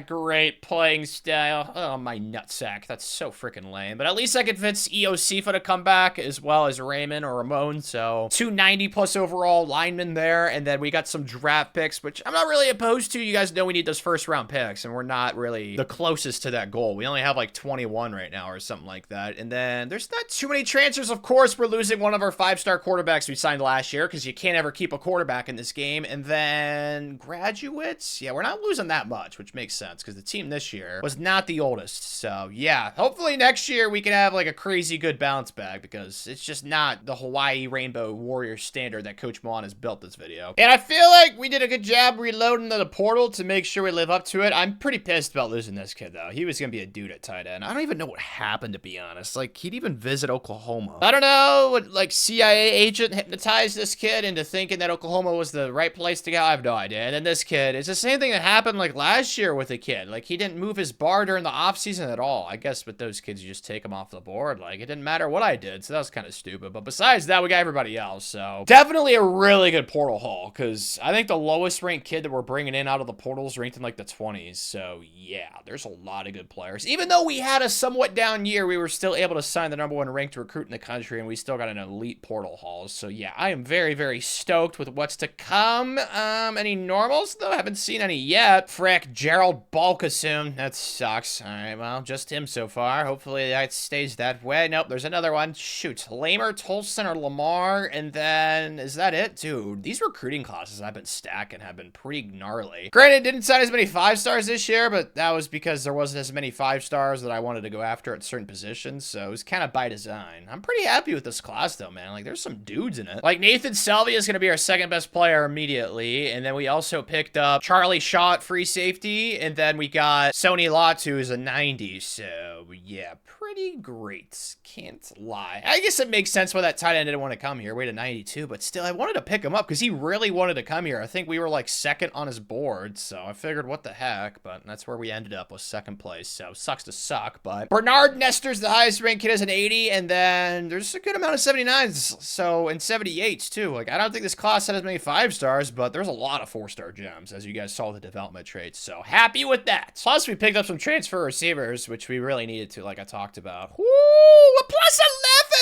S1: Great playing style. Oh, my nutsack. That's so freaking lame. But at least I can convince EO Sifa to come back, as well as Raymond or Ramon. So 290 plus overall linemen there. And then we got some draft picks, which I'm not really opposed to. You guys know we need those first round picks, and we're not really the closest to that goal. We only have like 21 right now or something like that. And then there's not too many transfers. Of course, we're losing one of our 5-star quarterbacks we signed last year, because you can't ever keep a quarterback in this game. And then graduates, yeah, we're not losing that much, which makes sense because the team this year was not the oldest. So yeah, hopefully next year we can have like a crazy good bounce back, because it's just not the Hawaii Rainbow Warrior standard that Coach Mon has built this video. And I feel like we did a good job reloading the portal to make sure we live up to it. I'm pretty pissed about losing this kid though. He was gonna be a dude at tight end. I don't even know what happened, to be honest. Like, he'd even visit Oklahoma. I don't know what, like, CIA agent hypnotized this kid into thinking that Oklahoma was the right place to go. I have no idea. And then this kid, it's the same thing that happened like last year with a kid. Like, he didn't move his bar during the offseason at all. I guess with those kids, you just take them off the board. Like, it didn't matter what I did. So that was kind of stupid. But besides that, we got everybody else. So definitely a really good portal haul, because I think the lowest ranked kid that we're bringing in out of the portals ranked in like the 20s. So yeah, there's a lot of good players. Even though we had a somewhat down year, we were still able to sign the #1 ranked recruit in the country, and we still got an elite portal haul. So yeah, I am very, very stoked with what's to come. Any normals though? I haven't seen any yet. Frick, Gerald Balkassoon. That sucks. All right, well, just him so far. Hopefully that stays that way. Nope, there's another one. Shoot, Lamer, Tolson, or Lamar, and then is that it? Dude, these recruiting classes I've been stacking have been pretty gnarly. Granted, didn't sign as many 5-stars this year, but that was because there wasn't as many 5-stars that I wanted to go after at certain positions, so it was kind of by design. I'm pretty happy with this class though, man. Like, there's some dudes in it. Like, Nathan Salvia is going to be our second best player immediately, and then we also picked up Charlie Shaw at free safety, and then we got Sony Latu, who's a 90, so yeah, pretty great. Can't lie. I guess it makes sense why that tight end didn't want to come here. We had a 92, but still, I wanted to pick him up because he really wanted to come here. I think we were like second on his board, so I figured what the heck, but that's where we ended up, was second place, so sucks to suck. But Bernard Nestor's the highest ranked kid, as an 80, and then there's a good amount of 79s, so, and 78s too. Like, I don't think this class had as many 5-stars, but there's a lot of 4-star gems, as you guys saw the development traits, so happy with that. Plus, we picked up some transfer receivers, which we really needed to, like I talked about. Woo! A plus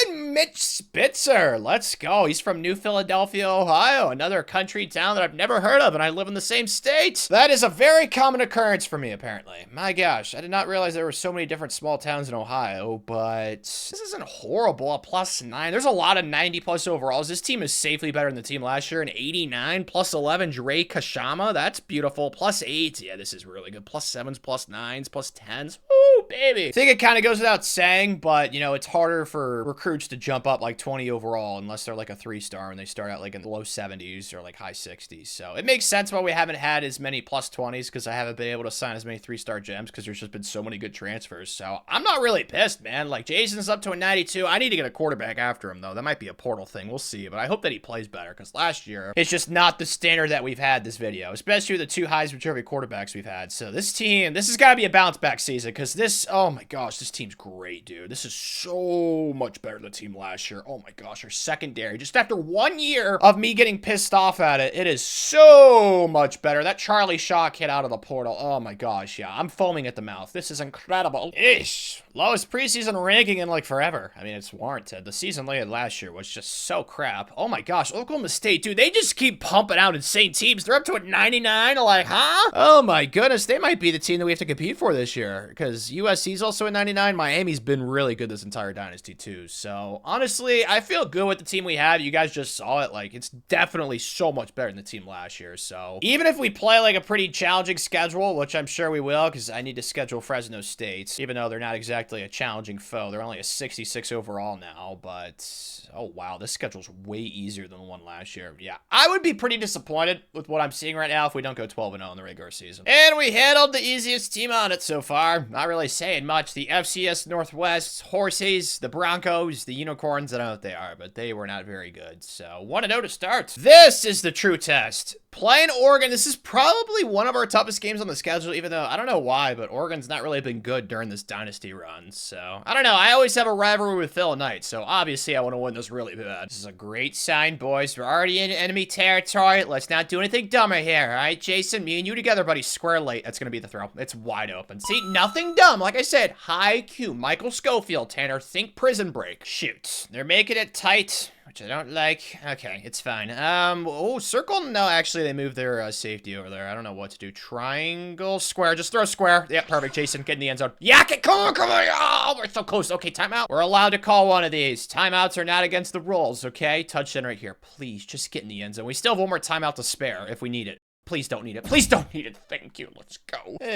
S1: 11! Mitch Spitzer. Let's go. He's from New Philadelphia, Ohio, another country town that I've never heard of, and I live in the same state. That is a very common occurrence for me, apparently. My gosh, I did not realize there were so many different small towns in Ohio, but this isn't horrible. A plus 9. There's a lot of 90 plus overalls. This team is safely better than the team last year. An 89, plus 11, Dre Kashama. That's beautiful. Plus 8. Yeah, this is really good. Plus 7s, plus 9s, plus 10s. Woo, baby. I think it kind of goes without saying, but, you know, it's harder for recruits to jump up like 20 overall unless they're like a 3-star and they start out like in the low 70s or like high 60s. So it makes sense why we haven't had as many plus 20s, because I haven't been able to sign as many 3-star gems, because there's just been so many good transfers. So I'm not really pissed, man. Like, Jason's up to a 92. I need to get a quarterback after him, though. That might be a portal thing. We'll see. But I hope that he plays better, because last year it's just not the standard that we've had this video, especially with the 2 Heisman Trophy quarterbacks we've had. So this team, this has got to be a bounce back season, because this, oh my gosh, this team's great, dude. This is so much better better than the team last year. Oh my gosh, our secondary, just after 1 year of me getting pissed off at it, it is so much better. That Charlie Shaw kid out of the portal. Oh my gosh, yeah, I'm foaming at the mouth. This is incredible. Ish. Lowest preseason ranking in like forever. I mean, it's warranted. The season they had last year was just so crap. Oh my gosh, Oklahoma State, dude, they just keep pumping out insane teams. They're up to a 99. Like, huh? Oh my goodness, they might be the team that we have to compete for this year, because USC's also at 99. Miami's been really good this entire dynasty too. So honestly, I feel good with the team we have. You guys just saw it. Like, it's definitely so much better than the team last year. So even if we play like a pretty challenging schedule, which I'm sure we will, because I need to schedule Fresno State, even though they're not exactly a challenging foe. They're only a 66 overall now, but oh wow, this schedule's way easier than the one last year. Yeah, I would be pretty disappointed with what I'm seeing right now if we don't go 12-0 in the regular season. And we handled the easiest team on it so far. Not really saying much. The FCS Northwest Horses, the Broncos, the Unicorns, I don't know what they are, but they were not very good. So 1-0 to start. This is the true test. Playing Oregon, this is probably one of our toughest games on the schedule, even though I don't know why, but Oregon's not really been good during this dynasty run. So I don't know. I always have a rivalry with Phil Knight, so obviously I want to win this really bad. This is a great sign, boys. We're already in enemy territory. Let's not do anything dumber here, all right? Jason, me and you together, buddy. Square late. That's going to be the throw. It's wide open. See, nothing dumb. Like I said, high Q. Michael Schofield, Tanner. Think Prison Break. Shoot. They're making it tight, which I don't like. Okay, it's fine. Oh, circle? No, actually, they moved their safety over there. I don't know what to do. Triangle, square. Just throw square. Yeah, perfect. Jason, get in the end zone. Yak it! Come on, come on! Oh, we're so close. Okay, timeout. We're allowed to call one of these. Timeouts are not against the rules, okay? Touchdown right here. Please, just get in the end zone. We still have one more timeout to spare if we need it. Please don't need it. Please don't need it. Thank you. Let's go. Yeah,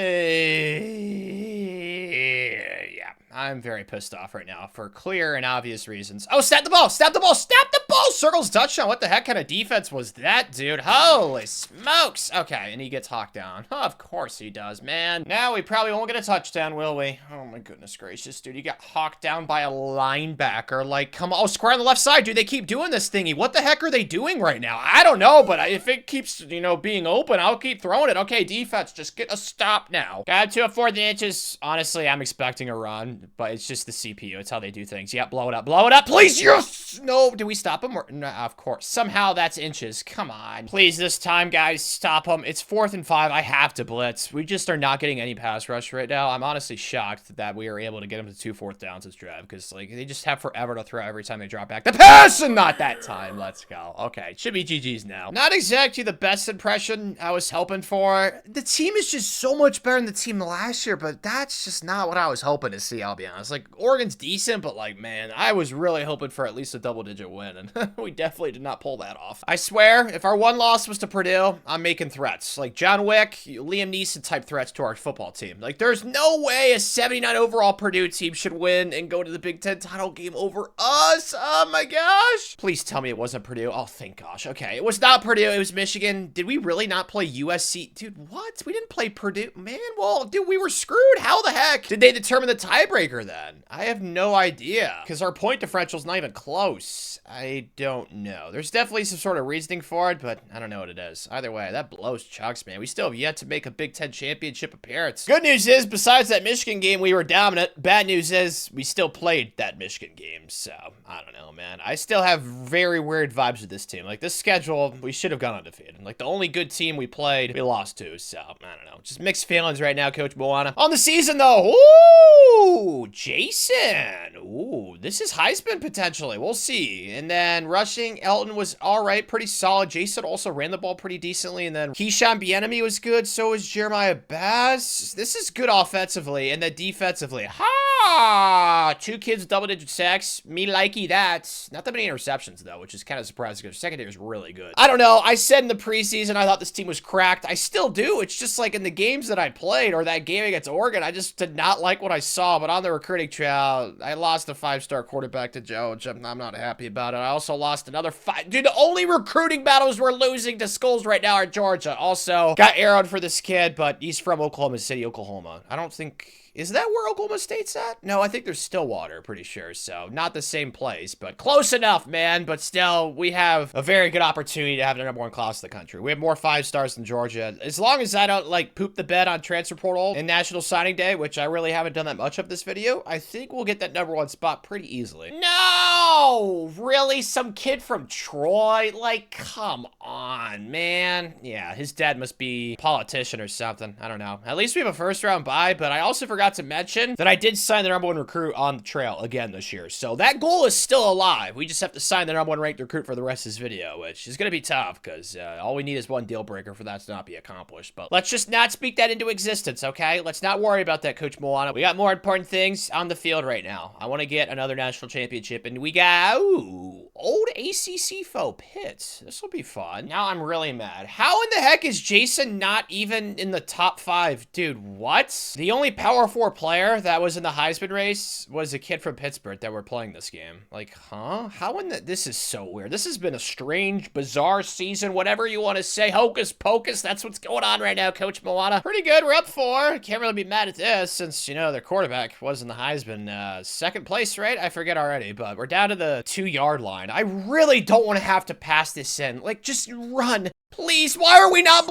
S1: I'm very pissed off right now for clear and obvious reasons. Oh, snap the ball. Snap the ball. Snap the ball. Circles touchdown. What the heck kind of defense was that, dude? Holy smokes. Okay, and he gets hawked down. Oh, of course he does, man. Now we probably won't get a touchdown, will we? Oh, my goodness gracious, dude. He got hawked down by a linebacker. Like, come on. Oh, square on the left side. Dude, they keep doing this thingy. What the heck are they doing right now? I don't know, but if it keeps, you know, being open, I'll keep throwing it. Okay, defense, just get a stop now. Got to 4th inches. Honestly, I'm expecting a run, but it's just the CPU. It's how they do things. Yeah, blow it up. Blow it up. Please, yes! No, did we stop him? Or, no, of course. Somehow that's inches. Come on. Please, this time, guys, stop him. It's 4th and 5. I have to blitz. We just are not getting any pass rush right now. I'm honestly shocked that we are able to get them to 2 4th downs this drive, because, like, they just have forever to throw every time they drop back. The pass, and not that time. Let's go. Okay, should be GG's now. Not exactly the best impression I was hoping for. The team is just so much better than the team last year, but that's just not what I was hoping to see, I'll be honest. Like, Oregon's decent, but like, man, I was really hoping for at least a double-digit win, and we definitely did not pull that off. I swear, if our one loss was to Purdue, I'm making threats. Like, John Wick, Liam Neeson type threats to our football team. Like, there's no way a 79 overall Purdue team should win and go to the Big Ten title game over us. Oh my gosh. Please tell me it wasn't Purdue. Oh, thank gosh. Okay, it was not Purdue. It was Michigan. Did we really not play USC? Dude, what? We didn't play Purdue. Man, well, dude, we were screwed. How the heck did they determine the tiebreaker then? I have no idea, because our point differential's not even close. I don't know. There's definitely some sort of reasoning for it, but I don't know what it is. Either way, that blows chucks, man. We still have yet to make a Big Ten championship appearance. Good news is, besides that Michigan game, we were dominant. Bad news is, we still played that Michigan game, so I don't know, man. I still have very weird vibes with this team. Like, this schedule, we should have gone undefeated. Like, the only good team we played, we lost to, so I don't know. Just mixed feelings right now, Coach Moana. On the season, though, ooh, Jason. Ooh, this is Heisman potentially. We'll see. And then rushing, Elton was all right, pretty solid. Jason also ran the ball pretty decently. And then Keyshawn Bieniemy was good. So was Jeremiah Bass. This is good offensively. And then defensively, ha! 2 kids, double-digit sacks. Me likey that. Not that many interceptions, though, which is kind of surprising because secondary is really good. I don't know. I said in the preseason I thought this team was cracked. I still do. It's just like in the games that I played, or that game against Oregon, I just did not like what I saw. But on the recruiting trail, I lost a 5-star quarterback to Joe, which I'm not happy about it. I also lost another 5. Dude, the only recruiting battles we're losing to schools right now are Georgia. Also, got arrowed for this kid, but he's from Oklahoma City, Oklahoma. I don't think Is that where Oklahoma State's at? No, I think there's Stillwater, pretty sure. So not the same place, but close enough, man. But still, we have a very good opportunity to have the #1 class in the country. We have more 5 stars than Georgia. As long as I don't, like, poop the bed on transfer portal and National Signing Day, which I really haven't done that much of this video, I think we'll get that #1 spot pretty easily. No! Really? Some kid from Troy? Like, come on, man. Yeah, his dad must be a politician or something. I don't know. At least we have a first-round bye, but I also forgot to mention that I did sign the #1 recruit on the trail again this year. So that goal is still alive. We just have to sign the #1 ranked recruit for the rest of this video, which is going to be tough because all we need is one deal breaker for that to not be accomplished. But let's just not speak that into existence, okay? Let's not worry about that, Coach Moana. We got more important things on the field right now. I want to get another national championship, and we got, ooh, old ACC foe Pitt. This will be fun. Now I'm really mad. How in the heck is Jason not even in the top 5? Dude, what? The only Power 4 player that was in the Heisman race was a kid from Pittsburgh that we're playing this game. Like, huh? How in the... This is so weird. This has been a strange, bizarre season, whatever you want to say. Hocus pocus. That's what's going on right now, Coach Moana. Pretty good. We're up 4. Can't really be mad at this since, you know, their quarterback was in the Heisman. Second place, right? I forget already, but we're down to the 2-yard line. I really don't want to have to pass this in. Like, just run. Please. Why are we not...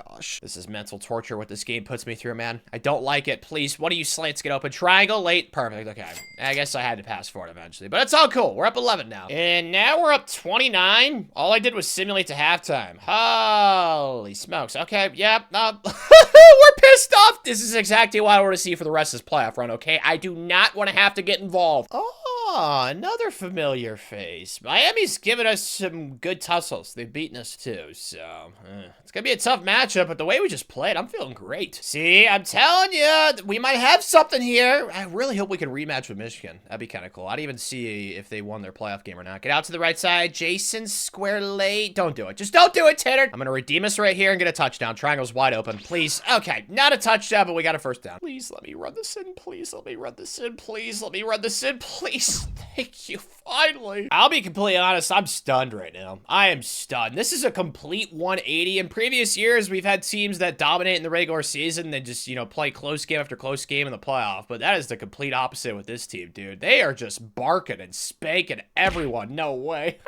S1: Gosh, this is mental torture what this game puts me through, man. I don't like it. Please, one of you slants get open. Triangle, late, perfect. Okay, I guess I had to pass for it eventually, but it's all cool. We're up 11 now. And now we're up 29. All I did was simulate to halftime. Holy smokes. Okay, yep. We're pissed off. This is exactly what I want to see for the rest of this playoff run, okay? I do not want to have to get involved. Oh, another familiar face. Miami's given us some good tussles. They've beaten us too, so it's gonna be a tough matchup, but the way we just played, I'm feeling great. See, I'm telling you, we might have something here. I really hope we can rematch with Michigan. That'd be kind of cool. I'd even see if they won their playoff game or not. Get out to the right side. Jason, square late. Don't do it. Just don't do it, Tanner. I'm gonna redeem us right here and get a touchdown. Triangle's wide open. Please. Okay, not a touchdown, but we got a first down. Please let me run this in. Please let me run this in. Please let me run this in. Please. Thank you, finally. I'll be completely honest, I'm stunned right now. I am stunned. This is a complete 180. In previous years, we've had teams that dominate in the regular season, then just, you know, play close game after close game in the playoff, but that is the complete opposite with this team, dude. They are just barking and spanking everyone. No way.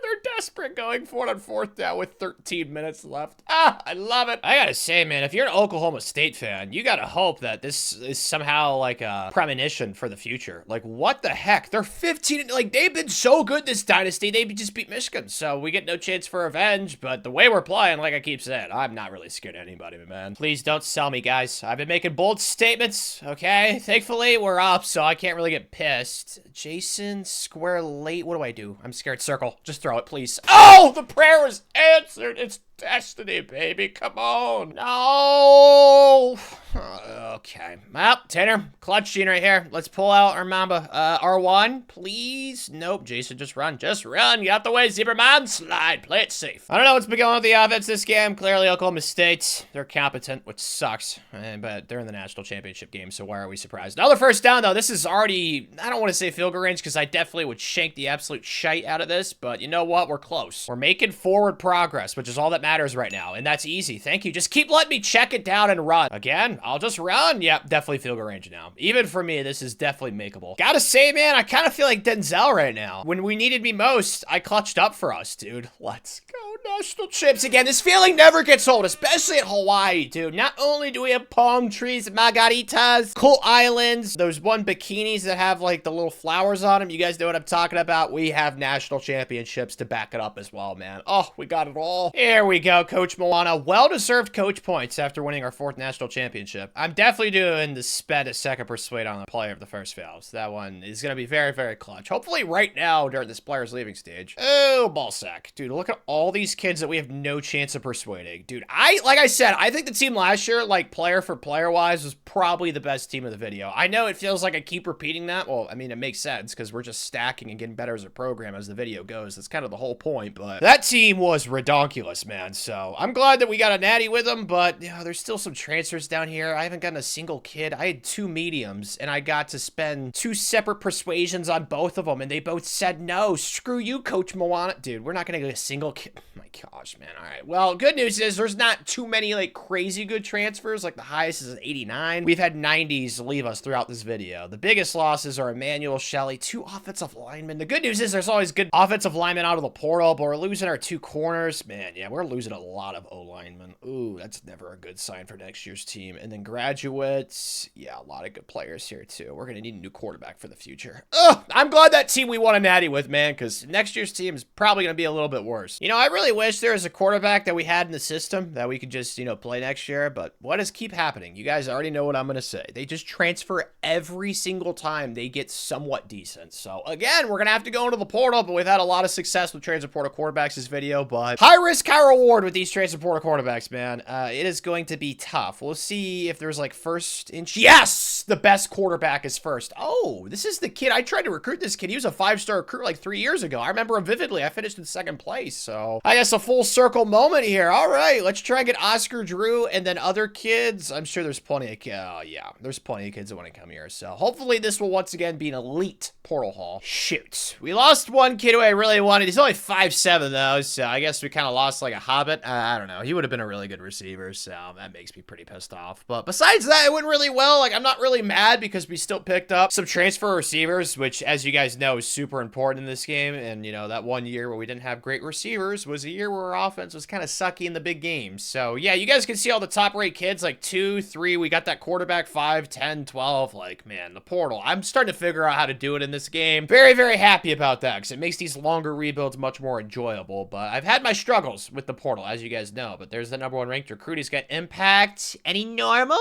S1: They're desperate going for it on 4th down with 13 minutes left. Ah, I love it. I gotta say, man, if you're an Oklahoma State fan, you gotta hope that this is somehow like a premonition for the future. Like, what the heck? They're 15, like, they've been so good this dynasty, they just beat Michigan, so we get no chance for revenge, but the way we're playing, like I keep saying, I'm not really scared of anybody, man. Please don't sell me, guys. I've been making bold statements, okay? Thankfully, we're up, so I can't really get pissed. Jason, square late, what do I do? I'm scared. Circle. Just throw it, please. Oh, the prayer is answered. It's destiny, baby. Come on. No. Okay. Well, Tanner, clutch gene right here. Let's pull out our Mamba. R1, please. Nope. Jason, just run. Just run. Get out the way, Zebraman. Slide. Play it safe. I don't know what's been going on with the offense this game. Clearly, Oklahoma State, they're competent, which sucks. But they're in the national championship game, so why are we surprised? Another first down, though. This is already, I don't want to say field goal range, because I definitely would shank the absolute shite out of this, but you know what? We're close. We're making forward progress, which is all that matters right now, and that's easy. Thank you. Just keep letting me check it down and run. Again, I'll just run. Yep, definitely field goal range now. Even for me, this is definitely makeable. Gotta say, man, I kind of feel like Denzel right now. When we needed me most, I clutched up for us, dude. Let's go. National chips again. This feeling never gets old, especially at Hawaii, dude. Not only do we have palm trees, margaritas, cool islands, those one bikinis that have like the little flowers on them. You guys know what I'm talking about. We have national championships to back it up as well, man. Oh, we got it all. Here we go, Coach Moana. Well-deserved coach points after winning our 4th national championship. I'm definitely doing the spend a second persuade on the player of the first fails. That one is going to be very, very clutch. Hopefully right now during this player's leaving stage. Oh, ball sack. Dude, look at all these kids that we have no chance of persuading. Dude, like I said, I think the team last year, like player for player wise, was probably the best team of the video. I know it feels like I keep repeating that. Well, I mean, it makes sense because we're just stacking and getting better as a program as the video goes. That's kind of the whole point, but that team was redonkulous, man. So I'm glad that we got a natty with them, but you know, there's still some transfers down here. I haven't gotten a single kid. I had 2 mediums and I got to spend 2 separate persuasions on both of them and they both said no. Screw you, Coach Moana. Dude, we're not going to get a single kid. Oh my gosh, man. All right. Well, good news is there's not too many, like, crazy good transfers. Like, the highest is an 89. We've had 90s leave us throughout this video. The biggest losses are Emmanuel Shelley, 2 offensive linemen. The good news is there's always good offensive linemen out of the portal, but we're losing our 2 corners. Man, yeah, we're losing a lot of O-linemen. Ooh, that's never a good sign for next year's team. And then graduates, yeah, a lot of good players here, too. We're going to need a new quarterback for the future. Ugh, I'm glad that team we won a natty with, man, because next year's team is probably going to be a little bit worse. You know, I really wish there was a quarterback that we had in the system that we could just, you know, play next year, but what does keep happening? You guys already know what I'm going to say. They just transfer every single time they get somewhat decent. So, again, we're going to have to go into the portal, but we've had a lot of success with transfer portal quarterbacks this video, but high risk, high reward with these transfer portal quarterbacks, man. It is going to be tough. We'll see if there's, like, first inch. Yes! The best quarterback is first. Oh, this is the kid. I tried to recruit this kid. He was a 5-star recruit like 3 years ago. I remember him vividly. I finished in 2nd place, so I guess a full circle moment here. All right, let's try and get Oscar Drew and then other kids. I'm sure there's plenty of yeah, there's plenty of kids that want to come here, so hopefully this will once again be an elite portal haul. Shoot, we lost one kid who I really wanted. He's only 5'7" though, so I guess we kind of lost like a hobbit. I don't know. He would have been a really good receiver, so that makes me pretty pissed off. But besides that, it went really well. Like, I'm not really mad because we still picked up some transfer receivers, which, as you guys know, is super important in this game. And, you know, that one year where we didn't have great receivers was a year where our offense was kind of sucky in the big games. So, yeah, you guys can see all the top-rate kids, like 2, 3. We got that quarterback, 5, 10, 12. Like, man, the portal. I'm starting to figure out how to do it in this game. Very, very happy about that because it makes these longer rebuilds much more enjoyable. But I've had my struggles with the portal, as you guys know. But there's the #1 ranked recruit. He's got impact. Any normals?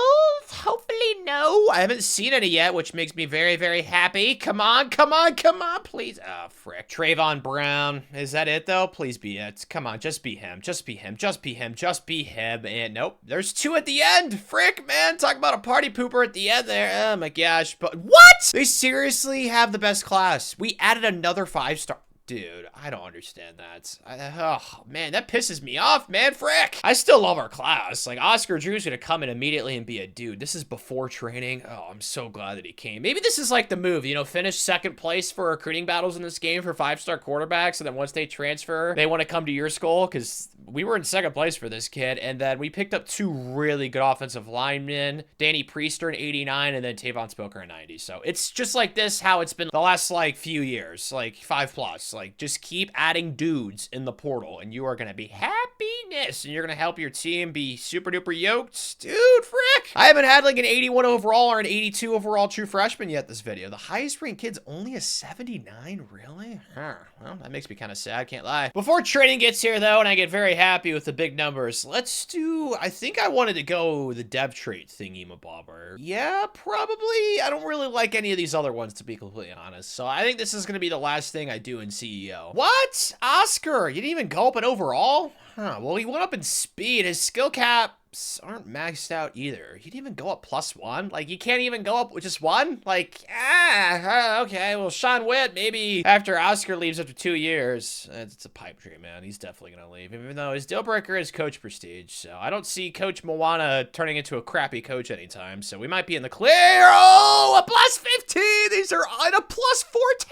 S1: Hopefully no. I haven't seen any yet, which makes me very, very happy. Come on, come on, come on, please. Oh, frick. Trayvon Brown. Is that it, though? Please be it. Come on, just be him. Just be him. Just be him. Just be him. And nope, there's 2 at the end. Frick, man. Talk about a party pooper at the end there. Oh, my gosh. But what? They seriously have the best class. We added another 5-star. Dude, I don't understand that. Oh, man, that pisses me off, man. Frick. I still love our class. Like, Oscar Drew's gonna come in immediately and be a dude. This is before training. Oh, I'm so glad that he came. Maybe this is like the move, you know, finish 2nd place for recruiting battles in this game for 5-star quarterbacks, and then once they transfer, they want to come to your school, because we were in 2nd place for this kid, and then we picked up 2 really good offensive linemen, Danny Priester in 89, and then Tavon Spoker in 90. So it's just like this, how it's been the last, like, few years, like 5+. Like, just keep adding dudes in the portal, and you are going to be happiness, and you're going to help your team be super duper yoked. Dude, frick. I haven't had, like, an 81 overall or an 82 overall true freshman yet this video. The highest ranked kid's only a 79, really? Huh. Well, that makes me kind of sad, can't lie. Before training gets here, though, and I get very happy with the big numbers, let's do, I think I wanted to go the dev trait thingy mabobber. Yeah, probably. I don't really like any of these other ones, to be completely honest. So I think this is going to be the last thing I do in CEO. What? Oscar, you didn't even go up in overall? Huh, well, he went up in speed. His skill caps aren't maxed out either. He didn't even go up +1? Like, you can't even go up with just 1? Like, okay. Well, Sean Witt, maybe after Oscar leaves after 2 years. It's a pipe dream, man. He's definitely going to leave, even though his deal breaker is coach prestige. So I don't see Coach Moana turning into a crappy coach anytime. So we might be in the clear. Oh, a +15. These are on a +4 tab.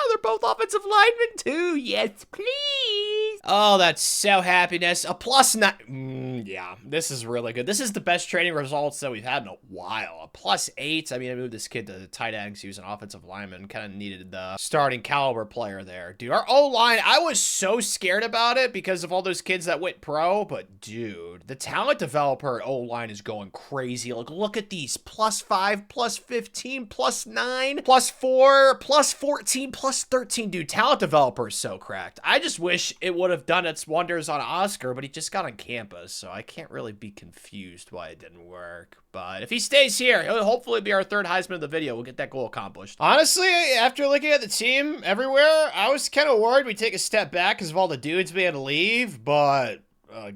S1: They're both offensive linemen, too. Yes, please. Oh, that's so happiness. A +9. Yeah, this is really good. This is the best training results that we've had in a while. A +8. I mean, I moved this kid to the tight end because he was an offensive lineman. Kind of needed the starting caliber player there. Dude, our O-line, I was so scared about it because of all those kids that went pro. But, dude, the talent developer at O-line is going crazy. Like, look at these. +5, +15, +9, +4, +14, +13. Dude, talent developer is so cracked. I just wish it would have done its wonders on Oscar, but he just got on campus, so I can't really be confused why it didn't work. But if he stays here, he'll hopefully be our 3rd Heisman of the video. We'll get that goal accomplished. Honestly, after looking at the team everywhere, I was kind of worried we'd take a step back because of all the dudes we had to leave, but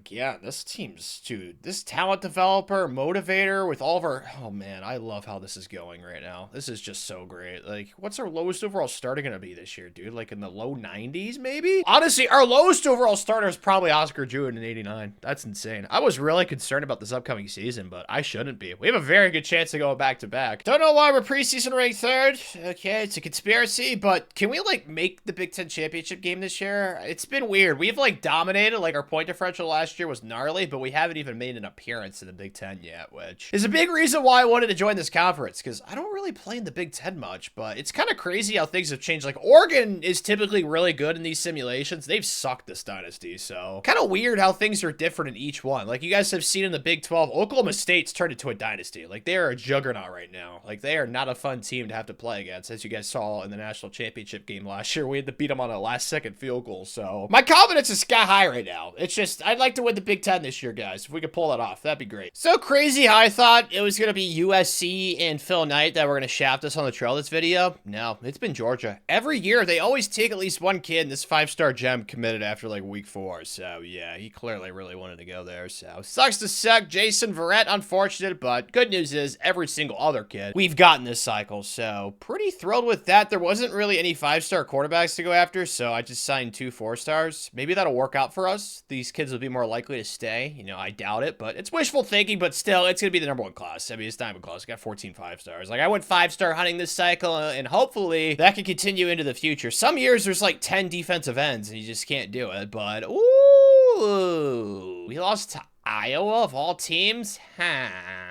S1: Yeah, this team's, dude, this talent developer, motivator with all of our, oh man, I love how this is going right now. This is just so great. Like, what's our lowest overall starter gonna be this year, dude? Like in the low 90s, maybe? Honestly, our lowest overall starter is probably Oscar Jewett in 89. That's insane. I was really concerned about this upcoming season, but I shouldn't be. We have a very good chance to go back to back. Don't know why we're preseason ranked third. Okay, it's a conspiracy, but can we, like, make the Big Ten championship game this year? It's been weird. We've, like, dominated. Like, our point differential last year was gnarly, but we haven't even made an appearance in the Big Ten yet, which is a big reason why I wanted to join this conference, because I don't really play in the Big Ten much, but it's kind of crazy how things have changed. Like, Oregon is typically really good in these simulations. They've sucked this dynasty, so kind of weird how things are different in each one. Like, you guys have seen in the Big 12, Oklahoma State's turned into a dynasty. Like, they are a juggernaut right now. Like, they are not a fun team to have to play against, as you guys saw in the national championship game last year. We had to beat them on a last-second field goal, so my confidence is sky high right now. It's just, I'd like to win the Big Ten this year, guys. If we could pull that off, that'd be great. So crazy how I thought it was going to be USC and Phil Knight that were going to shaft us on the trail this video. No, it's been Georgia. Every year, they always take at least one kid, and this 5-star gem committed after, like, week 4. So, yeah, he clearly really wanted to go there. So, sucks to suck. Jason Verrett, unfortunate, but good news is every single other kid we've gotten this cycle. So, pretty thrilled with that. There wasn't really any 5-star quarterbacks to go after, so I just signed 2 4-stars. Maybe that'll work out for us. These kids will be more likely to stay. You know, I doubt it, but it's wishful thinking, but still, it's going to be the #1 class. I mean, it's Diamond class. I got 14 5-stars. Like, I went 5-star hunting this cycle, and hopefully that can continue into the future. Some years, there's like 10 defensive ends, and you just can't do it, but ooh, we lost to Iowa of all teams? Huh.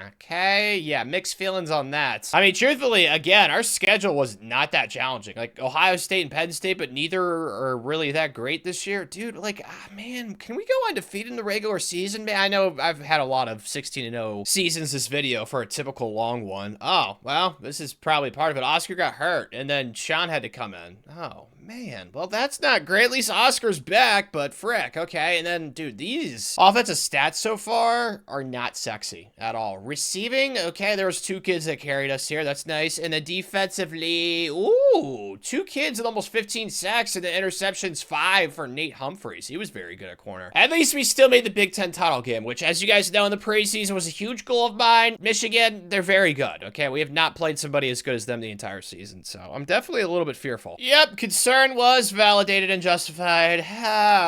S1: Okay. Yeah, mixed feelings on that. I mean, truthfully, again, our schedule was not that challenging. Like, Ohio State and Penn State, but neither are really that great this year. Dude, like, man, can we go undefeated in the regular season? Man, I know I've had a lot of 16-0 seasons this video for a typical long one. Oh, well, this is probably part of it. Oscar got hurt, and then Sean had to come in. Oh, man. Well, that's not great. At least Oscar's back, but frick. Okay, and then, dude, these offensive stats so far are not sexy at all. Receiving, okay, there was 2 kids that carried us here. That's nice. And then defensively, ooh, 2 kids with almost 15 sacks, and the interceptions 5 for Nate Humphreys. He was very good at corner. At least we still made the Big Ten title game, which, as you guys know, in the preseason was a huge goal of mine. Michigan, they're very good, okay? We have not played somebody as good as them the entire season, so I'm definitely a little bit fearful. Yep, concern was validated and justified.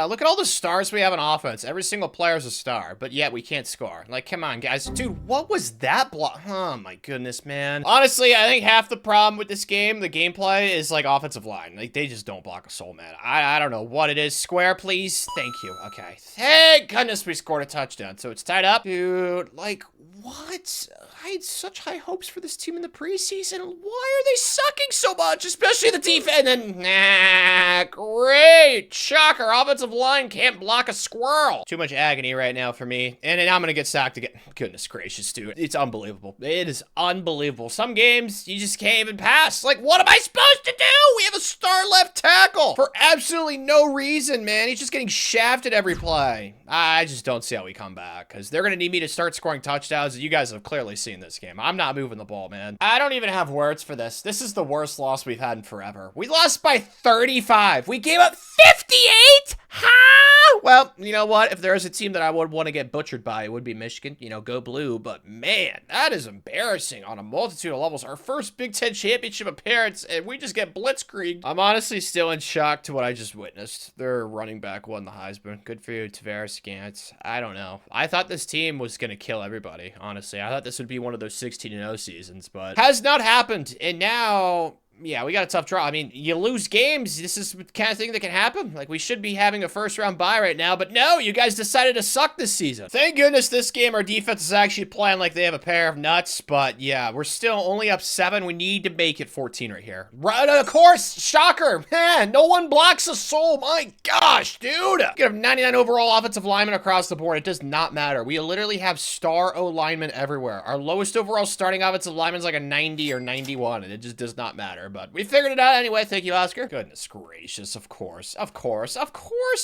S1: Look at all the stars we have on offense. Every single player is a star, but yet we can't score. Like, come on, guys. Dude, what was that block? Oh, my goodness, man. Honestly, I think half the problem with this game, the gameplay, is, like, offensive line. Like, they just don't block a soul, man. I don't know what it is. Square, please. Thank you. Okay. Thank goodness we scored a touchdown. So it's tied up. Dude, like, what? I had such high hopes for this team in the preseason. Why are they sucking so much? Especially the defense. And then, nah, great. Shocker. Offensive line can't block a squirrel. Too much agony right now for me. And then I'm going to get sacked again. Goodness gracious, dude. It's unbelievable. It is unbelievable. Some games, you just can't even pass. Like, what am I supposed to do? We have a star left tackle for absolutely no reason, man. He's just getting shafted every play. I just don't see how we come back, because they're going to need me to start scoring touchdowns. You guys have clearly seen this game. I'm not moving the ball, man. I don't even have words for this. This is the worst loss we've had in forever. We lost by 35. We gave up 58? Huh? Well, you know what? If there is a team that I would want to get butchered by, it would be Michigan. You know, go blue. But man, that is embarrassing on a multitude of levels. Our first Big Ten championship appearance, and we just get blitzkrieged. I'm honestly still in shock to what I just witnessed. Their running back won the Heisman. Good for you, Tavares Gantz. I don't know. I thought this team was going to kill everybody, honestly. I thought this would be one of those 16-0 seasons, but has not happened. And now, yeah, we got a tough draw. I mean, you lose games. This is the kind of thing that can happen. Like, we should be having a first-round bye right now, but no, you guys decided to suck this season. Thank goodness this game, our defense is actually playing like they have a pair of nuts, but yeah, we're still only up 7. We need to make it 14 right here. Right, of course, shocker. Man, no one blocks a soul. My gosh, dude. You have 99 overall offensive linemen across the board. It does not matter. We literally have star O-linemen everywhere. Our lowest overall starting offensive lineman is like a 90 or 91, and it just does not matter. there, but we figured it out anyway. Thank you, Oscar. Goodness gracious, of course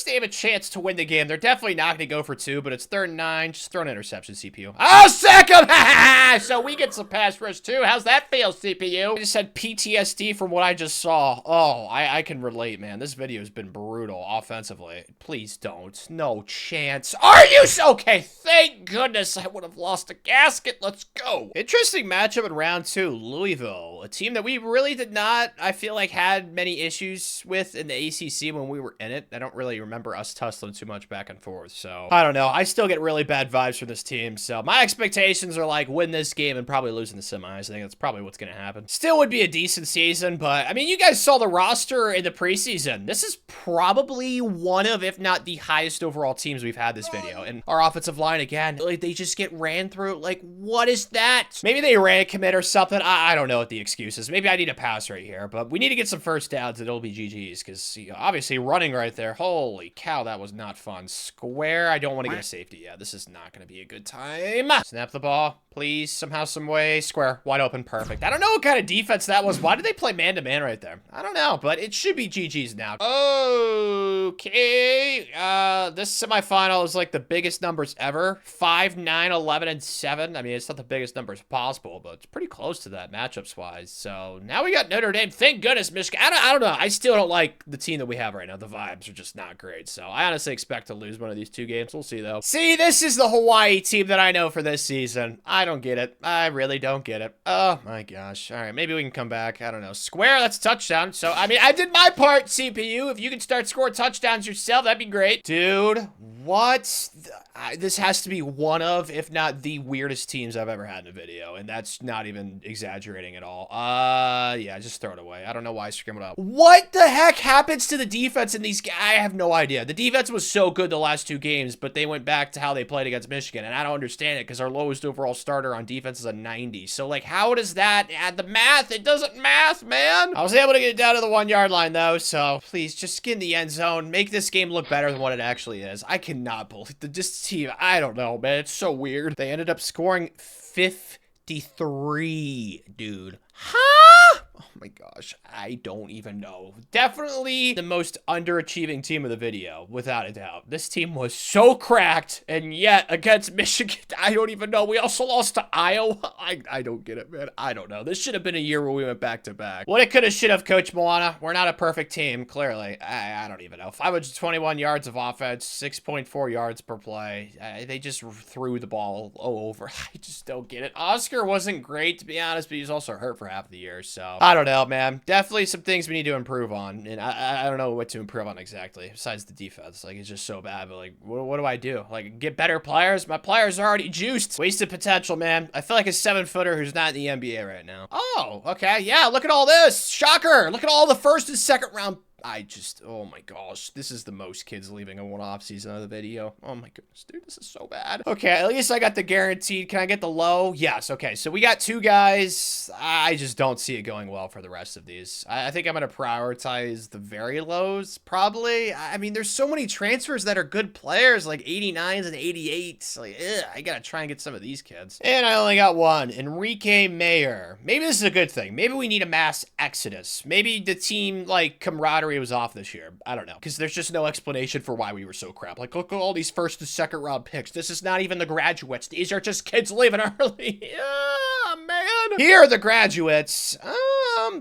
S1: they have a chance to win the game. They're definitely not going to go for 2, but it's 3rd and 9. Just throw an interception, CPU. Oh, sack him! So we get some pass rush too. How's that feel, CPU? I just had PTSD from what I just saw. Oh, I can relate, man. This video has been brutal offensively. Please don't. No chance. Are you okay? Thank goodness. I would have lost a gasket. Let's go. Interesting matchup in round 2. Louisville, a team that we really did not, I feel like, had many issues with in the ACC when we were in it. I don't really remember us tussling too much back and forth, so I don't know. I still get really bad vibes from this team, so my expectations are like win this game and probably lose in the semis. I think that's probably what's going to happen. Still would be a decent season, but I mean, you guys saw the roster in the preseason. This is probably one of, if not the highest overall teams we've had this video. And our offensive line, again, like they just get ran through. Like, what is that? Maybe they ran a commit or something. I don't know what the excuse is. Maybe I need a pass right here, but we need to get some first downs and it'll be GG's because obviously running right there. Holy cow, that was not fun. Square, I don't want to get a safety. Yeah, this is not going to be a good time. Snap the ball, please, somehow, some way. Square, wide open, perfect. I don't know what kind of defense that was. Why did they play man-to-man right there? I don't know, but it should be GG's now. Okay, this semifinal is like the biggest numbers ever. 5, 9, 11, and 7. I mean, it's not the biggest numbers possible, but it's pretty close to that matchups-wise. So now we got Notre Dame. Thank goodness, Michigan. I don't know. I still don't like the team that we have right now. The vibes are just not great. So I honestly expect to lose one of these 2 games. We'll see, though. See, this is the Hawaii team that I know for this season. I don't get it. I really don't get it. Oh, my gosh. All right, maybe we can come back. I don't know. Square, that's a touchdown. So, I mean, I did my part, CPU. If you can start scoring touchdowns yourself, that'd be great. Dude, what? This has to be one of, if not the weirdest teams I've ever had in a video, and that's not even exaggerating at all. Yeah, just throw it away. I don't know why I scrambled out. What the heck happens to the defense in these guys? I have no idea. The defense was so good the last 2 games, but they went back to how they played against Michigan, and I don't understand it because our lowest overall starter on defense is a 90. So, like, how does that add the math? It doesn't math, man. I was able to get it down to the 1-yard line, though, so please just get in the end zone. Make this game look better than what it actually is. I cannot believe this team. I don't know, man. It's so weird. They ended up scoring 53, dude. Huh? Oh my gosh, I don't even know. Definitely the most underachieving team of the video, without a doubt. This team was so cracked, and yet against Michigan, I don't even know. We also lost to Iowa. I don't get it, man. I don't know. This should have been a year where we went back-to-back. What it could have, should have, Coach Moana. We're not a perfect team, clearly. I don't even know. 521 yards of offense, 6.4 yards per play. They just threw the ball over. I just don't get it. Oscar wasn't great, to be honest, but he was also hurt for half the year, so I don't know, man. Definitely some things we need to improve on, and I don't know what to improve on exactly, besides the defense. Like, it's just so bad, but, like, what do I do? Like, get better players? My players are already juiced. Wasted potential, man. I feel like a 7-footer who's not in the NBA right now. Oh, okay, yeah, look at all this. Shocker. Look at all the 1st and 2nd round. Oh my gosh, this is the most kids leaving in one offseason of the video. Oh my goodness, dude, this is so bad. Okay, at least I got the guaranteed. Can I get the low? Yes, okay, so we got 2 guys. I just don't see it going well for the rest of these. I think I'm going to prioritize the very lows, probably. I mean, there's so many transfers that are good players, like 89s and 88s. Like, I got to try and get some of these kids. And I only got one, Enrique Mayer. Maybe this is a good thing. Maybe we need a mass exodus. Maybe the team, like, camaraderie was off this year. I don't know, because there's just no explanation for why we were so crap. Like, look at all these 1st and 2nd round picks. This is not even the graduates. These are just kids leaving early. Yeah, man. Here are the graduates.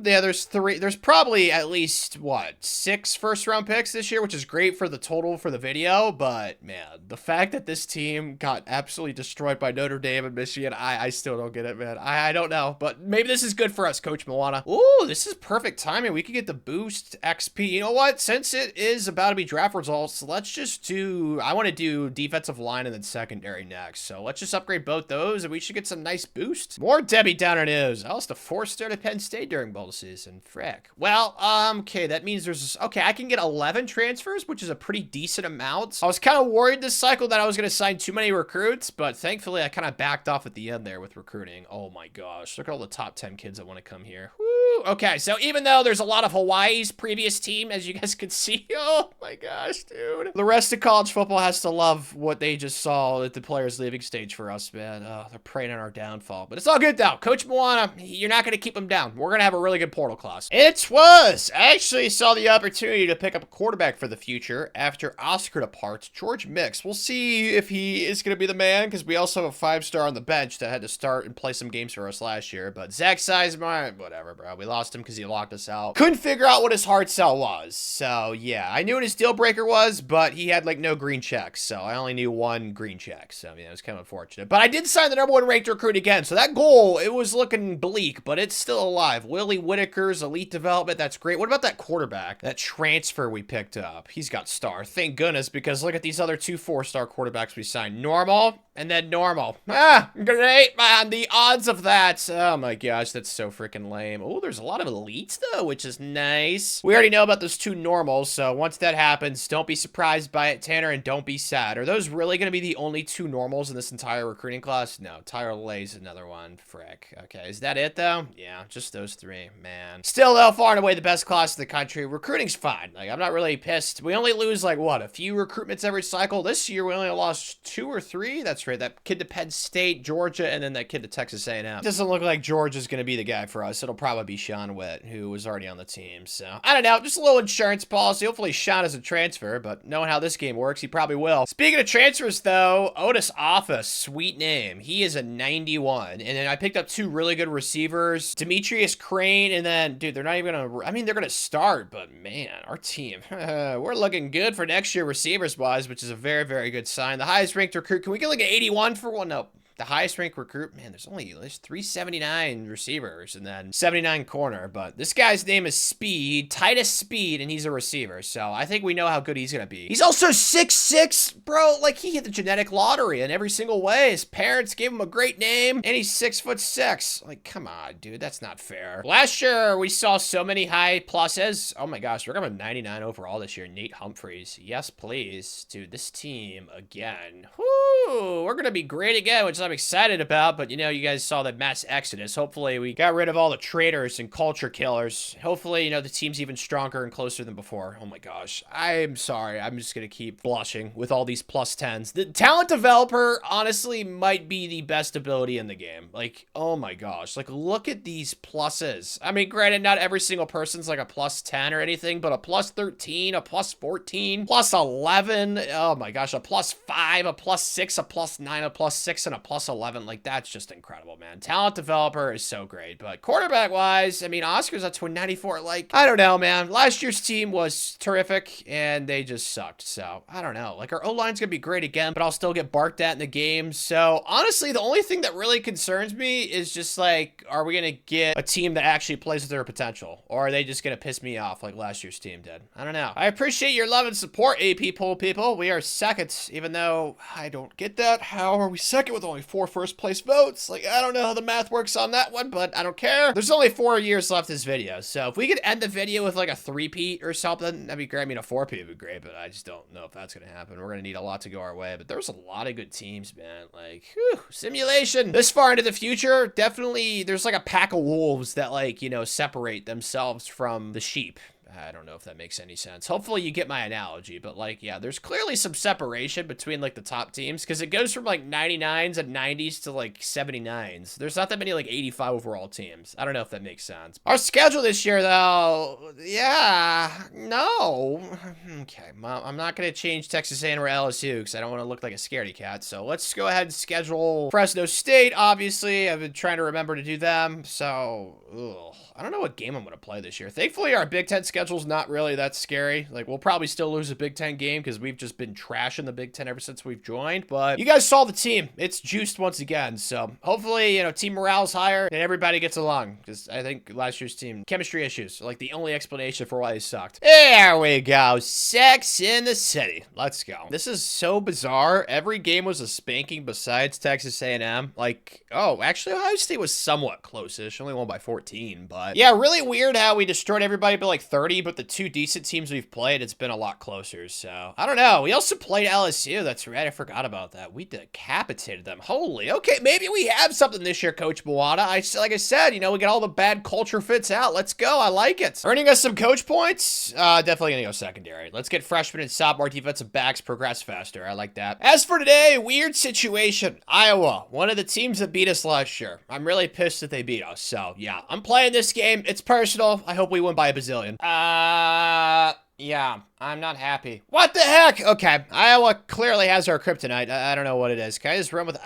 S1: Yeah, there's probably at least, what, 6 first-round picks this year, which is great for the total for the video, but, man, the fact that this team got absolutely destroyed by Notre Dame and Michigan, I still don't get it, man. I don't know, but maybe this is good for us, Coach Moana. Ooh, this is perfect timing. We could get the boost XP. You know what? Since it is about to be draft results, let's just do, I want to do defensive line and then secondary next, so let's just upgrade both those, and we should get some nice boosts. More Debbie Downer news. I lost a 4-star to Penn State during bowl season. Frick. Well, okay, that means there's, okay, I can get 11 transfers, which is a pretty decent amount. I was kind of worried this cycle that I was going to sign too many recruits, but thankfully I kind of backed off at the end there with recruiting. Oh my gosh, look at all the top 10 kids that want to come here. Woo, Okay, so even though there's a lot of Hawaii's previous team, as you guys can see, oh my gosh, dude. The rest of college football has to love what they just saw at the players leaving stage for us, man. Oh, they're preying on our downfall. But it's all good, though. Coach Moana, you're not going to keep them down. We're going to have a really good portal class. It was. I actually saw the opportunity to pick up a quarterback for the future after Oscar departs. George Mix. We'll see if he is going to be the man, because we also have a 5-star on the bench that had to start and play some games for us last year. But Zach Sizemore, whatever, bro. We lost him because he locked us out. Couldn't figure out what his hard sell was. So, yeah. I knew what his deal breaker was, but he had, like, no green checks. So, I only knew one green check. So, yeah, it was kind of unfortunate. But I did sign the #1 ranked recruit again. So, that goal, it was looking bleak, but it's still alive. Willie Whitaker's elite development. That's great. What about that quarterback? That transfer we picked up. He's got star. Thank goodness, because look at these other 2 4-star quarterbacks we signed. Normal and then normal. Ah, great, man. The odds of that. Oh, my gosh. That's so freaking lame. Oh, there's a lot of elites, though, which is nice. We already know about those 2 normals, so once that happens, don't be surprised by it, Tanner, and don't be sad. Are those really going to be the only 2 normals in this entire recruiting class? No, Tyler Lay's another one. Frick. Okay, is that it, though? Yeah, just those 3. Man. Still, though, far and away the best class in the country. Recruiting's fine. Like, I'm not really pissed. We only lose, like, what, a few recruitments every cycle? This year, we only lost 2 or 3? That's right. That kid to Penn State, Georgia, and then that kid to Texas A&M. Doesn't look like Georgia's going to be the guy for us. It'll probably be Sean Witt, who was already on the team. So, I don't know. Just a little insurance policy. Hopefully, Sean doesn't transfer, but knowing how this game works, he probably will. Speaking of transfers, though, Otis Offa, sweet name. He is a 91. And then I picked up 2 really good receivers, Demetrius Crane, and then, dude, they're not even going to, I mean, they're going to start, but man, our team, we're looking good for next year receivers-wise, which is a very, very good sign. The highest ranked recruit, can we get like an 81 for one? No. The highest ranked recruit, man, there's 379 receivers and then 79 corner, but this guy's name is Speed, Titus Speed, and he's a receiver, so I think we know how good he's gonna be. He's also 6'6", bro, like he hit the genetic lottery in every single way. His parents gave him a great name, and he's 6'6". Like, come on, dude, that's not fair. Last year, we saw so many high pluses. Oh my gosh, we're going 99 overall this year. Nate Humphreys, yes please. Dude, this team, again, whoo, we're gonna be great again, which I'm excited about, but you know, you guys saw the mass exodus. Hopefully we got rid of all the traitors and culture killers. Hopefully, you know, the team's even stronger and closer than before. Oh my gosh, I'm sorry, I'm just gonna keep blushing with all these plus 10s. The talent developer honestly might be the best ability in the game. Like, oh my gosh, like look at these pluses. I mean, granted, not every single person's like a plus 10 or anything, but a plus 13, a plus 14, plus 11, oh my gosh, a plus 5, a plus 6, a plus 9, a plus 6, and a plus 11. Like, that's just incredible, man. Talent developer is so great. But quarterback wise, I mean, Oscar's at 94. Like, I don't know, man. Last year's team was terrific and they just sucked. So I don't know. Like, our O-line's gonna be great again, but I'll still get barked at in the game. So honestly, the only thing that really concerns me is just like, are we gonna get a team that actually plays with their potential, or are they just gonna piss me off like last year's team did? I don't know. I appreciate your love and support, AP poll people. We are second, even though I don't get that. How are we second with only 4 first place votes? Like, I don't know how the math works on that one, but I don't care. There's only 4 years left this video, so if we could end the video with like a 3-peat or something, that'd be great. I mean, a 4-peat would be great, but I just don't know if that's gonna happen. We're gonna need a lot to go our way, but there's a lot of good teams, man. Like, whew, simulation. This far into the future, definitely there's like a pack of wolves that, like, you know, separate themselves from the sheep. I don't know if that makes any sense. Hopefully you get my analogy, but like, yeah, there's clearly some separation between like the top teams, because it goes from like 99s and 90s to like 79s. There's not that many like 85 overall teams. I don't know if that makes sense. Our schedule this year though, yeah, no. Okay, I'm not going to change Texas A&M or LSU because I don't want to look like a scaredy cat. So let's go ahead and schedule Fresno State, obviously. I've been trying to remember to do them. So, ugh, I don't know what game I'm going to play this year. Thankfully, our Big Ten schedule's not really that scary. Like, we'll probably still lose a Big Ten game because we've just been trashing the Big Ten ever since we've joined. But you guys saw the team. It's juiced once again. So hopefully, you know, team morale's higher and everybody gets along, because I think last year's team, chemistry issues are like the only explanation for why they sucked. There we go. Sex in the city. Let's go. This is so bizarre. Every game was a spanking besides Texas A&M. Like, oh, actually, Ohio State was somewhat close-ish. Only won by 14, but yeah, really weird how we destroyed everybody by like 30 party, but the two decent teams we've played, it's been a lot closer. So, I don't know. We also played LSU. That's right. I forgot about that. We decapitated them. Holy. Okay, maybe we have something this year, Coach Moana. Like I said, you know, we get all the bad culture fits out. Let's go. I like it. Earning us some coach points. Definitely going to go secondary. Let's get freshmen and sophomore defensive backs progress faster. I like that. As for today, weird situation. Iowa, one of the teams that beat us last year. I'm really pissed that they beat us. So, yeah, I'm playing this game. It's personal. I hope we win by a bazillion. Yeah, I'm not happy. What the heck? Okay, Iowa clearly has our kryptonite. I don't know what it is. Can I just run with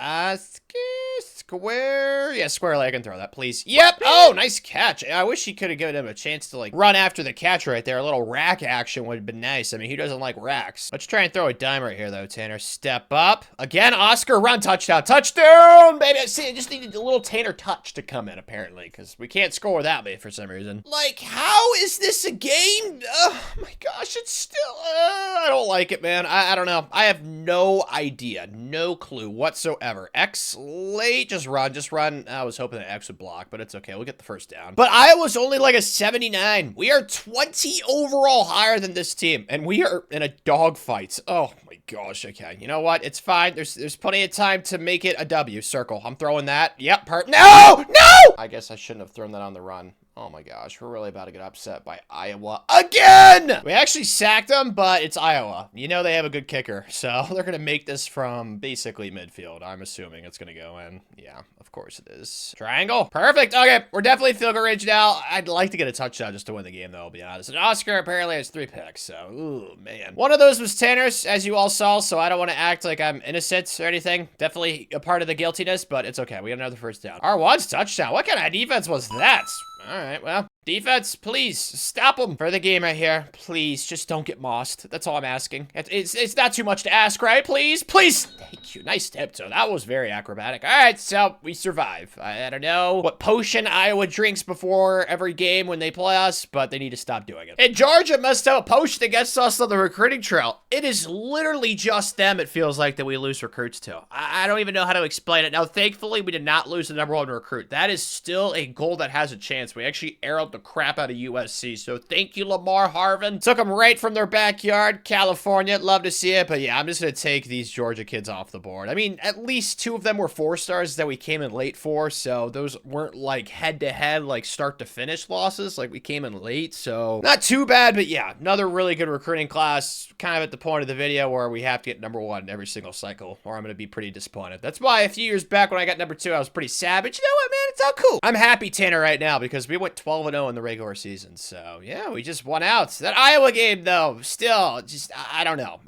S1: square? Yeah, square leg. I can throw that, please. Yep. Oh, nice catch. I wish he could have given him a chance to, like, run after the catch right there. A little rack action would have been nice. I mean, who doesn't like racks? Let's try and throw a dime right here, though, Tanner. Step up. Again, Oscar, run, touchdown. Touchdown, baby. See, I just needed a little Tanner touch to come in, apparently, because we can't score without me for some reason. Like, how is this a game? Oh, my gosh, it's still... I don't like it, man. I don't know. I have no idea. No clue whatsoever. X late. Just run. I was hoping that X would block, but it's okay. We'll get the first down. But Iowa's only like a 79. We are 20 overall higher than this team, and we are in a dogfight. Oh my gosh. Okay. You know what? It's fine. There's plenty of time to make it a W. Circle. I'm throwing that. Yep. No! No! I guess I shouldn't have thrown that on the run. Oh my gosh, we're really about to get upset by Iowa again! We actually sacked them, but it's Iowa. You know they have a good kicker, so they're gonna make this from basically midfield. I'm assuming it's gonna go in. Yeah, of course it is. Triangle. Perfect. Okay, we're definitely field goal range now. I'd like to get a touchdown just to win the game, though, I'll be honest. And Oscar apparently has 3 picks, so, ooh, man. One of those was Tanner's, as you all saw, so I don't want to act like I'm innocent or anything. Definitely a part of the guiltiness, but it's okay. We got another first down. R1's touchdown. What kind of defense was that? All right, well, defense, please stop them for the game right here. Please, just don't get mossed. That's all I'm asking. It's not too much to ask, right? Please. Thank you. Nice tiptoe. That was very acrobatic. All right, so we survive. I don't know what potion Iowa drinks before every game when they play us, but they need to stop doing it. And Georgia must have a potion against us on the recruiting trail. It is literally just them, it feels like, that we lose recruits to. I don't even know how to explain it. Now, thankfully, we did not lose the #1 recruit. That is still a goal that has a chance. We actually arrowed the crap out of USC, so thank you, Lamar Harvin. Took them right from their backyard, California. Love to see it, but yeah, I'm just gonna take these Georgia kids off the board. I mean, at least 2 of them were 4-stars that we came in late for, so those weren't like head-to-head, like start-to-finish losses. Like, we came in late, so not too bad, but yeah, another really good recruiting class, kind of at the point of the video where we have to get #1 every single cycle, or I'm gonna be pretty disappointed. That's why a few years back when I got #2, I was pretty sad, but you know what, man? It's all cool. I'm happy, Tanner, right now, because we went 12-0 in the regular season, so yeah, we just won out. That Iowa game, though, still, just, I don't know.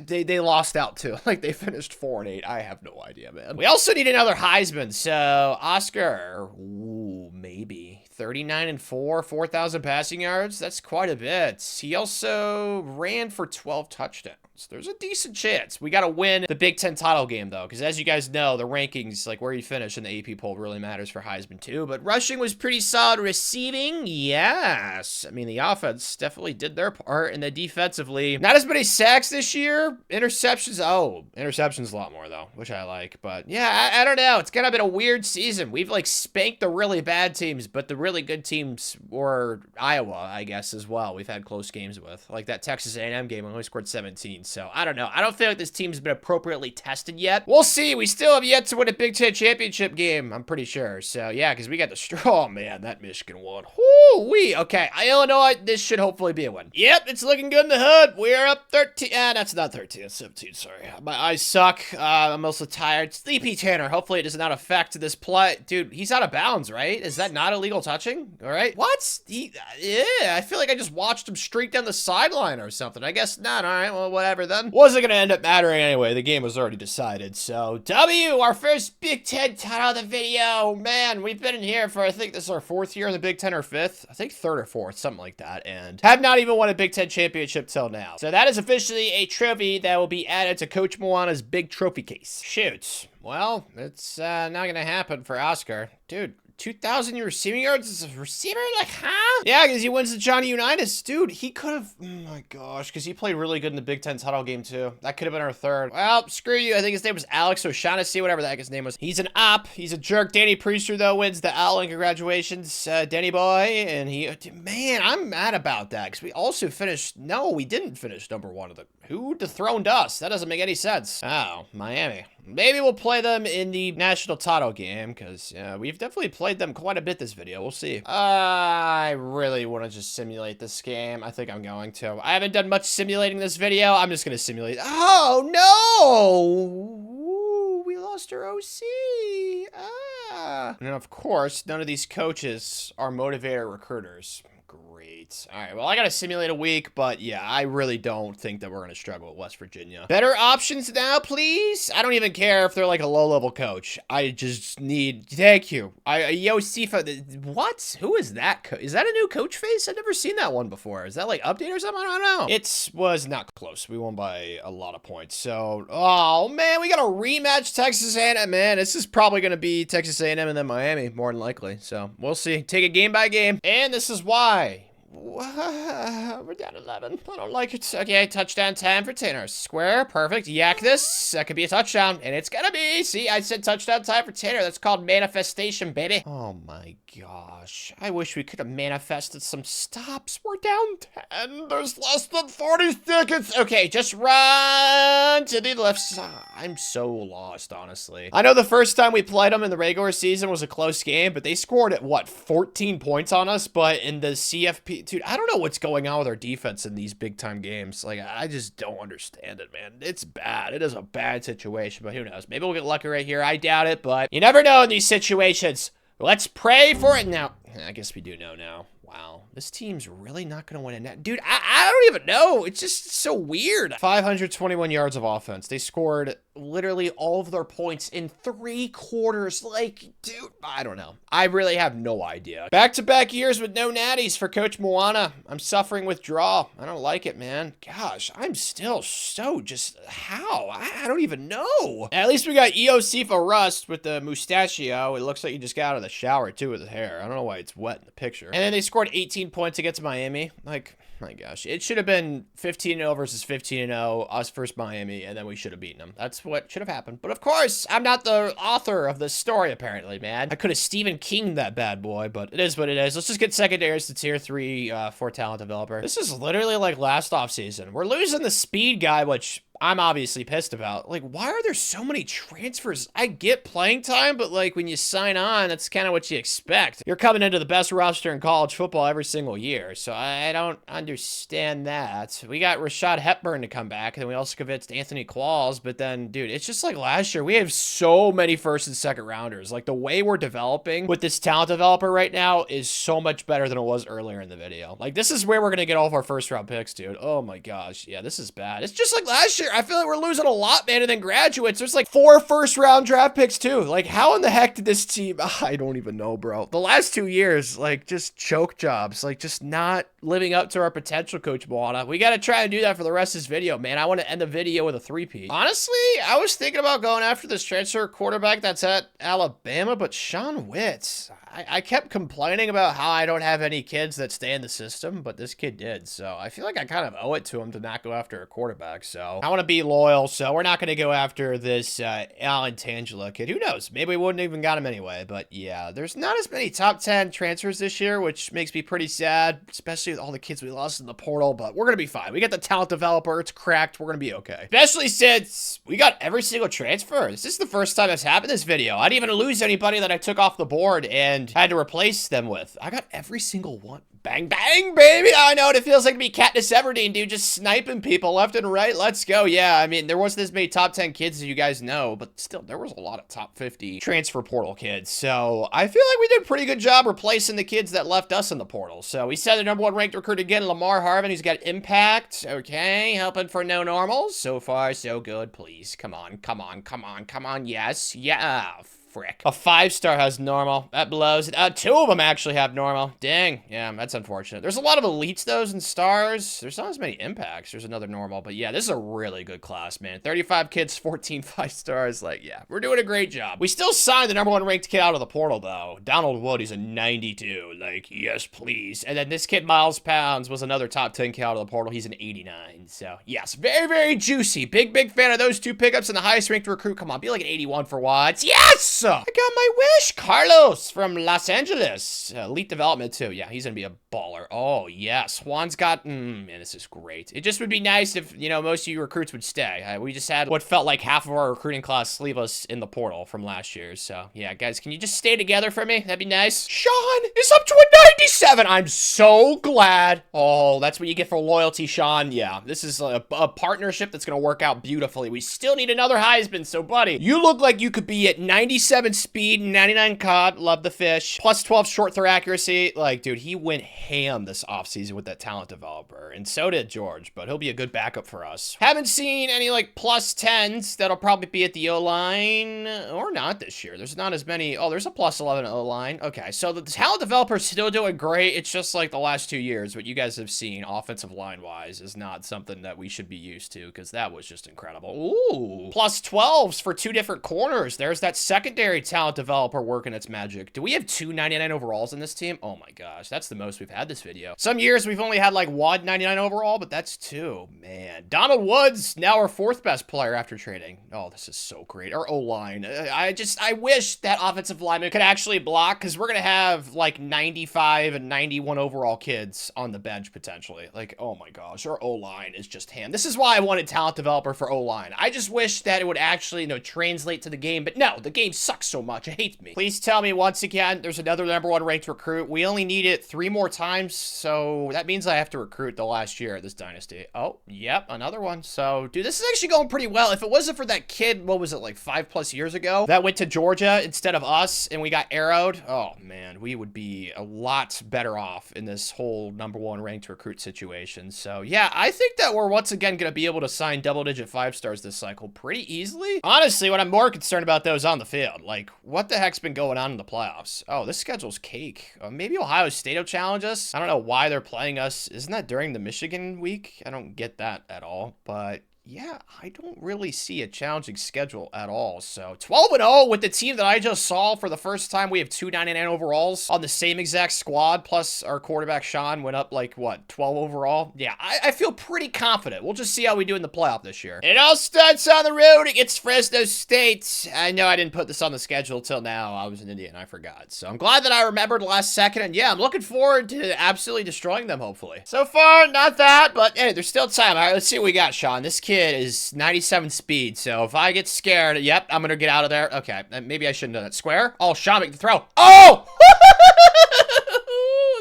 S1: They lost out, too. Like, they finished 4-8. I have no idea, man. We also need another Heisman, so Oscar, ooh, maybe. 39-4, 4,000 passing yards. That's quite a bit. He also ran for 12 touchdowns. There's a decent chance. We got to win the Big Ten title game, though, because as you guys know, the rankings, like where you finish in the AP poll, really matters for Heisman, too. But rushing was pretty solid. Receiving, yes. I mean, the offense definitely did their part, and then defensively, not as many sacks this year. Interceptions, interceptions a lot more, though, which I like. But yeah, I don't know. It's kind of been a weird season. We've, like, spanked the really bad teams, but the really good teams were Iowa, I guess, as well. We've had close games with. Like that Texas A&M game, we only scored 17. So, I don't know. I don't feel like this team's been appropriately tested yet. We'll see. We still have yet to win a Big Ten championship game, I'm pretty sure. So, yeah, because we got the oh, man, that Michigan one. Whoo-wee. Okay, Illinois, this should hopefully be a win. Yep, it's looking good in the hood. We are up 13. That's not 13. It's 17, sorry. My eyes suck. I'm also tired. Sleepy Tanner. Hopefully it does not affect this play. Dude, he's out of bounds, right? Is that not illegal touching? All right. What? Yeah, I feel like I just watched him streak down the sideline or something. I guess not. All right, well, whatever then. Wasn't going to end up mattering anyway. The game was already decided. So, W, our first Big Ten title of the video. Man, we've been in here for, I think this is our 4th year in the Big Ten or 5th. I think 3rd or 4th, something like that. And have not even won a Big Ten championship till now. So that is officially a trophy that will be added to Coach Moana's big trophy case. Shoot. Well, it's not going to happen for Oscar. Dude, 2,000 receiving yards as a receiver? Like, huh? Yeah, because he wins the Johnny Unitas. Dude, he could have, oh my gosh, because he played really good in the Big Ten title game too. That could have been our third. Well, screw you. I think his name was Alex O'Shaughnessy, whatever the heck his name was. He's an op. He's a jerk. Danny Priester, though, wins the Owl, and congratulations, Danny boy. And he, man, I'm mad about that, because we also finished, no, we didn't finish number one of the, who dethroned us? That doesn't make any sense. Oh, Miami. Maybe we'll play them in the national title game, because we've definitely played them quite a bit this video. We'll see. I really want to just simulate this game. I think I'm going to. I haven't done much simulating this video. I'm just going to simulate. Oh, no! We lost our OC. And of course, none of these coaches are motivator recruiters. Great. All right, well, I gotta simulate a week, but yeah, I really don't think that we're gonna struggle at West Virginia. Better options now, please? I don't even care if they're like a low-level coach. I just need, thank you. Sifa, what? Who is that? Is that a new coach face? I've never seen that one before. Is that like update or something? I don't know. It was not close. We won by a lot of points. So, oh man, we got a rematch Texas A&M, man. This is probably gonna be Texas A&M and then Miami, more than likely. So, we'll see. Take it game by game. And this is why. We're down 11. I don't like it. Okay, touchdown time for Tanner. Square, perfect. Yak this. That could be a touchdown, and it's gonna be. See, I said touchdown time for Tanner. That's called manifestation, baby. Oh my gosh. I wish we could have manifested some stops. We're down 10. There's less than 40 seconds. Okay, just run to the left side. I'm so lost, honestly. I know the first time we played them in the regular season was a close game, but they scored at, what, 14 points on us? But in the CFP, dude, I don't know what's going on with our defense in these big-time games. Like, I just don't understand it, man. It's bad. It is a bad situation, but who knows? Maybe we'll get lucky right here. I doubt it, but you never know in these situations. Let's pray for it now. I guess we do know now. Wow, this team's really not going to win a net. Dude, I don't even know. It's just so weird. 521 yards of offense. They scored literally all of their points in 3 quarters. Like, dude, I don't know. I really have no idea. Back-to-back years with no natties for Coach Moana. I'm suffering withdrawal. I don't like it, man. Gosh, I'm still so just, how? I don't even know. At least we got Sifa Rust with the mustachio. It looks like he just got out of the shower, too, with his hair. I don't know why it's wet in the picture. And then they scored 18 points against Miami. Like, my gosh, it should have been 15-0 versus 15-0, us versus Miami, and then we should have beaten them. That's what should have happened. But of course, I'm not the author of this story, apparently, man. I could have Stephen King'd that bad boy, but it is what it is. Let's just get secondaries to tier 3 for talent developer. This is literally like last offseason. We're losing the speed guy, which I'm obviously pissed about. Like, why are there so many transfers? I get playing time, but like when you sign on, that's kind of what you expect. You're coming into the best roster in college football every single year, so I don't understand that. We got Rashad Hepburn to come back, and then we also convinced Anthony Qualls, but then, dude, it's just like last year. We have so many first and second rounders. Like, the way we're developing with this talent developer right now is so much better than it was earlier in the video. Like, this is where we're going to get all of our first round picks, dude. Oh my gosh. Yeah, this is bad. It's just like last year. I feel like we're losing a lot, man, and then graduates. There's like 4 first-round draft picks, too. Like, how in the heck did this team... I don't even know, bro. The last 2 years, like, just choke jobs. Like, just not living up to our potential, Coach Moana. We got to try and do that for the rest of this video, man. I want to end the video with a 3-peat. Honestly, I was thinking about going after this transfer quarterback that's at Alabama, but Sean Witt... I kept complaining about how I don't have any kids that stay in the system, but this kid did, so I feel like I kind of owe it to him to not go after a quarterback, so I want to be loyal, so we're not going to go after this Alan Tangela kid. Who knows? Maybe we wouldn't even got him anyway, but yeah, there's not as many top 10 transfers this year, which makes me pretty sad, especially with all the kids we lost in the portal, but we're going to be fine. We got the talent developer. It's cracked. We're going to be okay. Especially since we got every single transfer. This is the first time that's happened in this video. I didn't even lose anybody that I took off the board and had to replace them with. I got every single one. Bang, bang, baby. I know what it feels like to be Katniss Everdeen, dude, just sniping people left and right. Let's go. Yeah, I mean, there wasn't as many top 10 kids as you guys know, but still, there was a lot of top 50 transfer portal kids. So I feel like we did a pretty good job replacing the kids that left us in the portal. So we said the #1 ranked recruit again, Lamar Harvin, who's got impact. Okay, helping for no normals. So far, so good. Please, come on, come on, come on, come on. Yes, yeah. frick. A 5-star has normal. That blows. 2 of them actually have normal. Dang. Yeah, that's unfortunate. There's a lot of elites, though, and stars. There's not as many impacts. There's another normal. But yeah, this is a really good class, man. 35 kids, 14 5-stars. Like, yeah, we're doing a great job. We still signed the #1 ranked kid out of the portal, though. Donald Wood, he's a 92. Like, yes, please. And then this kid, Miles Pounds, was another top 10 kid out of the portal. He's an 89. So, yes, very, very juicy. Big fan of those 2 pickups, and the highest ranked recruit. Come on, be like an 81 for once. Yes! I got my wish. Carlos from Los Angeles. Elite development, too. Yeah, he's gonna be a baller. Oh, yes. Juan's got... man, this is great. It just would be nice if, you know, most of you recruits would stay. We just had what felt like half of our recruiting class leave us in the portal from last year. So, yeah, guys, can you just stay together for me? That'd be nice. Sean is up to a 97. I'm so glad. Oh, that's what you get for loyalty, Sean. Yeah, this is a partnership that's gonna work out beautifully. We still need another Heisman, so buddy, you look like you could be at 97 speed, 99 cod, love the fish, plus 12 short throw accuracy. Like, dude, he went ham this offseason with that talent developer, and so did George, but he'll be a good backup for us. Haven't seen any, like, plus 10s. That'll probably be at the O-line, or not this year. There's not as many. Oh, there's a plus 11 O-line. Okay, so the talent developer's still doing great. It's just like the last 2 years, what you guys have seen offensive line-wise is not something that we should be used to, because that was just incredible. Ooh, plus 12s for 2 different corners. There's that secondary talent developer working its magic. Do we have 2 99 overalls in this team? Oh my gosh, that's the most we've had this video. Some years we've only had like 1 99 overall, but that's 2. Man, Donald Woods, now our 4th best player after trading. Oh, this is so great. Our O-line. I wish that offensive lineman could actually block, because we're gonna have like 95 and 91 overall kids on the bench potentially. Like, oh my gosh, our O-line is just ham. This is why I wanted talent developer for O-line. I just wish that it would actually, you know, translate to the game, but no, the game sucks so much. It hates me. Please tell me once again there's another #1 ranked recruit. We only need it 3 more times, so that means I have to recruit the last year of this dynasty. Oh, yep, another one. So, dude, this is actually going pretty well. If it wasn't for that kid, what was it, like 5+ years ago, that went to Georgia instead of us, and we got arrowed, oh man, we would be a lot better off in this whole #1 ranked recruit situation. So, yeah, I think that we're once again going to be able to sign double-digit 5-stars this cycle pretty easily. Honestly, what I'm more concerned about, though, is on the field. Like, what the heck's been going on in the playoffs? Oh, this schedule's cake. Maybe Ohio State will challenge us. I don't know why they're playing us. Isn't that during the Michigan week? I don't get that at all, but... yeah, I don't really see a challenging schedule at all. So 12-0 with the team that I just saw for the first time. We have 2 99 overalls on the same exact squad. Plus our quarterback Sean went up like what, 12 overall? Yeah, I feel pretty confident. We'll just see how we do in the playoff this year. It all starts on the road against Fresno State. I know I didn't put this on the schedule till now. I was in India and I forgot. So I'm glad that I remembered last second. And yeah, I'm looking forward to absolutely destroying them, hopefully. So far, not that, but hey, there's still time. All right, let's see what we got, Sean. This kid is 97 speed, so if I get scared, yep, I'm gonna get out of there. Okay, maybe I shouldn't have done that. Square? Oh, Sean, make the throw. Oh!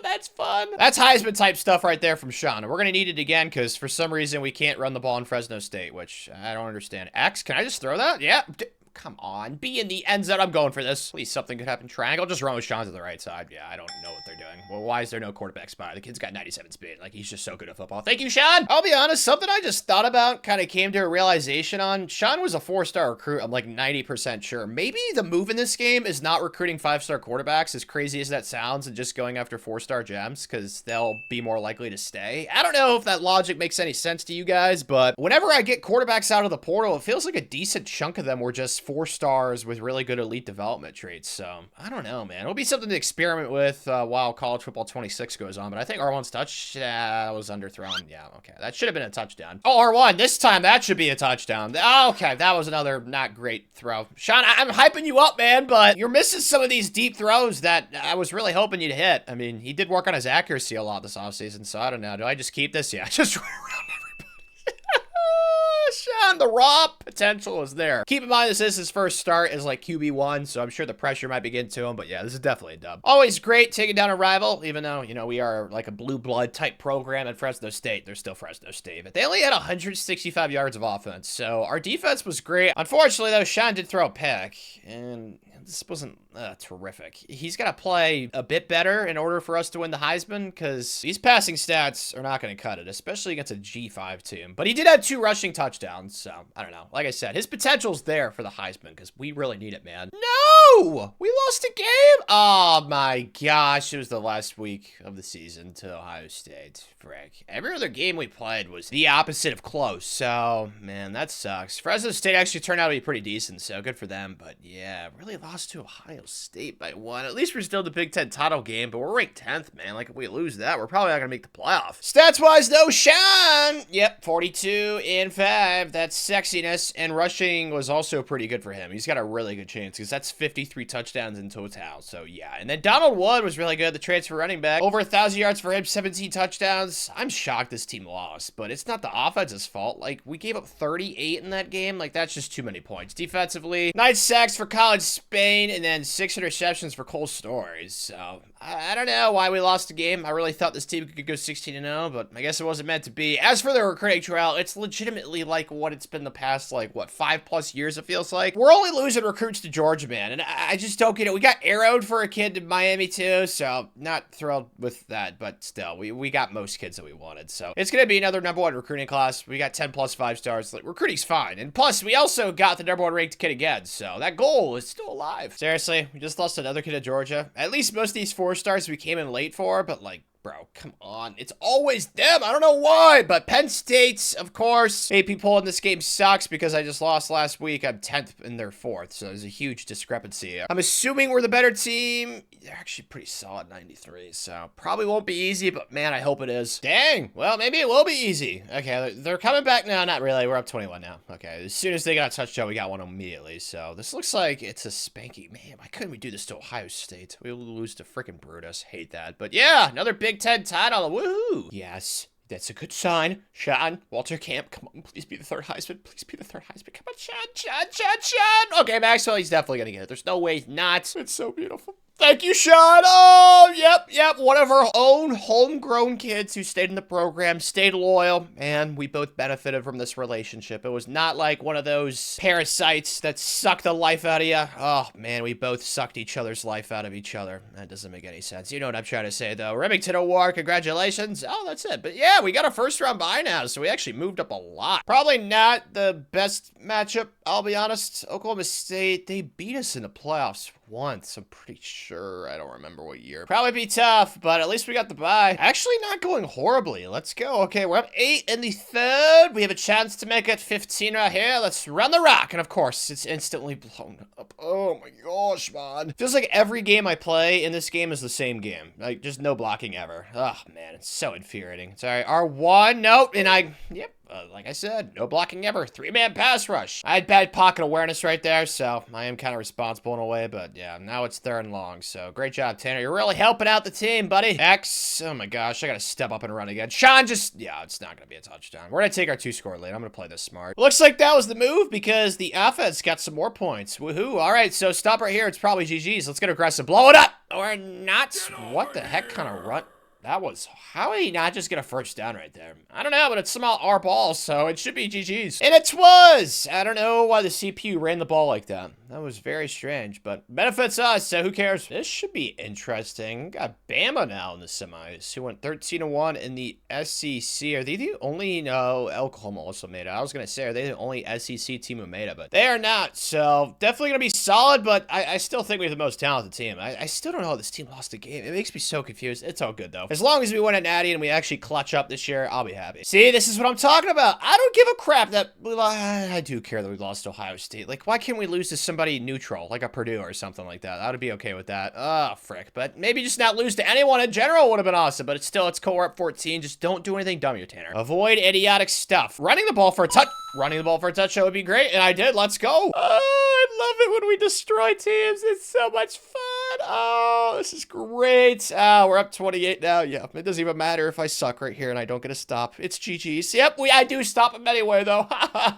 S1: That's fun. That's Heisman type stuff right there from Sean. And we're gonna need it again, because for some reason we can't run the ball in Fresno State, which I don't understand. X, can I just throw that? Yeah. Come on, be in the end zone. I'm going for this. Please, something could happen. Triangle, just run with Sean to the right side. Yeah, I don't know what they're doing. Well, why is there no quarterback spot? The kid's got 97 speed. Like, he's just so good at football. Thank you, Sean. I'll be honest, something I just thought about, kind of came to a realization on. Sean was a 4-star recruit. I'm like 90% sure. Maybe the move in this game is not recruiting 5-star quarterbacks, as crazy as that sounds, and just going after 4-star gems, because they'll be more likely to stay. I don't know if that logic makes any sense to you guys, but whenever I get quarterbacks out of the portal, it feels like a decent chunk of them were just 4-stars with really good elite development traits. So I don't know, man. It'll be something to experiment with while College Football 26 goes on. But I think R1's touch was underthrown. Yeah, okay. That should have been a touchdown. Oh, R1, this time that should be a touchdown. Oh, okay, that was another not great throw. Sean, I'm hyping you up, man, but you're missing some of these deep throws that I was really hoping you'd hit. I mean, he did work on his accuracy a lot this offseason, so I don't know. Do I just keep this? Yeah, just run around Sean, the raw potential is there. Keep in mind, this is his first start as like QB1, so I'm sure the pressure might be getting to him, but yeah, this is definitely a dub. Always great taking down a rival, even though, you know, we are like a blue blood type program at Fresno State. They're still Fresno State, but they only had 165 yards of offense, so our defense was great. Unfortunately, though, Sean did throw a pick, and this wasn't terrific. He's got to play a bit better in order for us to win the Heisman, because these passing stats are not going to cut it, especially against a G5 team. But he did have 2 rushing touchdowns, so I don't know. Like I like I said, his potential's there for the Heisman because we really need it, man. No! We lost a game? Oh my gosh, it was the last week of the season to Ohio State. Frick. Every other game we played was the opposite of close, so, man, that sucks. Fresno State actually turned out to be pretty decent, so good for them, but yeah, really lost to Ohio State by 1. At least we're still in the Big Ten title game, but we're ranked 10th, man. Like, if we lose that, we're probably not gonna make the playoff. Stats-wise, though, Sean! Yep, 42 and 5. That's sexiness, and rushing was also pretty good for him. He's got a really good chance, because that's 53 touchdowns in total, so yeah. And then Donald Wood was really good, the transfer running back. Over 1,000 yards for him, 17 touchdowns. I'm shocked this team lost, but it's not the offense's fault. Like, we gave up 38 in that game. Like, that's just too many points. Defensively, 9 sacks for College Spain, and then 6 interceptions for Cole Stories. So, I don't know why we lost the game. I really thought this team could go 16-0, but I guess it wasn't meant to be. As for the recruiting trail, it's legitimately like what it's been the past, like, what, 5+ years it feels like? We're only losing recruits to Georgia, man, and I just don't get it. We got arrowed for a kid in Miami, too, so not thrilled with that, but still, we got most kids that we wanted, so it's gonna be another #1 recruiting class. We got 10+ 5-stars. Like, recruiting's fine, and plus, we also got the #1 ranked kid again, so that goal is still alive. Seriously, we just lost another kid to Georgia. At least most of these 4-stars we came in late for, but like, bro, come on. It's always them. I don't know why, but Penn State's, of course. AP poll in this game sucks because I just lost last week. I'm 10th in their 4th, so there's a huge discrepancy. I'm assuming we're the better team. They're actually pretty solid, 93, so probably won't be easy, but man, I hope it is. Dang, well, maybe it will be easy. Okay, they're coming back now. Not really. We're up 21 now. Okay, as soon as they got a touchdown, we got one immediately, so this looks like it's a spanky. Man, why couldn't we do this to Ohio State? We lose to freaking Brutus. Hate that, but yeah, another Big Ten title. Woohoo! Yes, that's a good sign. Sean, Walter Camp, come on, please be the 3rd Heisman. Please be the 3rd Heisman. Come on, Sean. Okay, Maxwell, he's definitely gonna get it. There's no way he's not. It's so beautiful. Thank you, Sean. Oh, yep. One of our own homegrown kids who stayed in the program, stayed loyal, and we both benefited from this relationship. It was not like one of those parasites that suck the life out of you. Oh, man, we both sucked each other's life out of each other. That doesn't make any sense. You know what I'm trying to say, though. Remington Award, congratulations. Oh, that's it. But yeah, we got a 1st-round bye now, so we actually moved up a lot. Probably not the best matchup, I'll be honest. Oklahoma State, they beat us in the playoffs once, I'm pretty sure. I don't remember what year. Probably be tough, but at least we got the bye. Actually not going horribly. Let's go. Okay, we're up 8 in the 3rd. We have a chance to make it 15 right here. Let's run the rock. And of course, it's instantly blown up. Oh my gosh, man. Feels like every game I play in this game is the same game. Like, just no blocking ever. Oh, man, it's so infuriating. Sorry, R1, nope, and yep. Like I said, no blocking ever. 3-man pass rush. I had bad pocket awareness right there, so I am kind of responsible in a way, but yeah, now it's 3rd and long, so great job, Tanner. You're really helping out the team, buddy. X, oh my gosh, I gotta step up and run again. Sean yeah, it's not gonna be a touchdown. We're gonna take our 2-score lead. I'm gonna play this smart. Looks like that was the move because the offense got some more points. Woohoo. All right, so stop right here. It's probably GG's. Let's get aggressive. Blow it up or not. What the heck kind of run? That was, how did he not just get a 1st down right there? I don't know, but it's somehow our ball, so it should be GG's. And it was! I don't know why the CPU ran the ball like that. That was very strange, but benefits us, so who cares? This should be interesting. We got Bama now in the semis, who went 13-1 in the SEC. Are they the only, no, Oklahoma also made it. I was going to say, are they the only SEC team who made it? But they are not, so definitely going to be solid, but I still think we have the most talented team. I still don't know how this team lost the game. It makes me so confused. It's all good, though. As long as we win at Natty and we actually clutch up this year, I'll be happy. See, this is what I'm talking about. I don't give a crap that I do care that we lost to Ohio State. Like, why can't we lose to somebody neutral, like a Purdue or something like that? I would be okay with that. Oh, frick. But maybe just not lose to anyone in general would have been awesome. But it's still, it's cohort 14. Just don't do anything dumb here, Tanner. Avoid idiotic stuff. Running the ball for a touchdown would be great, and I did. Let's go. Oh, I love it when we destroy teams. It's so much fun. Oh, this is great. We're up 28 now. Yeah, it doesn't even matter if I suck right here and I don't get a stop. It's GG's. Yep, I do stop him anyway, though.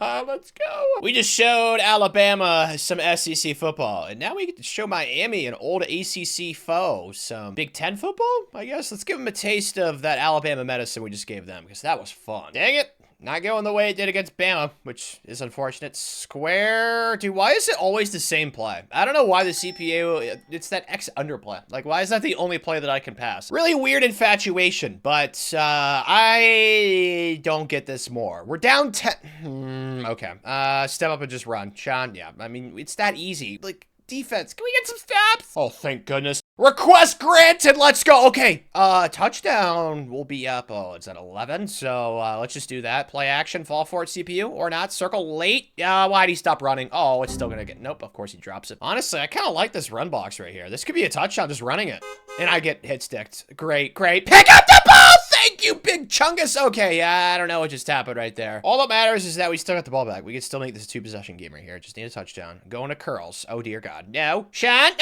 S1: Let's go. We just showed Alabama some SEC football, and now we get to show Miami an old ACC foe some Big Ten football, I guess. Let's give them a taste of that Alabama medicine we just gave them, because that was fun. Dang it. Not going the way it did against Bama, which is unfortunate. Square. Dude, why is it always the same play? I don't know why the CPU, it's that X underplay. Like, why is that the only play that I can pass? Really weird infatuation, but I don't get this more. We're down 10. Okay. Step up and just run. Sean, yeah. I mean, it's that easy. Like, defense. Can we get some stops? Oh, thank goodness. Request granted. Let's go. Okay. Touchdown will be up. Oh, it's at 11. So, let's just do that. Play action. Fall for it, CPU. Or not. Circle late. Why'd he stop running? Oh, it's still gonna get... Nope. Of course he drops it. Honestly, I kind of like this run box right here. This could be a touchdown just running it. And I get hit sticked. Great, great. Pick up the ball! Thank you, big chungus. Okay, yeah, I don't know what just happened right there. All that matters is that we still got the ball back. We can still make this a 2-possession game right here. Just need a touchdown. Going to curls. Oh, dear God. No. Sean.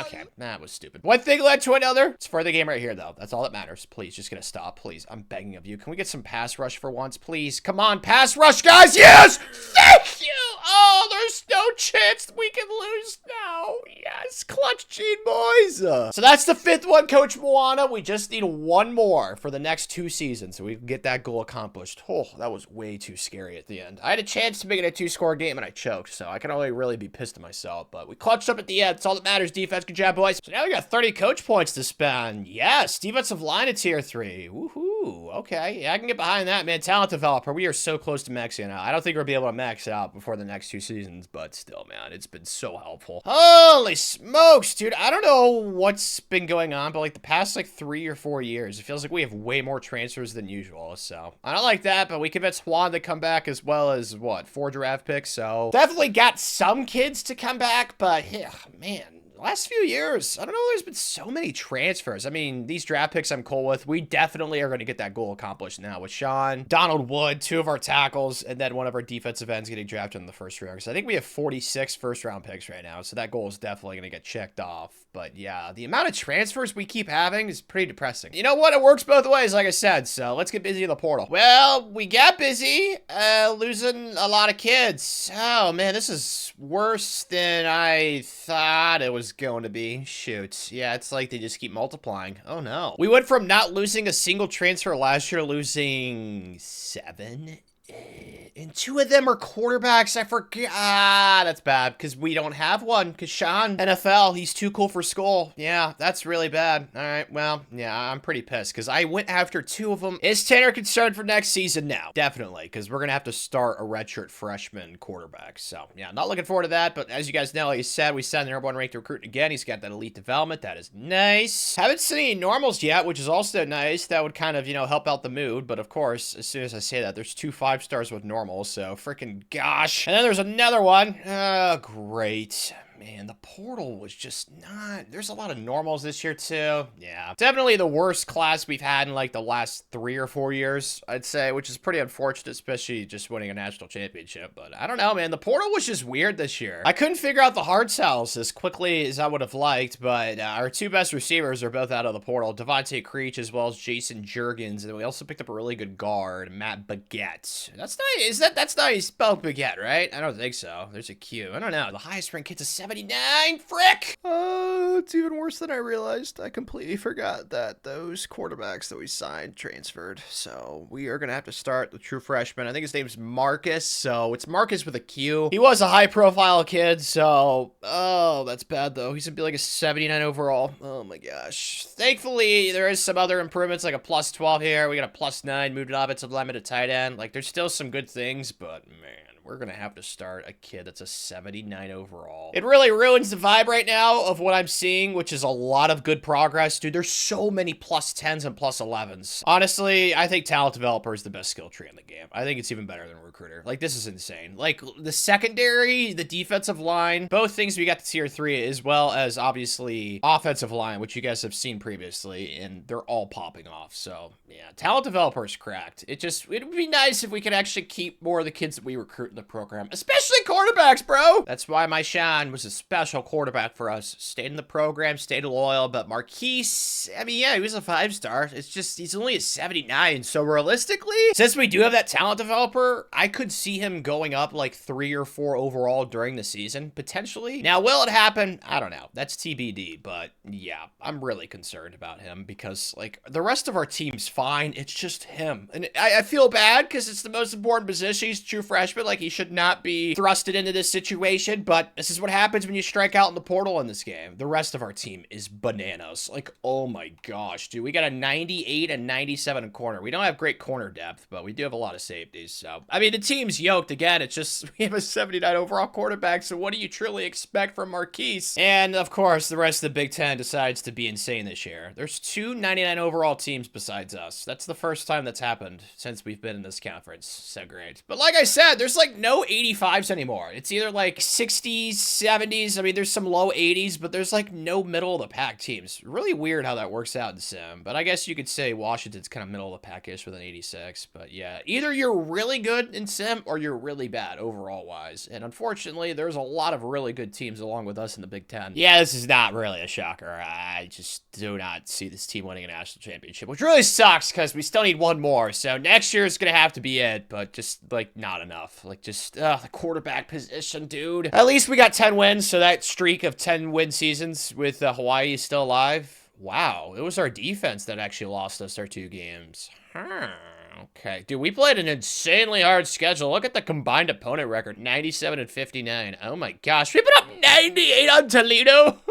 S1: Okay, that was stupid. One thing led to another. It's for the game right here, though. That's all that matters. Please, just get a stop. Please, I'm begging of you. Can we get some pass rush for once, please? Come on, pass rush, guys. Yes! Thank you! Oh, there's no chance we can lose now. Yes, clutch gene, boys. So that's the 5th one, Coach Moana. We just need one more for the next 2 seasons so we can get that goal accomplished. Oh, that was way too scary at the end. I had a chance to make it a 2-score game and I choked, so I can only really be pissed at myself, but we clutched up at the end. That's all that matters. Defense, good job, boys. So now we got 30 coach points to spend. Yes, defensive line at tier 3. Woohoo. Okay, yeah, I can get behind that, man. Talent developer. We are so close to maxing out. I don't think we'll be able to max out before the next 2 seasons, but still, man, it's been so helpful. Holy smokes, dude. I don't know what's been going on, but like the past like 3 or 4 years, it feels like we have way more transfers than usual. So I don't like that, but we convinced Juan to come back as well as what, 4 draft picks. So definitely got some kids to come back, but yeah, man. Last few years, I don't know, there's been so many transfers. I mean, these draft picks I'm cool with. We definitely are going to get that goal accomplished now with Sean, Donald Wood, 2 of our tackles, and then one of our defensive ends getting drafted in the first round. So I think we have 46 first-round picks right now, so that goal is definitely going to get checked off. But yeah, the amount of transfers we keep having is pretty depressing. You know what? It works both ways, like I said, so let's get busy in the portal. Well, we got busy, losing a lot of kids. Oh, man, this is worse than I thought it was going to be. Shoot. Yeah, it's like they just keep multiplying. Oh, no. We went from not losing a single transfer last year, losing 7. And 2 of them are quarterbacks. I forgot. Ah, that's bad because we don't have one. Because Sean, NFL, he's too cool for school. Yeah, that's really bad. All right, well, yeah, I'm pretty pissed because I went after 2 of them. Is Tanner concerned for next season? Now, definitely, because we're going to have to start a redshirt freshman quarterback. So, yeah, not looking forward to that. But as you guys know, like you said, we signed the #1 ranked recruit again. He's got that elite development. That is nice. Haven't seen any normals yet, which is also nice. That would kind of, you know, help out the mood. But of course, as soon as I say that, there's 2 5-stars with normals. So freaking gosh. And then there's another one. Oh, great. Man, the portal was just not... There's a lot of normals this year, too. Yeah. Definitely the worst class we've had in, like, the last 3 or 4 years, I'd say, which is pretty unfortunate, especially just winning a national championship. But I don't know, man. The portal was just weird this year. I couldn't figure out the hard sells as quickly as I would have liked, but our 2 best receivers are both out of the portal. Devontae Creech as well as Jason Jurgens. And we also picked up a really good guard, Matt Baguette. That's nice. That's nice. Spelled Baguette, right? I don't think so. There's a Q. I don't know. The highest rank kid's a 79, frick! Oh, it's even worse than I realized. I completely forgot that those quarterbacks that we signed transferred. So we are going to have to start the true freshman. I think his name's Marcus. So it's Marcus with a Q. He was a high-profile kid, so... Oh, that's bad, though. He's going to be like a 79 overall. Oh, my gosh. Thankfully, there is some other improvements, like a +12 here. We got a +9, moved to offensive lineman to tight end. Like, there's still some good things, but, man. We're going to have to start a kid that's a 79 overall. It really ruins the vibe right now of what I'm seeing, which is a lot of good progress. Dude, there's so many +10s and +11s. Honestly, I think talent developer is the best skill tree in the game. I think it's even better than recruiter. Like, this is insane. Like, the secondary, the defensive line, both things we got to tier 3, as well as, obviously, offensive line, which you guys have seen previously, and they're all popping off. So, yeah, talent developer is cracked. It would be nice if we could actually keep more of the kids that we recruit in the program, especially quarterbacks, bro. That's why my Sean was a special quarterback for us. Stayed in the program, stayed loyal, but Marquise, I mean, yeah, he was a 5-star. It's just, he's only a 79. So realistically, since we do have that talent developer, I could see him going up like 3 or 4 overall during the season, potentially. Now, will it happen? I don't know. That's TBD, but yeah, I'm really concerned about him because like the rest of our team's fine. It's just him. And I feel bad because it's the most important position. He's a true freshman. Like he should not be thrusted into this situation, but this is what happens when you strike out in the portal in this game. The rest of our team is bananas. Like, oh my gosh, dude. We got a 98 and 97 in corner. We don't have great corner depth, but we do have a lot of safeties. So, I mean, the team's yoked. Again, it's just we have a 79 overall quarterback, so what do you truly expect from Marquise? And, of course, the rest of the Big Ten decides to be insane this year. There's 2 99 overall teams besides us. That's the first time that's happened since we've been in this conference. So great. But like I said, there's like no 85s anymore. It's either like 60s, 70s. I mean, there's some low 80s, but there's like no middle of the pack teams. Really weird how that works out in Sim. But I guess you could say Washington's kind of middle of the pack-ish with an 86. But yeah, either you're really good in Sim or you're really bad overall wise. And unfortunately, there's a lot of really good teams along with us in the Big Ten. Yeah, this is not really a shocker. I just do not see this team winning a national championship, which really sucks because we still need one more. So next year is going to have to be it, but just like not enough. Like just the quarterback position, dude. At least we got 10 wins, so that streak of 10 win seasons with Hawaii is still alive. Wow, it was our defense that actually lost us our 2 games. Okay, dude, we played an insanely hard schedule. Look at the combined opponent record, 97 and 59. Oh my gosh, we put up 98 on Toledo.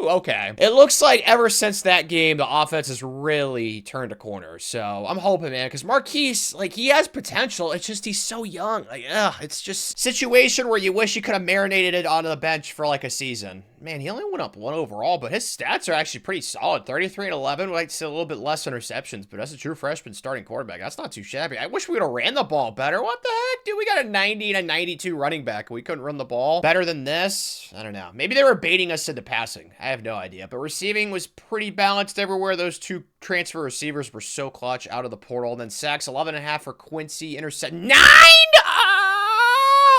S1: Okay. It looks like ever since that game, the offense has really turned a corner. So I'm hoping, man, because Marquise, like, he has potential. It's just he's so young. Like, it's just situation where you wish you could have marinated it onto the bench for like a season. Man, he only went up 1 overall, but his stats are actually pretty solid. 33 and 11, like still a little bit less interceptions, but that's a true freshman starting quarterback. That's not too shabby. I wish we would have ran the ball better. What the heck, dude? We got a 90 and a 92 running back. We couldn't run the ball better than this. I don't know. Maybe they were baiting us into passing. I have no idea, but receiving was pretty balanced everywhere. Those 2 transfer receivers were so clutch out of the portal. Then sacks, 11.5 for Quincy, intercept 9.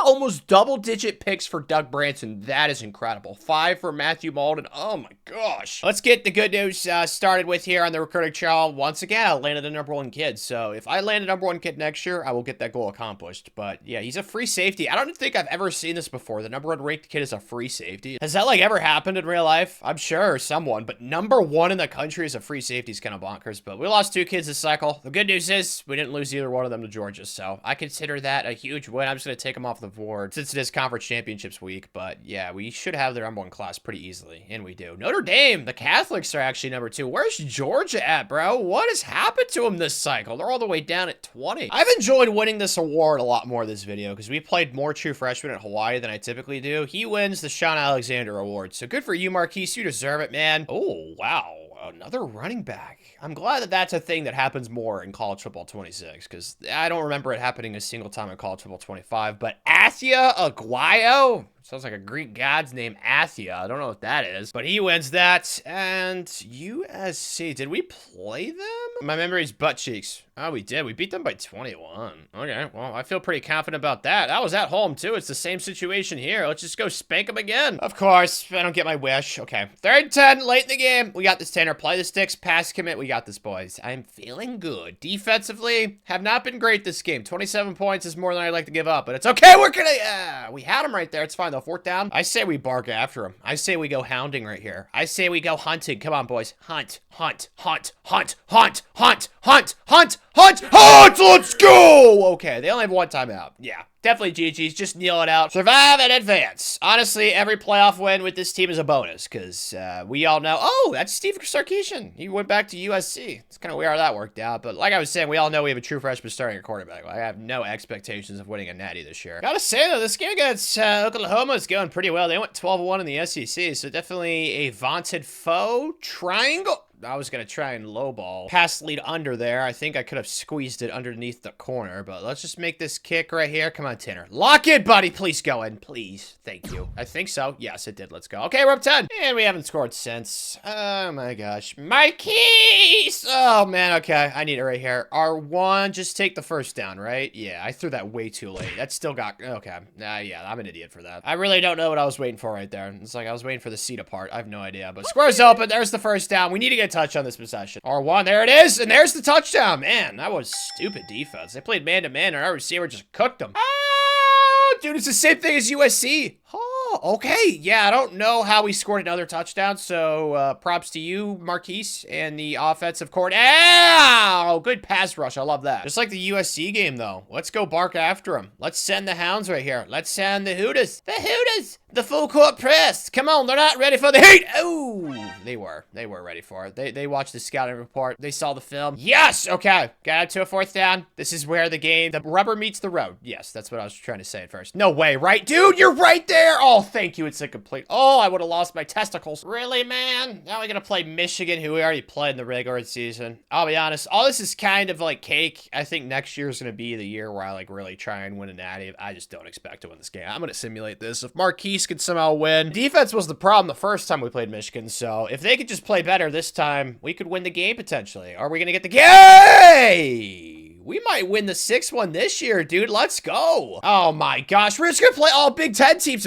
S1: Almost double-digit picks for Doug Branson. That is incredible. 5 for Matthew Malden. Oh my gosh. Let's get the good news started with here on the recruiting trail. Once again, I landed the #1 kid. So if I land a #1 kid next year, I will get that goal accomplished. But yeah, he's a free safety. I don't think I've ever seen this before. The #1 ranked kid is a free safety. Has that like ever happened in real life? I'm sure someone, but #1 in the country is a free safety is kind of bonkers. But we lost 2 kids this cycle. The good news is we didn't lose either one of them to Georgia. So I consider that a huge win. I'm just going to take them off the board since it is conference championships week. But yeah, we should have their #1 class pretty easily, and we do. Notre Dame, the Catholics are actually #2. Where's Georgia at, bro? What has happened to them this cycle? They're all the way down at 20. I've enjoyed winning this award a lot more this video because we played more true freshmen at Hawaii than I typically do. He wins the Sean Alexander Award, so good for you, Marquise. You deserve it, man. Oh, wow. Another running back. I'm glad that that's a thing that happens more in college football 26, because I don't remember it happening a single time in college football 25, but Athia Aguayo? Sounds like a Greek god's name, Athia. I don't know what that is, but he wins that. And USC, did we play them? My memory's butt cheeks. Oh, we did. We beat them by 21. Okay, well, I feel pretty confident about that. That was at home, too. It's the same situation here. Let's just go spank them again. Of course, I don't get my wish. Okay, 3rd and 10, late in the game. We got this, Tanner. Play the sticks, pass commit. We got this, boys. I'm feeling good. Defensively, have not been great this game. 27 points is more than I'd like to give up, but it's okay. We're gonna, we had him right there. It's fine, though. 4th down. I say we bark after him. I say we go hounding right here. I say we go hunting. Come on, boys. Hunt, hunt, hunt, hunt, hunt, hunt, hunt, hunt, hunt, hunt! Let's go! Okay, they only have 1 timeout. Yeah. Definitely GG's. Just kneel it out. Survive and advance. Honestly, every playoff win with this team is a bonus, because we all know, oh, that's Steve Sarkisian. He went back to USC. It's kind of weird how that worked out, but like I was saying, we all know we have a true freshman starting a quarterback. I have no expectations of winning a natty this year. Gotta say, though, this game against Oklahoma is going pretty well. They went 12-1 in the SEC, so definitely a vaunted foe. Triangle. I was going to try and lowball. Pass lead under there. I think I could have squeezed it underneath the corner, but let's just make this kick right here. Come on, Tanner. Lock it, buddy. Please go in. Please. Thank you. I think so. Yes, it did. Let's go. Okay, we're up 10. And we haven't scored since. Oh, my gosh. My keys! Oh, man. Okay, I need it right here. R1, just take the first down, right? Yeah, I threw that way too late. That still got... Okay. Yeah, I'm an idiot for that. I really don't know what I was waiting for right there. It's like I was waiting for the C to part. I have no idea, but square's open. There's the first down. We need to get a touch on this possession. R1, there it is, and there's the touchdown. Man, that was stupid defense. They played man-to-man, and our receiver just cooked them. Oh, dude, it's the same thing as USC. Oh, okay. Yeah, I don't know how we scored another touchdown, so props to you, Marquise, and the offensive court. Ow! Good pass rush. I love that. Just like the USC game, though. Let's go bark after them. Let's send the hounds right here. Let's send the Hooters. The Hooters! The full court press. Come on, they're not ready for the heat. Oh, they were. They were ready for it. They watched the scouting report. They saw the film. Yes! Okay. Got it to a fourth down. This is where the rubber meets the road. Yes, that's what I was trying to say at first. No way, right? Dude, you're right there. Oh, thank you. It's a complete... Oh, I would have lost my testicles. Really, man? Now we're going to play Michigan, who we already played in the regular season. I'll be honest. All this is kind of like cake. I think next year is going to be the year where I like really try and win a natty. I just don't expect to win this game. I'm going to simulate this. If Marquise could somehow win. Defense was the problem the first time we played Michigan, so if they could just play better this time, we could win the game potentially. Are we going to get the game? We might win the 6th one this year, dude. Let's go. Oh my gosh. We're just going to play all Big Ten teams.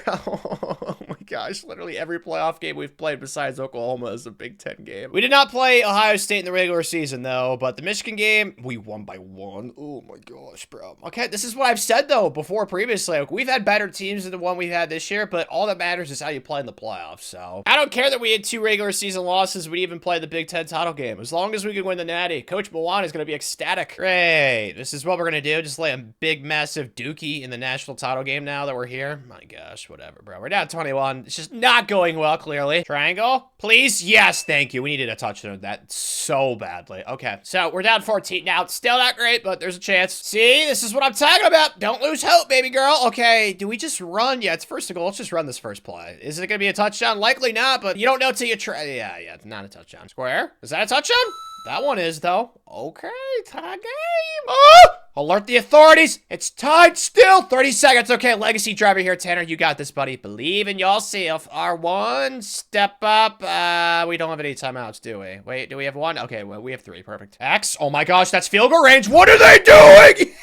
S1: Oh my gosh, literally every playoff game we've played besides Oklahoma is a Big Ten game. We did not play Ohio State in the regular season, though, but the Michigan game, we won by 1. Oh my gosh, bro. Okay, this is what I've said, though, before previously. Like, we've had better teams than the one we've had this year, but all that matters is how you play in the playoffs, so. I don't care that we had 2 regular season losses. We even played the Big Ten title game. As long as we can win the natty, Coach Moana is going to be ecstatic. Great. This is what we're going to do. Just lay a big, massive dookie in the national title game now that we're here. My gosh. Whatever, bro. We're down 21. It's just not going well, clearly. Triangle, please. Yes, thank you. We needed a touchdown of that so badly. Okay, so we're down 14 now. It's still not great, but there's a chance. See, this is what I'm talking about. Don't lose hope, baby girl. Okay, do we just run? Yeah, it's first and goal. Let's just run this first play. Is it going to be a touchdown? Likely not, but you don't know till you try. Yeah, it's not a touchdown. Square? Is that a touchdown? That one is, though. Okay, tie game. Oh! Alert the authorities. It's tied still. 30 seconds. Okay, legacy driver here, Tanner. You got this, buddy. Believe in yourself. R1, step up. We don't have any timeouts, do we? Wait, do we have 1? Okay, well, we have 3. Perfect. X. Oh my gosh, that's field goal range. What are they doing?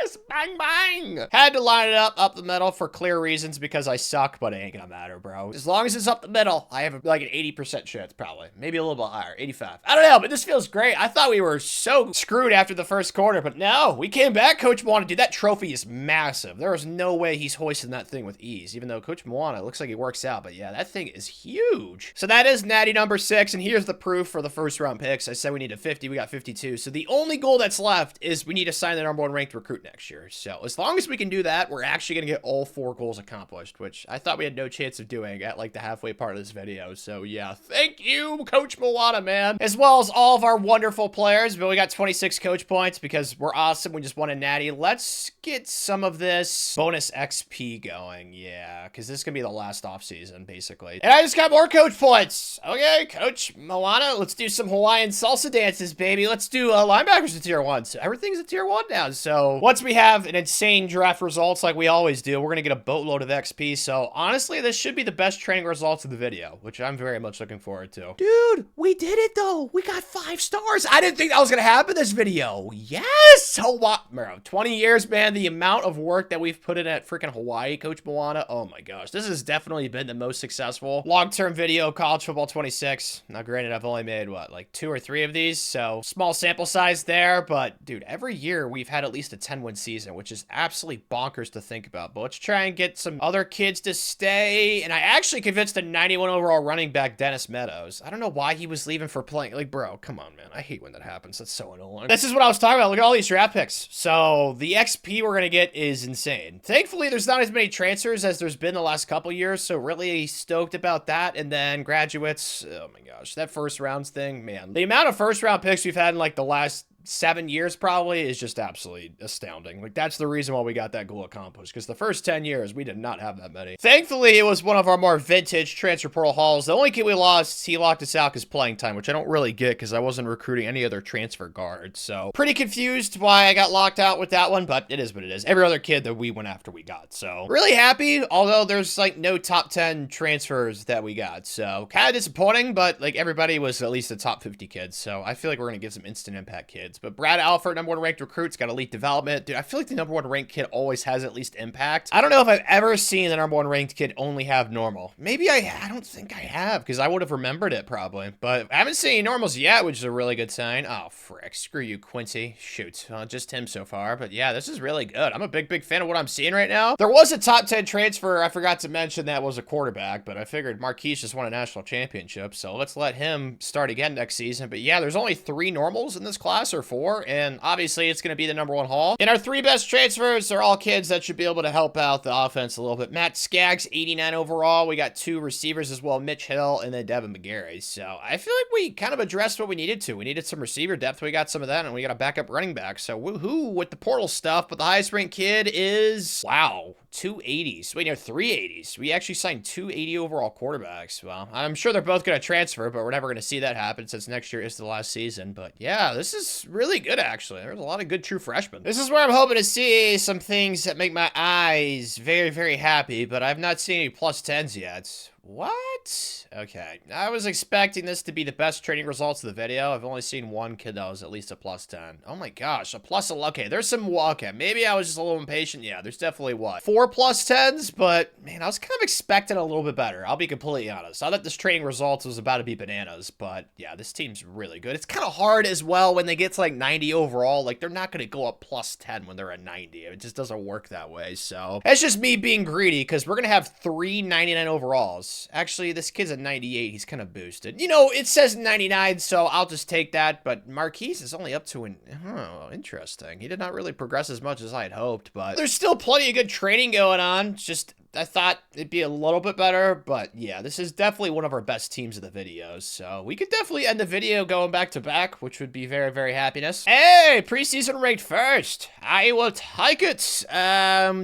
S1: Yes, bang, bang. Had to line it up the middle for clear reasons because I suck, but it ain't gonna matter, bro. As long as it's up the middle, I have like an 80% chance, probably. Maybe a little bit higher, 85. I don't know, but this feels great. I thought we were so screwed after the first quarter, but no, we came back. Coach Moana, dude, that trophy is massive. There is no way he's hoisting that thing with ease, even though Coach Moana looks like he works out, but yeah, that thing is huge. So that is natty number 6, and here's the proof for the first round picks. I said we needed 50, we got 52. So the only goal that's left is we need to sign the #1 ranked recruit next year. So as long as we can do that, we're actually going to get all 4 goals accomplished, which I thought we had no chance of doing at like the halfway part of this video. So yeah, thank you, Coach Moana, man. As well as all of our wonderful players, but we got 26 coach points because we're awesome. We just won a natty. Let's get some of this bonus XP going. Yeah, because this is going to be the last off season, basically. And I just got more coach points. Okay, Coach Moana, let's do some Hawaiian salsa dances, baby. Let's do linebackers to tier 1. So everything's a tier 1 now. So once we have an insane draft results like we always do, we're going to get a boatload of XP. So honestly, this should be the best training results of the video, which I'm very much looking forward to. Dude, we did it though. We got 5 stars. I didn't think that was going to happen this video. Yes. So what, bro? 20 years, man. The amount of work that we've put in at freaking Hawaii, Coach Moana. Oh my gosh. This has definitely been the most successful long-term video of college football 26. Now, granted, I've only made what, like 2 or 3 of these. So small sample size there, but dude, every year we've had at least a 10-win season, which is absolutely bonkers to think about. But let's try and get some other kids to stay. And I actually convinced the 91 overall running back, Dennis Meadows. I don't know why he was leaving for playing. Like, bro, come on, man. I hate when that happens. That's so annoying. This is what I was talking about. Look at all these draft picks. So the XP we're going to get is insane. Thankfully, there's not as many transfers as there's been the last couple years. So really stoked about that. And then graduates. Oh my gosh, that first rounds thing, man. The amount of first round picks we've had in like the last 7 years probably is just absolutely astounding. Like, that's the reason why we got that goal accomplished, because the first 10 years we did not have that many. Thankfully, it was one of our more vintage transfer portal hauls. The only kid we lost, he locked us out because playing time, which I don't really get because I wasn't recruiting any other transfer guards. So pretty confused why I got locked out with that one, but it is what it is. Every other kid that we went after we got. So really happy, although there's like no top 10 transfers that we got. So kind of disappointing, but like everybody was at least a top 50 kids. So I feel like we're going to get some instant impact kids. But Brad Alford, number 1 ranked recruit's got elite development. Dude, I feel like the number 1 ranked kid always has at least impact. I don't know if I've ever seen the number 1 ranked kid only have normal. Maybe I don't think I have, because I would have remembered it probably. But I haven't seen any normals yet, which is a really good sign. Oh, frick. Screw you, Quincy. Shoot. Just him so far. But yeah, this is really good. I'm a big fan of what I'm seeing right now. There was a top 10 transfer. I forgot to mention that was a quarterback, but I figured Marquise just won a national championship, so let's let him start again next season. But yeah, there's only 3 normals in this class, or 4, and obviously it's going to be the number 1 haul. And our 3 best transfers are all kids that should be able to help out the offense a little bit. Matt Skaggs, 89 overall. We got 2 receivers as well, Mitch Hill and then Devin McGarry. So I feel like we kind of addressed what we needed to. We needed some receiver depth. We got some of that, and we got a backup running back. So woohoo with the portal stuff. But the highest ranked kid is, wow, 280s. Wait, no, 380s. We actually signed 280 overall quarterbacks. Well, I'm sure they're both going to transfer, but we're never going to see that happen since next year is the last season. But yeah, this is really good, actually. There's a lot of good true freshmen. This is where I'm hoping to see some things that make my eyes very happy, but I've not seen any plus 10s yet. What? Okay. I was expecting this to be the best training results of the video. I've only seen one kid that was at least a plus 10. Oh my gosh, a plus 11. Okay, there's some, okay, maybe I was just a little impatient. Yeah, there's definitely what? 4 plus 10s, but man, I was kind of expecting a little bit better. I'll be completely honest. I thought this training results was about to be bananas, but yeah, this team's really good. It's kind of hard as well when they get to like 90 overall. Like, they're not going to go up plus 10 when they're at 90. It just doesn't work that way. So it's just me being greedy, because we're going to have 3 99 overalls. Actually, this kid's a 98. He's kind of boosted. You know, it says 99, so I'll just take that. But Marquise is only up to an... Oh, interesting. He did not really progress as much as I had hoped, but there's still plenty of good training going on. Just... I thought it'd be a little bit better, but yeah, this is definitely one of our best teams of the videos, so we could definitely end the video going back to back, which would be very happiness. Hey, preseason ranked first. I will take it.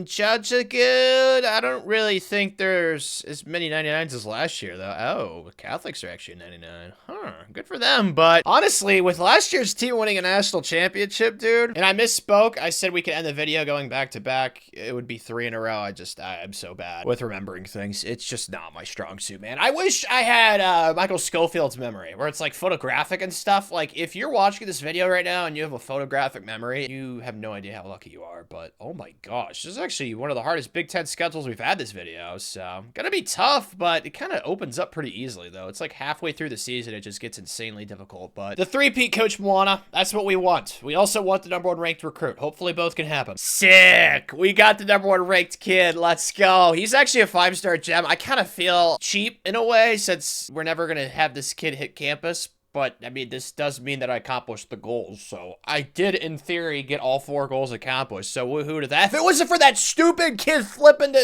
S1: Judge a good. I don't really think there's as many 99s as last year, though. Oh, Catholics are actually 99. Huh, good for them, but honestly, with last year's team winning a national championship, dude, and I misspoke, I said we could end the video going back to back, it would be 3 in a row. I'm so bad with remembering things. It's just not my strong suit, man. I wish I had Michael Schofield's memory, where it's like photographic and stuff. Like, if you're watching this video right now and you have a photographic memory, you have no idea how lucky you are. But oh my gosh, this is actually one of the hardest Big Ten schedules we've had this video, so gonna be tough, but it kind of opens up pretty easily, though. It's like halfway through the season, it just gets insanely difficult. But the 3-peat, Coach Moana, that's what we want. We also want the number 1 ranked recruit. Hopefully both can happen. Sick. We got the number 1 ranked kid. Let's go. He's actually a 5-star gem. I kind of feel cheap in a way, since we're never going to have this kid hit campus. But, I mean, this does mean that I accomplished the goals. So, I did, in theory, get all 4 goals accomplished. So, woohoo to that. If it wasn't for that stupid kid flipping to...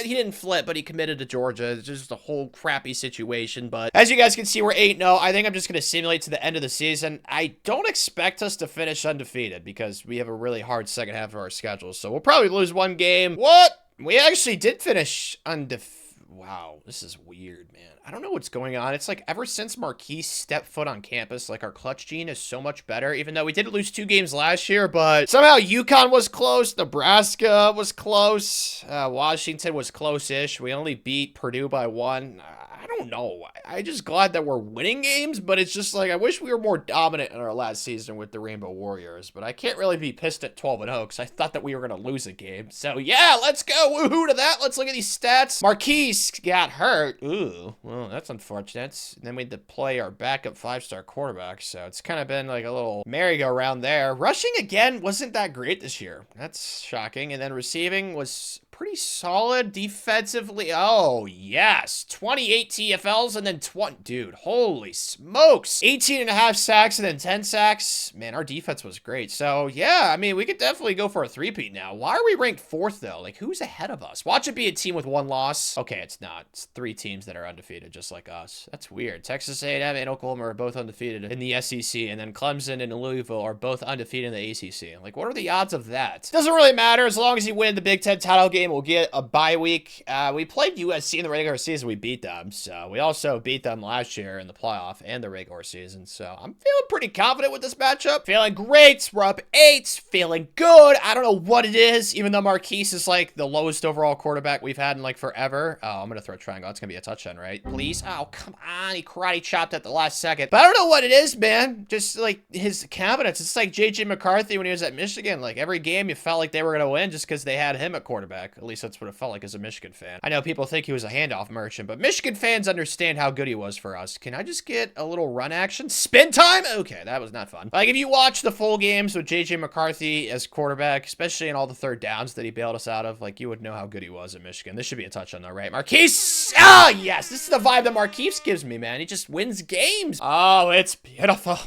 S1: He didn't flip, but he committed to Georgia. It's just a whole crappy situation. But, as you guys can see, we're 8-0. I think I'm just going to simulate to the end of the season. I don't expect us to finish undefeated, because we have a really hard second half of our schedule. So, we'll probably lose 1 game. What? We actually did finish undefeated. Wow, this is weird, man. I don't know what's going on. It's like ever since Marquise stepped foot on campus, like our clutch gene is so much better, even though we did lose 2 games last year, but somehow UConn was close, Nebraska was close, Washington was close-ish. We only beat Purdue by 1. I don't know. I'm just glad that we're winning games, but it's just like, I wish we were more dominant in our last season with the Rainbow Warriors, but I can't really be pissed at 12-0 because I thought that we were going to lose a game. So yeah, let's go. Woohoo to that. Let's look at these stats. Marquise got hurt. Ooh, well, that's unfortunate. And then we had to play our backup 5-star quarterback, so it's kind of been like a little merry-go-round there. Rushing again wasn't that great this year. That's shocking. And then receiving was pretty solid defensively. Oh, yes. 28 TFLs and then 20. Dude, holy smokes. 18 and a half sacks and then 10 sacks. Man, our defense was great. So, yeah, I mean, we could definitely go for a three-peat now. Why are we ranked 4th, though? Like, who's ahead of us? Watch it be a team with 1 loss. Okay, it's not. It's 3 teams that are undefeated, just like us. That's weird. Texas A&M and Oklahoma are both undefeated in the SEC, and then Clemson and Louisville are both undefeated in the ACC. Like, what are the odds of that? Doesn't really matter. As long as you win the Big Ten title game, we'll get a bye week. We played USC in the regular season. We beat them, so we also beat them last year in the playoff and the regular season, so I'm feeling pretty confident with this matchup. Feeling great. We're up 8. Feeling good. I don't know what it is, even though Marquise is like the lowest overall quarterback we've had in like forever. Oh, I'm gonna throw a triangle. It's gonna be a touchdown, right? Please. Oh, come on. He karate chopped at the last second. But I don't know what it is, man. Just like his confidence. It's like JJ McCarthy when he was at Michigan. Like every game you felt like they were gonna win just because they had him at quarterback. At least that's what it felt like as a Michigan fan. I know people think he was a handoff merchant, but Michigan fans understand how good he was for us. Can I just get a little run action? Spin time? Okay, that was not fun. Like if you watch the full games with JJ McCarthy as quarterback, especially in all the third downs that he bailed us out of, like you would know how good he was at Michigan. This should be a touchdown though, right? Marquise! Ah, yes! This is the vibe that Marquise gives me, man. He just wins games. Oh, it's beautiful.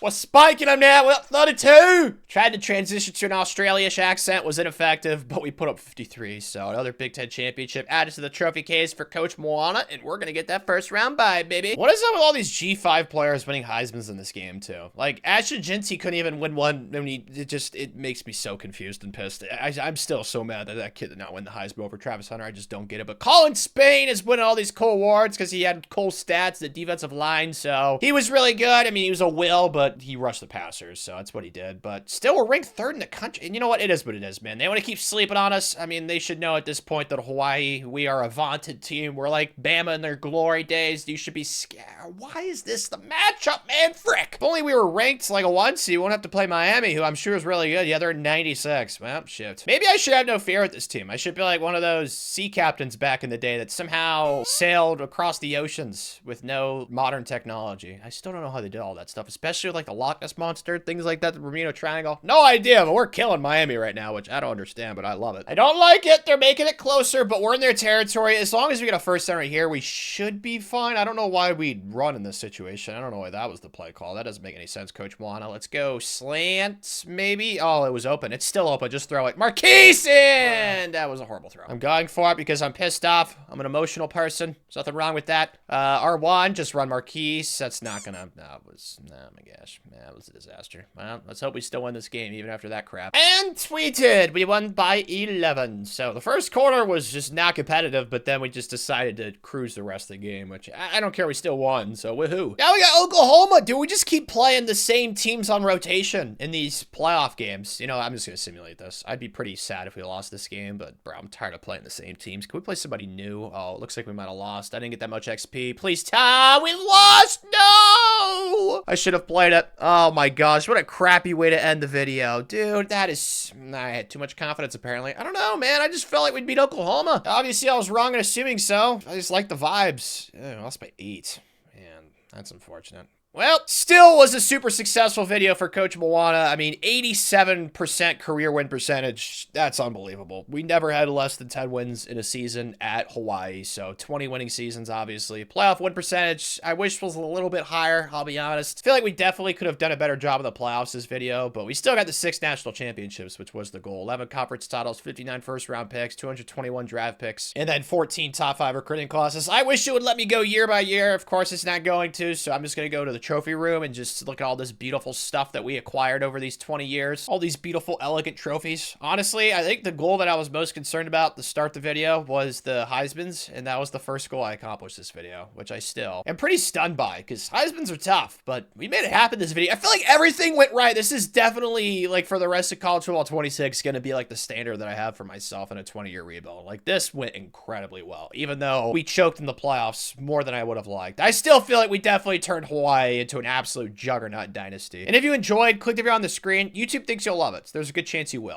S1: We're spiking him now. We're up 32. Tried to transition to an Australian accent. Was ineffective, but we put up 53. So another Big Ten championship added to the trophy case for Coach Moana, and we're going to get that first round bye, baby. What is up with all these G5 players winning Heismans in this game, too? Like, Ashton Jinty couldn't even win one. I mean, it makes me so confused and pissed. I'm still so mad that that kid did not win the Heisman over Travis Hunter. I just don't get it. But Colin Spain is winning all these cool awards because he had cool stats, the defensive line. So he was really good. I mean, he was a will, but he rushed the passers, so that's what he did. But still, we're ranked 3rd in the country. And you know what? It is what it is, man. They want to keep sleeping on us. I mean, they should know at this point that Hawaii, we are a vaunted team. We're like Bama in their glory days. You should be scared. Why is this the matchup, man? Frick. If only we were ranked like a 1 seed, we won't have to play Miami, who I'm sure is really good. Yeah, they're 96. Well, shit. Maybe I should have no fear with this team. I should be like one of those sea captains back in the day that somehow sailed across the oceans with no modern technology. I still don't know how they did all that stuff, especially with like the Loch Ness Monster, things like that, the Bermuda Triangle. No idea, but we're killing Miami right now, which I don't understand, but I love it. I don't like it. They're making it closer, but we're in their territory. As long as we get a first down right here, we should be fine. I don't know why we'd run in this situation. I don't know why that was the play call. That doesn't make any sense, Coach Moana. Let's go slant, maybe. Oh, it was open. It's still open. Just throw it. Marquise in! That was a horrible throw. I'm going for it because I'm pissed off. I'm an emotional person. There's nothing wrong with that. R1, just run Marquise. That's not gonna, oh my gosh. That was a disaster. Well, let's hope we still win this game even after that crap. And we did. We won by 11. So the first quarter was just not competitive, but then we just decided to cruise the rest of the game, which I don't care. We still won. So woohoo. Now we got Oklahoma. Dude, we just keep playing the same teams on rotation in these playoff games. You know, I'm just going to simulate this. I'd be pretty sad if we lost this game, but bro, I'm tired of playing the same teams. Can we play somebody new? Oh, it looks like we might have lost. I didn't get that much XP. Please tell. We lost. No. I should have played it. Oh my gosh, what a crappy way to end the video. Dude, that is... I had too much confidence, apparently. I don't know, man. I just felt like we'd beat Oklahoma. Obviously, I was wrong in assuming so. I just like the vibes. I lost by 8. Man, that's unfortunate. Well, still was a super successful video for Coach Moana. I mean, 87% career win percentage. That's unbelievable. We never had less than 10 wins in a season at Hawaii, so 20 winning seasons, obviously. Playoff win percentage, I wish was a little bit higher, I'll be honest. I feel like we definitely could have done a better job in the playoffs this video, but we still got the 6 national championships, which was the goal. 11 conference titles, 59 first-round picks, 221 draft picks, and then 14 top 5 recruiting classes. I wish it would let me go year by year. Of course, it's not going to, so I'm just going to go to the trophy room and just look at all this beautiful stuff that we acquired over these 20 years. All these beautiful, elegant trophies. Honestly, I think the goal that I was most concerned about to start the video was the Heismans, and that was the first goal I accomplished this video, which I still am pretty stunned by, because Heismans are tough, but we made it happen this video. I feel like everything went right. This is definitely, like, for the rest of college football 26, going to be, like, the standard that I have for myself in a 20-year rebuild. Like, this went incredibly well, even though we choked in the playoffs more than I would have liked. I still feel like we definitely turned Hawaii into an absolute juggernaut dynasty. And if you enjoyed, click the video on the screen. YouTube thinks you'll love it, so there's a good chance you will.